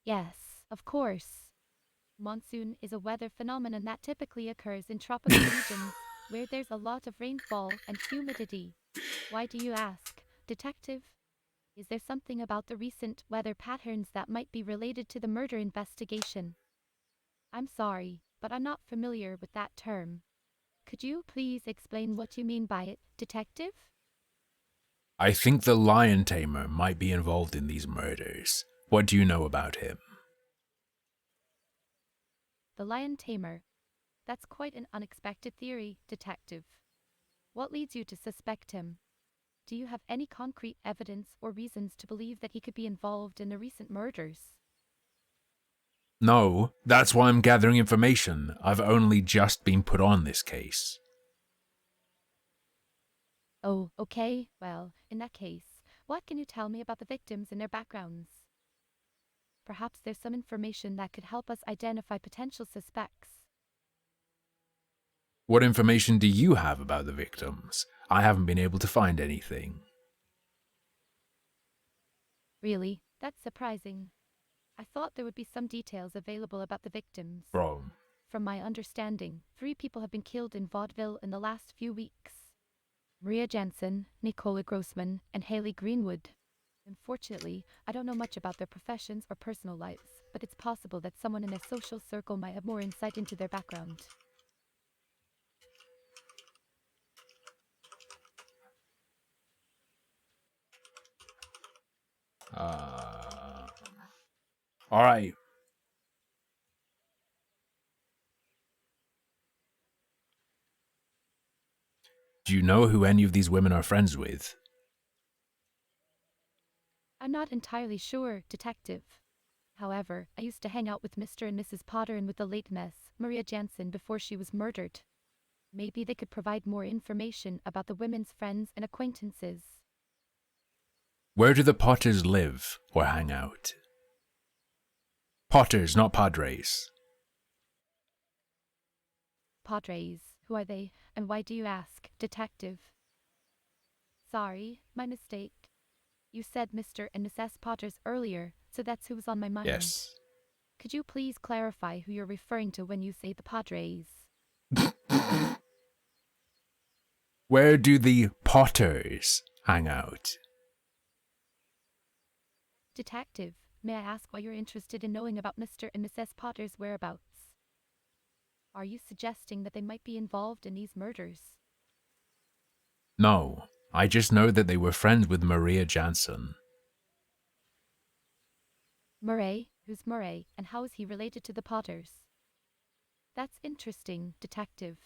Yes, of course. Monsoon is a weather phenomenon that typically occurs in tropical regions where there's a lot of rainfall and humidity. Why do you ask, Detective? Is there something about the recent weather patterns that might be related to the murder investigation? I'm sorry, but I'm not familiar with that term. Could you please explain what you mean by it, detective? I think the lion tamer might be involved in these murders. What do you know about him? The lion tamer. That's quite an unexpected theory, detective. What leads you to suspect him? Do you have any concrete evidence or reasons to believe that he could be involved in the recent murders? No, that's why I'm gathering information. I've only just been put on this case. Oh, okay. Well, in that case, what can you tell me about the victims and their backgrounds? Perhaps there's some information that could help us identify potential suspects. What information do you have about the victims? I haven't been able to find anything. Really? That's surprising. I thought there would be some details available about the victims. From my understanding, 3 people have been killed in vaudeville in the last few weeks. Maria Jensen, Nicola Grossman, and Haley Greenwood. Unfortunately, I don't know much about their professions or personal lives, but it's possible that someone in their social circle might have more insight into their background. All right. Do you know who any of these women are friends with? I'm not entirely sure, detective. However, I used to hang out with Mr. and Mrs. Potter and with the late Miss Maria Jansen before she was murdered. Maybe they could provide more information about the women's friends and acquaintances. Where do the Potters live or hang out? Potters, not Padres. Padres, who are they, and why do you ask, detective? Sorry, my mistake. You said Mr. and Mrs. Potters earlier, so that's who was on my mind. Yes. Could you please clarify who you're referring to when you say the Padres? Where do the Potters hang out? Detective, may I ask why you're interested in knowing about Mr. and Mrs. Potter's whereabouts? Are you suggesting that they might be involved in these murders? No, I just know that they were friends with Maria Jansen. Murray? Who's Murray, and how is he related to the Potters? That's interesting, detective.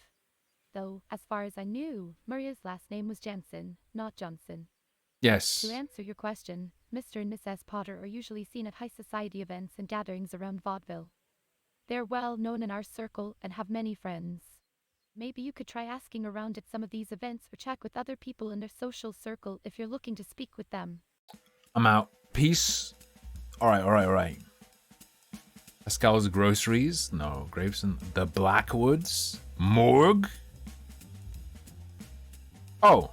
Though, as far as I knew, Maria's last name was Jansen, not Johnson. Yes. To answer your question, Mr. and Mrs. Potter are usually seen at high society events and gatherings around vaudeville. They're well known in our circle and have many friends. Maybe you could try asking around at some of these events or check with other people in their social circle if you're looking to speak with them. I'm out. Peace. Alright. Pascal's Groceries? No. Graveson. The Blackwoods? Morgue? Oh.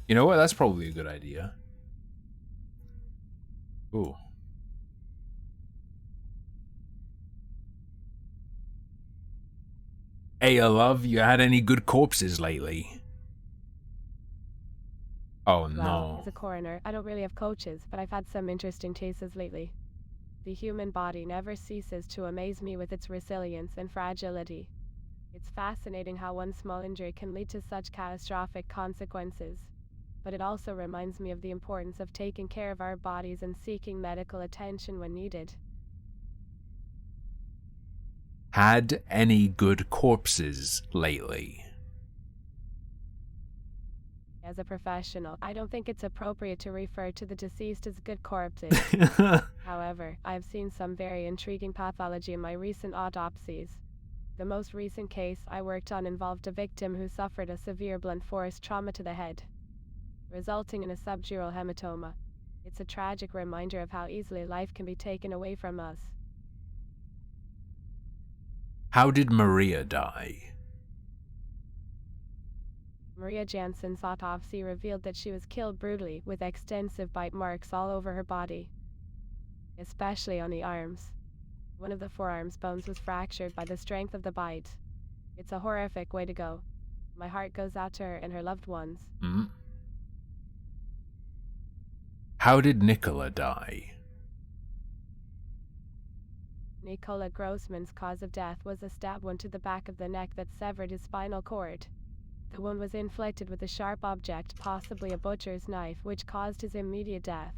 You know what? That's probably a good idea. Ooh. Hey, love, you had any good corpses lately? Oh, no. Well, as a coroner, I don't really have coaches, but I've had some interesting cases lately. The human body never ceases to amaze me with its resilience and fragility. It's fascinating how one small injury can lead to such catastrophic consequences. But it also reminds me of the importance of taking care of our bodies and seeking medical attention when needed. Had any good corpses lately? As a professional, I don't think it's appropriate to refer to the deceased as good corpses. However, I've seen some very intriguing pathology in my recent autopsies. The most recent case I worked on involved a victim who suffered a severe blunt force trauma to the head, resulting in a subdural hematoma. It's a tragic reminder of how easily life can be taken away from us. How did Maria die? Maria Jansen's autopsy revealed that she was killed brutally with extensive bite marks all over her body, especially on the arms. One of the forearm's bones was fractured by the strength of the bite. It's a horrific way to go. My heart goes out to her and her loved ones. How did Nicola die? Nikola Grossman's cause of death was a stab wound to the back of the neck that severed his spinal cord. The wound was inflicted with a sharp object, possibly a butcher's knife, which caused his immediate death.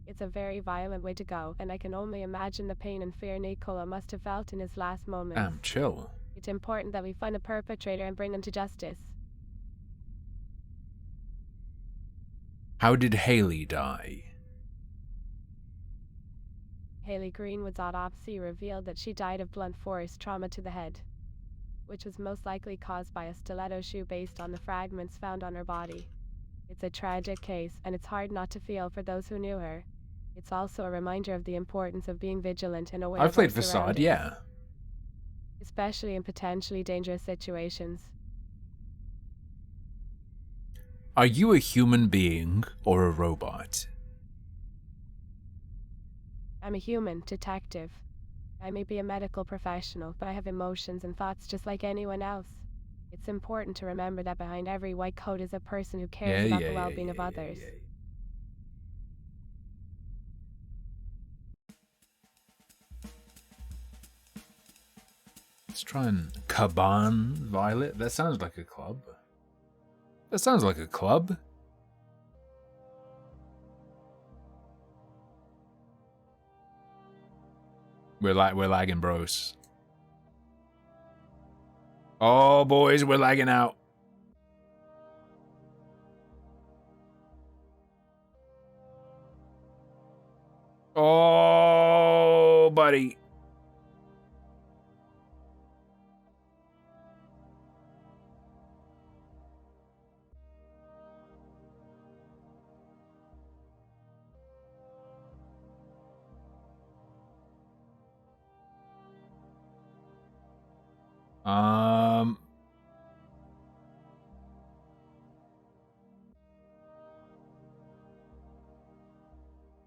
It's a very violent way to go, and I can only imagine the pain and fear Nikola must have felt in his last moments. Chill. It's important that we find the perpetrator and bring him to justice. How did Haley die? Haley Greenwood's autopsy revealed that she died of blunt force trauma to the head, which was most likely caused by a stiletto shoe based on the fragments found on her body. It's a tragic case, and it's hard not to feel for those who knew her. It's also a reminder of the importance of being vigilant and aware I've of our played Facade, surroundings, yeah. especially in potentially dangerous situations. Are you a human being or a robot? I'm a human detective. I may be a medical professional, but I have emotions and thoughts just like anyone else. It's important to remember that behind every white coat is a person who cares about the well-being of others. Let's try and Caban Violet. That sounds like a club. That sounds like a club. We're lagging, bros. Oh, boys, we're lagging out. Oh, buddy.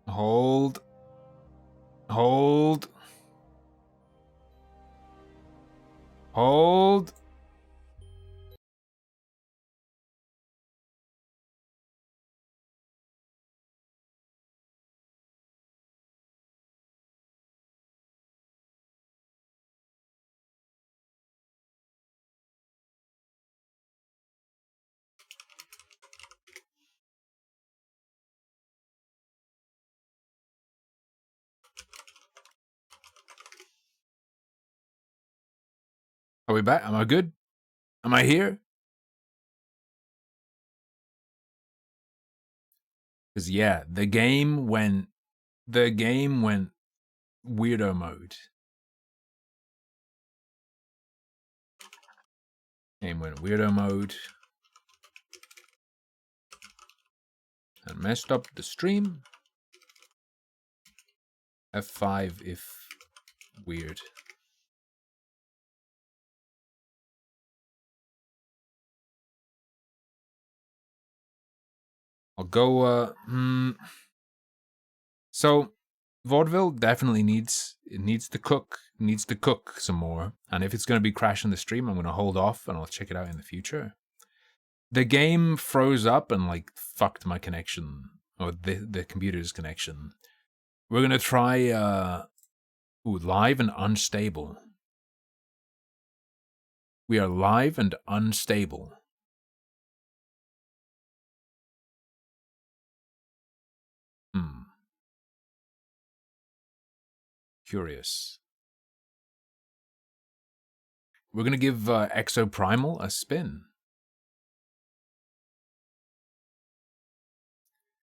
Hold. Hold. Hold. Are we back? Am I good? Am I here? Because yeah, the game went weirdo mode. Game went weirdo mode. And messed up the stream. F5 if weird. I'll go, So, Vaudeville definitely needs to cook some more. And if it's going to be crashing the stream, I'm going to hold off and I'll check it out in the future. The game froze up and, like, fucked my connection, or the computer's connection. We're going to try, live and unstable. We are live and unstable. Curious. We're going to give Exoprimal a spin.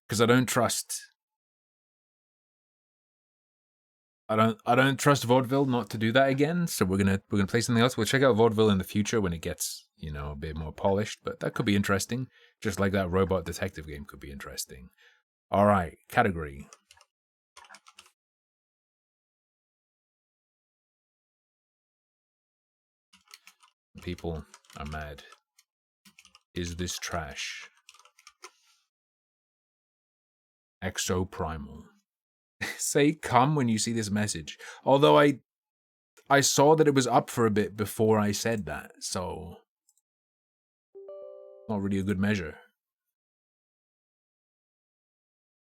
Because I don't trust... I don't trust Vaudeville not to do that again, so we're gonna play something else. We'll check out Vaudeville in the future when it gets, you know, a bit more polished, but that could be interesting. Just like that robot detective game could be interesting. Alright, category. People are mad. Is this trash? Exoprimal. Say come when you see this message. Although I saw that it was up for a bit before I said that, so not really a good measure.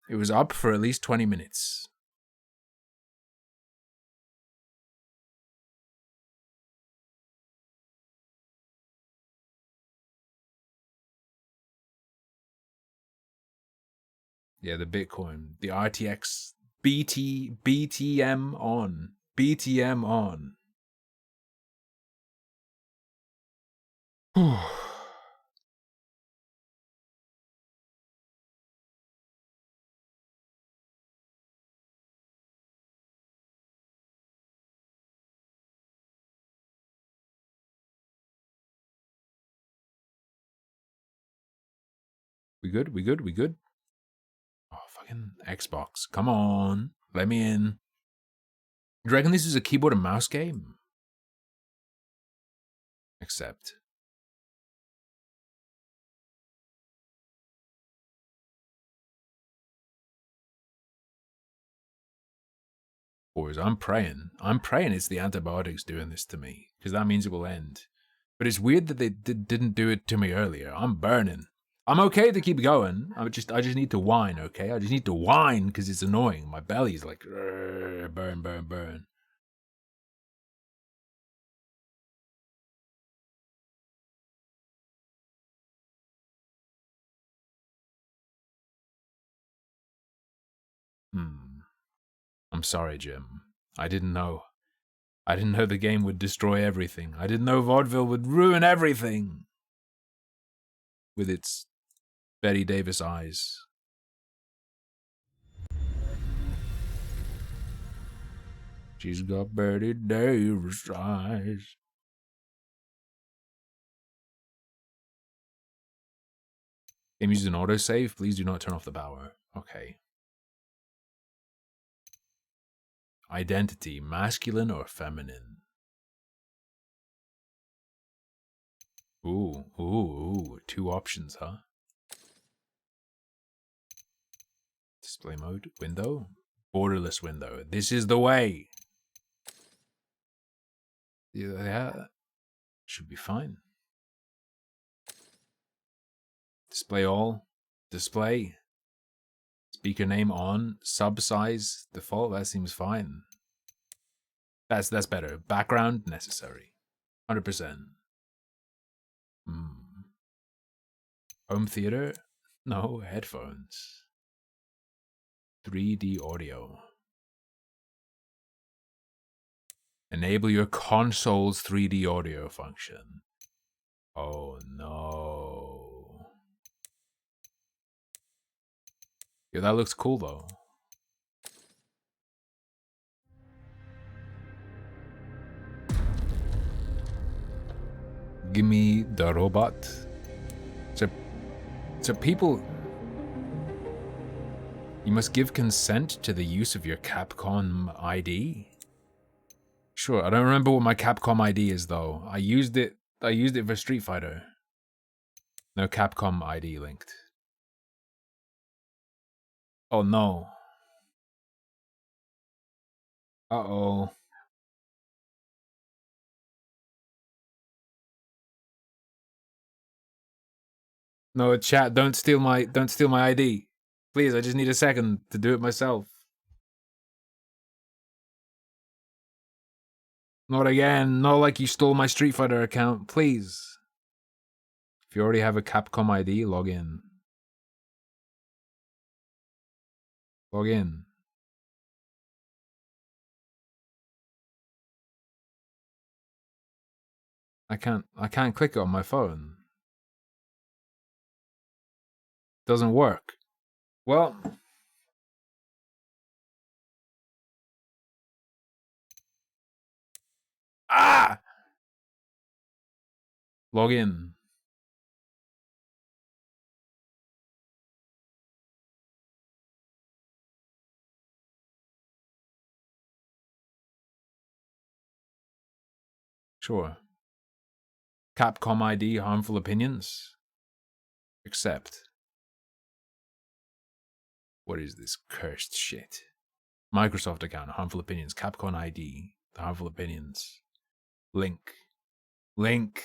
It was up for at least 20 minutes. Yeah, the Bitcoin, the RTX, BTM on. BTM on. We good? We good? We good? Oh, fucking Xbox. Come on. Let me in. Do you reckon this is a keyboard and mouse game? Accept. Boys, I'm praying. I'm praying it's the antibiotics doing this to me, because that means it will end. But it's weird that they didn't do it to me earlier. I'm burning. I'm okay to keep going. I just need to whine, okay? I just need to whine because it's annoying. My belly's like, burn, burn, burn. I'm sorry, Jim. I didn't know. I didn't know the game would destroy everything. I didn't know vaudeville would ruin everything. With its Betty Davis eyes. She's got Betty Davis eyes. Game uses an autosave. Please do not turn off the power. Okay. Identity, masculine or feminine? Ooh. 2 options, huh? Display mode, window, borderless window. This is the way. Yeah, should be fine. Display all, display. Speaker name on, sub size, default, that seems fine. That's better. Background, necessary. 100%. Home theater? No, headphones. 3D audio. Enable your console's 3D audio function. Oh no. Yeah, that looks cool though. Give me the robot. So people... You must give consent to the use of your Capcom ID? Sure, I don't remember what my Capcom ID is though. I used it for Street Fighter. No Capcom ID linked. Oh no. Uh-oh. No, chat, don't steal my ID. Please, I just need a second to do it myself. Not again, not like you stole my Street Fighter account, please. If you already have a Capcom ID, log in. Log in. I can't click it on my phone. Doesn't work. Well, log in. Sure. Capcom ID, harmful opinions. Accept. What is this cursed shit? Microsoft account, harmful opinions. Capcom ID, the harmful opinions. Link. Link.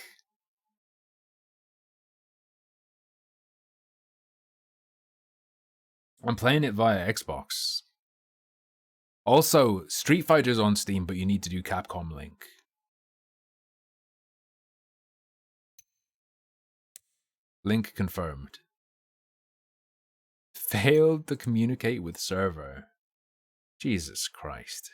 I'm playing it via Xbox. Also, Street Fighter's on Steam, but you need to do Capcom Link. Link confirmed. Failed to communicate with server. Jesus Christ.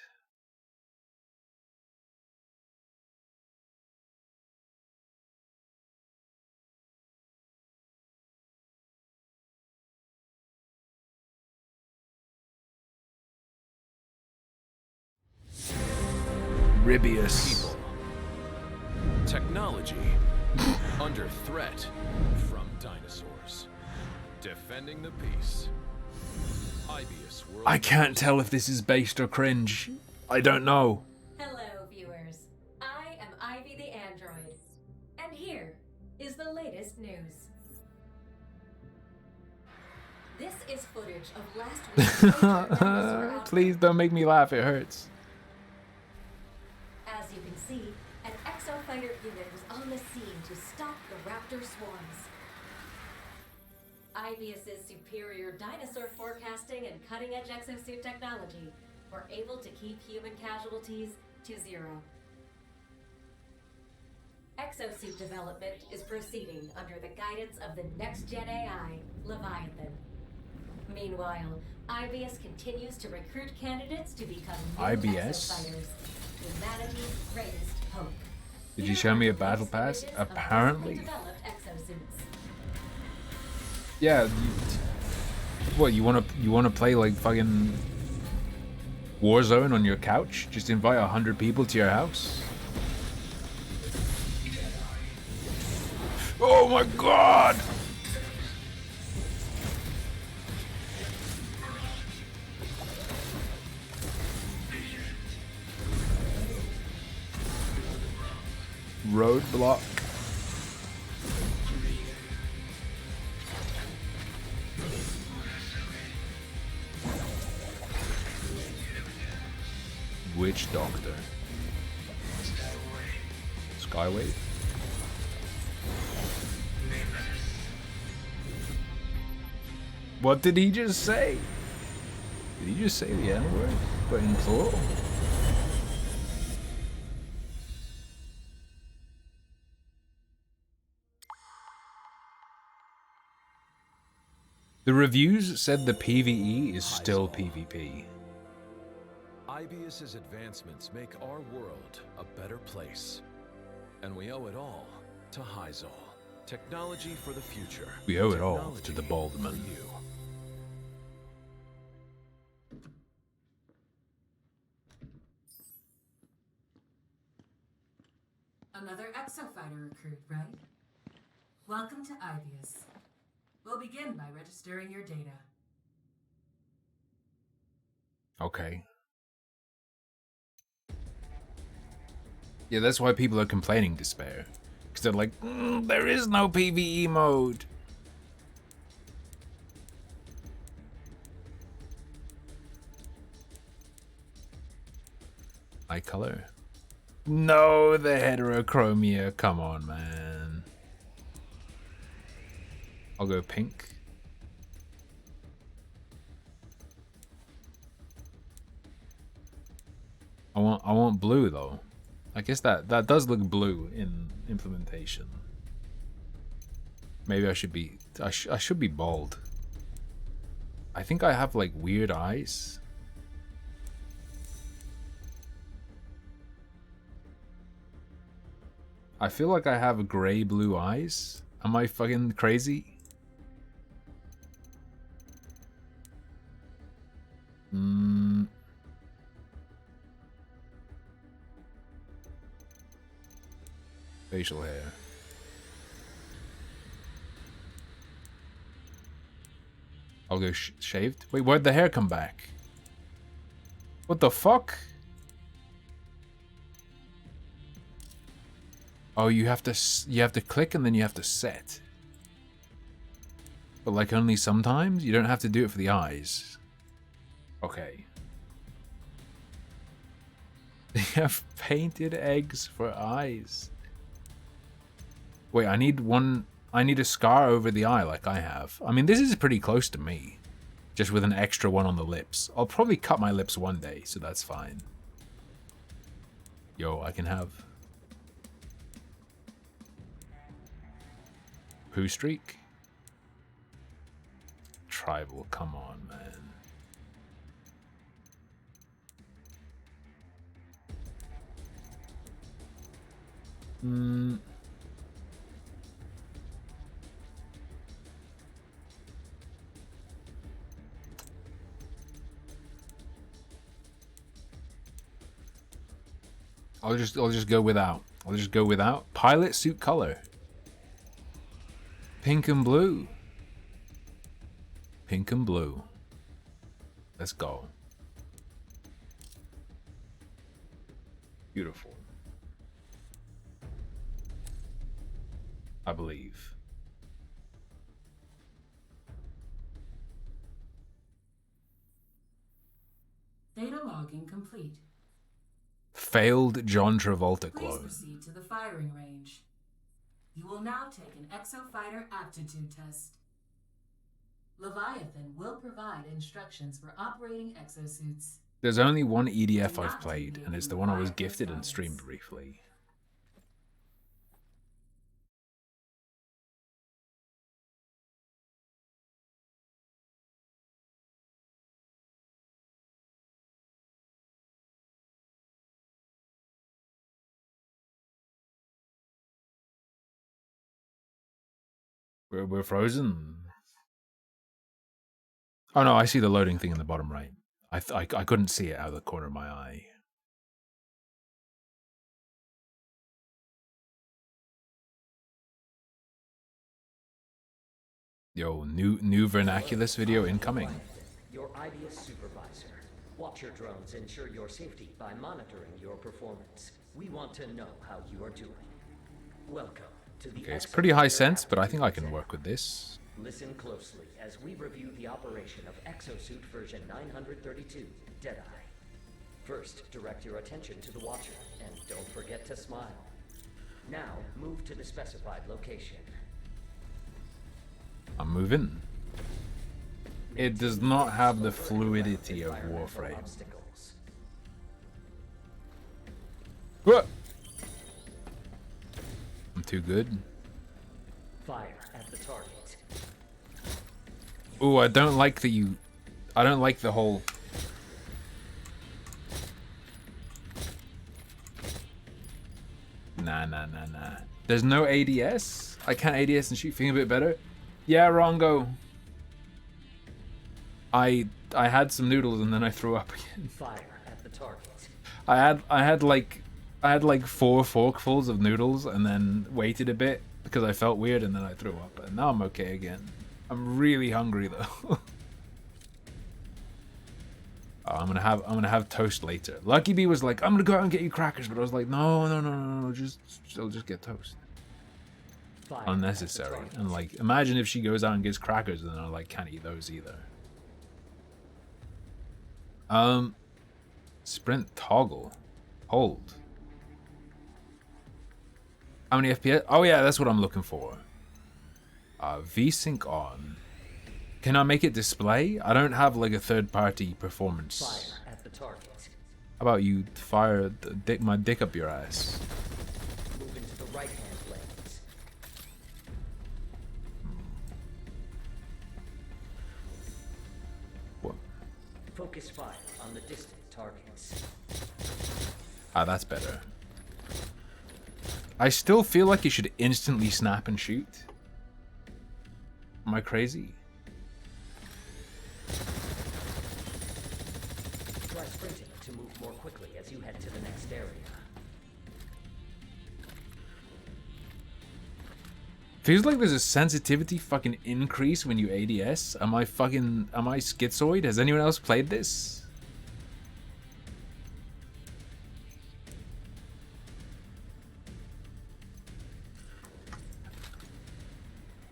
Ribius. People. Technology under threat from dinosaurs. Defending the peace. Ibius World. I can't tell if this is based or cringe. I don't know. Hello, viewers. I am Ivy the android. And here is the latest news. This is footage of last week's major dinosaur outbreak. Please don't make me laugh, it hurts. As you can see, an exofighter unit was on the scene to stop the raptor swarms. Ibius's superior dinosaur forecasting and cutting-edge exosuit technology were able to keep human casualties to 0. Exosuit development is proceeding under the guidance of the next-gen AI, Leviathan. Meanwhile, Ibius continues to recruit candidates to become new IBS? exofighters, humanity's greatest hope. Did you show me a battle pass? Apparently. Developed exosuits. Yeah. What, you wanna play like fucking Warzone on your couch? Just invite 100 people to your house? Oh my god! Roadblock. Witch Doctor. Skywave. What did he just say? Did he just say the N-word, but in plural? The reviews said the PvE is still PvP. Ibius's advancements make our world a better place. And we owe it all to Hyzal. Technology for the future. We owe it all to the Baldman. Another exofighter recruit, right? Welcome to Ibius. We'll begin by registering your data. Okay. Yeah, that's why people are complaining, Despair. Because they're like, there is no PvE mode. Eye color? No, the heterochromia. Come on, man. I'll go pink. I want blue though. I guess that does look blue in implementation. Maybe I should be I should be bald. I think I have like weird eyes. I feel like I have gray blue eyes. Am I fucking crazy? Facial hair. I'll go shaved. Wait, where'd the hair come back? What the fuck? Oh, you have to click and then you have to set. But like only sometimes? You don't have to do it for the eyes. Okay. They have painted eggs for eyes. Wait, I need a scar over the eye like I have. I mean, this is pretty close to me. just with an extra one on the lips. I'll probably cut my lips one day, so that's fine. Yo, I can have poo streak. Tribal, come on, man. I'll just go without. I'll just go without. Pilot suit color. Pink and blue. Pink and blue. Let's go. Beautiful. I believe. Data logging complete. Failed John Travolta Please clone. proceed to the firing range. You will now take an exofighter aptitude test. Leviathan will provide instructions for operating exosuits. There's only one EDF I've played, and it's the one I was gifted and streamed briefly. We're frozen. Oh no, I see the loading thing in the bottom right. I couldn't see it out of the corner of my eye. Yo, new vernaculus video incoming. Your IBS supervisor. Watch your drones, ensure your safety by monitoring your performance. We want to know how you are doing. Welcome to the Okay, it's pretty high sense, but I think I can work with this. Listen closely as we review the operation of Exosuit version 932, Deadeye. First, direct your attention to the Watcher, and don't forget to smile. Now, move to the specified location. I'm moving. It does not have the fluidity of Warframe. What? I'm too good. Fire at the target. Ooh, I don't like that you... I don't like the whole... Nah. There's no ADS? I can't ADS and shoot feeling a bit better? Yeah, Rongo. I had some noodles and then I threw up again. Fire at the target. I had like 4 forkfuls of noodles and then waited a bit because I felt weird and then I threw up. And now I'm okay again. I'm really hungry though. I'm gonna have toast later. Lucky Bee was like, I'm gonna go out and get you crackers, but I was like, no, just get toast. Unnecessary. And like, imagine if she goes out and gets crackers and then I like can't eat those either. Sprint toggle. Hold. How many FPS? Oh yeah, that's what I'm looking for. VSync on. Can I make it display? I don't have like a third-party performance. Fire at the target. How about you fire my dick up your ass? Move into the right-hand lanes. What? Focus fire on the distant targets. Ah, that's better. I still feel like you should instantly snap and shoot. Am I crazy? Try sprinting to move more quickly as you head to the next area. Feels like there's a sensitivity fucking increase when you ADS. Am I schizoid? Has anyone else played this?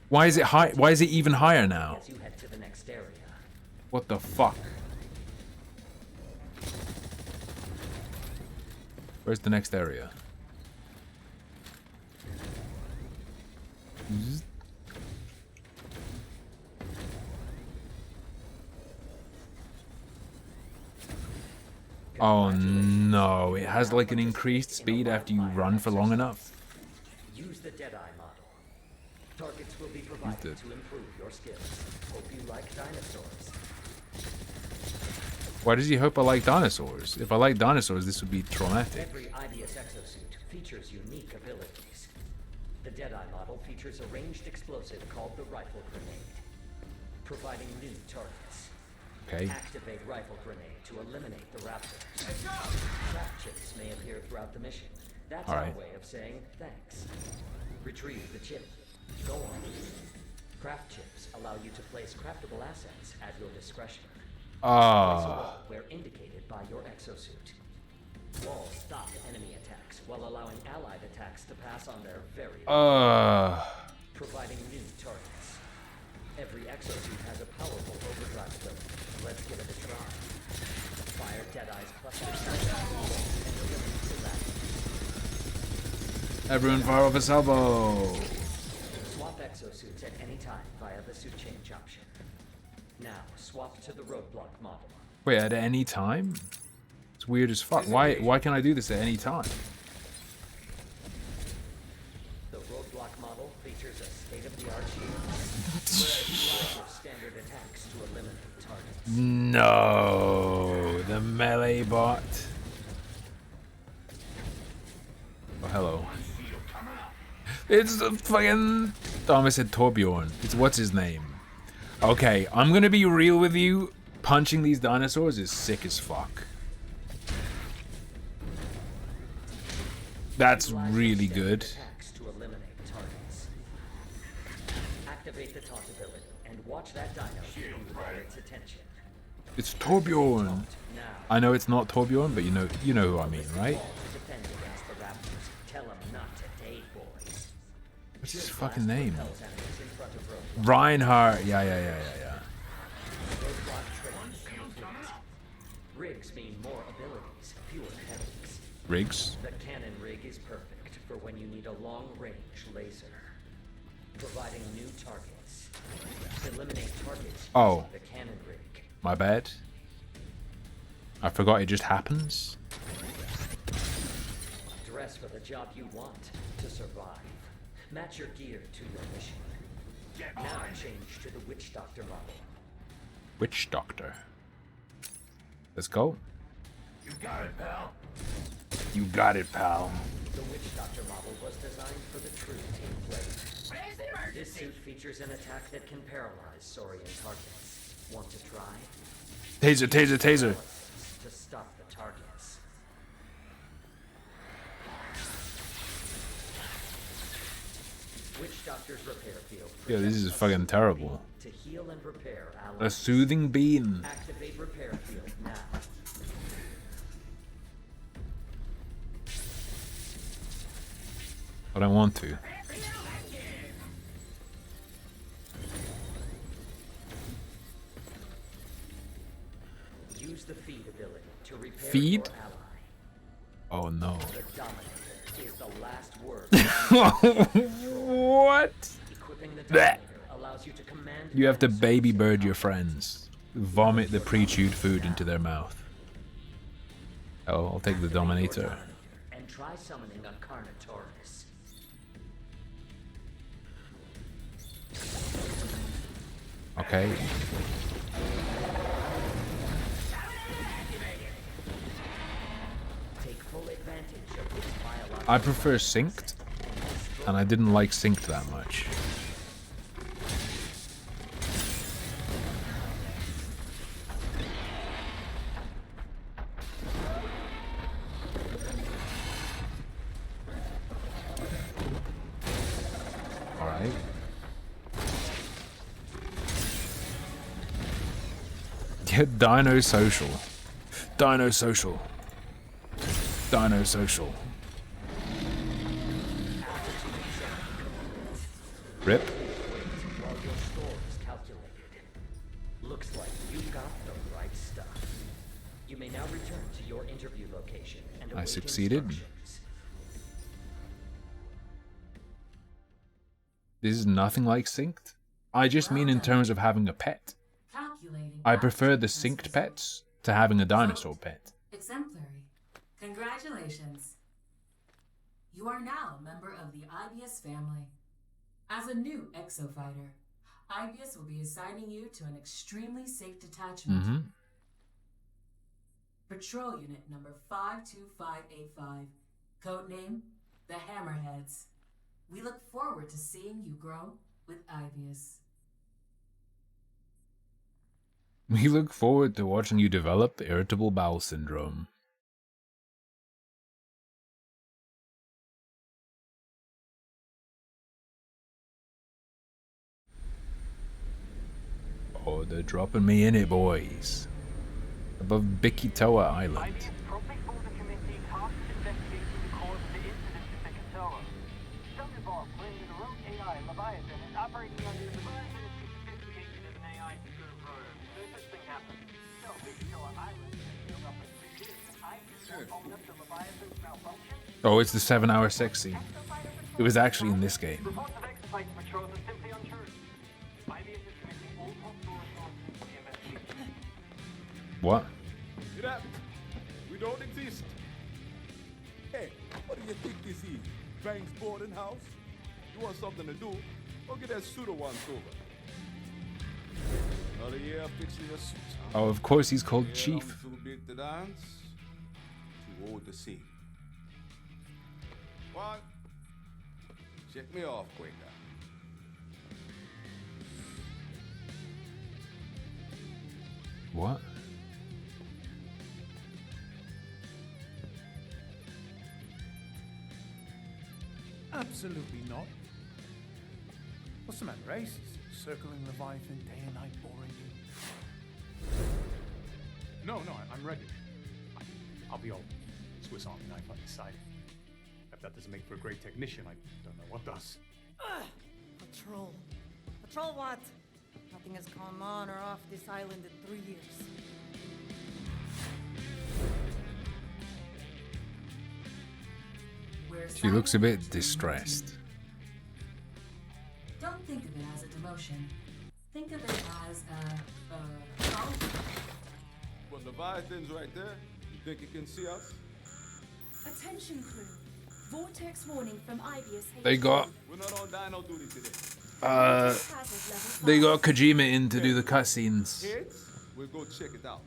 Why is it high? Why is it even higher now? As you head to the next area. What the fuck? Where's the next area? Oh no, it has like an increased speed after you run for long enough. Use the Deadeye model. Targets will be provided to improve your skills. Hope you like dinosaurs. Why does he hope I like dinosaurs? If I like dinosaurs, this would be traumatic. Every IBS exosuit features unique abilities. The Deadeye model features a ranged explosive called the Rifle Grenade, providing new targets. Okay. Activate Rifle Grenade to eliminate the raptors. Craft chips may appear throughout the mission. That's our way of saying thanks. Retrieve the chip. Go on. Craft chips allow you to place craftable assets at your discretion. Place a wall where indicated by your exosuit. Walls stop enemy attacks while allowing allied attacks to pass on their very own. Providing new targets. Every exosuit has a powerful overdrive ability. Let's give it a try. Fire Deadeye's cluster and eliminate the raptors. Everyone fire off his elbow. Swap exosuits at any time via the suit change option. Now swap to the roadblock model. Wait, at any time? It's weird as fuck. Why can I do this at any time? The roadblock model features a state-of-the-art shield. Standard attacks to eliminate targets. No, the melee bot. Oh, hello. It's the fucking... Oh, I almost said Torbjorn. It's what's his name? Okay, I'm gonna be real with you. Punching these dinosaurs is sick as fuck. That's really good. To eliminate targets. Activate the taunt ability and watch that dino draw its attention. It's Torbjorn. I know it's not Torbjorn, but you know who I mean, right? Defend against the raptors. Tell them not to date, boys. What's his fucking name? Reinhardt. Yeah. Rigs mean more abilities, fewer headaches. Rigs? The cannon rig is perfect for when you need a long-range laser. Providing new targets. Eliminate targets Oh. the cannon rig. My bad. I forgot it just happens. Dress for the job you want to survive. Match your gear to your mission. Now change to the Witch Doctor model. Witch Doctor. Let's go. You got it, pal. You got it, pal. The Witch Doctor model was designed for the true team player. This suit features an attack that can paralyze Saurian targets. Want to try? Taser, taser, taser. To stop the targets. Witch Doctor's repair field. Yeah, this is fucking terrible. To heal and repair A allies. soothing beam. Activate repair field now. I don't want to. Use the feed ability to repair Feed? your ally. Oh no. The Dominator is the last word. What? Equipping the Blech. Dominator allows you to command. You have to baby bird your friends. Vomit the pre-chewed food into their mouth. Oh, I'll take the Dominator. And try summoning a Carnotaurus. Okay. Take full advantage of this biological. I prefer synced, and I didn't like synced that much. Alright. Yeah, Dino Social. Dino Social. Dino Social. Rip. While your score is calculated. Looks like you got the right stuff. You may now return to your interview location and I await succeeded. instructions. This is nothing like synced. I just mean in terms of having a pet. Calculating. I prefer the synced pets to having a dinosaur pet. Exemplary. Congratulations. You are now a member of the IBS family. As a new exofighter, IBS will be assigning you to an extremely safe detachment. Patrol Unit number 52585. Codename, the Hammerheads. We look forward to seeing you grow with IBS. We look forward to watching you develop irritable bowel syndrome. Oh, they're dropping me in it, boys. Above Bikitoa Island. Oh, it's the 7-hour sex scene. It was actually in this game. What? Get up. We don't exist. Hey, what do you think this is? Frank's boarding house? You want something to do? Go get that suit of once over. Another year fixing your suit. Oh, of course he's called Chief. Too big to dance, too old to sing. What? Check me off, quicker. What? Absolutely not. What's the matter, Ace? Is circling Leviathan day and night boring you? No, I'm ready. I'll be all Swiss Army knife on the side. If that doesn't make for a great technician, I don't know what does. Patrol. Patrol what? Nothing has come on or off this island in 3 years. She looks a bit distressed. Don't think of it as a demotion. Think of it as a But Leviathan's right there. You think it can see us? Attention crew. Vortex warning from IBS. They got We're not on dino duty today. they got Kojima in to do the cutscenes. Heads, we'll go check it out.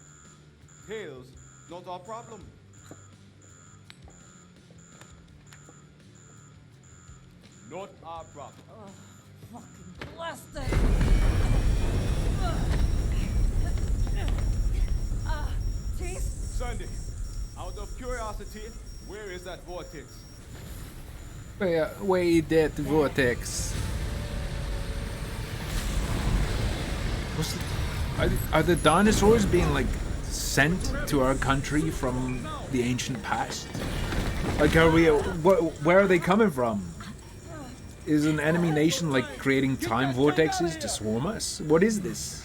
Tails, not our problem. Not our problem. Oh, fucking blasted! Chief? Sunday, out of curiosity, where is that vortex? Wait, that vortex. Are the dinosaurs being like sent to our country from the ancient past? Like, are we? Where are they coming from? Is an enemy nation like creating time vortexes to swarm us? What is this?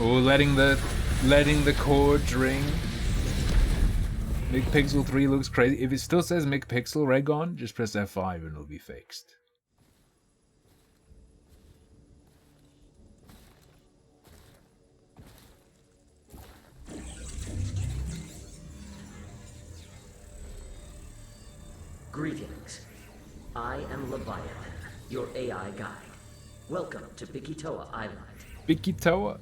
Oh, letting the chords ring. McPixel 3 looks crazy. If it still says McPixel Regon, just press F5 and it'll be fixed. Greetings. I am Leviathan, your AI guide. Welcome to Bikitoa Island. Bikitoa?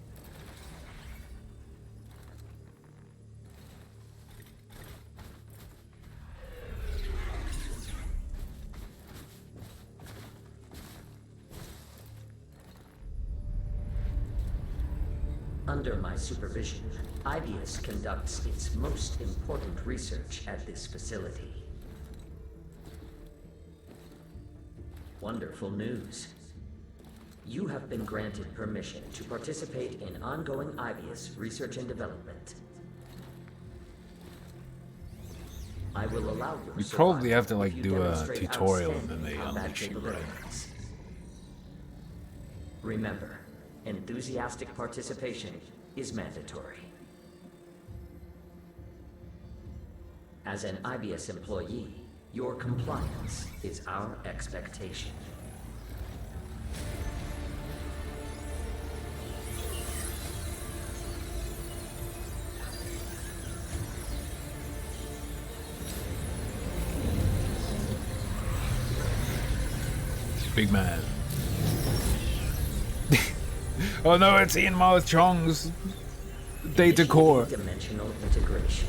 Under my supervision, IBS conducts its most important research at this facility. Wonderful news. You have been granted permission to participate in ongoing IBS research and development. I will allow your You survival probably have to if like you do a demonstrate tutorial and then outstanding they combat unleash you, right? capabilities. Remember, enthusiastic participation is mandatory. As an IBS employee, your compliance is our expectation. Big man. Oh no, it's Ian Mouth Chong's data core. Dimensional integration.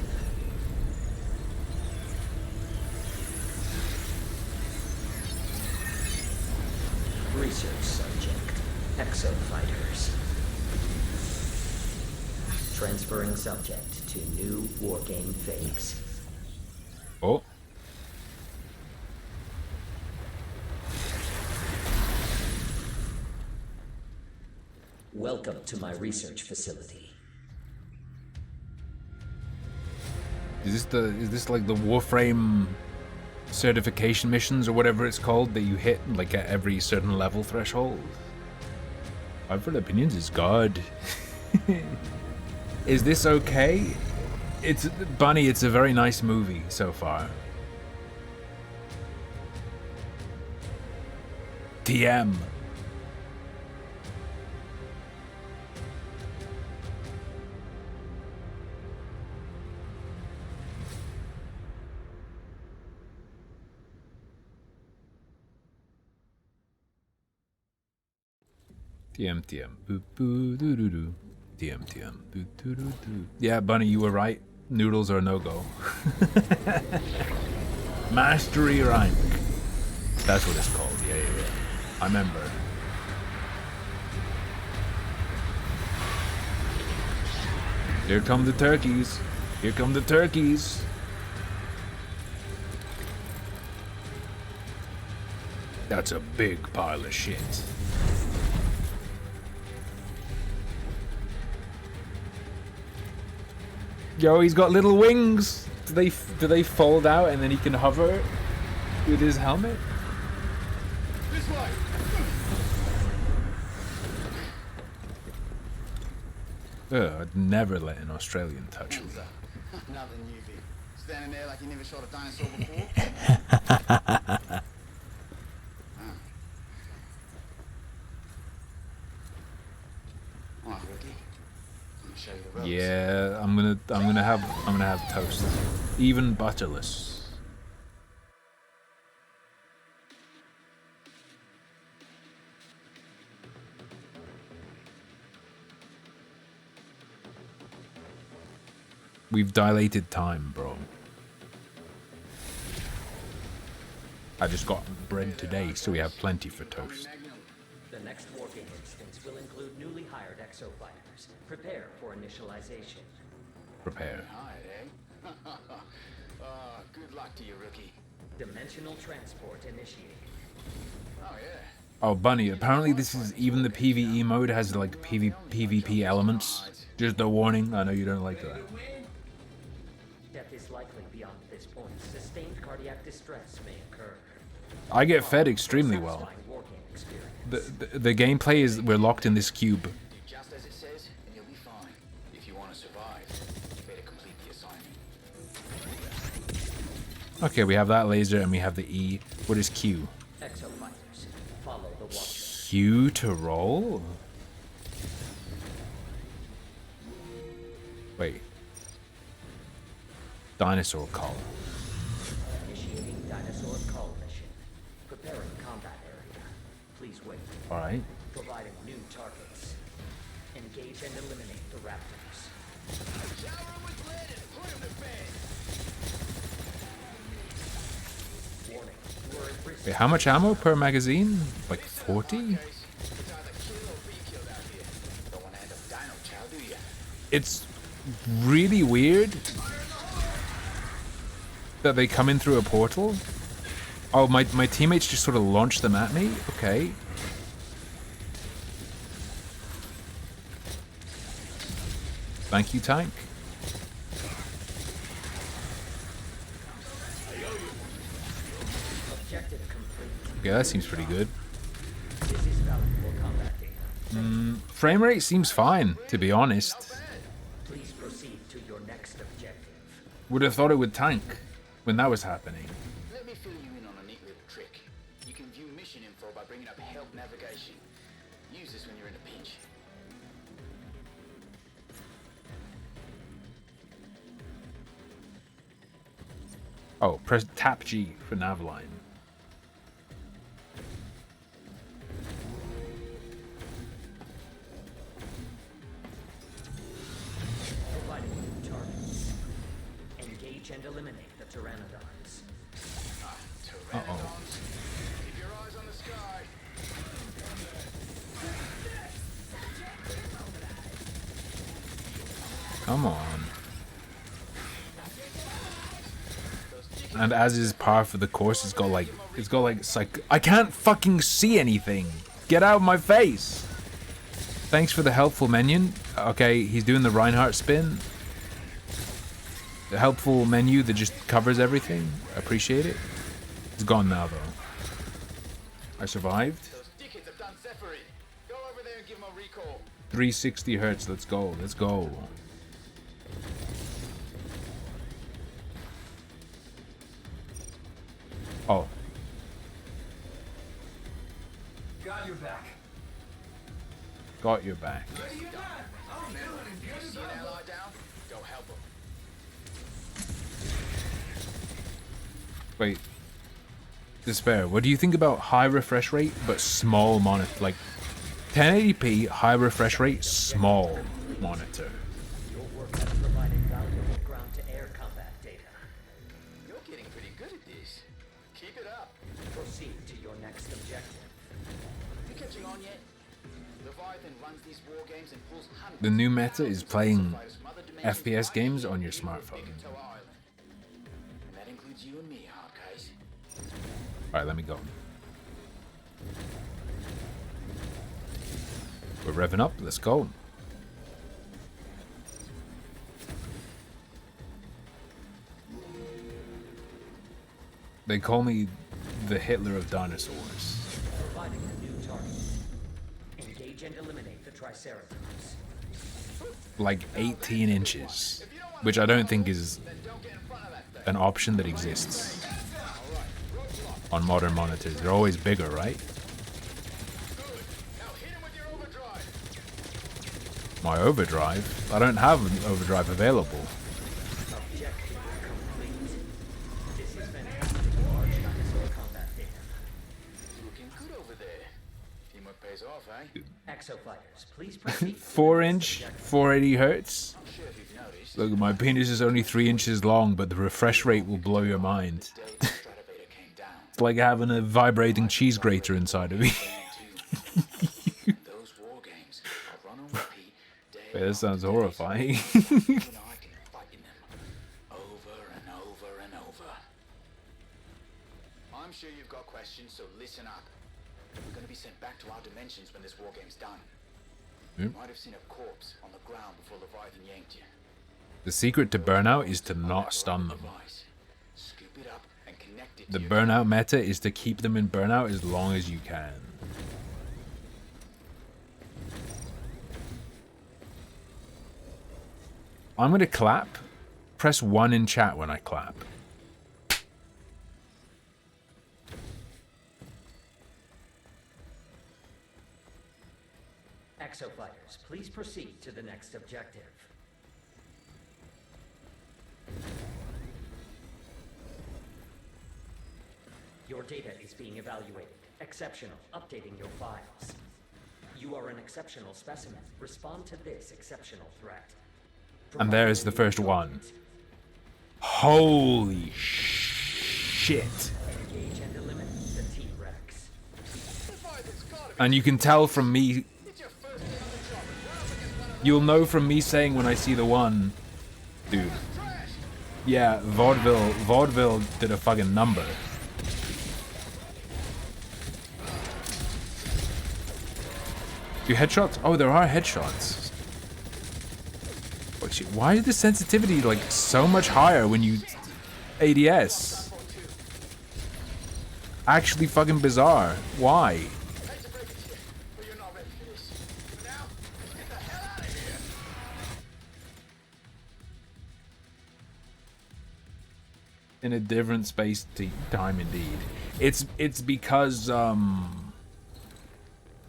Research subject, exofighters. Transferring subject to new wargame phase. Oh. Welcome to my research facility. Is this like the Warframe certification missions or whatever it's called that you hit like at every certain level threshold? I've heard opinions is God. Is this okay? It's Bunny, it's a very nice movie so far. TM. TM. Boo boo doo doo doo. TM. Boo doo doo doo. Yeah, Bunny, you were right. Noodles are no-go. Mastery rank. That's what it's called. Yeah. I remember. Here come the turkeys. Here come the turkeys. That's a big pile of shit. Yo, he's got little wings. Do they fold out and then he can hover with his helmet? This way. I'd never let an Australian touch me. Nothing newbie. Standing there like you never shot a dinosaur before. All right, Ricky. Let me show you the ropes. Yeah, I'm gonna have toast, even butterless. We've dilated time, bro. I just got bread today, so we have plenty for toast. The next wargame instance will include newly hired exofighters. Prepare for initialization. Prepare. Hi, eh? Good luck to you, rookie. Dimensional transport initiated. Oh, yeah. Oh, Bunny, apparently this is even the PvE mode has like PvP elements. Just a warning, I know you don't like that. Death is likely beyond this point. Sustained cardiac distress may occur. I get fed extremely well. The gameplay is we're locked in this cube. Just as it says, and you'll be fine. If you want to survive, you better complete the assignment. Okay, we have that laser and we have the E. What is Q? Exofighters, follow the watcher. Q to roll? Wait. Dinosaur call. Initiating dinosaur call mission. Preparing combat area. Please wait. Alright. Providing new targets. Engage and eliminate the raptors. Warning. You are in prison. Wait, how much ammo per magazine? Like 40? It's really weird that they come in through a portal. Oh, my teammates just sort of launch them at me? Okay. Thank you, tank. Yeah, that seems pretty good. This is valuable combat data. Frame rate seems fine, to be honest. Please proceed to your next objective. Would have thought it would tank when that was happening. Let me fill you in on a neat little trick. You can view mission info by bringing up help navigation. Use this when you're in a pinch. Oh, press tap G for navline. Providing new targets. Engage and eliminate the pteranodons. Uh-oh. Keep your eyes on the sky. Come on. And as is par for the course, it's got like I can't fucking see anything. Get out of my face. Thanks for the helpful minion. Okay, he's doing the Reinhardt spin. The helpful menu that just covers everything. Appreciate it. It's gone now though. I survived. 360 hertz. Let's go. Let's go. Oh. Got your back. Got your back. See an ally down? Go help him. Wait. Despair, what do you think about high refresh rate but small monitor? Like 1080p, high refresh rate, small monitor. Your work has provided valuable ground-to-air combat data. You're getting pretty good at this. Keep it up. Proceed to your next objective. You catching on yet? Leviathan runs these war games and pulls hundreds. The new meta is playing FPS games on your smartphone. And that includes you and me, hard case. Alright, let me go. We're revving up, let's go. They call me the Hitler of dinosaurs. Providing a new target. Engage and eliminate the Triceratops. Like 18 inches, which I don't think is an option that exists on modern monitors. They're always bigger, right? My overdrive? I don't have an overdrive available. Objective complete. This is fantastic large dinosaur combat data. Looking good over there. Teamwork pays off, eh? Exofighters, please proceed. 4-inch, 480 hertz. I'm sure if you've noticed. Look, my penis is only 3 inches long, but the refresh rate will blow your mind. It's like having a vibrating cheese grater inside of me. Those war games are run on repeat day Wait, that sounds horrifying. and I can fight in them over and over and over. I'm sure you've got questions, so listen up. We're going to be sent back to our dimensions when this war game's done. You might have seen a corpse on the ground before Leviathan yanked you. The secret to burnout is to not stun them. Scoop it up and connect it to The your burnout meta is to keep them in burnout as long as you can. I'm gonna clap. Press 1 in chat when I clap. Exofighters, please proceed to the next objective. Your data is being evaluated. Exceptional. Updating your files. You are an exceptional specimen. Respond to this exceptional threat. And there's the first one. Holy shit. Engage and eliminate the T-Rex. And you can tell from me... You'll know from me saying when I see the one... Dude. Yeah, Vaudeville did a fucking number. Do headshots? Oh, there are headshots. Wait, shit, why is the sensitivity like so much higher when you ADS? actually fucking bizarre. Why? In a different space time, indeed. It's because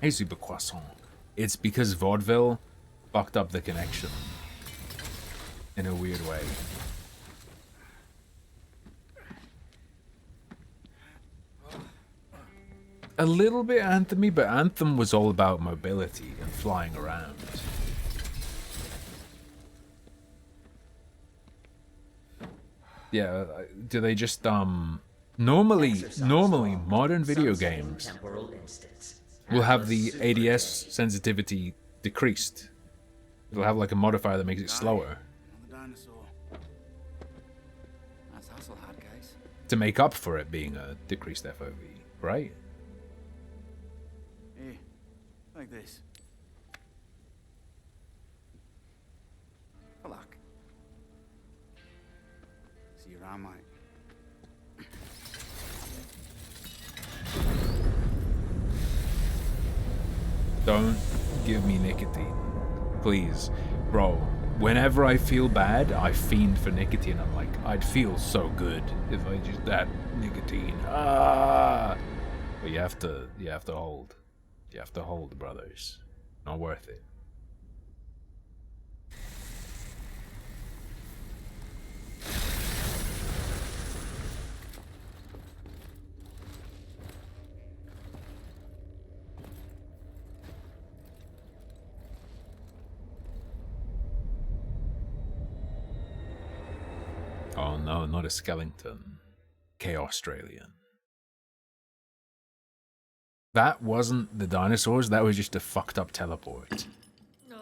hey, Super Croissant. It's because Vaudeville fucked up the connection in a weird way. A little bit Anthem-y, but Anthem was all about mobility and flying around. Yeah, do they just normally modern video games will have the ADS sensitivity decreased. It'll have like a modifier that makes it slower to make up for it being a decreased FOV, right? Hey, like this. Look. See you around, mate. Don't give me nicotine. Please. Bro, whenever I feel bad, I fiend for nicotine. I'm like, I'd feel so good if I just had nicotine. Ah! But you have to hold. You have to hold, brothers. Not worth it. Oh no, not a skeleton. K-Australian. That wasn't the dinosaurs, that was just a fucked up teleport. Ugh.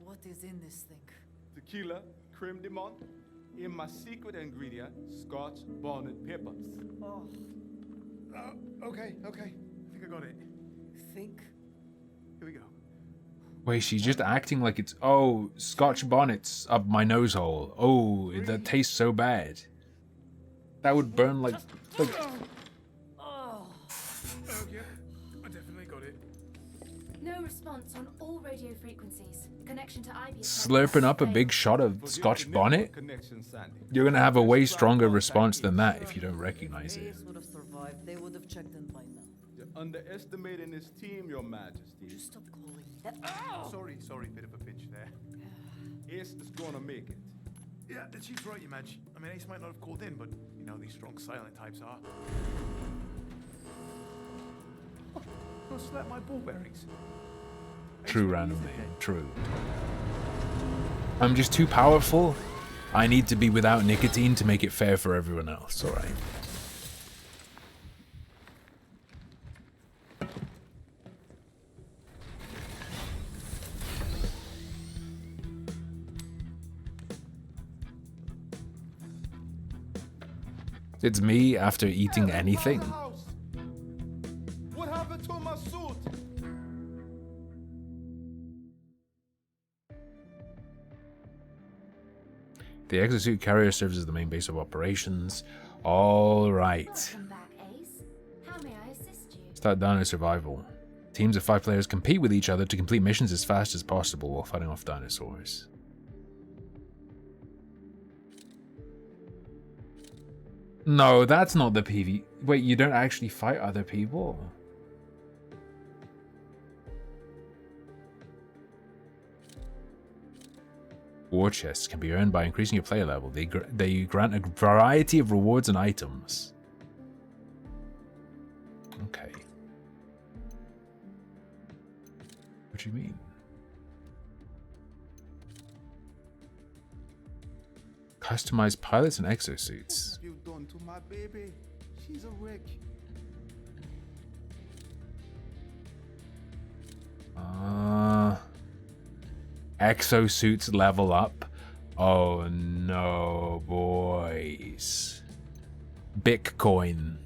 What is in this thing? Tequila, creme de menthe, and my secret ingredient, Scotch bonnet peppers. Oh. Okay. I think I got it. Think? Here we go. Wait, she's just acting like it's, oh, Scotch bonnets up my nose hole. Oh, that tastes so bad. That would burn like Oh. Yeah, I definitely got it. No response on all radio frequencies. Connection to IBS. slurping up a big shot of Scotch bonnet. You're gonna have a way stronger response than that if you don't recognize it. Would have survived. They would have checked in by now. You're underestimating this team, Your Majesty. Just stop calling that. Sorry, bit of a pinch there. Ace is gonna make it. Yeah, the chief's right, Your Madge. I mean, Ace might not have called in, but you know these strong silent types are. Go slap my ball bearings. True, random name. True. I'm just too powerful. I need to be without nicotine to make it fair for everyone else, alright? It's me after eating anything. What happened to my suit? The exosuit carrier serves as the main base of operations. All right. Welcome back, Ace. How may I assist you? Start Dino Survival. Teams of 5 players compete with each other to complete missions as fast as possible while fighting off dinosaurs. No, that's not the PV. Wait, you don't actually fight other people? War chests can be earned by increasing your player level. They grant a variety of rewards and items. Okay. What do you mean? Customized pilots and exosuits. What have you done to my baby? She's a wreck. Exosuits level up. Oh no, boys. Bitcoin.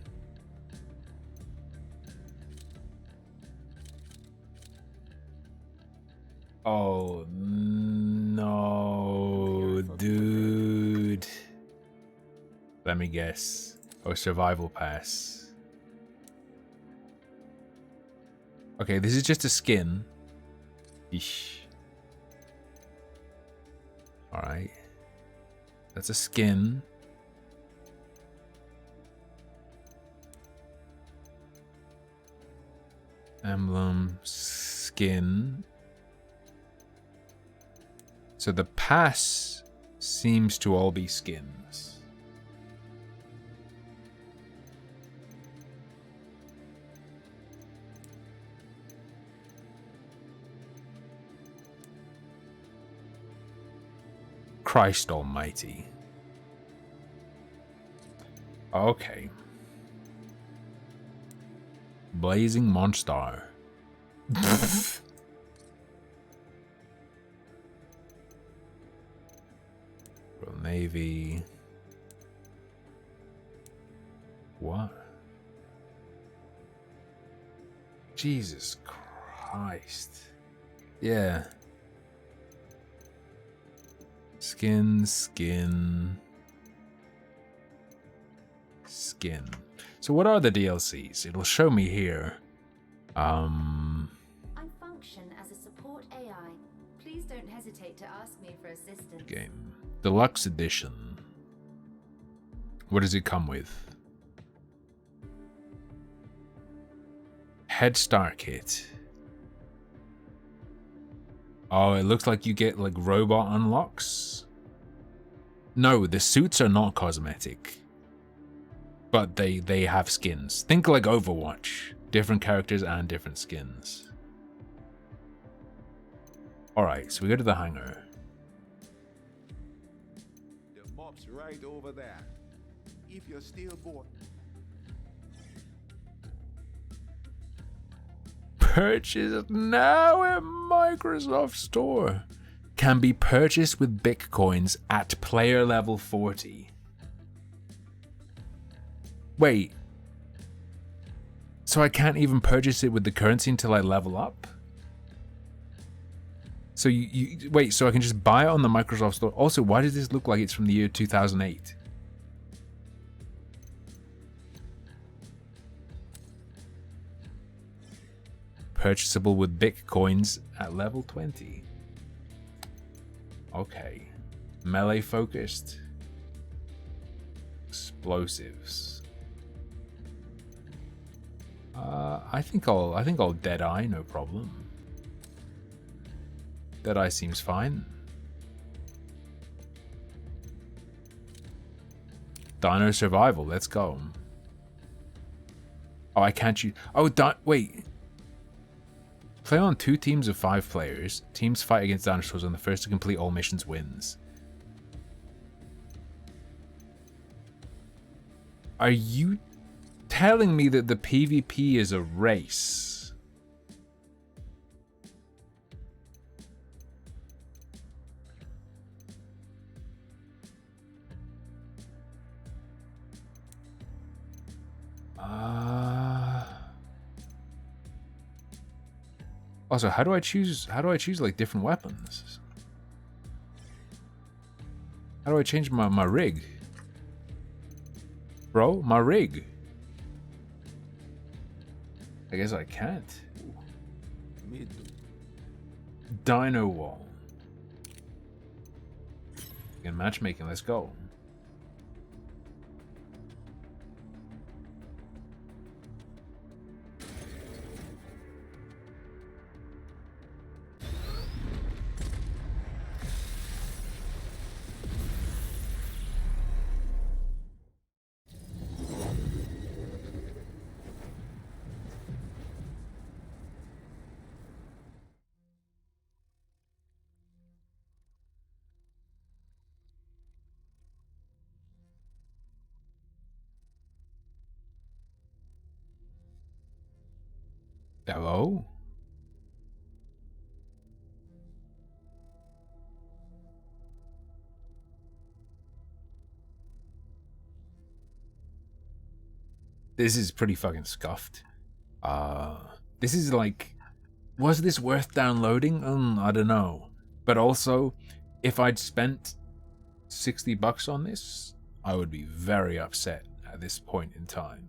Oh no, dude. Let me guess. Oh, survival pass. Okay, this is just a skin. Eesh. Alright. That's a skin. Emblem, skin. So the pass seems to all be skins. Christ almighty. Okay. Blazing Monster. Royal Navy. What? Jesus Christ. Yeah. Skin. So what are the DLCs? It'll show me here. I function as a support AI. Please don't hesitate to ask me for assistance. Game. Deluxe Edition. What does it come with? Head Start Kit. Oh, it looks like you get like robot unlocks. No, the suits are not cosmetic. But they have skins. Think like Overwatch. Different characters and different skins. Alright, so we go to the hangar. The mob's right over there. If you're still bored. Purchase now at Microsoft Store. Can be purchased with Bitcoins at player level 40. Wait. So I can't even purchase it with the currency until I level up? So you wait, so I can just buy it on the Microsoft Store. Also, why does this look like it's from the year 2008? Purchasable with Bitcoins at level 20. Okay. Melee focused. Explosives. I think I'll Deadeye, no problem. Deadeye seems fine. Dino Survival, let's go. Oh, I can't choose. Oh, wait. Play on 2 teams of 5 players. Teams fight against dinosaurs, and the first to complete all missions wins. Are you telling me that the PvP is a race? Also, how do I choose like different weapons? How do I change my rig? Bro, my rig. I guess I can't. Dino Wall. Again, matchmaking, let's go. Hello? This is pretty fucking scuffed. This is like, was this worth downloading? I don't know. But also, if I'd spent $60 on this, I would be very upset at this point in time.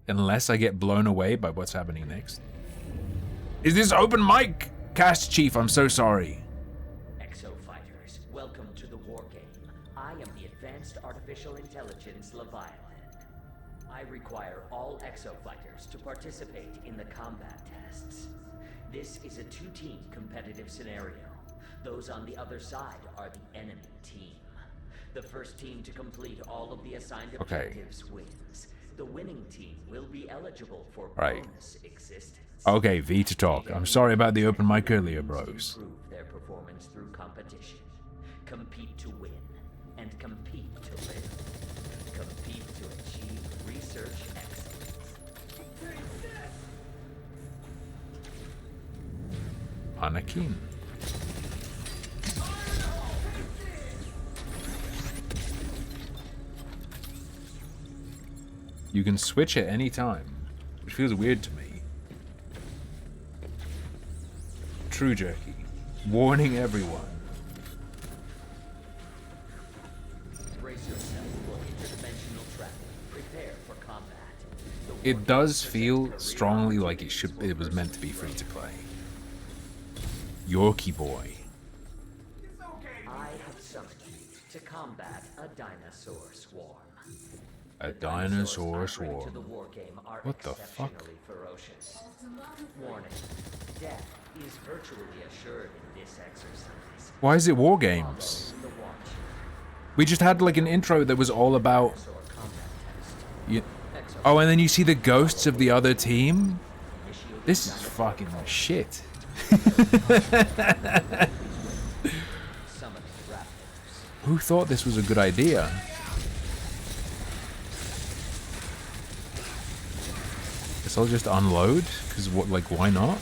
Unless I get blown away by what's happening next. Is this open mic? Cast Chief, I'm so sorry. Exo-fighters, welcome to the war game. I am the Advanced Artificial Intelligence Leviathan. I require all exo-fighters to participate in the combat tests. This is a two-team competitive scenario. Those on the other side are the enemy team. The first team to complete all of the assigned objectives wins. The winning team will be eligible for bonus existence. Okay, V to talk. I'm sorry about the open mic earlier, bros. Improve their performance through competition. Compete to win and compete to live. Compete to achieve research excellence. Anakin. You can switch at any time, which feels weird to me. True Jerky. Warning everyone. Brace yourself for interdimensional travel. Prepare for combat. It does feel strongly like it was meant to be free to play. Yorkie boy. I have summoned you to combat a dinosaur swarm. A dinosaur swarm. What the fuck? Ferocious. Warning. Death is virtually assured in this exercise. Why is it war games? We just had like an intro that was all about. Oh, and then you see the ghosts of the other team. This is fucking shit. Who thought this was a good idea? Guess I'll just unload, because what, like, why not?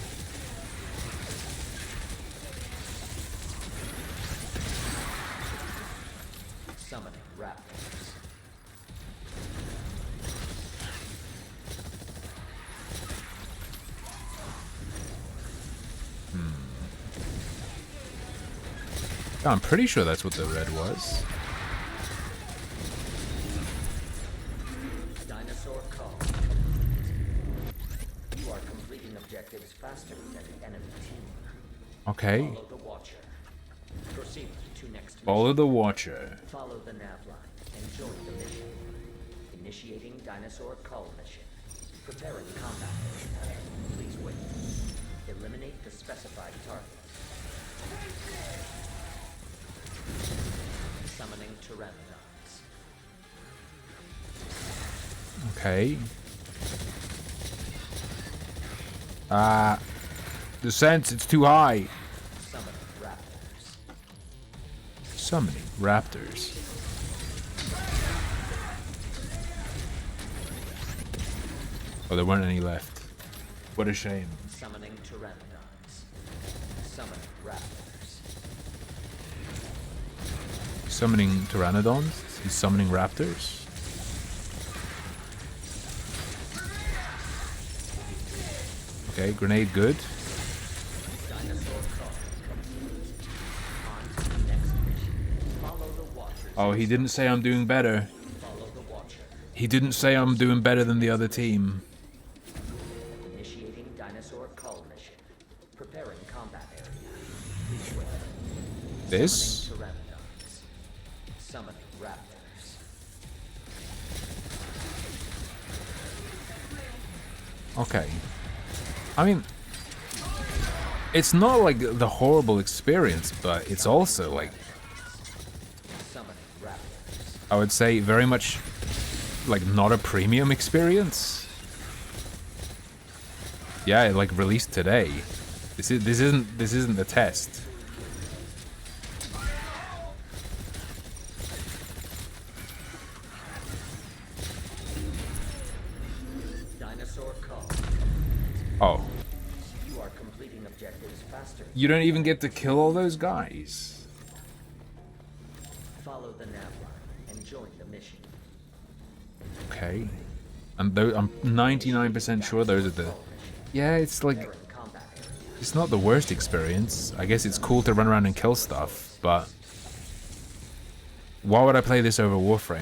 Summoning raptors. I'm pretty sure that's what the red was. Dinosaur call. You are completing objectives faster than the enemy team. Okay. Follow the Watcher. Proceed to next mission. Follow the Watcher. Follow the nav line and join the mission. Initiating dinosaur call mission. Preparing combat. Please wait. Eliminate the specified target. Summoning Pteranodons. Okay. Descent, it's too high. Summoning raptors. Summoning raptors. Oh, there weren't any left. What a shame. Summoning Pteranodons. Summoning raptors. Summoning pteranodons? He's summoning raptors? Okay, grenade good. Oh, he didn't say I'm doing better. He didn't say I'm doing better than the other team. Initiating dinosaur call mission. Preparing combat area. Please wait. This? Summoning Pteranodons. Summoning raptors. Okay. I mean, it's not like the horrible experience, but it's also like, Summoning raptors. I would say very much like not a premium experience. Yeah, it like released today. This isn't the test. Dinosaur call. Oh. You are completing objectives faster. You don't even get to kill all those guys. Follow the nav line and join the mission. Okay. I'm 99% sure those are the... Yeah, it's like... It's not the worst experience. I guess it's cool to run around and kill stuff, but... Why would I play this over Warframe?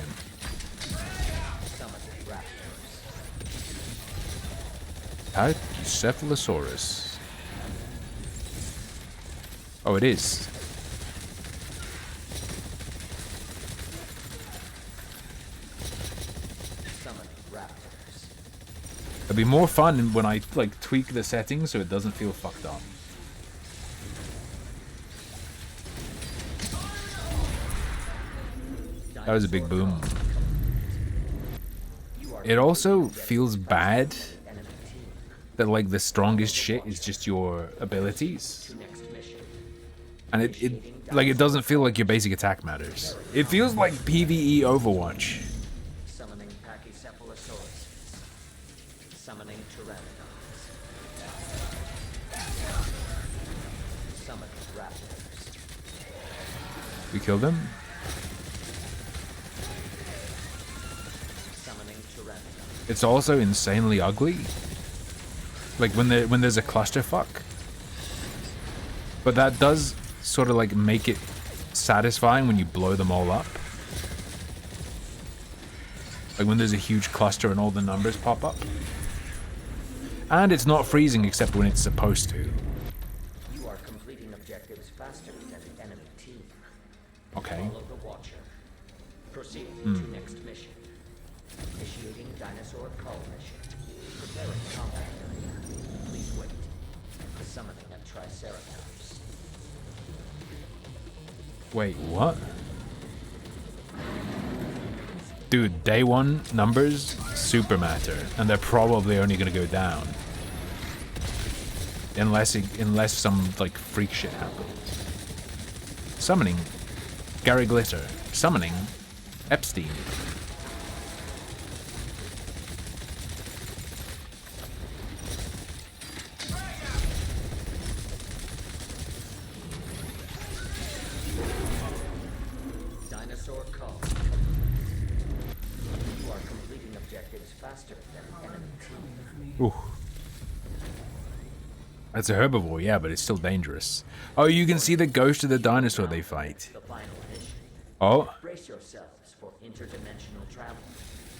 Cephalosaurus. Oh, it is. It'd be more fun when I like tweak the settings so it doesn't feel fucked up. That was a big boom. It also feels bad that like the strongest shit is just your abilities. And it doesn't feel like your basic attack matters. It feels like PvE Overwatch. Summoning Pachycephalosaurus. Summoning Pteranodons. Summoning Raptors. We killed him? Summoning Pteranodons. It's also insanely ugly. Like when there's a clusterfuck. But that does sort of like make it satisfying when you blow them all up. Like when there's a huge cluster and all the numbers pop up. And it's not freezing except when it's supposed to. You are completing objectives faster than the enemy team. Okay. Follow the Watcher. Proceeding to next mission. Initiating Dinosaur Cull mission. Preparing combat area. Please wait. Summoning a Triceratops. Wait, what? Dude, day one numbers super matter, and they're probably only gonna go down. Unless some like freak shit happens. Summoning Gary Glitter. Summoning Epstein. Dinosaur Cull. You are completing objectives faster than enemy team. Ooh. That's a herbivore, yeah, but it's still dangerous. Oh, you can see the ghost of the dinosaur they fight. The final mission. Oh. Brace yourselves for interdimensional travel.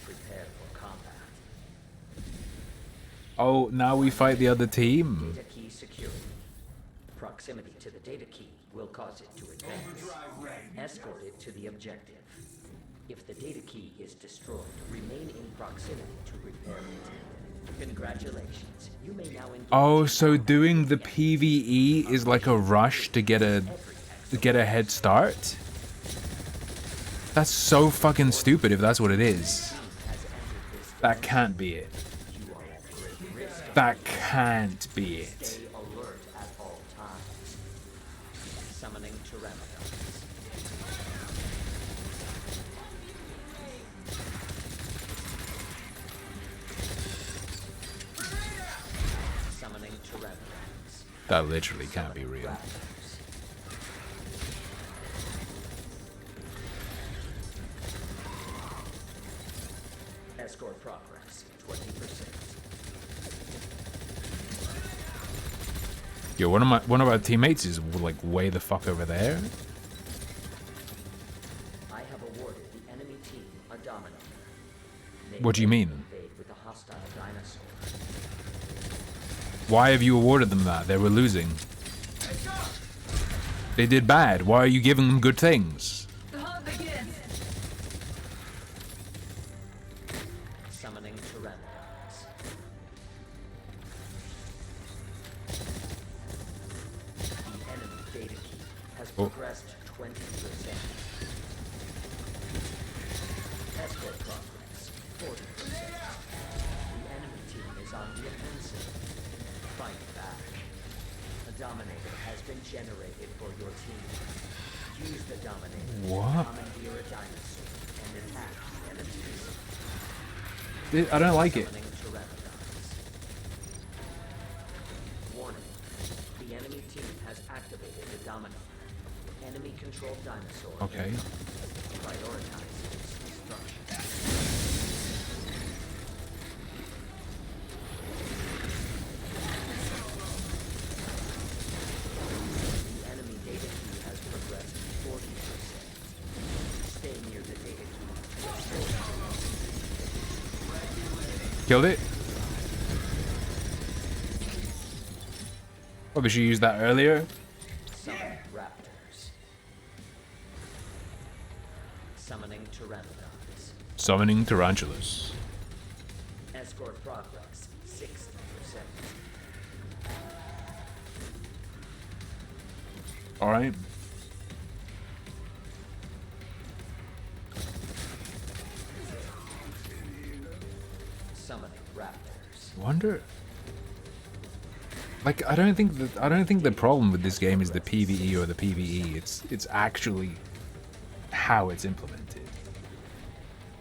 Prepare for combat. Oh, now we fight the other team. Data key security. Proximity to the data key will cause it to advance. Escort it to the objective. If the data key is destroyed, remain in proximity to repair it. Congratulations. You may now engage. Oh, so doing the PvE is like a rush to get a head start? That's so fucking stupid if that's what it is. That can't be it. That can't be it. Stay alert at all times. Summoning Pteranodons. Summoning Pteranodons. That literally can't be real. Escort progress 20%. Yo, one of our teammates is like way the fuck over there. I have awarded the enemy team a domino. What do you mean? Invade with a hostile dinosaur. Why have you awarded them that? They were losing. They did bad. Why are you giving them good things? The hunt begins. Summoning Pteranodons. The enemy data key has progressed 20%. Escort progress 40%. The enemy team is on the offensive. Fight back. A Dominator has been generated for your team. Use the Dominator What? to commandeer a dinosaur and attack the enemies. I don't like it. Summoning Pteranodons. Warning. The enemy team has activated the Domino. Enemy-controlled dinosaur. Okay. Prioritize its destruction. The enemy data key has progressed 40%. Stay near the data key. Killed it. Probably should use that earlier. Summon Summoning Pteranodons. Summoning tarantulas. Escort progress 60%. Alright. Summoning raptors. Wonder. Like, I don't think the problem with this game is the PvE or the PvE. It's actually how it's implemented.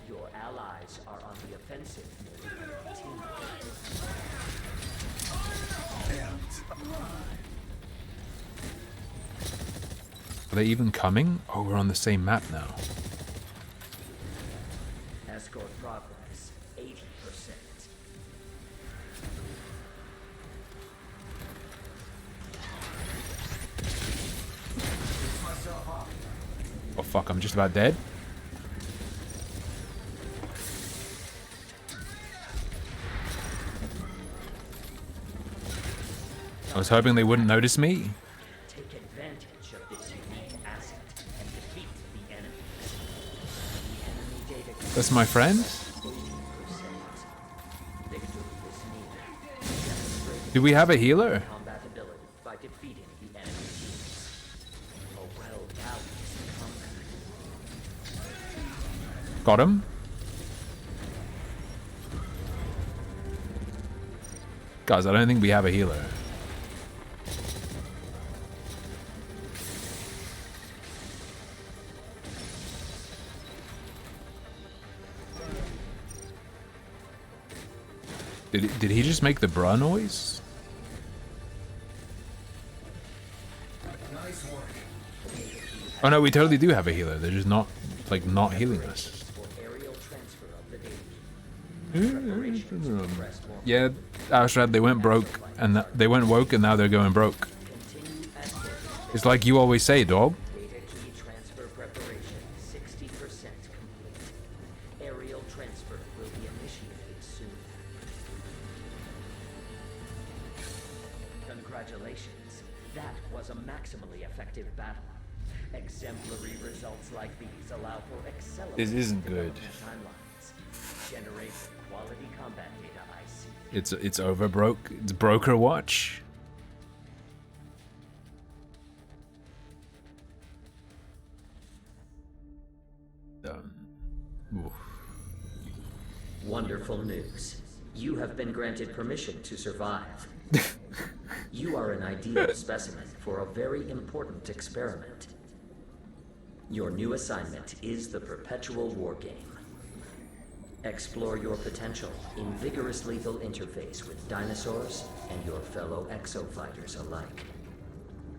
Your allies are on the offensive. Are they even coming? Oh, we're on the same map now. Escort progress 80%. Oh fuck, I'm just about dead. I was hoping they wouldn't notice me. Take advantage of this unique asset and defeat the enemies. The enemy data That's my friend? Do we have a healer? compatibility by defeating the enemy. A well-balanced combat. Got him. Guys, I don't think we have a healer. Did he just make the bruh noise? Oh no, we totally do have a healer. They're just not, like, not healing us. Yeah, Alstrad, they went broke, and they went woke, and now they're going broke. It's like you always say, dog. Data key transfer preparation 60% complete. Aerial transfer will be initiated soon. Congratulations. That was a maximally effective battle. Exemplary results like these allow for accelerated This isn't good. timelines. Generate quality combat data I see. It's over broke. It's broker watch. Wonderful news. You have been granted permission to survive. You are an ideal specimen for a very important experiment. Your new assignment is the Perpetual War Game. Explore your potential in vigorous lethal interface with dinosaurs and your fellow exofighters alike.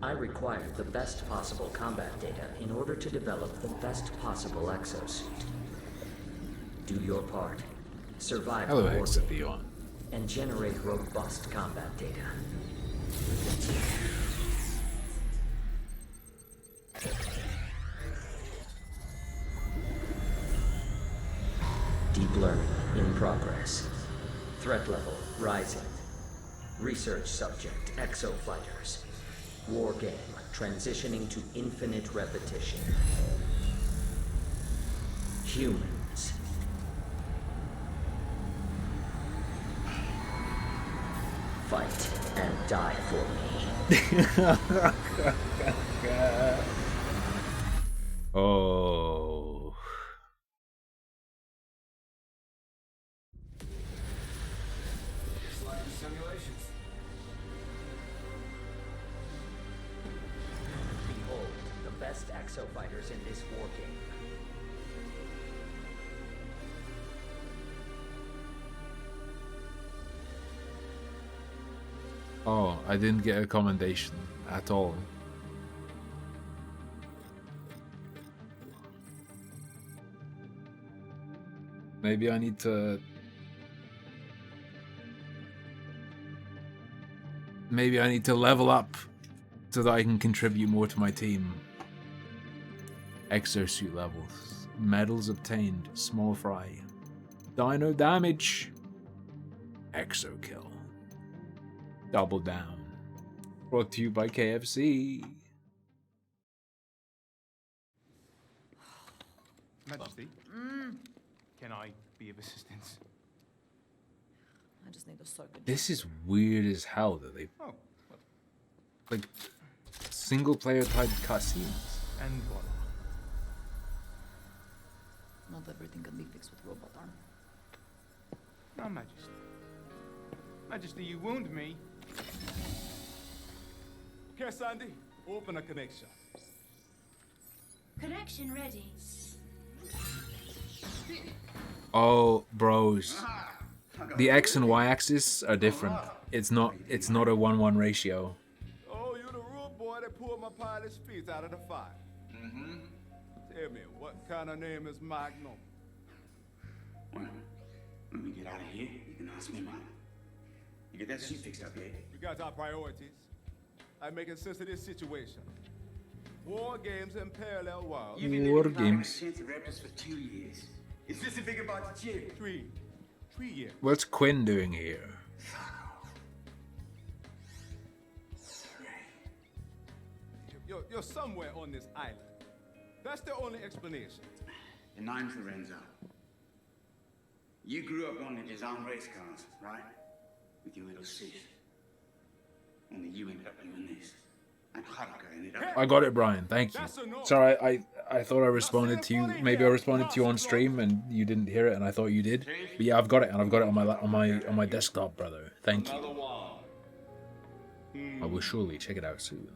I require the best possible combat data in order to develop the best possible exosuit. Do your part. Survive Hello, the war game, Hexatheon. and generate robust combat data. Deep learning in progress. Threat level rising. Research subject exofighters. War game transitioning to infinite repetition. Humans. Fight and die for me. Oh. Behold, the best exofighters in this war game. Oh, I didn't get a commendation at all. Maybe I need to... Maybe I need to level up so that I can contribute more to my team. Exosuit levels. Medals obtained. Small fry. Dino damage. Exo kill. Double down. Brought to you by KFC. Majesty, can I be of assistance? I just need a circuit. This is weird as hell that they like single player type cutscenes. And voila. Not everything can be fixed with robot arm. No, Majesty. Majesty, you wound me. Okay, Sandy, open a connection. Connection ready. Oh, bros. The X and Y axis are different. It's not a 1-1 ratio. Oh, you the rude boy that pulled my pilot's feet out of the fire. Mm-hmm. Tell me, what kind of name is Magnum? Well, when we get out of here, you can ask me mine. You get that suit fixed up yet? We got our priorities. I'm making sense of this situation. War games in parallel worlds. You've been War living games. Chance of Raptors for 2 years. Is this a big about the chip? 3 years. What's Quinn doing here? You're somewhere on this island. That's the only explanation. Your name's Lorenzo. You grew up on the design race cars, right? With your little sis. Only you ended up doing this. And Haruka ended up... I got it, Brian. Thank you. Sorry, I thought I responded to you. Maybe I responded to you on stream and you didn't hear it, and I thought you did. But yeah, I've got it, and I've got it on my desktop, brother. Thank you. I will surely check it out soon.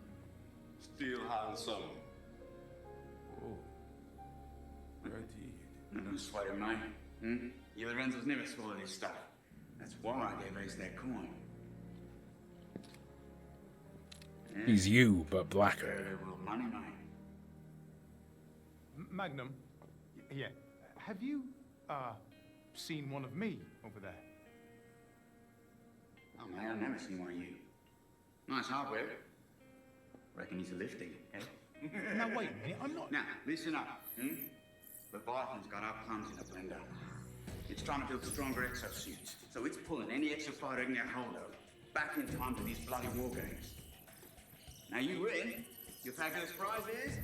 Still handsome. I'm gonna sweat him, mate. You Lorenzo's never swallowed his stuff. That's why I gave Ace that coin. He's you, but blacker. Very real money, mate. Magnum, yeah. Have you, seen one of me over there? Oh, man, I've never seen one of you. Nice hardware. Reckon he's a lifting, eh? Now, wait a minute, I'm not... Now, listen up, Leviathan's got our plans in a blender. It's trying to build stronger exosuits, so it's pulling any exofighter it can get hold of back in time for these bloody war games. Now you win, your fabulous prize is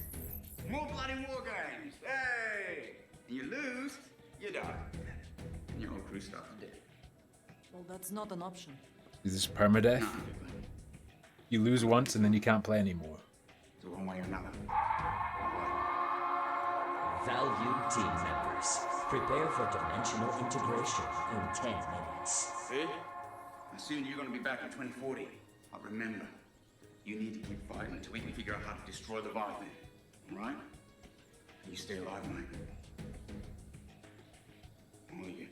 more bloody war games. Hey! And you lose, you die. And your whole crew starts to death. Well, that's not an option. Is this permadeath? No. You lose once and then you can't play anymore. So one way or another. Valued team members, prepare for dimensional integration in 10 minutes. See? Soon you're gonna be back in 2040. But remember, you need to keep fighting until we can figure out how to destroy the Leviathan. Alright? You stay alive, mate. All of you.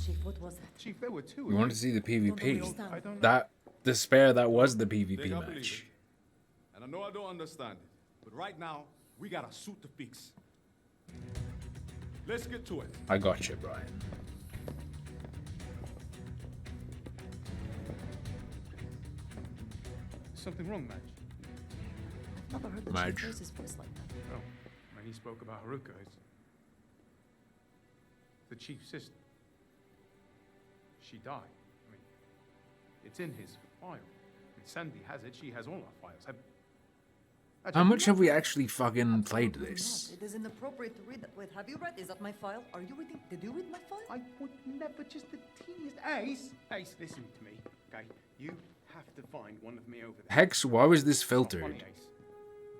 Chief, what was that? Chief, there were two. We wanted to see the PvP. I don't know. That despair, that was the Think PvP I believe match. it. And I know I don't understand it, but right now, we got a suit to fix. Let's get to it. I got you, Brian. Something wrong, Madge? Never heard the Madge. Chief raise his voice like that. Oh, when he spoke about Haruka, it's the chief's sister. She died. I mean, it's in his file. And Sandy has it. She has all our files. How much have we actually fucking played this? It is inappropriate to read that. Wait, have you read? Is that my file? Are you reading? Did you read my file? I would never, just the teeniest. Ace, listen to me, okay? You have to find one of me over there. Hex, why was this filtered? Funny,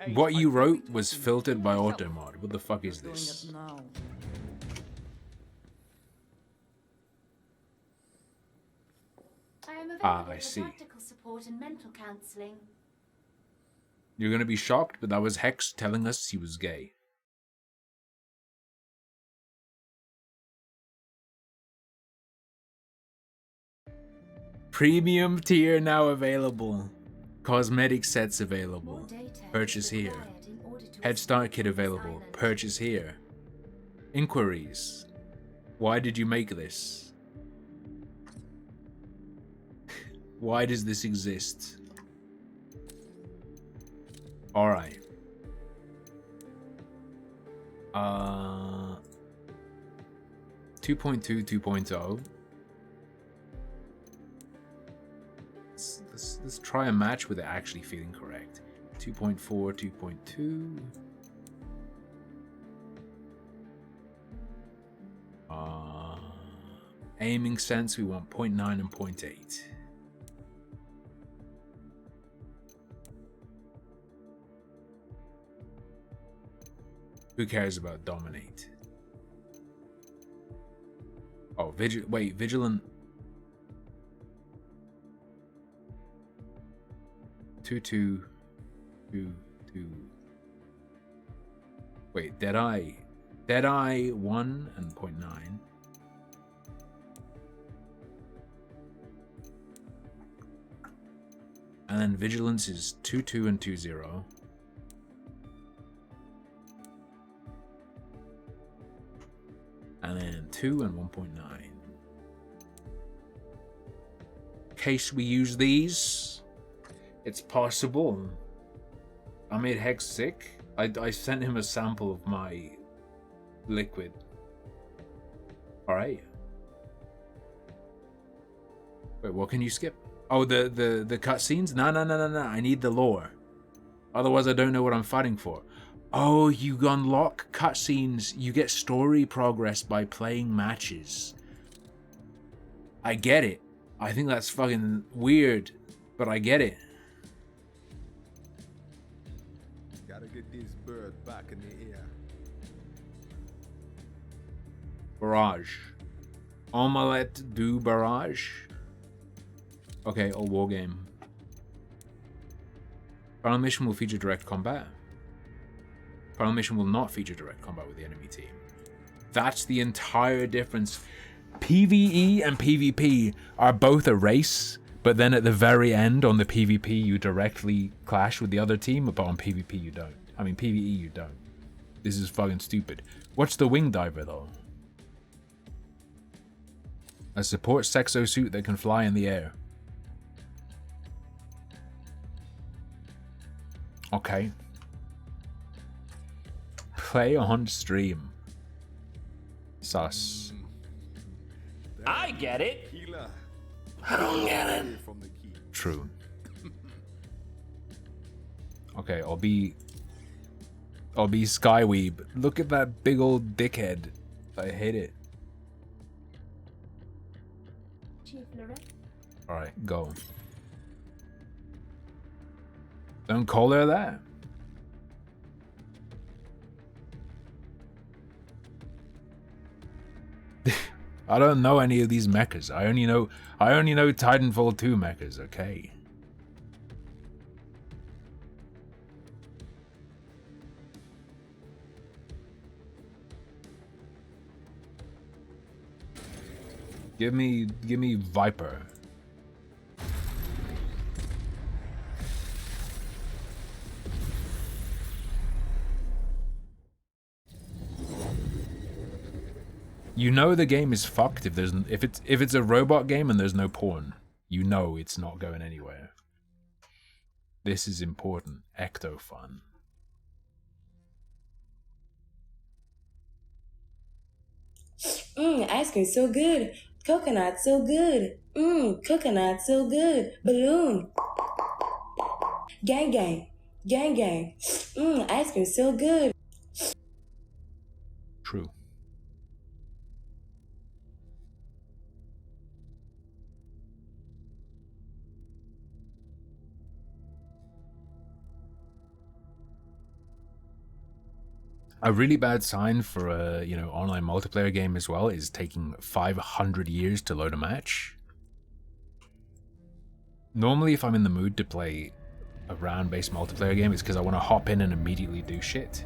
Ace. What you wrote was filtered by Automod. What the fuck is Doing this? it now. I am Ah, available I for see. practical support and mental counseling. You're gonna be shocked, but that was Hex telling us he was gay. Premium tier now available. Cosmetic sets available. Purchase here. Head Start kit available. Purchase here. Inquiries. Why did you make this? Why does this exist? Alright. 2.2, 2.0. Let's try a match with it actually feeling correct. 2.4, 2.2. Aiming sense, we want 0.9 and 0.8. Who cares about dominate? Oh, vigilant. 2-2. 2-2. Wait, Deadeye 1 and 0.9. And then vigilance is 2-2 and 2-0. And then 2 and 1.9. In case we use these, it's possible. I made Hex sick. I sent him a sample of my liquid. Alright. Wait, what can you skip? Oh, the cutscenes? No. I need the lore. Otherwise, I don't know what I'm fighting for. Oh, you unlock cutscenes. You get story progress by playing matches. I get it. I think that's fucking weird, but I get it. Gotta get this bird back in the air. Barrage. Omelette du barrage. Okay, a war game. Final mission will feature direct combat. Final mission will not feature direct combat with the enemy team. That's the entire difference. PvE and PvP are both a race, but then at the very end on the PvP you directly clash with the other team, but on PvP you don't. I mean PvE you don't. This is fucking stupid. What's the wing diver though? A support sexosuit that can fly in the air. Okay. Play on stream. Sus. I get it. I don't get it. True. Okay, I'll be Skyweeb. Look at that big old dickhead. I hate it. Alright, go. Don't call her that. I don't know any of these mechas. I only know Titanfall 2 mechas, okay? Give me Viper. You know the game is fucked if it's a robot game and there's no porn. You know it's not going anywhere. This is important. Ectofun. Ice cream so good. Coconut so good. Coconut so good. Balloon. Gang gang. Gang gang. Ice cream so good. True. A really bad sign for a, online multiplayer game as well is taking 500 years to load a match. Normally, if I'm in the mood to play a round-based multiplayer game, it's because I want to hop in and immediately do shit.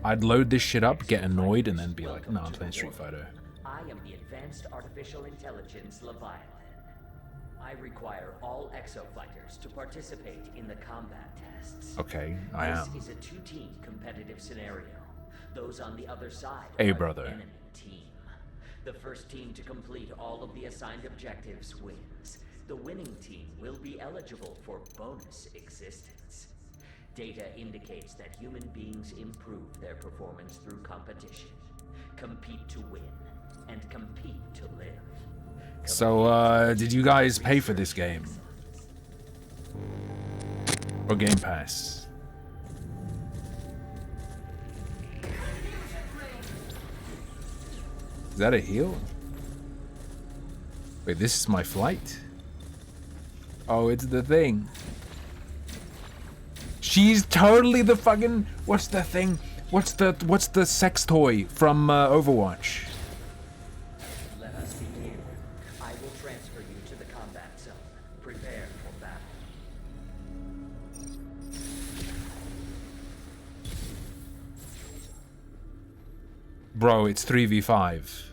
I'd load this shit up, get annoyed, and then be like, no, I'm playing Street Fighter. I am the Advanced Artificial Intelligence Leviathan. I require all exofighters to participate in the combat tests. Okay, I am. This is a two-team competitive scenario. Those on the other side Hey, are brother. the enemy team. The first team to complete all of the assigned objectives wins. The winning team will be eligible for bonus existence. Data indicates that human beings improve their performance through competition. Compete to win, and compete to live. So, did you guys pay for this game? Or Game Pass? Is that a heal? Wait, this is my flight? Oh, it's the thing. She's totally the fucking... What's the thing? What's the sex toy from Overwatch? Let us begin. I will transfer you to the combat zone. Prepare for battle. Bro, it's 3v5.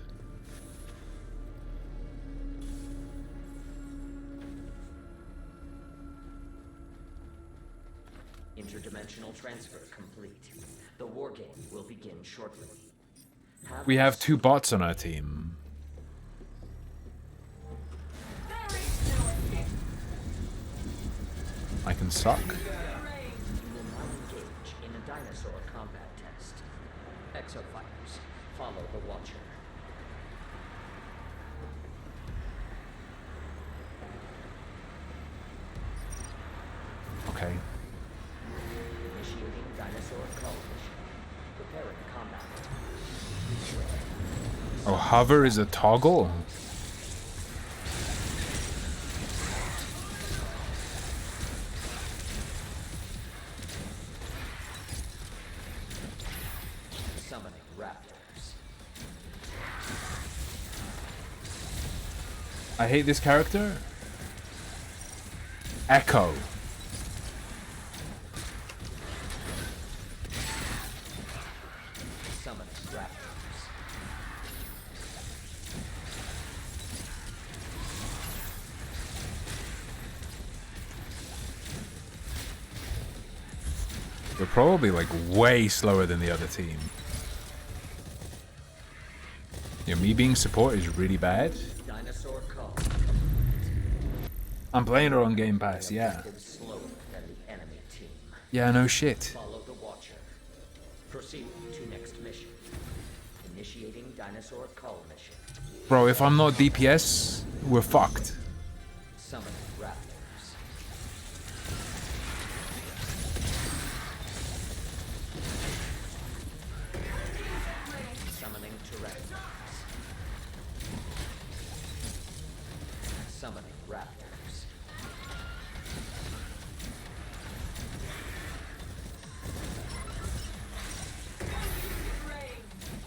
Interdimensional transfer complete. The war game will begin shortly. We have 2 bots on our team. I can suck. You will now engage in a dinosaur combat test. Exofighters, follow the Watcher. Okay. Initiating dinosaur call mission. Preparing combat. Oh, hover is a toggle? Summoning raptors. I hate this character. Echo. Summoning raptors. They're probably like way slower than the other team. You know, me being support is really bad. Dinosaur call. I'm playing her on Game Pass, yeah. Slower than the enemy team. Yeah, no shit. Follow the Watcher. Proceed to next mission. Initiating dinosaur call mission. Bro, if I'm not DPS, we're fucked. Summoning raptors. Summoning Tyrannosaurs. Summoning raptors.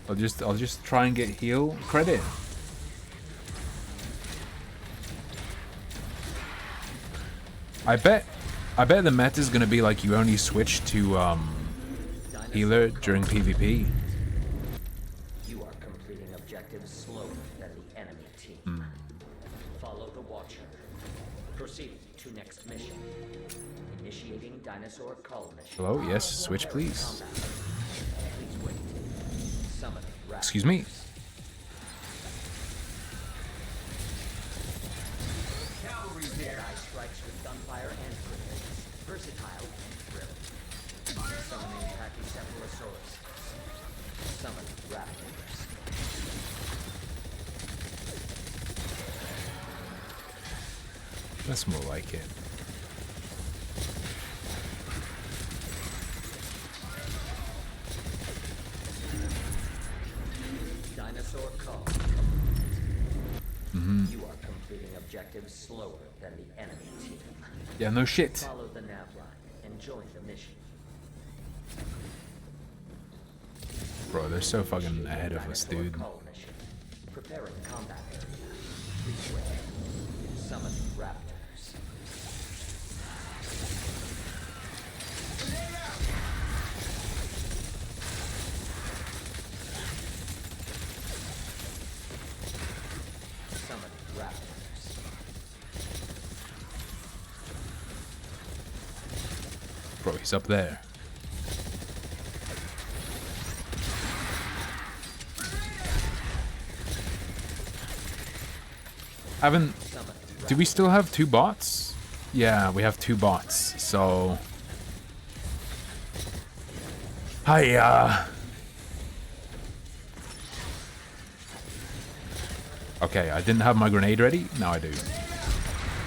I'll just try and get heal credit. I bet the meta is gonna be like you only switch to healer during PvP. You are completing objectives slower than the enemy team. Follow the Watcher. Proceed to next mission. Initiating dinosaur call mission. Hello, yes, switch please. Please wait. Summoning raptors. Excuse me. Jedi strikes with gunfire and grenades. Versatile and thrilling. Summoning Pachycephalosaurus. Summoning raptors. That's more like it. Dinosaur call. Mm-hmm. You are completing objectives slower than the enemy team. Yeah, no shit. Follow the nav line and join the mission. Bro, they're so fucking ahead of us, dude. Call mission. Preparing combat area. Please wait. Summoning raptors. Summoning raptors. Bro, he's up there. Do we still have 2 bots? Yeah, we have 2 bots, so... Hiya! Okay, I didn't have my grenade ready. Now I do.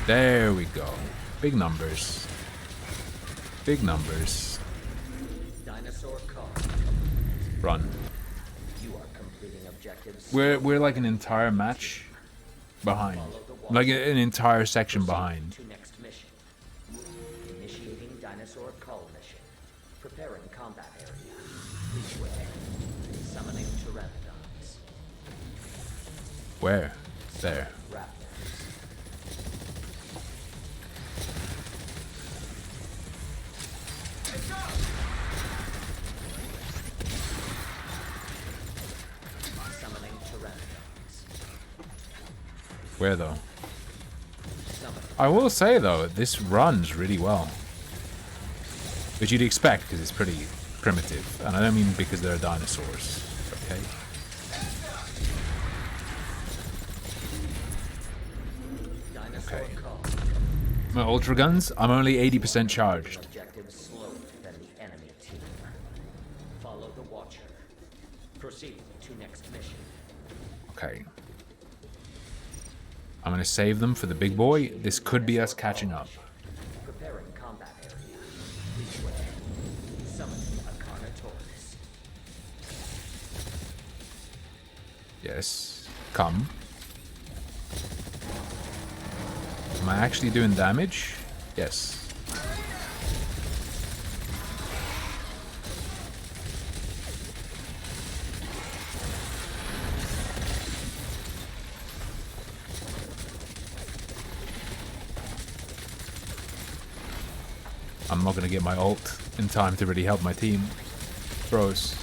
There we go. Big numbers. Big numbers. Dinosaur call. Run. You are completing objectives. We're like an entire match behind. Follow the Like an entire section behind. To next mission. Initiating dinosaur cull mission. Preparing combat area. This way. Summoning pteranodons. Where? There. Summoning pteranodons. Where though? I will say though, this runs really well. Which you'd expect because it's pretty primitive. And I don't mean because they're dinosaurs. Okay. Okay. My ultra guns, I'm only 80% charged. Objective slower than the enemy team. Follow the Watcher. Proceed to next mission. Okay. I'm gonna save them for the big boy. This could be us catching up. Preparing combat area. This way. Summoning a Carnotaurus. Yes. Come. Am I actually doing damage? Yes. I'm not gonna get my ult in time to really help my team. Bros.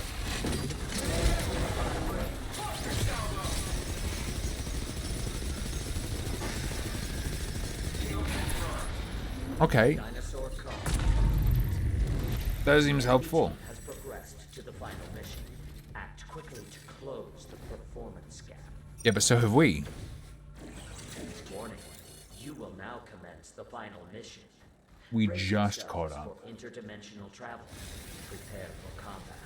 Okay. That seems helpful. Has progressed to the final mission. Act quickly to close the performance gap. Yeah, but so have we. Warning. You will now commence the final mission. We Brace just yourselves caught up. for interdimensional travel. Prepare for combat.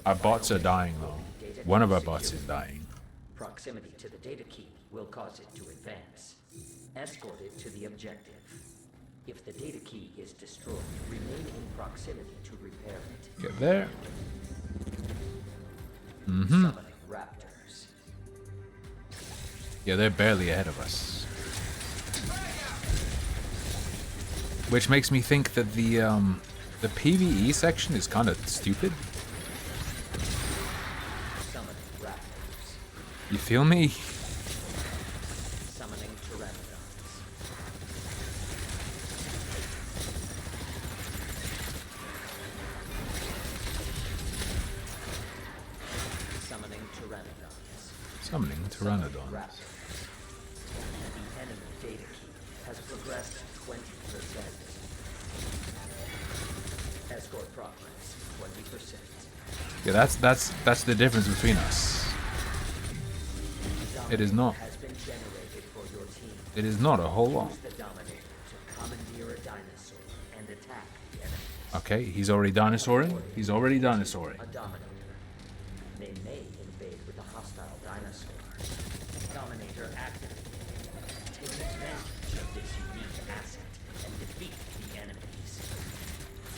Our bots are dying though. One of our bots is dying. Proximity to the data key will cause it to advance. Escort it to the objective. If the data key is destroyed, remain in proximity to repair it. Get there. Summoning raptors. Yeah, they're barely ahead of us. Which makes me think that the PvE section is kind of stupid. Summoning raptors. You feel me? Summoning pteranodons. Summoning pteranodons. Summoning pteranodons. Raptors. The enemy data key has progressed 20%. Escort progress 20%. Yeah, that's the difference between us. It is not. Has been generated for your team. It is not a whole lot. Use the Dominator to commandeer a dinosaur and attack the enemy. Okay, he's already dinosauring. He's already dinosauring. A Dominator. They may invade with a hostile dinosaur. Dominator activated. Take advantage of this unique asset and defeat the enemies.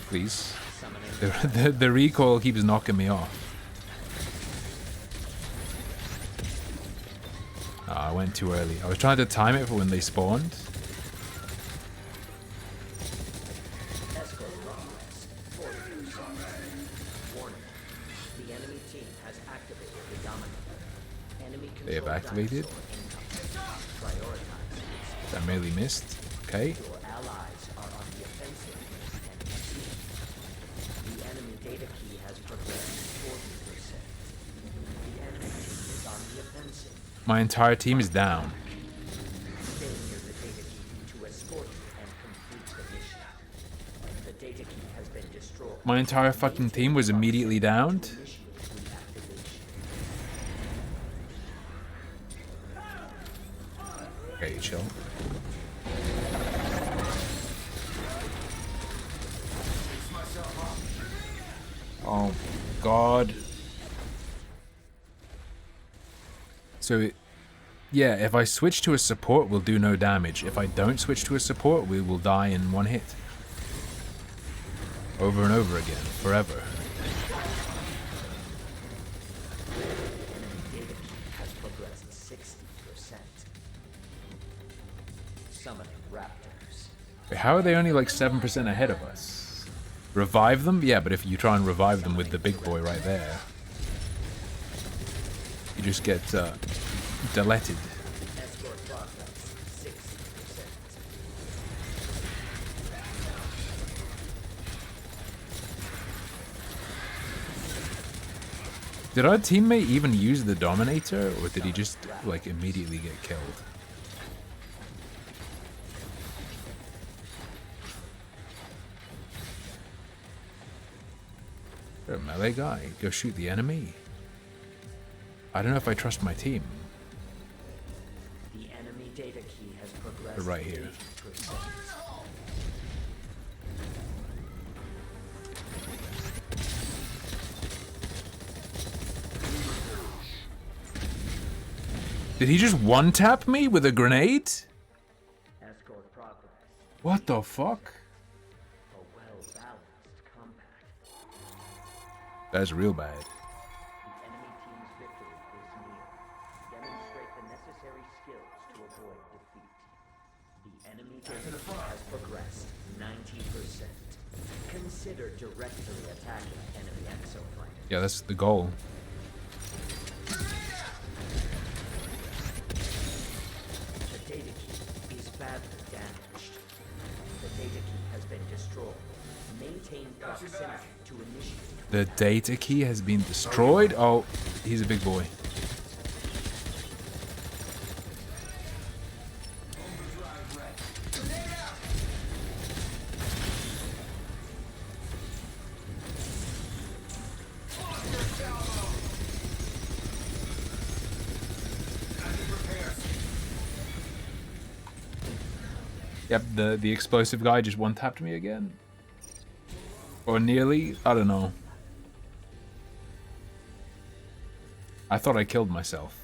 Please. The recoil keeps knocking me off. Oh, I went too early. I was trying to time it for when they spawned. Escort progress 40%. Warning. The enemy team has activated the Dominator. Enemy They have control activated. dinosaur incoming. Prioritize. That merely missed. Okay. Your allies are on the offensive and proceed. The enemy data key has progressed 40%. The enemy team is on the offensive. My entire team is down. Stay near the data key to escort and complete the mission. The data key has been destroyed. My entire fucking team was immediately downed. Okay, chill. Oh God. So, yeah, if I switch to a support, we'll do no damage. If I don't switch to a support, we will die in one hit. Over and over again, forever. Enemy data key has progressed 60%. summoning raptors. Wait, how are they only like 7% ahead of us? Revive them? Yeah, but if you try and revive them with the big boy right there, you just get deleted. Escort progress 60%. Did our teammate even use the Dominator, or did he just like immediately get killed? You're a melee guy. Go shoot the enemy. I don't know if I trust my team. The enemy data key has progressed. They're right here. 80%. Did he just one-tap me with a grenade? Escort progress. What the fuck? A well-balanced combat. That's real bad. The enemy team's victory is near. Demonstrate the necessary skills to avoid defeat. The enemy data has progressed 90%. Consider directly attacking enemy exofighters. Yeah, that's the goal. The data key is badly damaged. The data key has been destroyed. Maintain proximity to initiate. The data key has been destroyed. Oh, he's a big boy. Yep, the explosive guy just one-tapped me again. Or nearly. I don't know. I thought I killed myself.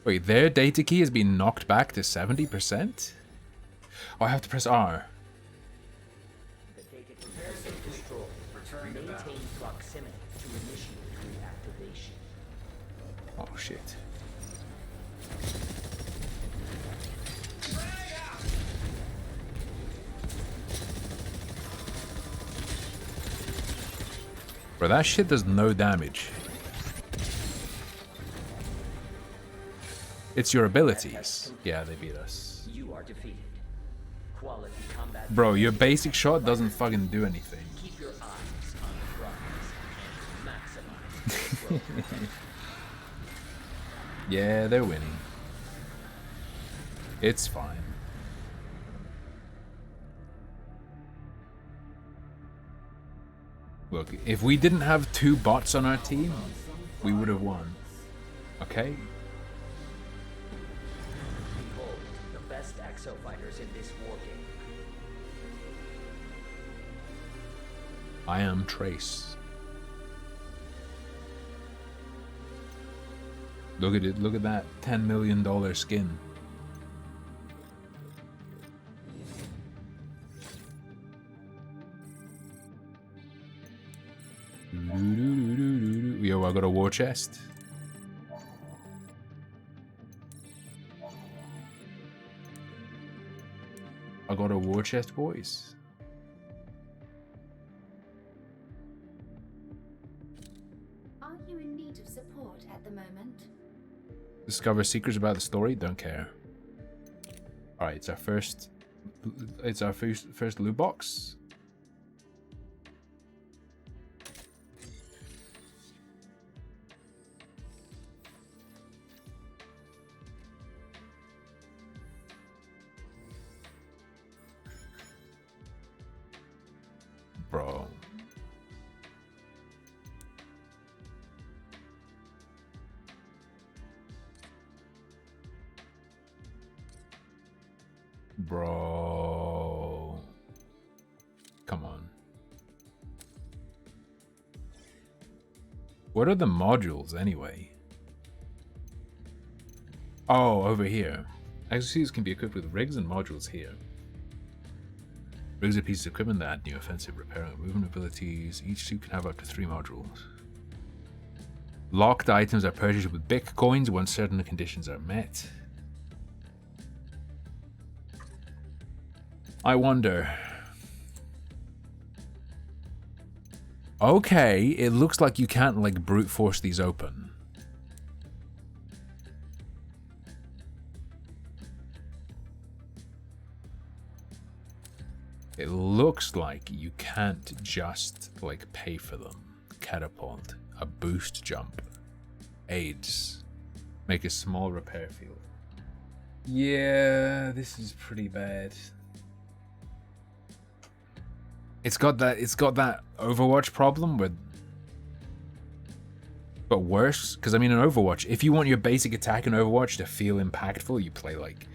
Wait, their data key has been knocked back to 70%? Oh, I have to press R. The data key has been destroyed. Maintain proximity to initiate reactivation. Oh, shit. Bro, that shit does no damage. It's your abilities. Yeah, they beat us. You are defeated. Quality combat. Bro, your basic shot doesn't fucking do anything. Keep your eyes on the prize and maximize. Yeah, they're winning. It's fine. Look, if we didn't have 2 bots on our team, we would have won. Okay? Behold, the best exo fighters in this war game. I am Trace. Look at it. Look at that $10 million skin. Yo, I got a war chest. I got a war chest, boys. Are you in need of support at the moment? Discover secrets about the story. Don't care. All right, it's our first. It's our first loot box. Bro. Bro. Come on. What are the modules anyway? Oh, over here. Exosuits can be equipped with rigs and modules here. Brings a piece of equipment that add new offensive, repair, and movement abilities. Each suit can have up to 3 modules. Locked items are purchased with Bitcoins once certain conditions are met. I wonder. Okay, it looks like you can't like brute force these open. It looks like you can't just like pay for them. Catapult, a boost jump, aids, make a small repair field. Yeah, this is pretty bad. It's got that Overwatch problem with, but worse. Because I mean, in Overwatch, if you want your basic attack in Overwatch to feel impactful, you play like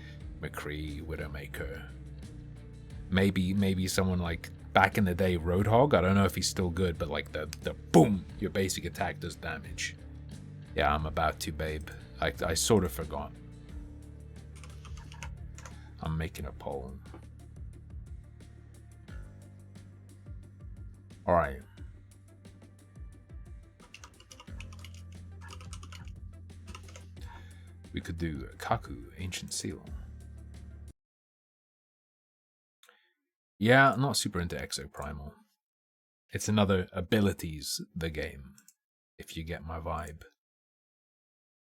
McCree, Widowmaker. Maybe someone like back in the day, Roadhog. I don't know if he's still good, but like the boom, your basic attack does damage. Yeah, I'm about to, babe. I sort of forgot. I'm making a poll. All right. We could do Kaku, Ancient Seal. Yeah, not super into Exoprimal. It's another abilities the game, if you get my vibe.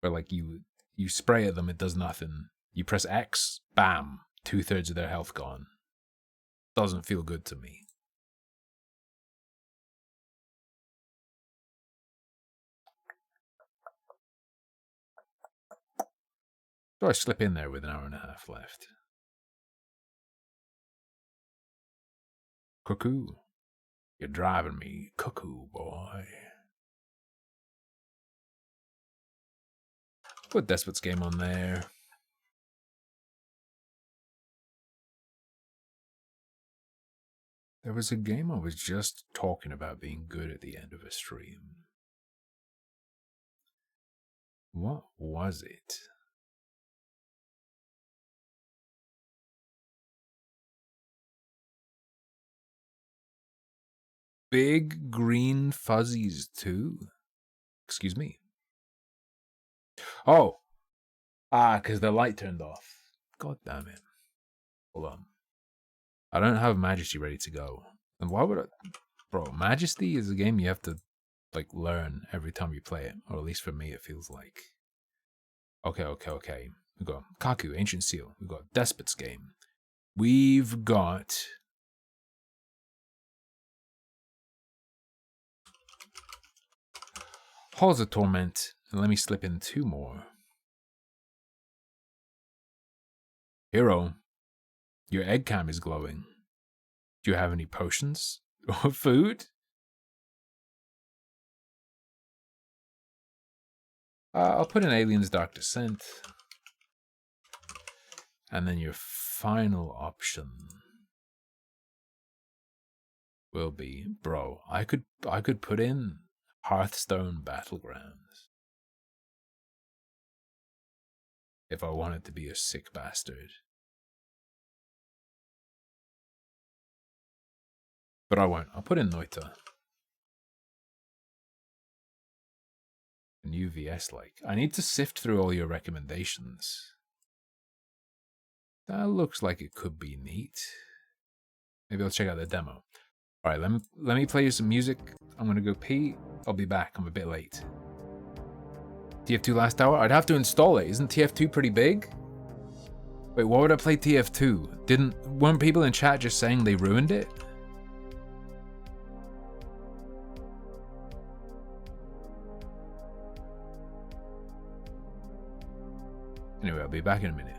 Where like you spray at them, it does nothing. You press X, bam, 2/3 of their health gone. Doesn't feel good to me. So I slip in there with an hour and a half left. Cuckoo. You're driving me cuckoo, boy. Put Despot's Game on there. There was a game I was just talking about being good at the end of a stream. What was it? Big Green Fuzzies 2? Excuse me. Oh. Because the light turned off. God damn it. Hold on. I don't have Majesty ready to go. And why would I... Bro, Majesty is a game you have to, like, learn every time you play it. Or at least for me, it feels like. Okay. We've got Kaku, Ancient Seal. We've got Despot's Game. We've got... Halls of Torment. And let me slip in 2 more. Hero. Your egg cam is glowing. Do you have any potions? Or food? I'll put in Aliens Dark Descent. And then your final option will be, bro, I could put in Hearthstone Battlegrounds. If I wanted to be a sick bastard. But I won't. I'll put in Noita. And UVS like. I need to sift through all your recommendations. That looks like it could be neat. Maybe I'll check out the demo. Alright, let me play you some music. I'm gonna go pee. I'll be back. I'm a bit late. TF2 last hour? I'd have to install it. Isn't TF2 pretty big? Wait, why would I play TF2? Weren't people in chat just saying they ruined it? Anyway, I'll be back in a minute.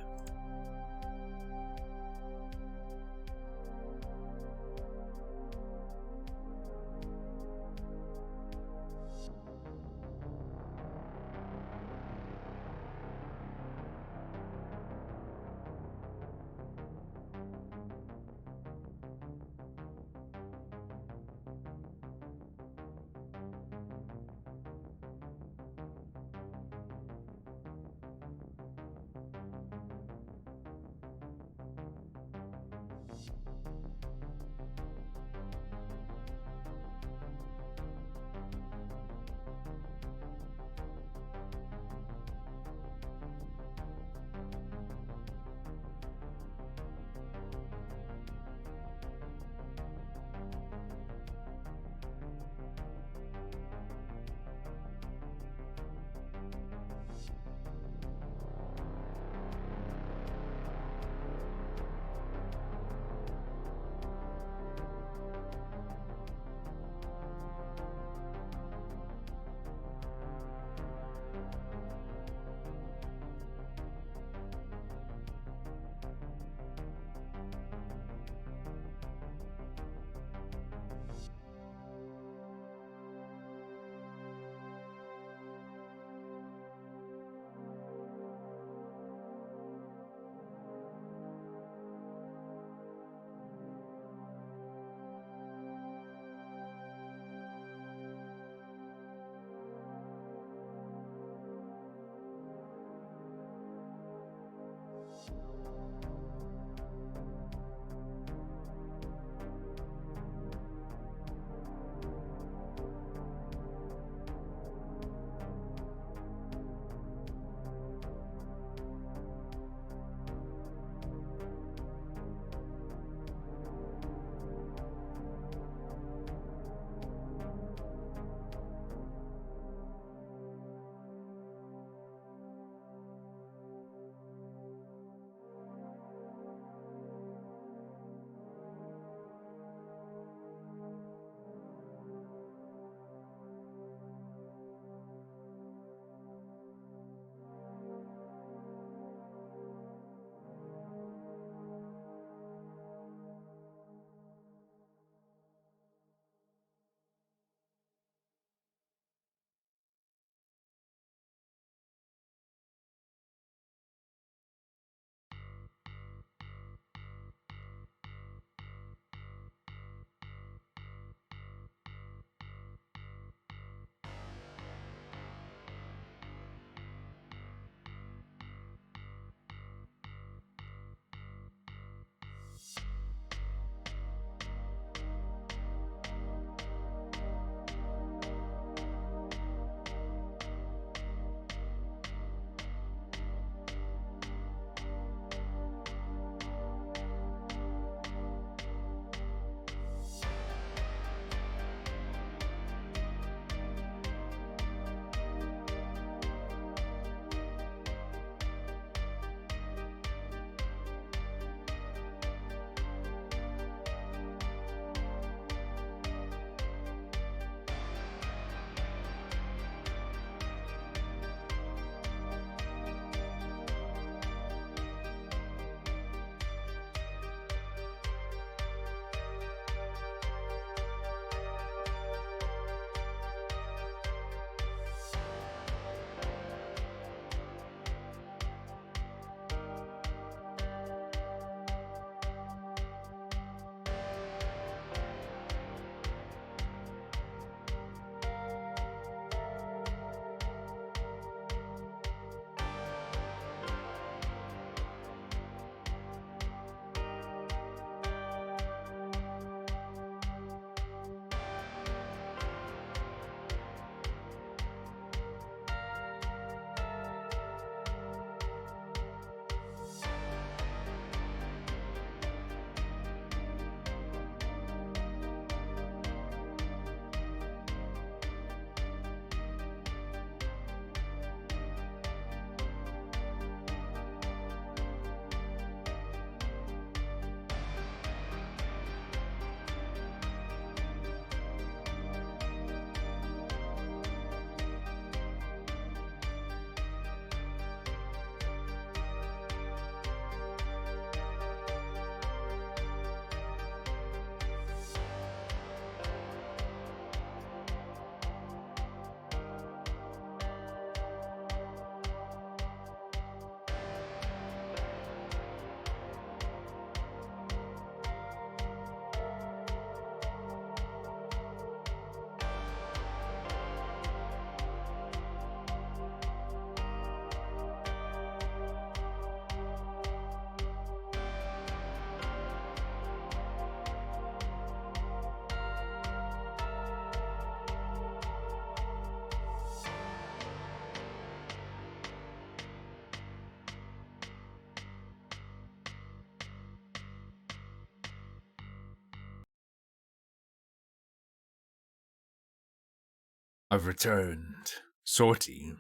I've returned. Sortie.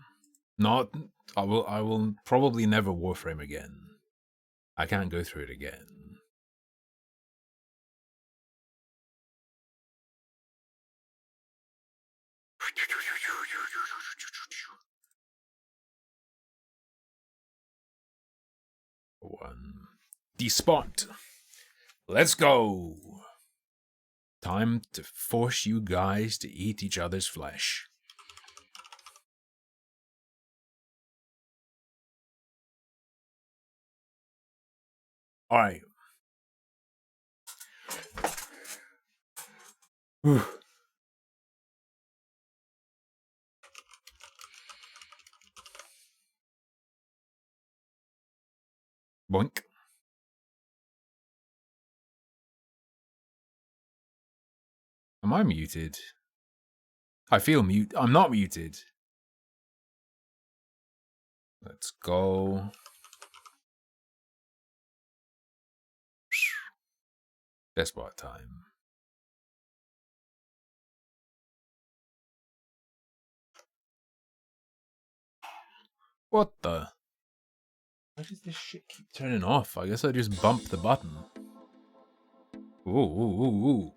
Not... I will probably never Warframe again. I can't go through it again. One. Despot. Let's go. Time to force you guys to eat each other's flesh. Alright. Boink. Am I muted? I feel mute. I'm not muted. Let's go. Despot time. What the? Why does this shit keep turning off? I guess I just bumped the button. Ooh, ooh, ooh, ooh.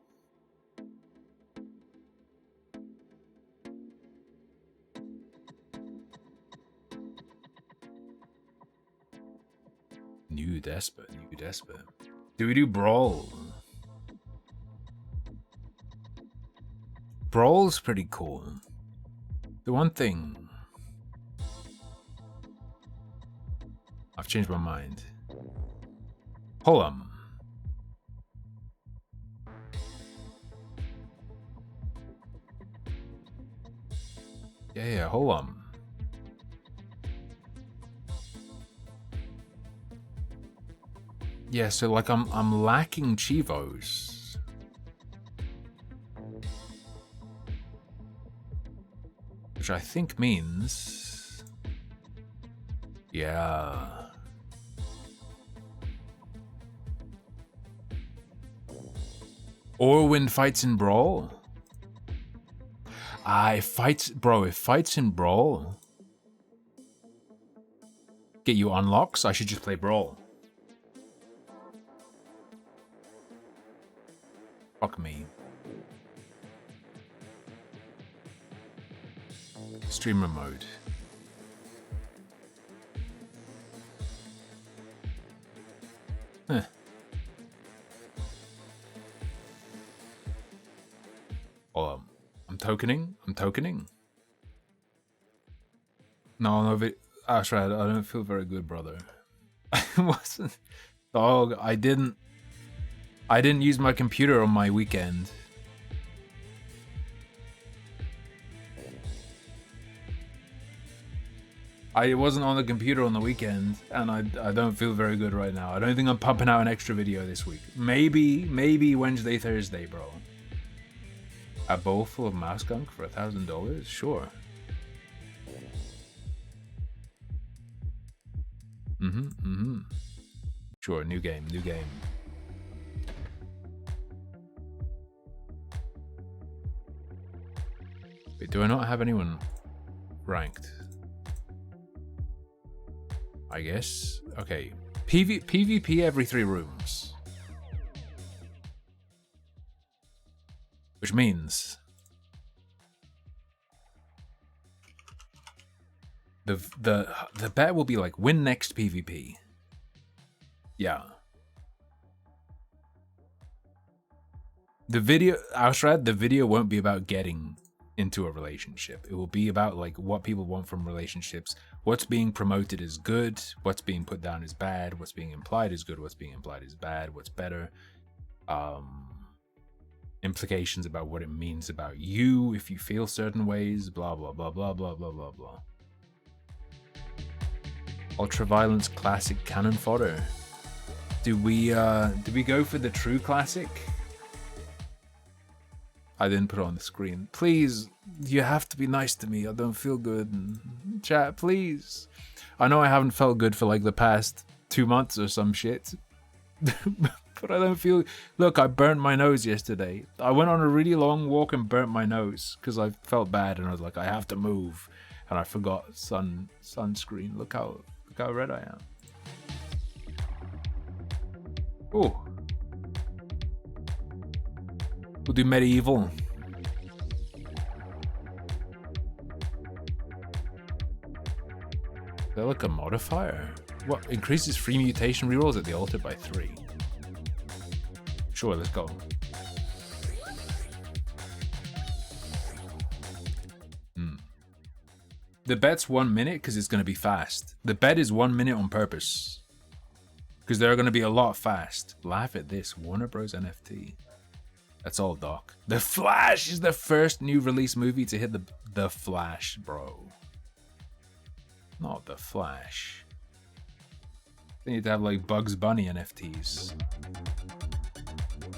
New Despot, new Despot. Do we do Brawl? Brawl's pretty cool. The one thing... I've changed my mind. Hold on. Yeah, hold on. Yeah, so like I'm lacking Chivos. Which I think means... Yeah. Orwin fights in Brawl? If fights in Brawl get you unlocks, I should just play Brawl. Fuck me. Streamer mode. Huh. Oh, I'm tokening. No, Ashrad, I don't feel very good, brother. I wasn't... Dog, I didn't use my computer on my weekend. I wasn't on the computer on the weekend, and I don't feel very good right now. I don't think I'm pumping out an extra video this week. Maybe Wednesday, Thursday, bro. A bowl full of mouse gunk for $1,000? Sure. Sure, new game. Wait, do I not have anyone ranked? I guess. Okay. PvP every 3 rooms. Which means the bet will be like win next PvP. Yeah. The video won't be about getting into a relationship. It will be about like what people want from relationships, what's being promoted as good, what's being put down as bad, what's being implied as good, what's being implied as bad, what's better, implications about what it means about you if you feel certain ways, blah blah blah blah blah blah blah blah. Ultraviolence classic cannon fodder. Do we go for the true classic? I didn't put it on the screen. Please, you have to be nice to me. I don't feel good. Chat, please. I know I haven't felt good for like the past 2 months or some shit. But I don't feel... Look, I burnt my nose yesterday. I went on a really long walk and burnt my nose because I felt bad and I was like, I have to move. And I forgot sunscreen. Look how red I am. Oh. We'll do medieval. Is that like a modifier? What increases free mutation rerolls at the altar by 3? Sure, let's go. The bet's 1 minute because it's going to be fast. The bet is 1 minute on purpose. Because they're going to be a lot fast. Laugh at this. Warner Bros. NFT. That's all, Doc. The Flash is the first new release movie to hit the Flash, bro. Not the Flash. They need to have like Bugs Bunny NFTs.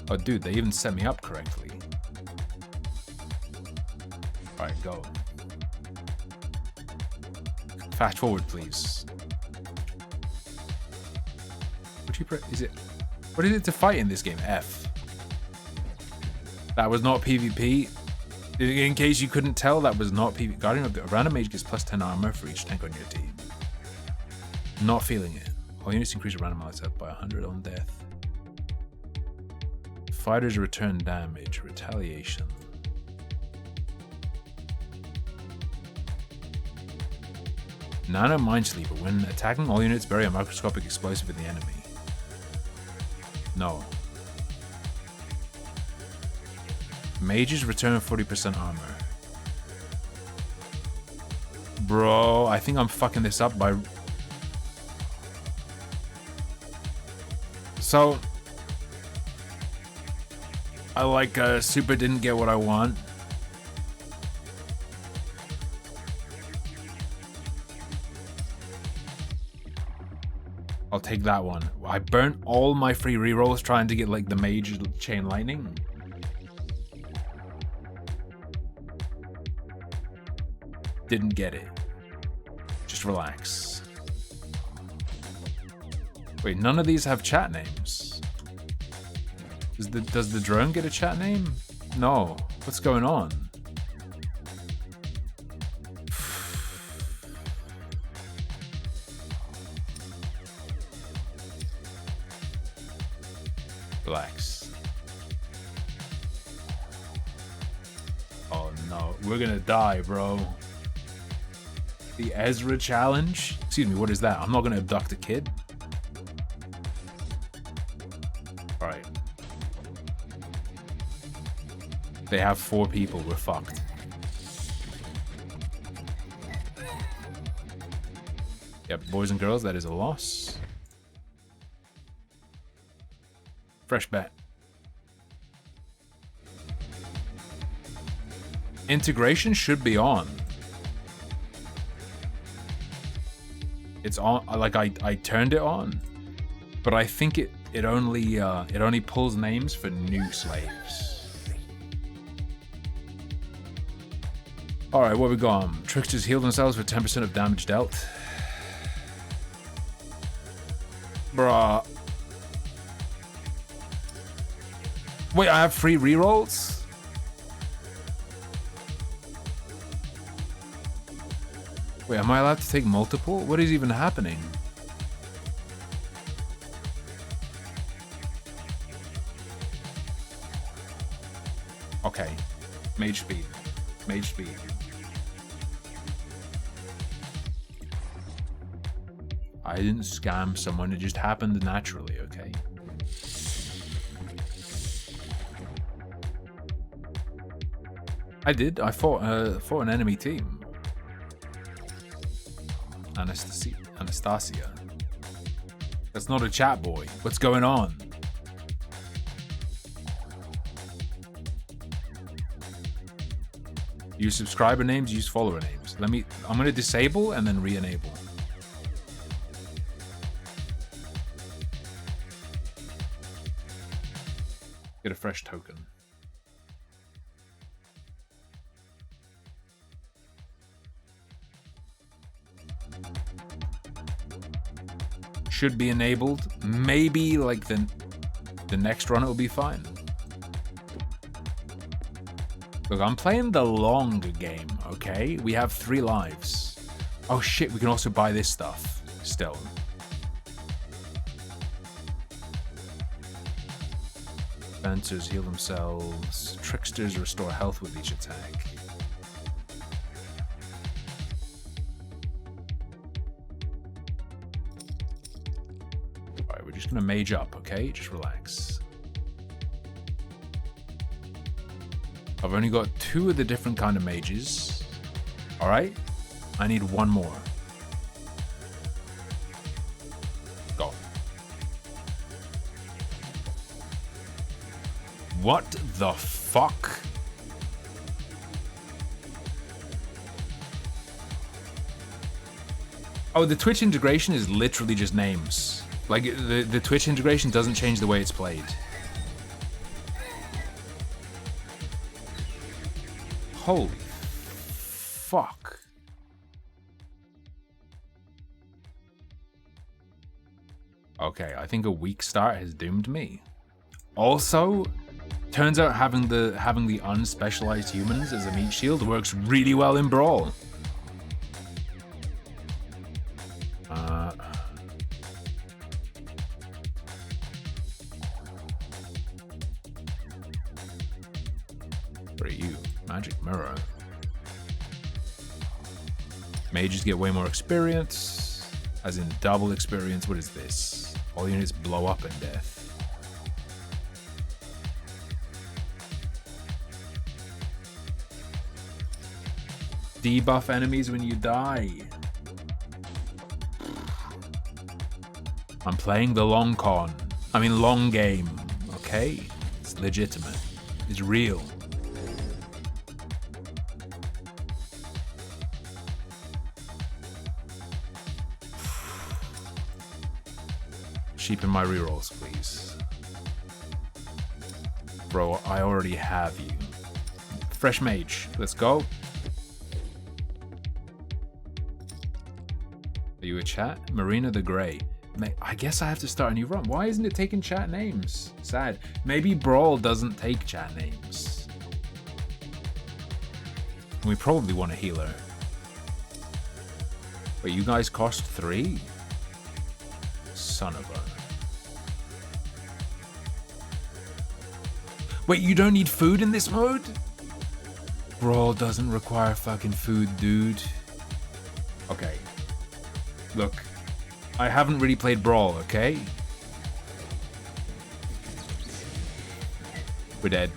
Oh, dude, they even set me up correctly. Alright, go. Fast forward, please. What is it to fight in this game? F. That was not PvP. In case you couldn't tell, that was not PvP. Guardian of the random mage gets plus 10 armor for each tank on your team. Not feeling it. All units increase randomized health by 100 on death. Fighters return damage. Retaliation. Nano Minesweeper. When attacking, all units bury a microscopic explosive in the enemy. No. Mages return 40% armor. Bro, I think I'm fucking this up by... So... I like super didn't get what I want. I'll take that one. I burnt all my free rerolls trying to get like the mage chain lightning. Didn't get it. Just relax. Wait, none of these have chat names. Does the drone get a chat name? No. What's going on? Relax. Oh no, we're gonna die, bro. The Ezra challenge? Excuse me, what is that? I'm not gonna abduct a kid. Alright. They have 4 people, we're fucked. Yep, boys and girls, that is a loss. Fresh bet. Integration should be on. It's on, like I turned it on, but I think it only pulls names for new slaves. All right, what we got? Tricksters heal themselves for 10% of damage dealt. Bruh. Wait, I have free rerolls? Wait, am I allowed to take multiple? What is even happening? Okay. Mage speed. Mage speed. I didn't scam someone, it just happened naturally, okay? I did. I fought an enemy team. Anastasia. That's not a chat boy. What's going on? Use subscriber names, use follower names. I'm gonna disable and then re-enable. Get a fresh token. Should be enabled. Maybe like the the next run it'll be fine. Look, I'm playing the long game, okay? We have 3 lives. Oh shit, we can also buy this stuff still. Fencers heal themselves. Tricksters restore health with each attack. Alright, we're just gonna mage up, okay? Just relax. I've only got 2 of the different kind of mages. Alright? I need 1 more. Go. What the fuck? Oh, the Twitch integration is literally just names. Like, the Twitch integration doesn't change the way it's played. Holy fuck. Okay, I think a weak start has doomed me. Also, turns out having the unspecialized humans as a meat shield works really well in Brawl. Where are you? Magic Mirror. Mages get way more experience, as in double experience. What is this? All units blow up in death. Debuff enemies when you die. I'm playing the long con. I mean long game, okay? It's legitimate. It's real. Cheapen my rerolls, please. Bro, I already have you. Fresh mage, let's go. Are you a chat? Marina the Grey. I guess I have to start a new run. Why isn't it taking chat names? Sad. Maybe Brawl doesn't take chat names. We probably want a healer. Wait, you guys cost 3? Son of a... Wait, you don't need food in this mode? Brawl doesn't require fucking food, dude. Okay. Look, I haven't really played Brawl, okay? We're dead.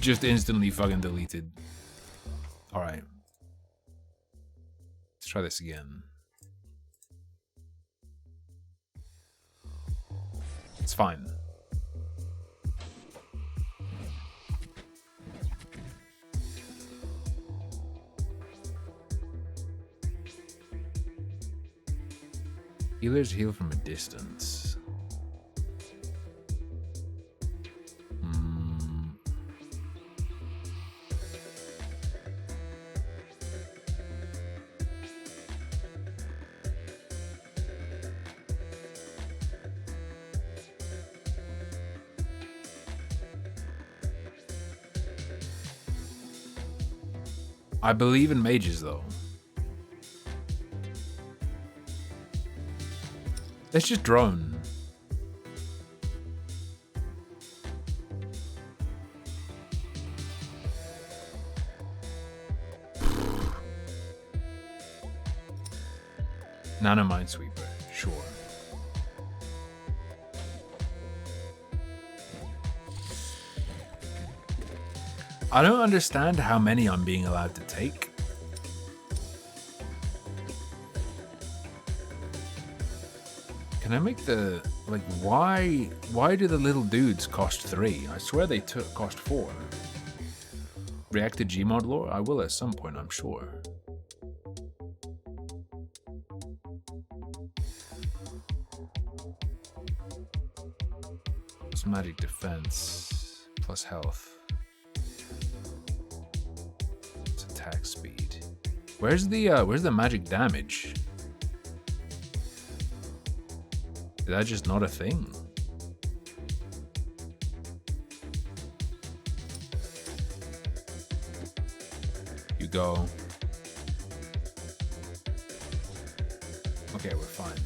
Just instantly fucking deleted. Alright. Let's try this again. It's fine. Healers heal from a distance. I believe in mages though. Let's just drone. Nano Minesweeper, sure. I don't understand how many I'm being allowed to take. Can I make the... like, why do the little dudes cost 3? I swear they cost 4. React to Gmod lore? I will at some point, I'm sure. Plus magic defense, plus health. It's attack speed. Where's the magic damage? Is that just not a thing? You go. Okay, we're fine.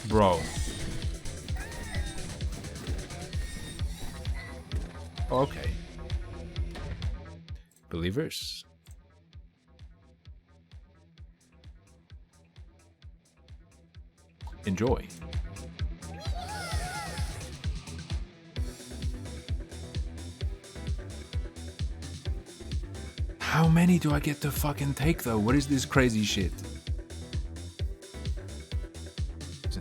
Bro. Okay. Believers. Enjoy. How many do I get to fucking take though? What is this crazy shit?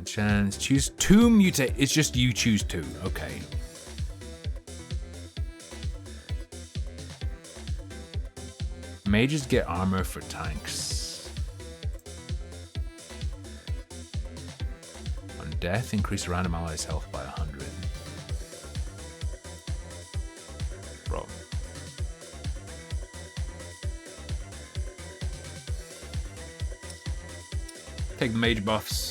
Chance. Choose 2 mutate. It's just you choose 2. Okay. Mages get armor for tanks. On death, increase random allies' health by 100. Bro. Take the mage buffs.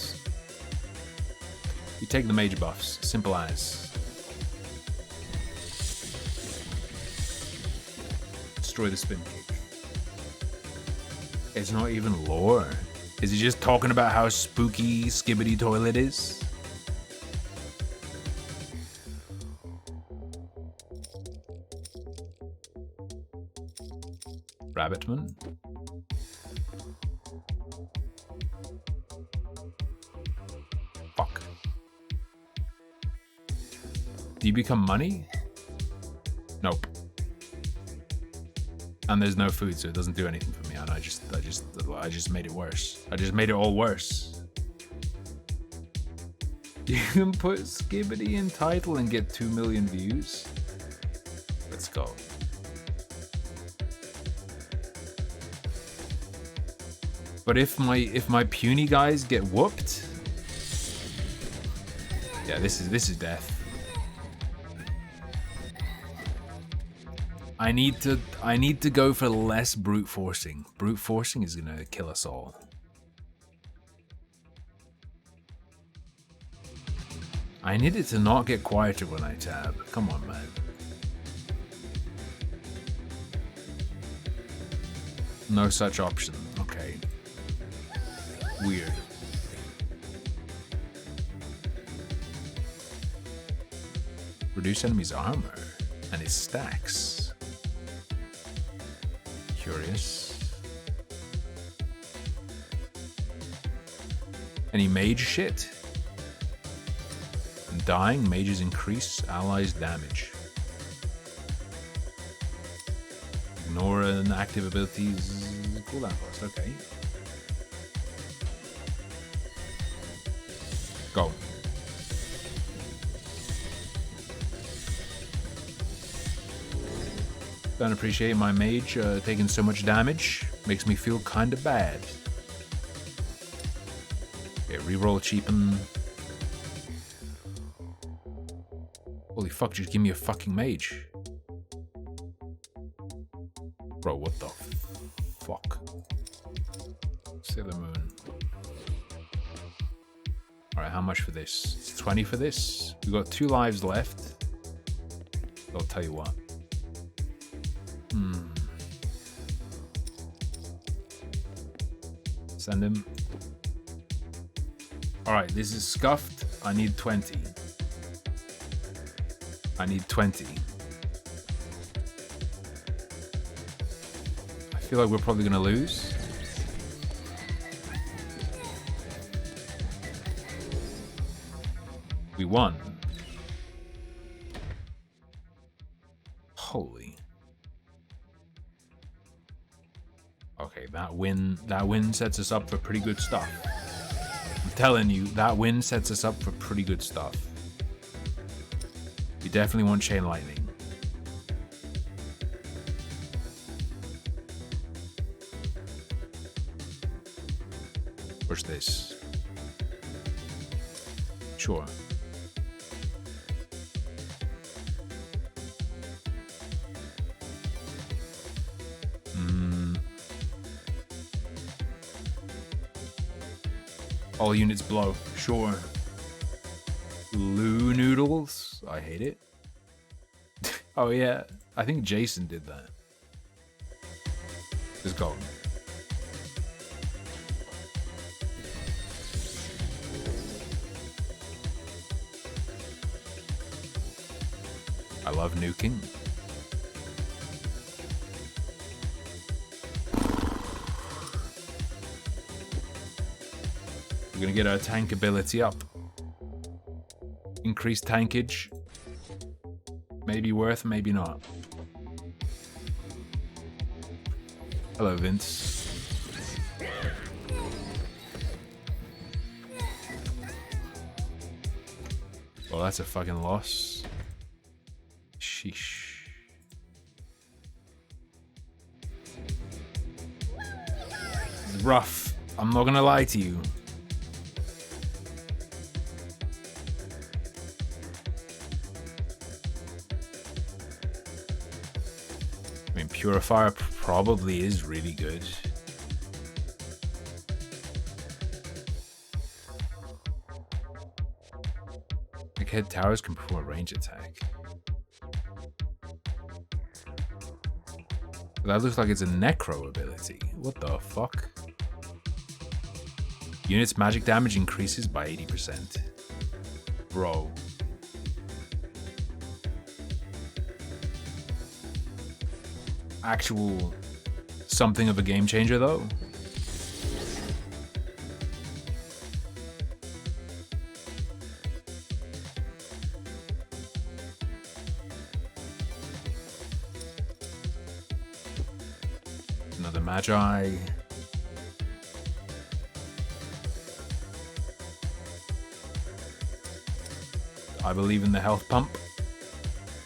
You take the mage buffs. Simple as. Destroy the spin kick. It's not even lore. Is he just talking about how spooky Skibidi Toilet is? Rabbitman? Fuck. Do you become money? Nope. And there's no food, so it doesn't do anything for me. And I just made it worse. I just made it all worse. You can put Skibidi in title and get 2 million views. Let's go. But if my puny guys get whooped, yeah, this is death. I need to go for less brute forcing. Brute forcing is gonna kill us all. I need it to not get quieter when I tab. Come on, man. No such option. Okay. Weird. Reduce enemies' armor and its stacks. Curious. Any mage shit? Dying mages increase allies' damage. Ignore an active ability's cooldown cost. Okay. Go. Don't appreciate my mage taking so much damage. Makes me feel kinda bad. Okay, reroll cheapen. Holy fuck, just give me a fucking mage. Bro, what the fuck? Sailor Moon. Alright, how much for this? It's 20 for this. We've got 2 lives left. I'll tell you what. Send him. Alright, this is scuffed. I need 20. I need 20. I feel like we're probably gonna lose. We won. Holy. Okay, that win sets us up for pretty good stuff. I'm telling you, that win sets us up for pretty good stuff. We definitely want Chain Lightning. Where's this? Sure. All units blow. Sure. Loo noodles. I hate it. Oh yeah, I think Jason did that. Just go. I love nuking. We're gonna get our tank ability up. Increased tankage. Maybe worth, maybe not. Hello, Vince. Well, that's a fucking loss. Sheesh. It's rough. I'm not gonna lie to you. I mean, Purifier probably is really good. Like, head towers can perform a range attack. That looks like it's a necro ability. What the fuck? Units magic damage increases by 80%. Bro. Actual something of a game changer though. Another Magi. I believe in the health pump.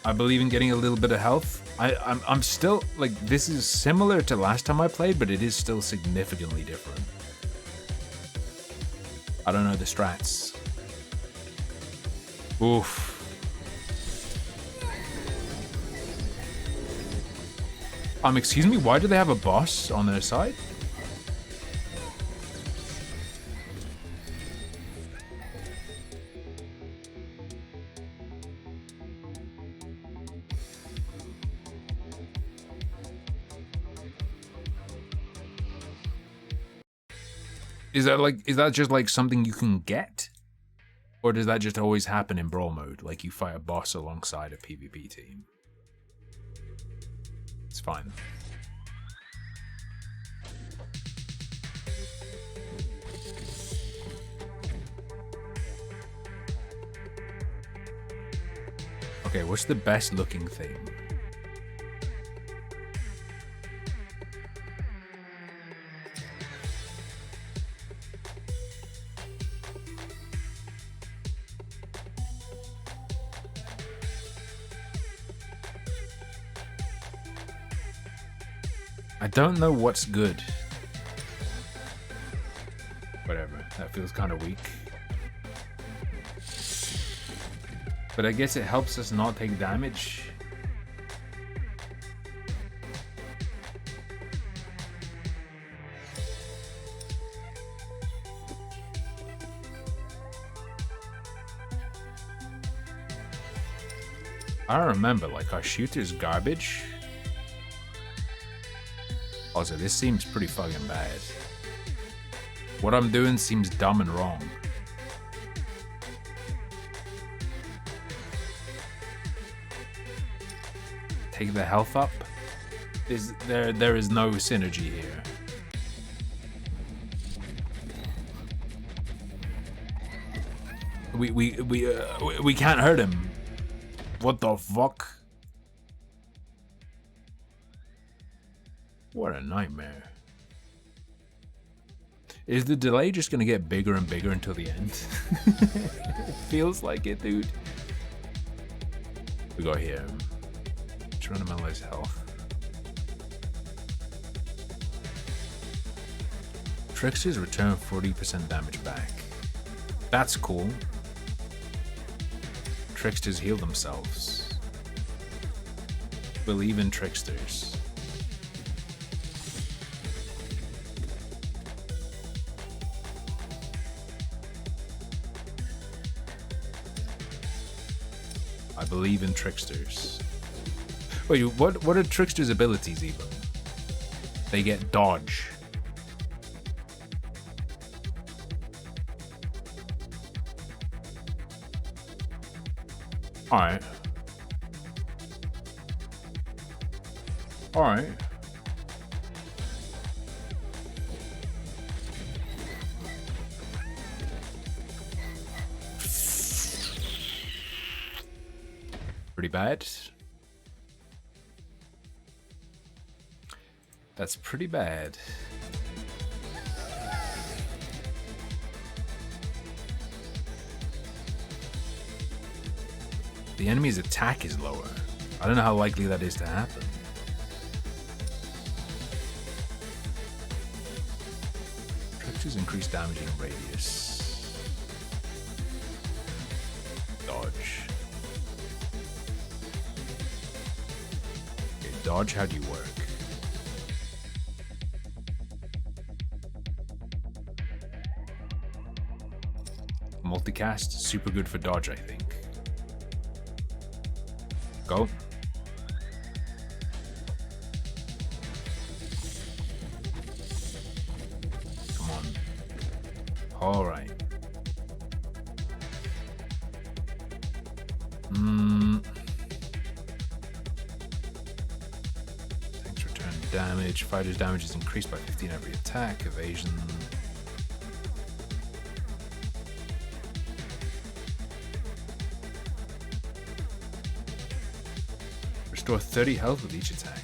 I believe in getting a little bit of health. I'm still, like, this is similar to last time I played, but it is still significantly different. I don't know the strats. Oof. Excuse me, why do they have a boss on their side? Is that just like something you can get? Or does that just always happen in Brawl mode? Like you fight a boss alongside a PvP team? It's fine. Okay, what's the best looking thing? I don't know what's good. Whatever, that feels kind of weak. But I guess it helps us not take damage. I don't remember, like our shooter's garbage. Also, this seems pretty fucking bad. What I'm doing seems dumb and wrong. Take the health up. There is no synergy here. We can't hurt him. What the fuck? What a nightmare. Is the delay just gonna get bigger and bigger until the end? Feels like it, dude. We got here. Trying to minimize health. Tricksters return 40% damage back. That's cool. Tricksters heal themselves. Believe in tricksters. I believe in tricksters. Wait, what are tricksters' abilities even? They get dodge. Alright. Alright. Pretty bad. That's pretty bad. The enemy's attack is lower. I don't know how likely that is to happen. Tricksters increase damage and radius. Dodge. Okay, dodge, how do you work? Multicast, super good for dodge, I think. Go. Come on. All right. Tanks return damage. Fighter's damage is increased by 15 every attack. Evasion. Restore 30 health with each attack.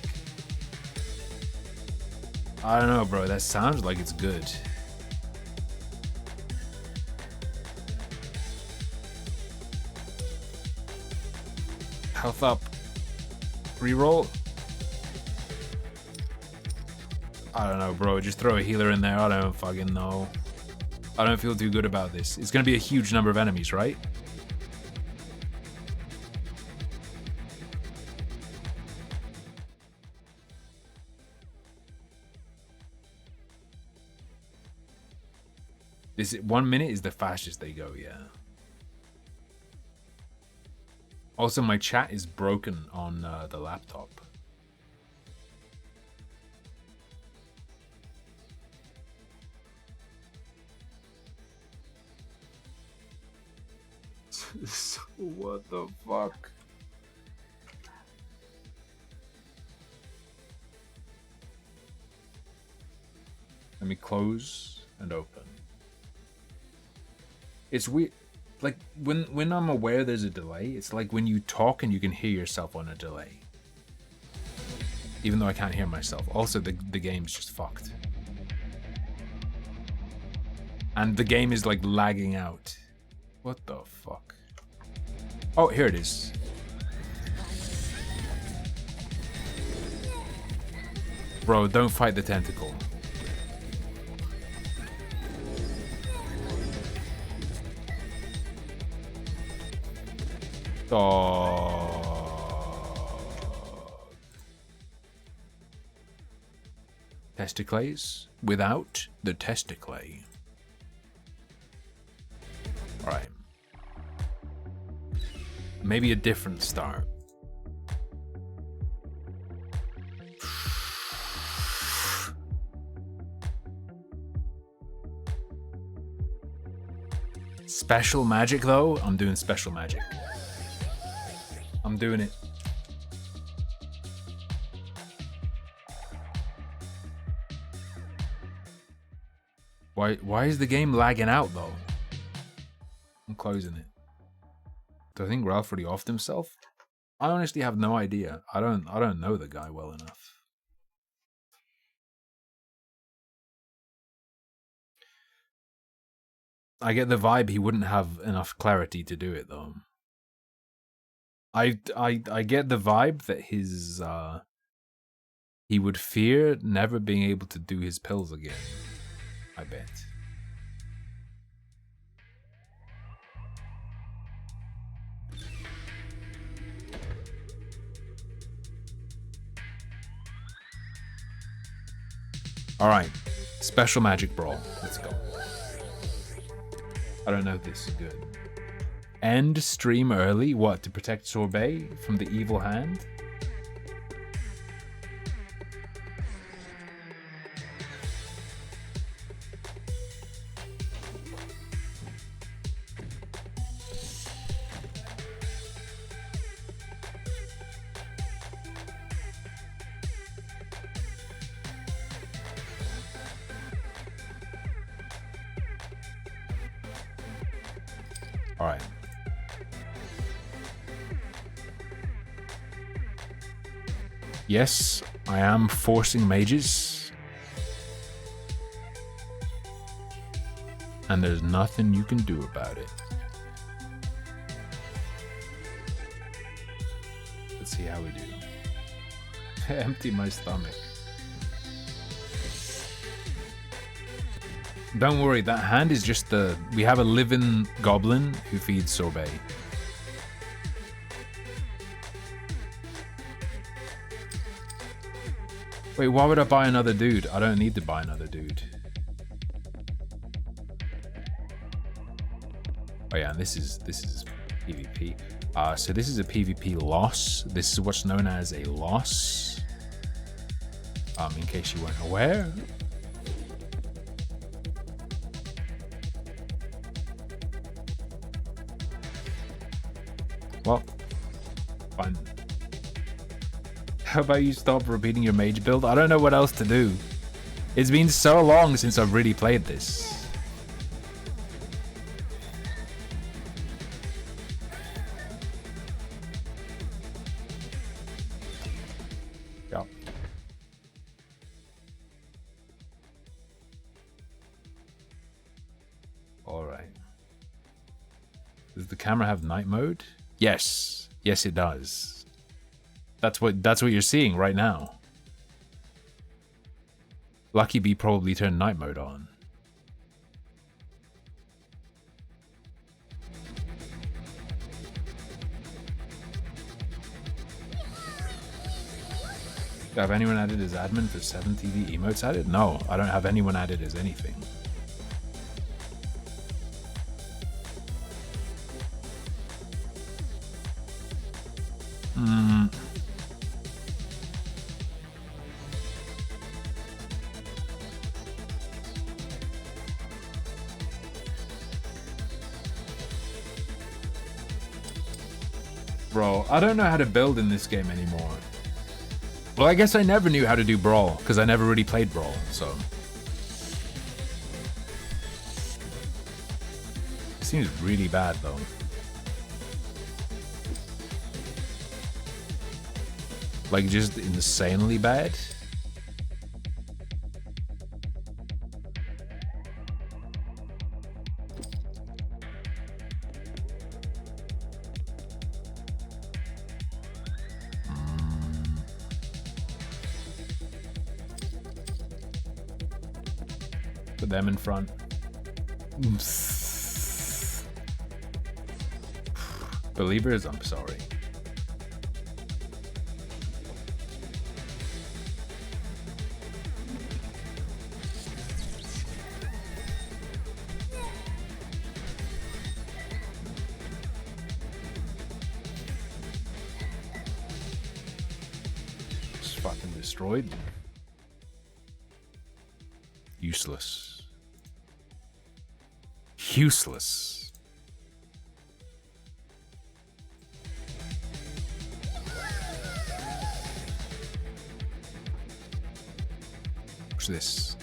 I don't know, bro. That sounds like it's good. Health up. Reroll. I don't know, bro. Just throw a healer in there. I don't fucking know. I don't feel too good about this. It's gonna be a huge number of enemies, right? Is it 1 minute is the fastest they go, yeah. Also, my chat is broken on the laptop. So what the fuck? Let me close and open. It's weird. Like, when I'm aware there's a delay, it's like when you talk and you can hear yourself on a delay. Even though I can't hear myself. Also, the game's just fucked. And the game is, like, lagging out. What the fuck? Oh, here it is. Bro, don't fight the tentacle. Testicles without the testicle. Alright. Maybe a different start. Special magic though? I'm doing special magic. I'm doing it. Why is the game lagging out though? I'm closing it. Do I think Ralph really offed himself? I honestly have no idea. I don't know the guy well enough. I get the vibe he wouldn't have enough clarity to do it though. I get the vibe that his he would fear never being able to do his pills again. I bet. Alright. Special Magic Brawl. Let's go. I don't know if this is good. End stream early. What, to protect Sorbet from the evil hand? All right. Yes, I am forcing mages. And there's nothing you can do about it. Let's see how we do. Empty my stomach. Don't worry, that hand is just the... We have a living goblin who feeds Sorbet. Wait, why would I buy another dude? I don't need to buy another dude. Oh yeah, and this is PvP. So this is a PvP loss. This is what's known as a loss. In case you weren't aware. Well, fine. How about you stop repeating your mage build? I don't know what else to do. It's been so long since I've really played this. Yeah. All right. Does the camera have night mode? Yes. Yes, it does. That's what you're seeing right now. Lucky Bee probably turned night mode on. Do I have anyone added as admin for 7TV emotes added? No, I don't have anyone added as anything. Bro, I don't know how to build in this game anymore. Well, I guess I never knew how to do Brawl, because I never really played Brawl, so... It seems really bad, though. Like, just insanely bad? Put them in front. Believers, I'm sorry. Just fucking destroyed. Useless. Useless. What's this?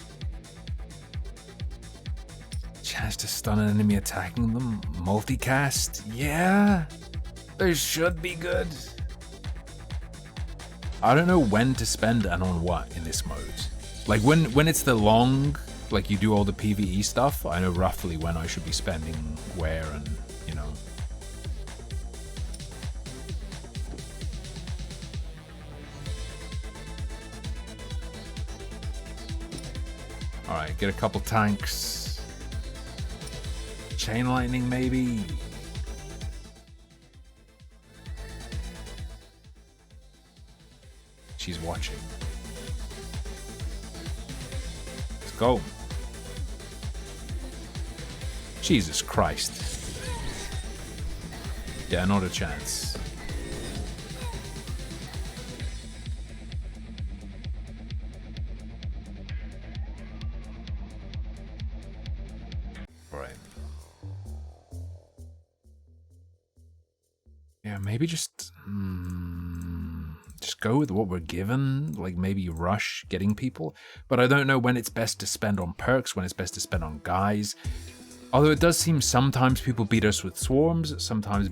Chance to stun an enemy attacking them? Multicast? Yeah. They should be good. I don't know when to spend and on what in this mode. Like when it's the long, like you do all the PvE stuff, I know roughly when I should be spending where and, you know. Alright, get a couple tanks. Chain lightning maybe. She's watching. Let's go. Jesus Christ. Yeah, not a chance. Right. Yeah, maybe just go with what we're given, like maybe rush getting people, but I don't know when it's best to spend on perks, when it's best to spend on guys. Although it does seem sometimes people beat us with swarms, sometimes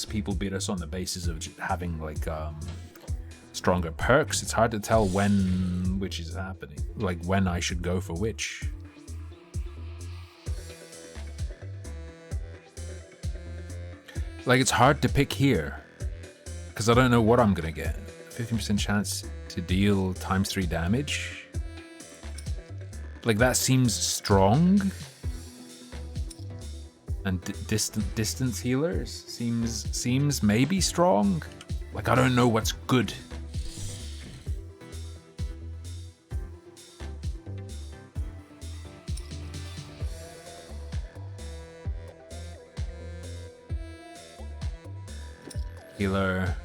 people beat us on the basis of having like stronger perks. It's hard to tell when which is happening, like when I should go for which. Like it's hard to pick here because I don't know what I'm gonna get. 15% chance to deal ×3 damage. Like that seems strong. And distance healers seems maybe strong. Like I don't know what's good. Healer.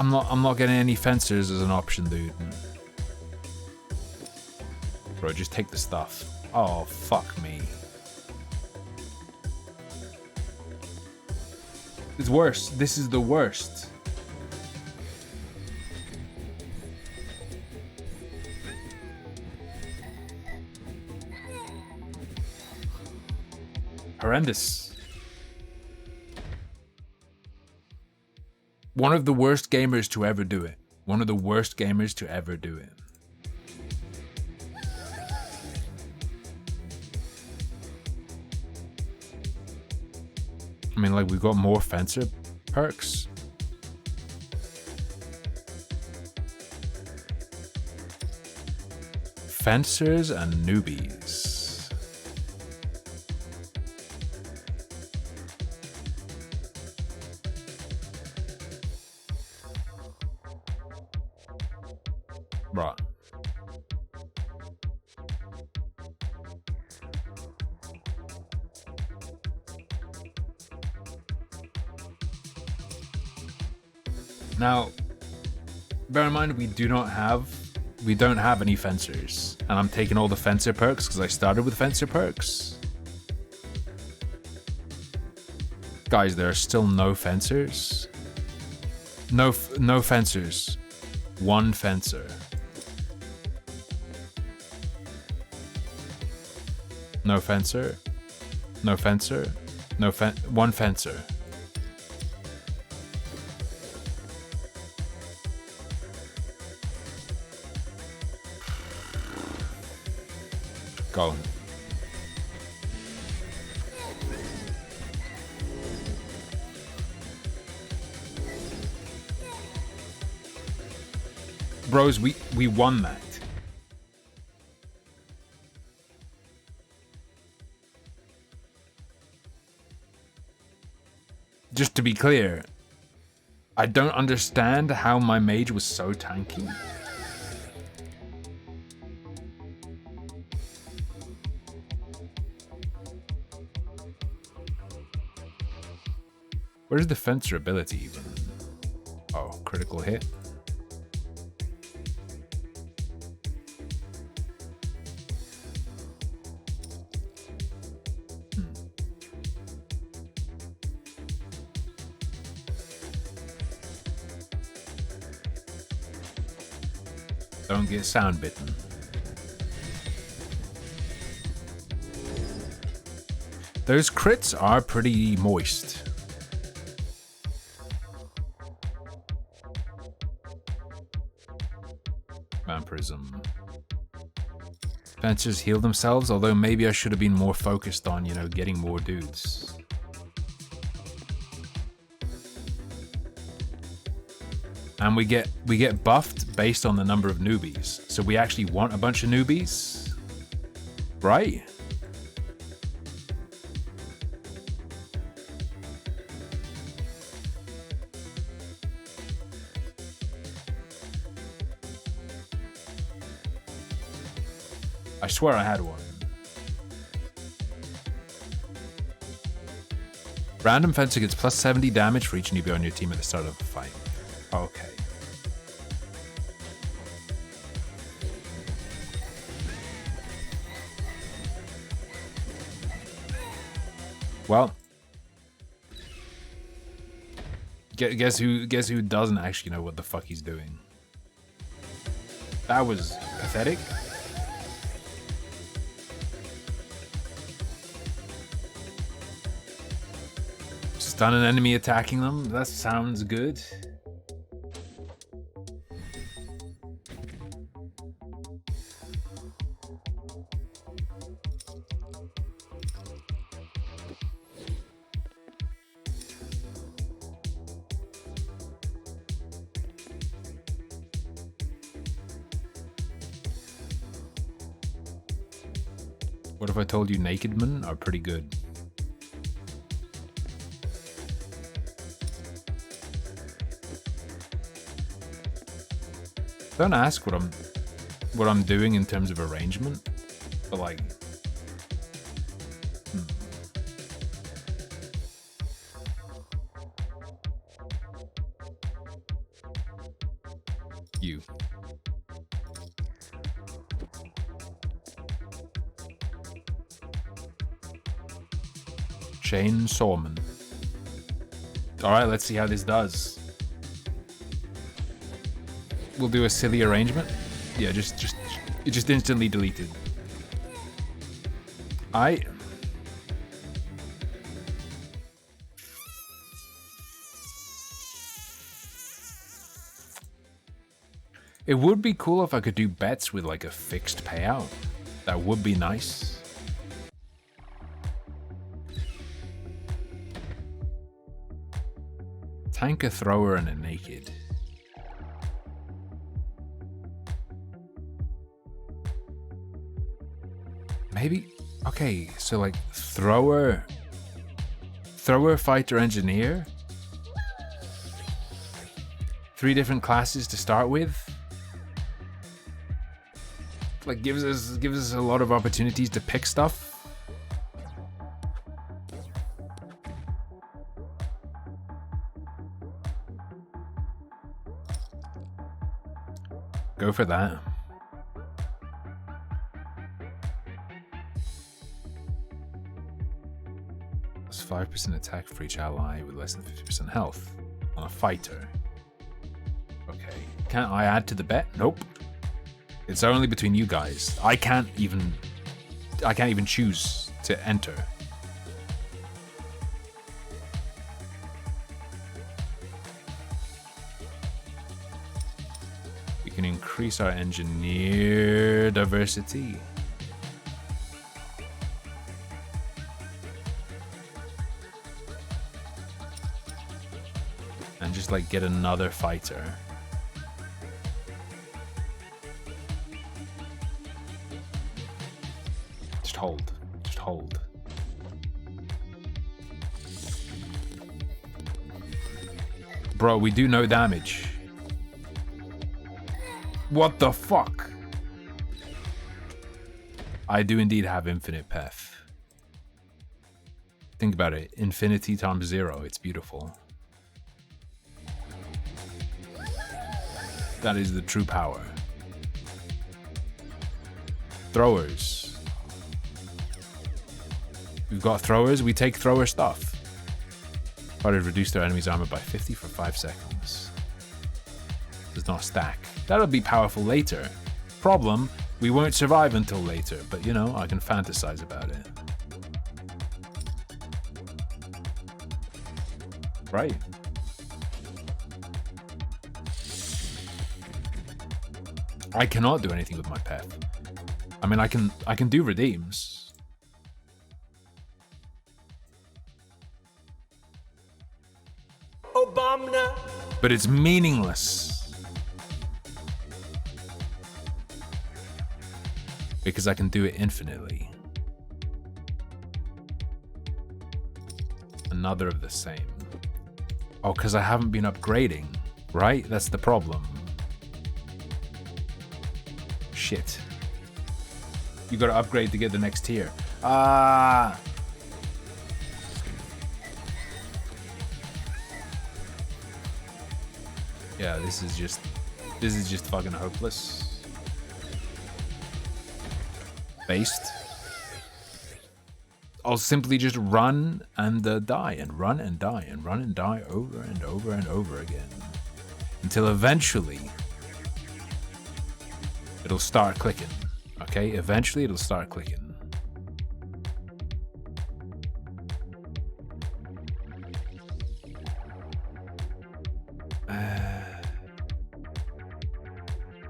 I'm not getting any fencers as an option, dude. Bro, just take the stuff. Oh, fuck me. It's worse. This is the worst. Horrendous. One of the worst gamers to ever do it. One of the worst gamers to ever do it. I mean, like, we've got more fencer perks. Fencers and newbies. Right. Now, bear in mind we don't have any fencers, and I'm taking all the fencer perks because I started with fencer perks. Guys, there are still no fencers. No fencers. One fencer. No fencer. No fencer. One fencer. Go. Bros, we won that. Just to be clear, I don't understand how my mage was so tanky. Where's the fencer ability even? Oh, critical hit. Don't get sound bitten. Those crits are pretty moist. Vampirism. Fencers heal themselves, although maybe I should have been more focused on, you know, getting more dudes. And we get buffed based on the number of newbies. So we actually want a bunch of newbies, right? I swear I had one. Random fencer gets plus 70 damage for each newbie on your team at the start of the fight. Okay. Well, guess who doesn't actually know what the fuck he's doing? That was pathetic. Stun an enemy attacking them? That sounds good. What if I told you naked men are pretty good? Don't ask what I'm doing in terms of arrangement, but like, you. Chainsawman. All right, let's see how this does. We'll do a silly arrangement. Yeah, it just instantly deleted. It would be cool if I could do bets with like a fixed payout. That would be nice. Tank, a thrower, and a naked. Maybe, okay, so like thrower, fighter, engineer. 3 different classes to start with. Like gives us a lot of opportunities to pick stuff. Go for that. That's 5% attack for each ally with less than 50% health on a fighter. Okay. Can't I add to the bet? Nope. It's only between you guys. I can't even choose to enter. We can increase our engineer diversity. And just like get another fighter. Just hold. Bro, we do no damage. What the fuck? I do indeed have infinite path. Think about it. Infinity times 0. It's beautiful. That is the true power. Throwers. We've got throwers, we take thrower stuff. Fighters reduce their enemy's armor by 50 for 5 seconds. Does not stack. That'll be powerful later. Problem, we won't survive until later, but you know, I can fantasize about it. Right. I cannot do anything with my pet. I mean, I can do redeems. Obama. But it's meaningless. Because I can do it infinitely. Another of the same. Oh, because I haven't been upgrading, right? That's the problem. Shit. You gotta upgrade to get the next tier. Ah. Yeah, this is just fucking hopeless. Based. I'll simply just run and die and run and die and run and die over and over and over again. Until eventually it'll start clicking. Okay? Eventually it'll start clicking.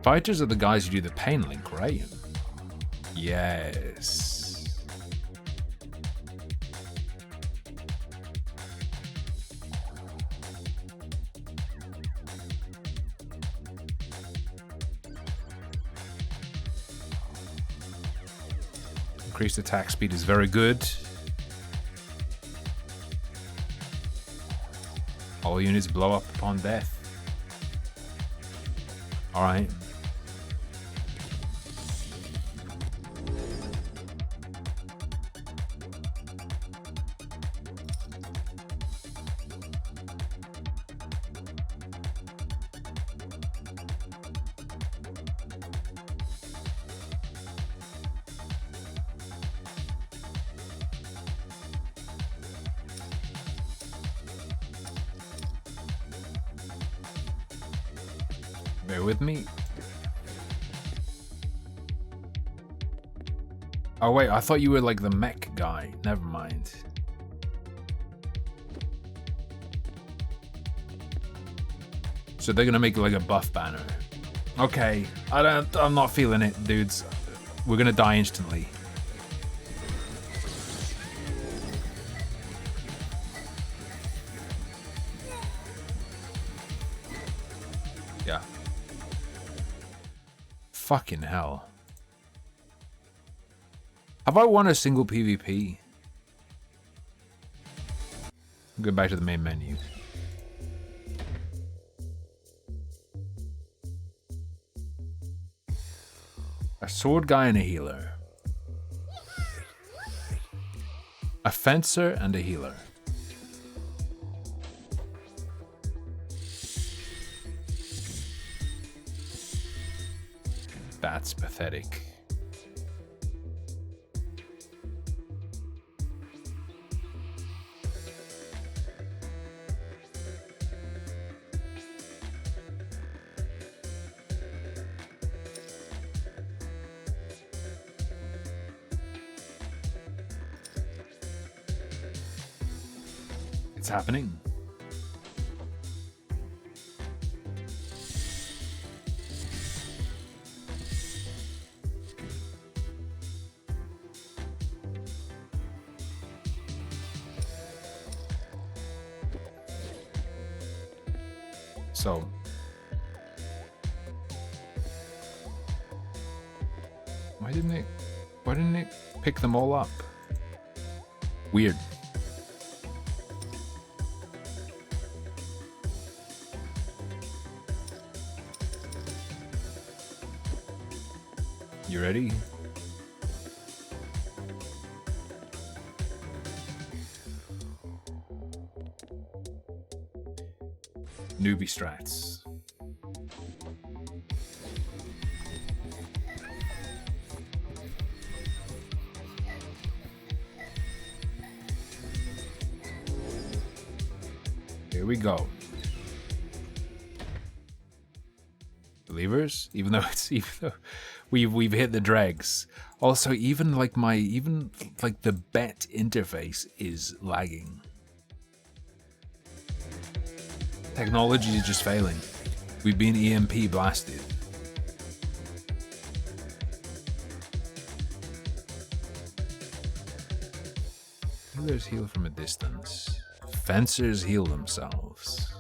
Fighters are the guys who do the pain link, right? Yes. Increased attack speed is very good. All units blow up upon death. Alright. Bear with me. Oh wait, I thought you were like the mech guy. Never mind. So they're gonna make like a buff banner. Okay, I'm not feeling it, dudes. We're gonna die instantly. Yeah. Fucking hell. Have I won a single PvP? Go back to the main menu. A sword guy and a healer. A fencer and a healer. That's pathetic. It's happening. So why didn't it pick them all up? Weird. You ready? Newbie strats. Here we go. Believers, even though we've hit the dregs. Also, even like the bet interface is lagging. Technology is just failing. We've been EMP blasted. Healers heal from a distance. Fencers heal themselves.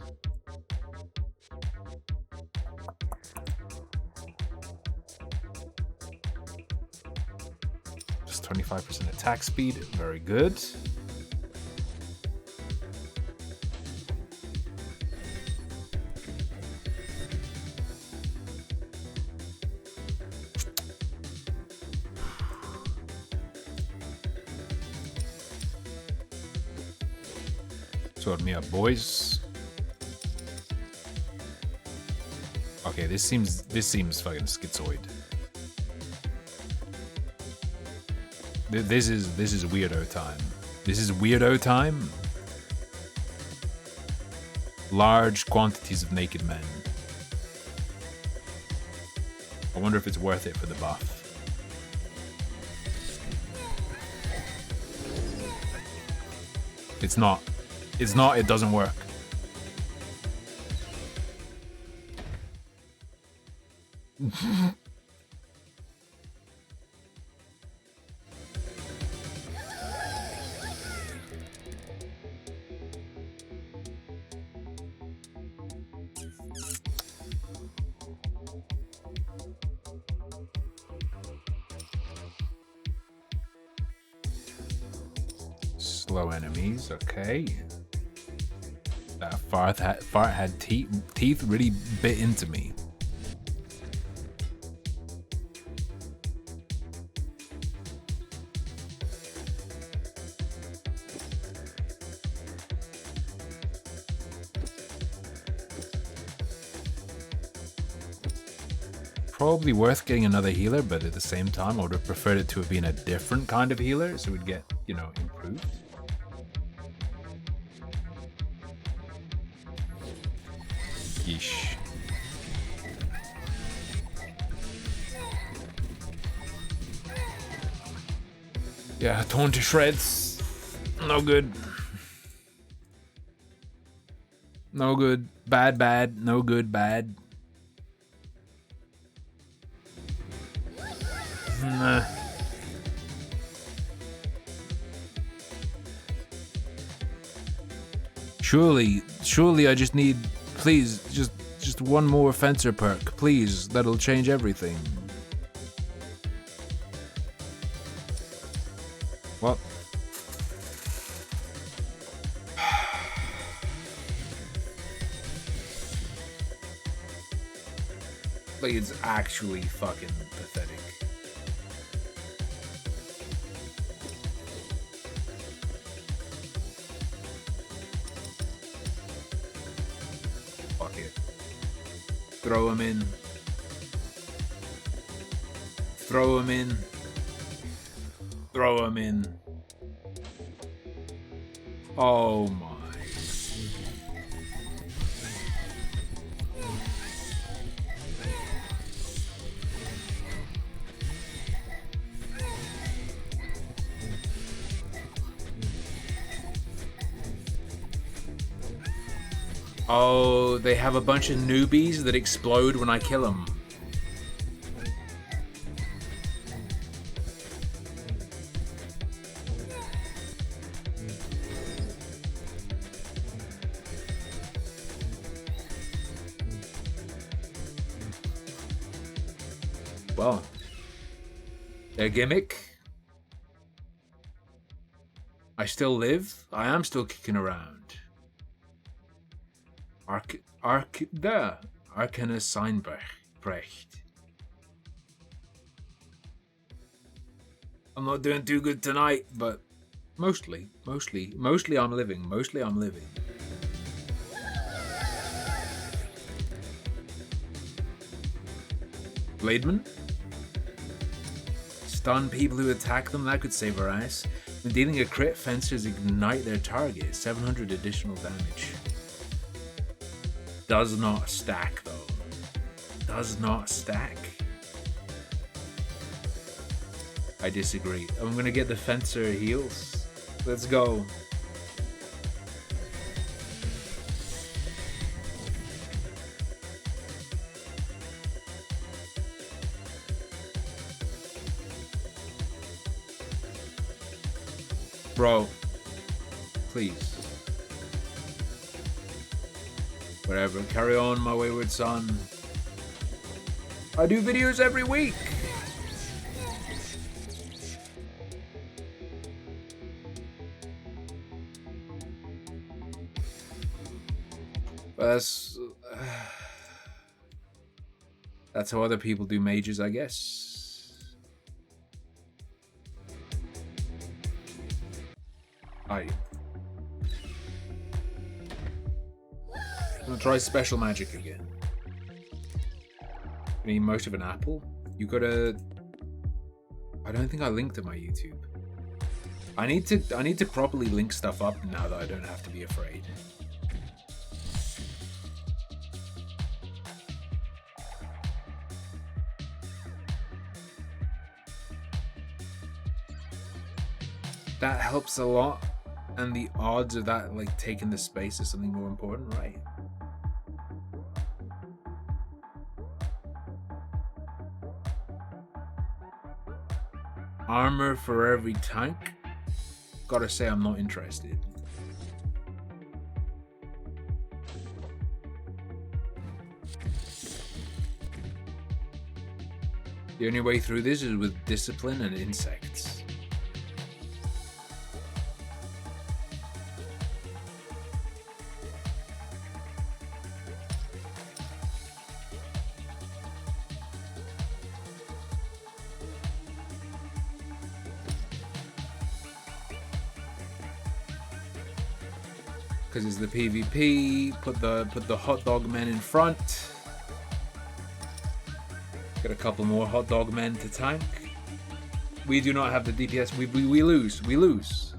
Just 25% attack speed. Very good. Sort me up, boys. Okay, this seems fucking schizoid. This is weirdo time. This is weirdo time. Large quantities of naked men. I wonder if it's worth it for the buff. It's not. It's not, it doesn't work. Slow enemies, okay. That fart had teeth really bit into me. Probably worth getting another healer, but at the same time, I would have preferred it to have been a different kind of healer, so we'd get, you know, improved. Yeesh. Yeah, torn to shreds. No good. No good. Bad, bad. No good, bad. Nah. Surely I just need, please, just one more fencer perk, please. That'll change everything. What? Like, it's actually fucking pathetic. Fuck it. Throw him in. Throw him in. Throw him in. Oh my. Oh, they have a bunch of newbies that explode when I kill them. Well, their gimmick. I still live. I am still kicking around. Arcana Seinbrecht. I'm not doing too good tonight, but mostly I'm living. Mostly I'm living. Blademan? Stun people who attack them, that could save our ass. When dealing a crit, fencers ignite their target. 700 additional damage. Does not stack though. Does not stack. I disagree. I'm gonna get the fencer heals. Let's go. Bro, please. Whatever, carry on, my wayward son. I do videos every week. That's how other people do mages, I guess. gonna try special magic again. You need most of an apple? You gotta... I don't think I linked to my YouTube. I need to properly link stuff up now that I don't have to be afraid. That helps a lot, and the odds of that like taking the space is something more important, right? Armor for every tank? Gotta say I'm not interested. The only way through this is with discipline and insects. Because it's the PvP, put the hot dog men in front. Got a couple more hot dog men to tank. We do not have the DPS. We lose. We lose.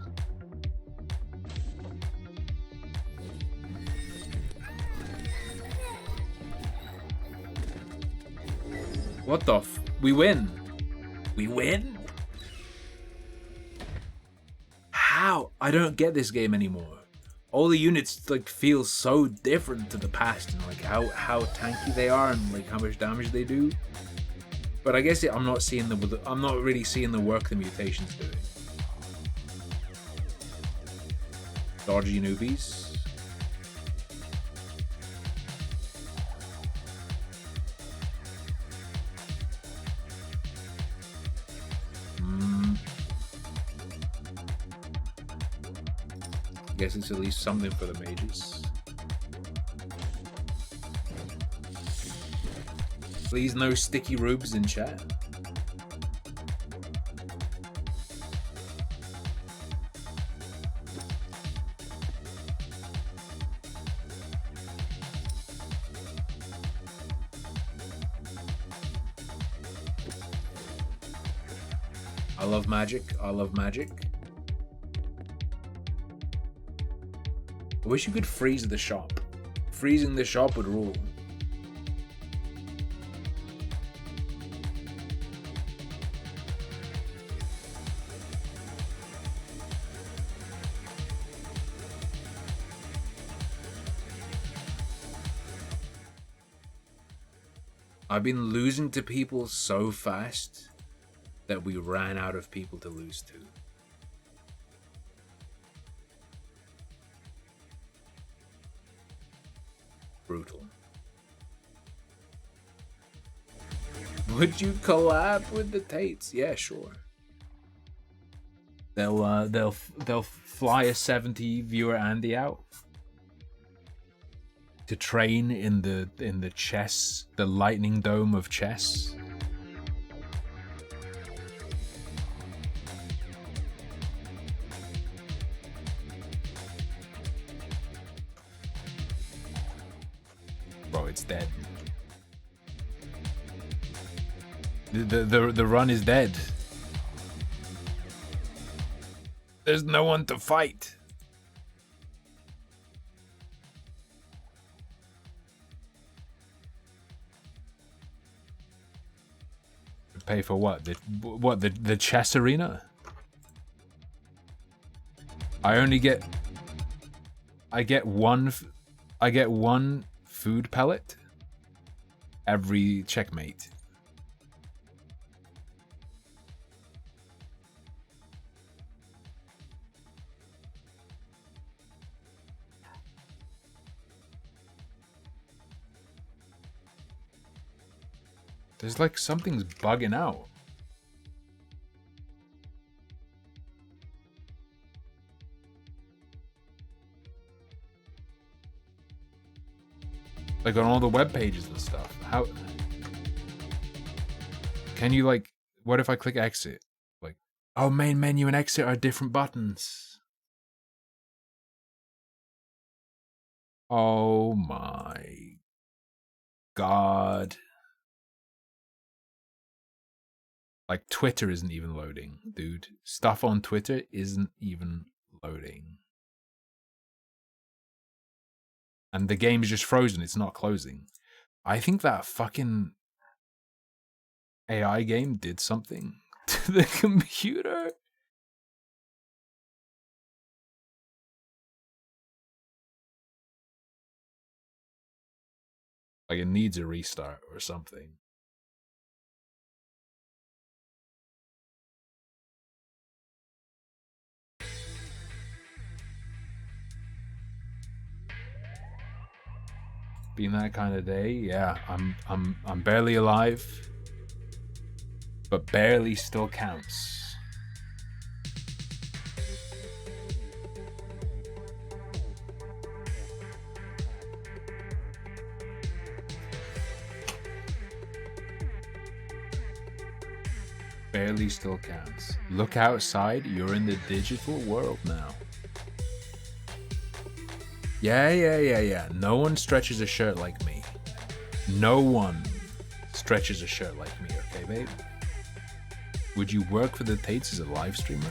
What the f? We win. We win? How? I don't get this game anymore. All the units like feel so different to the past, and like how tanky they are and like how much damage they do. But I guess I'm not really seeing the work the mutations doing. Dodgy newbies. Guess it's at least something for the mages. Please no sticky rubes in chat. I love magic. I love magic. I wish you could freeze the shop. Freezing the shop would rule. I've been losing to people so fast that we ran out of people to lose to. Brutal. Would you collab with the Tates? Yeah, sure. They'll fly a 70 viewer Andy out to train in the chess, the lightning dome of chess. Bro, it's dead. The run is dead. There's no one to fight. Pay for what? The chess arena? I get one food pellet every checkmate. There's like something's bugging out. Like on all the web pages and stuff. How can you like, what if I click exit? Like, oh, main menu and exit are different buttons. Oh my god. Like, Twitter isn't even loading, dude. Stuff on Twitter isn't even loading. And the game is just frozen. It's not closing. I think that fucking AI game did something to the computer. Like, it needs a restart or something. Been that kind of day. Yeah, I'm barely alive, but barely still counts. Barely still counts. Look outside, you're in the digital world now. Yeah. No one stretches a shirt like me. No one stretches a shirt like me, okay, babe? Would you work for the Tates as a live streamer?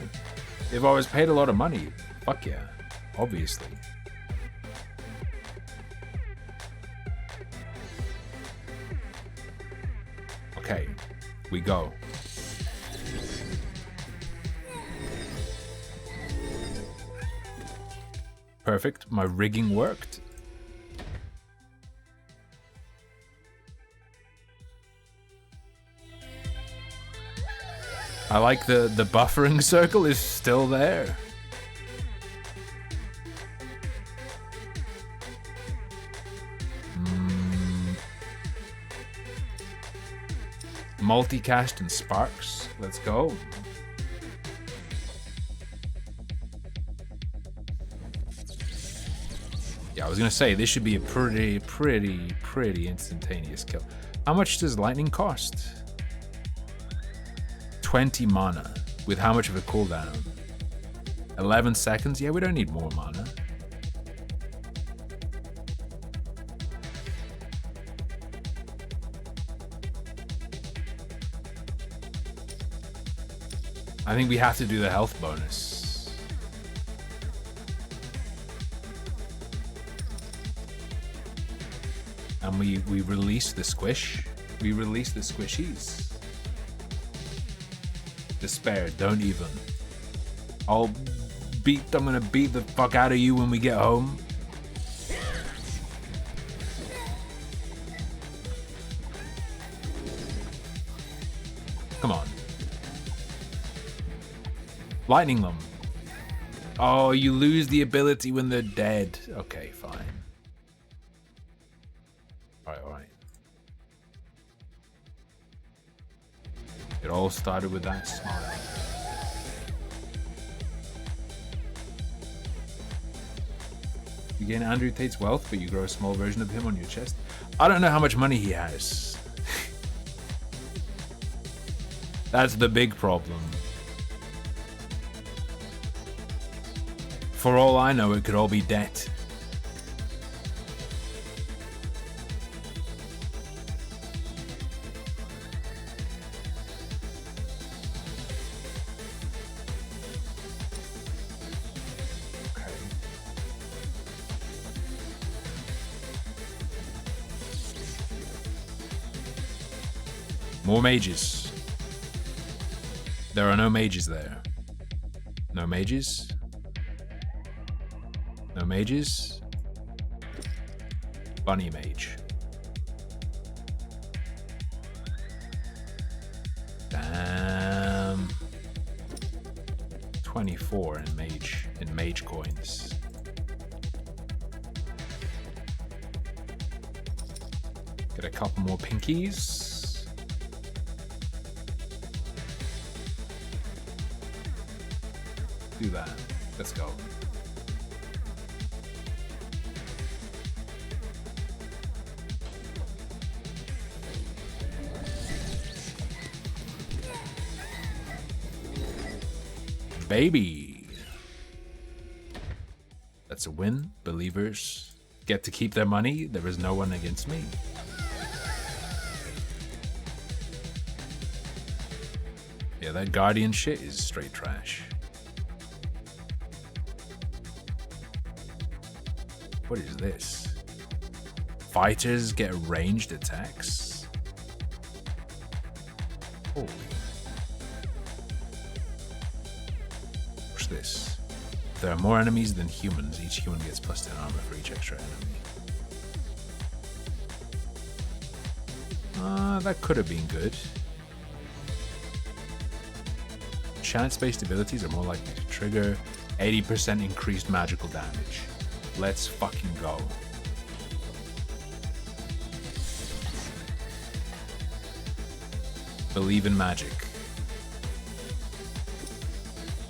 If I was paid a lot of money, fuck yeah, obviously. Okay, we go. Perfect, my rigging worked. I like the buffering circle is still there. Multicast and sparks, let's go. Yeah, I was gonna say, this should be a pretty instantaneous kill. How much does lightning cost? 20 mana. With how much of a cooldown? 11 seconds? Yeah, we don't need more mana. I think we have to do the health bonus. And we release the squish. We release the squishies. Despair, don't even. I'm gonna beat the fuck out of you when we get home. Come on. Lightning them. Oh, you lose the ability when they're dead. Okay, fine. Alright. It all started with that smile. You gain Andrew Tate's wealth, but you grow a small version of him on your chest. I don't know how much money he has. That's the big problem. For all I know, it could all be debt. More mages. There are no mages there. No mages? No mages? Bunny mage. Damn. 24 in mage coins. Get a couple more pinkies. Do that. Let's go. Baby. That's a win, believers. get to keep their money. There is no one against me. Yeah, that Guardian shit is straight trash. What is this? Fighters get ranged attacks? Holy. What's this? If there are more enemies than humans, each human gets +10 armor for each extra enemy. That could have been good. Chance-based abilities are more likely to trigger 80% increased magical damage. Let's fucking go. Believe in magic.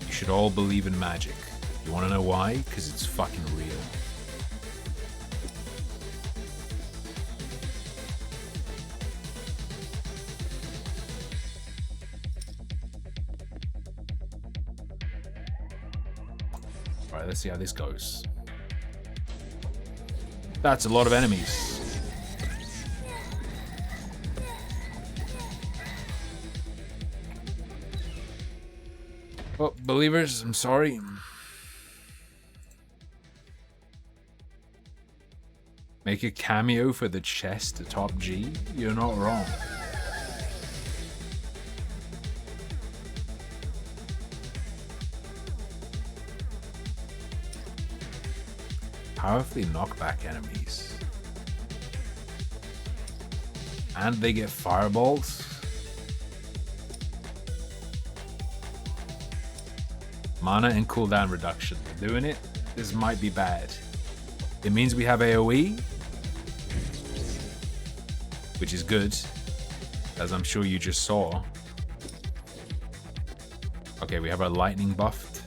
You should all believe in magic. You want to know why? Because it's fucking real. Alright, let's see how this goes. That's a lot of enemies. Well, believers, I'm sorry. Make a cameo for the chest atop G? You're not wrong. Powerfully knock back enemies. And they get fireballs. Mana and cooldown reduction. We're doing it. This might be bad. It means we have AoE, which is good, as I'm sure you just saw. Okay, we have our lightning buffed.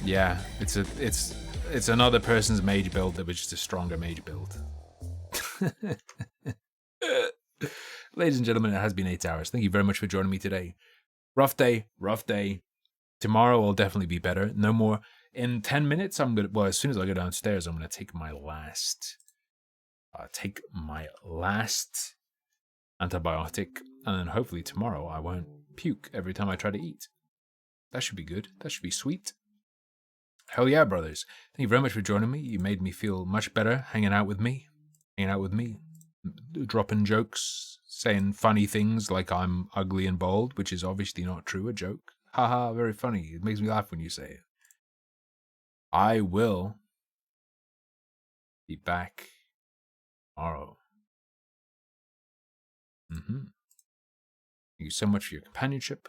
Yeah, it's another person's mage build that was just a stronger mage build. Ladies and gentlemen, it has been 8 hours. Thank you very much for joining me today. Rough day, rough day. Tomorrow will definitely be better. No more. In 10 minutes, as soon as I go downstairs, I'm gonna take my last antibiotic, and then hopefully tomorrow I won't puke every time I try to eat. That should be good. That should be sweet. Hell yeah, brothers. Thank you very much for joining me. You made me feel much better hanging out with me, dropping jokes, saying funny things like I'm ugly and bald, which is obviously not true, a joke. Haha, very funny. It makes me laugh when you say it. I will be back tomorrow. Thank you so much for your companionship,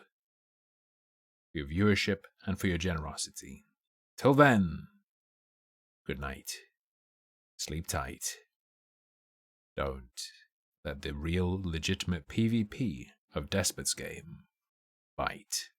for your viewership, and for your generosity. Till then, good night. Sleep tight. Don't let the real, legitimate PvP of Despot's game bite.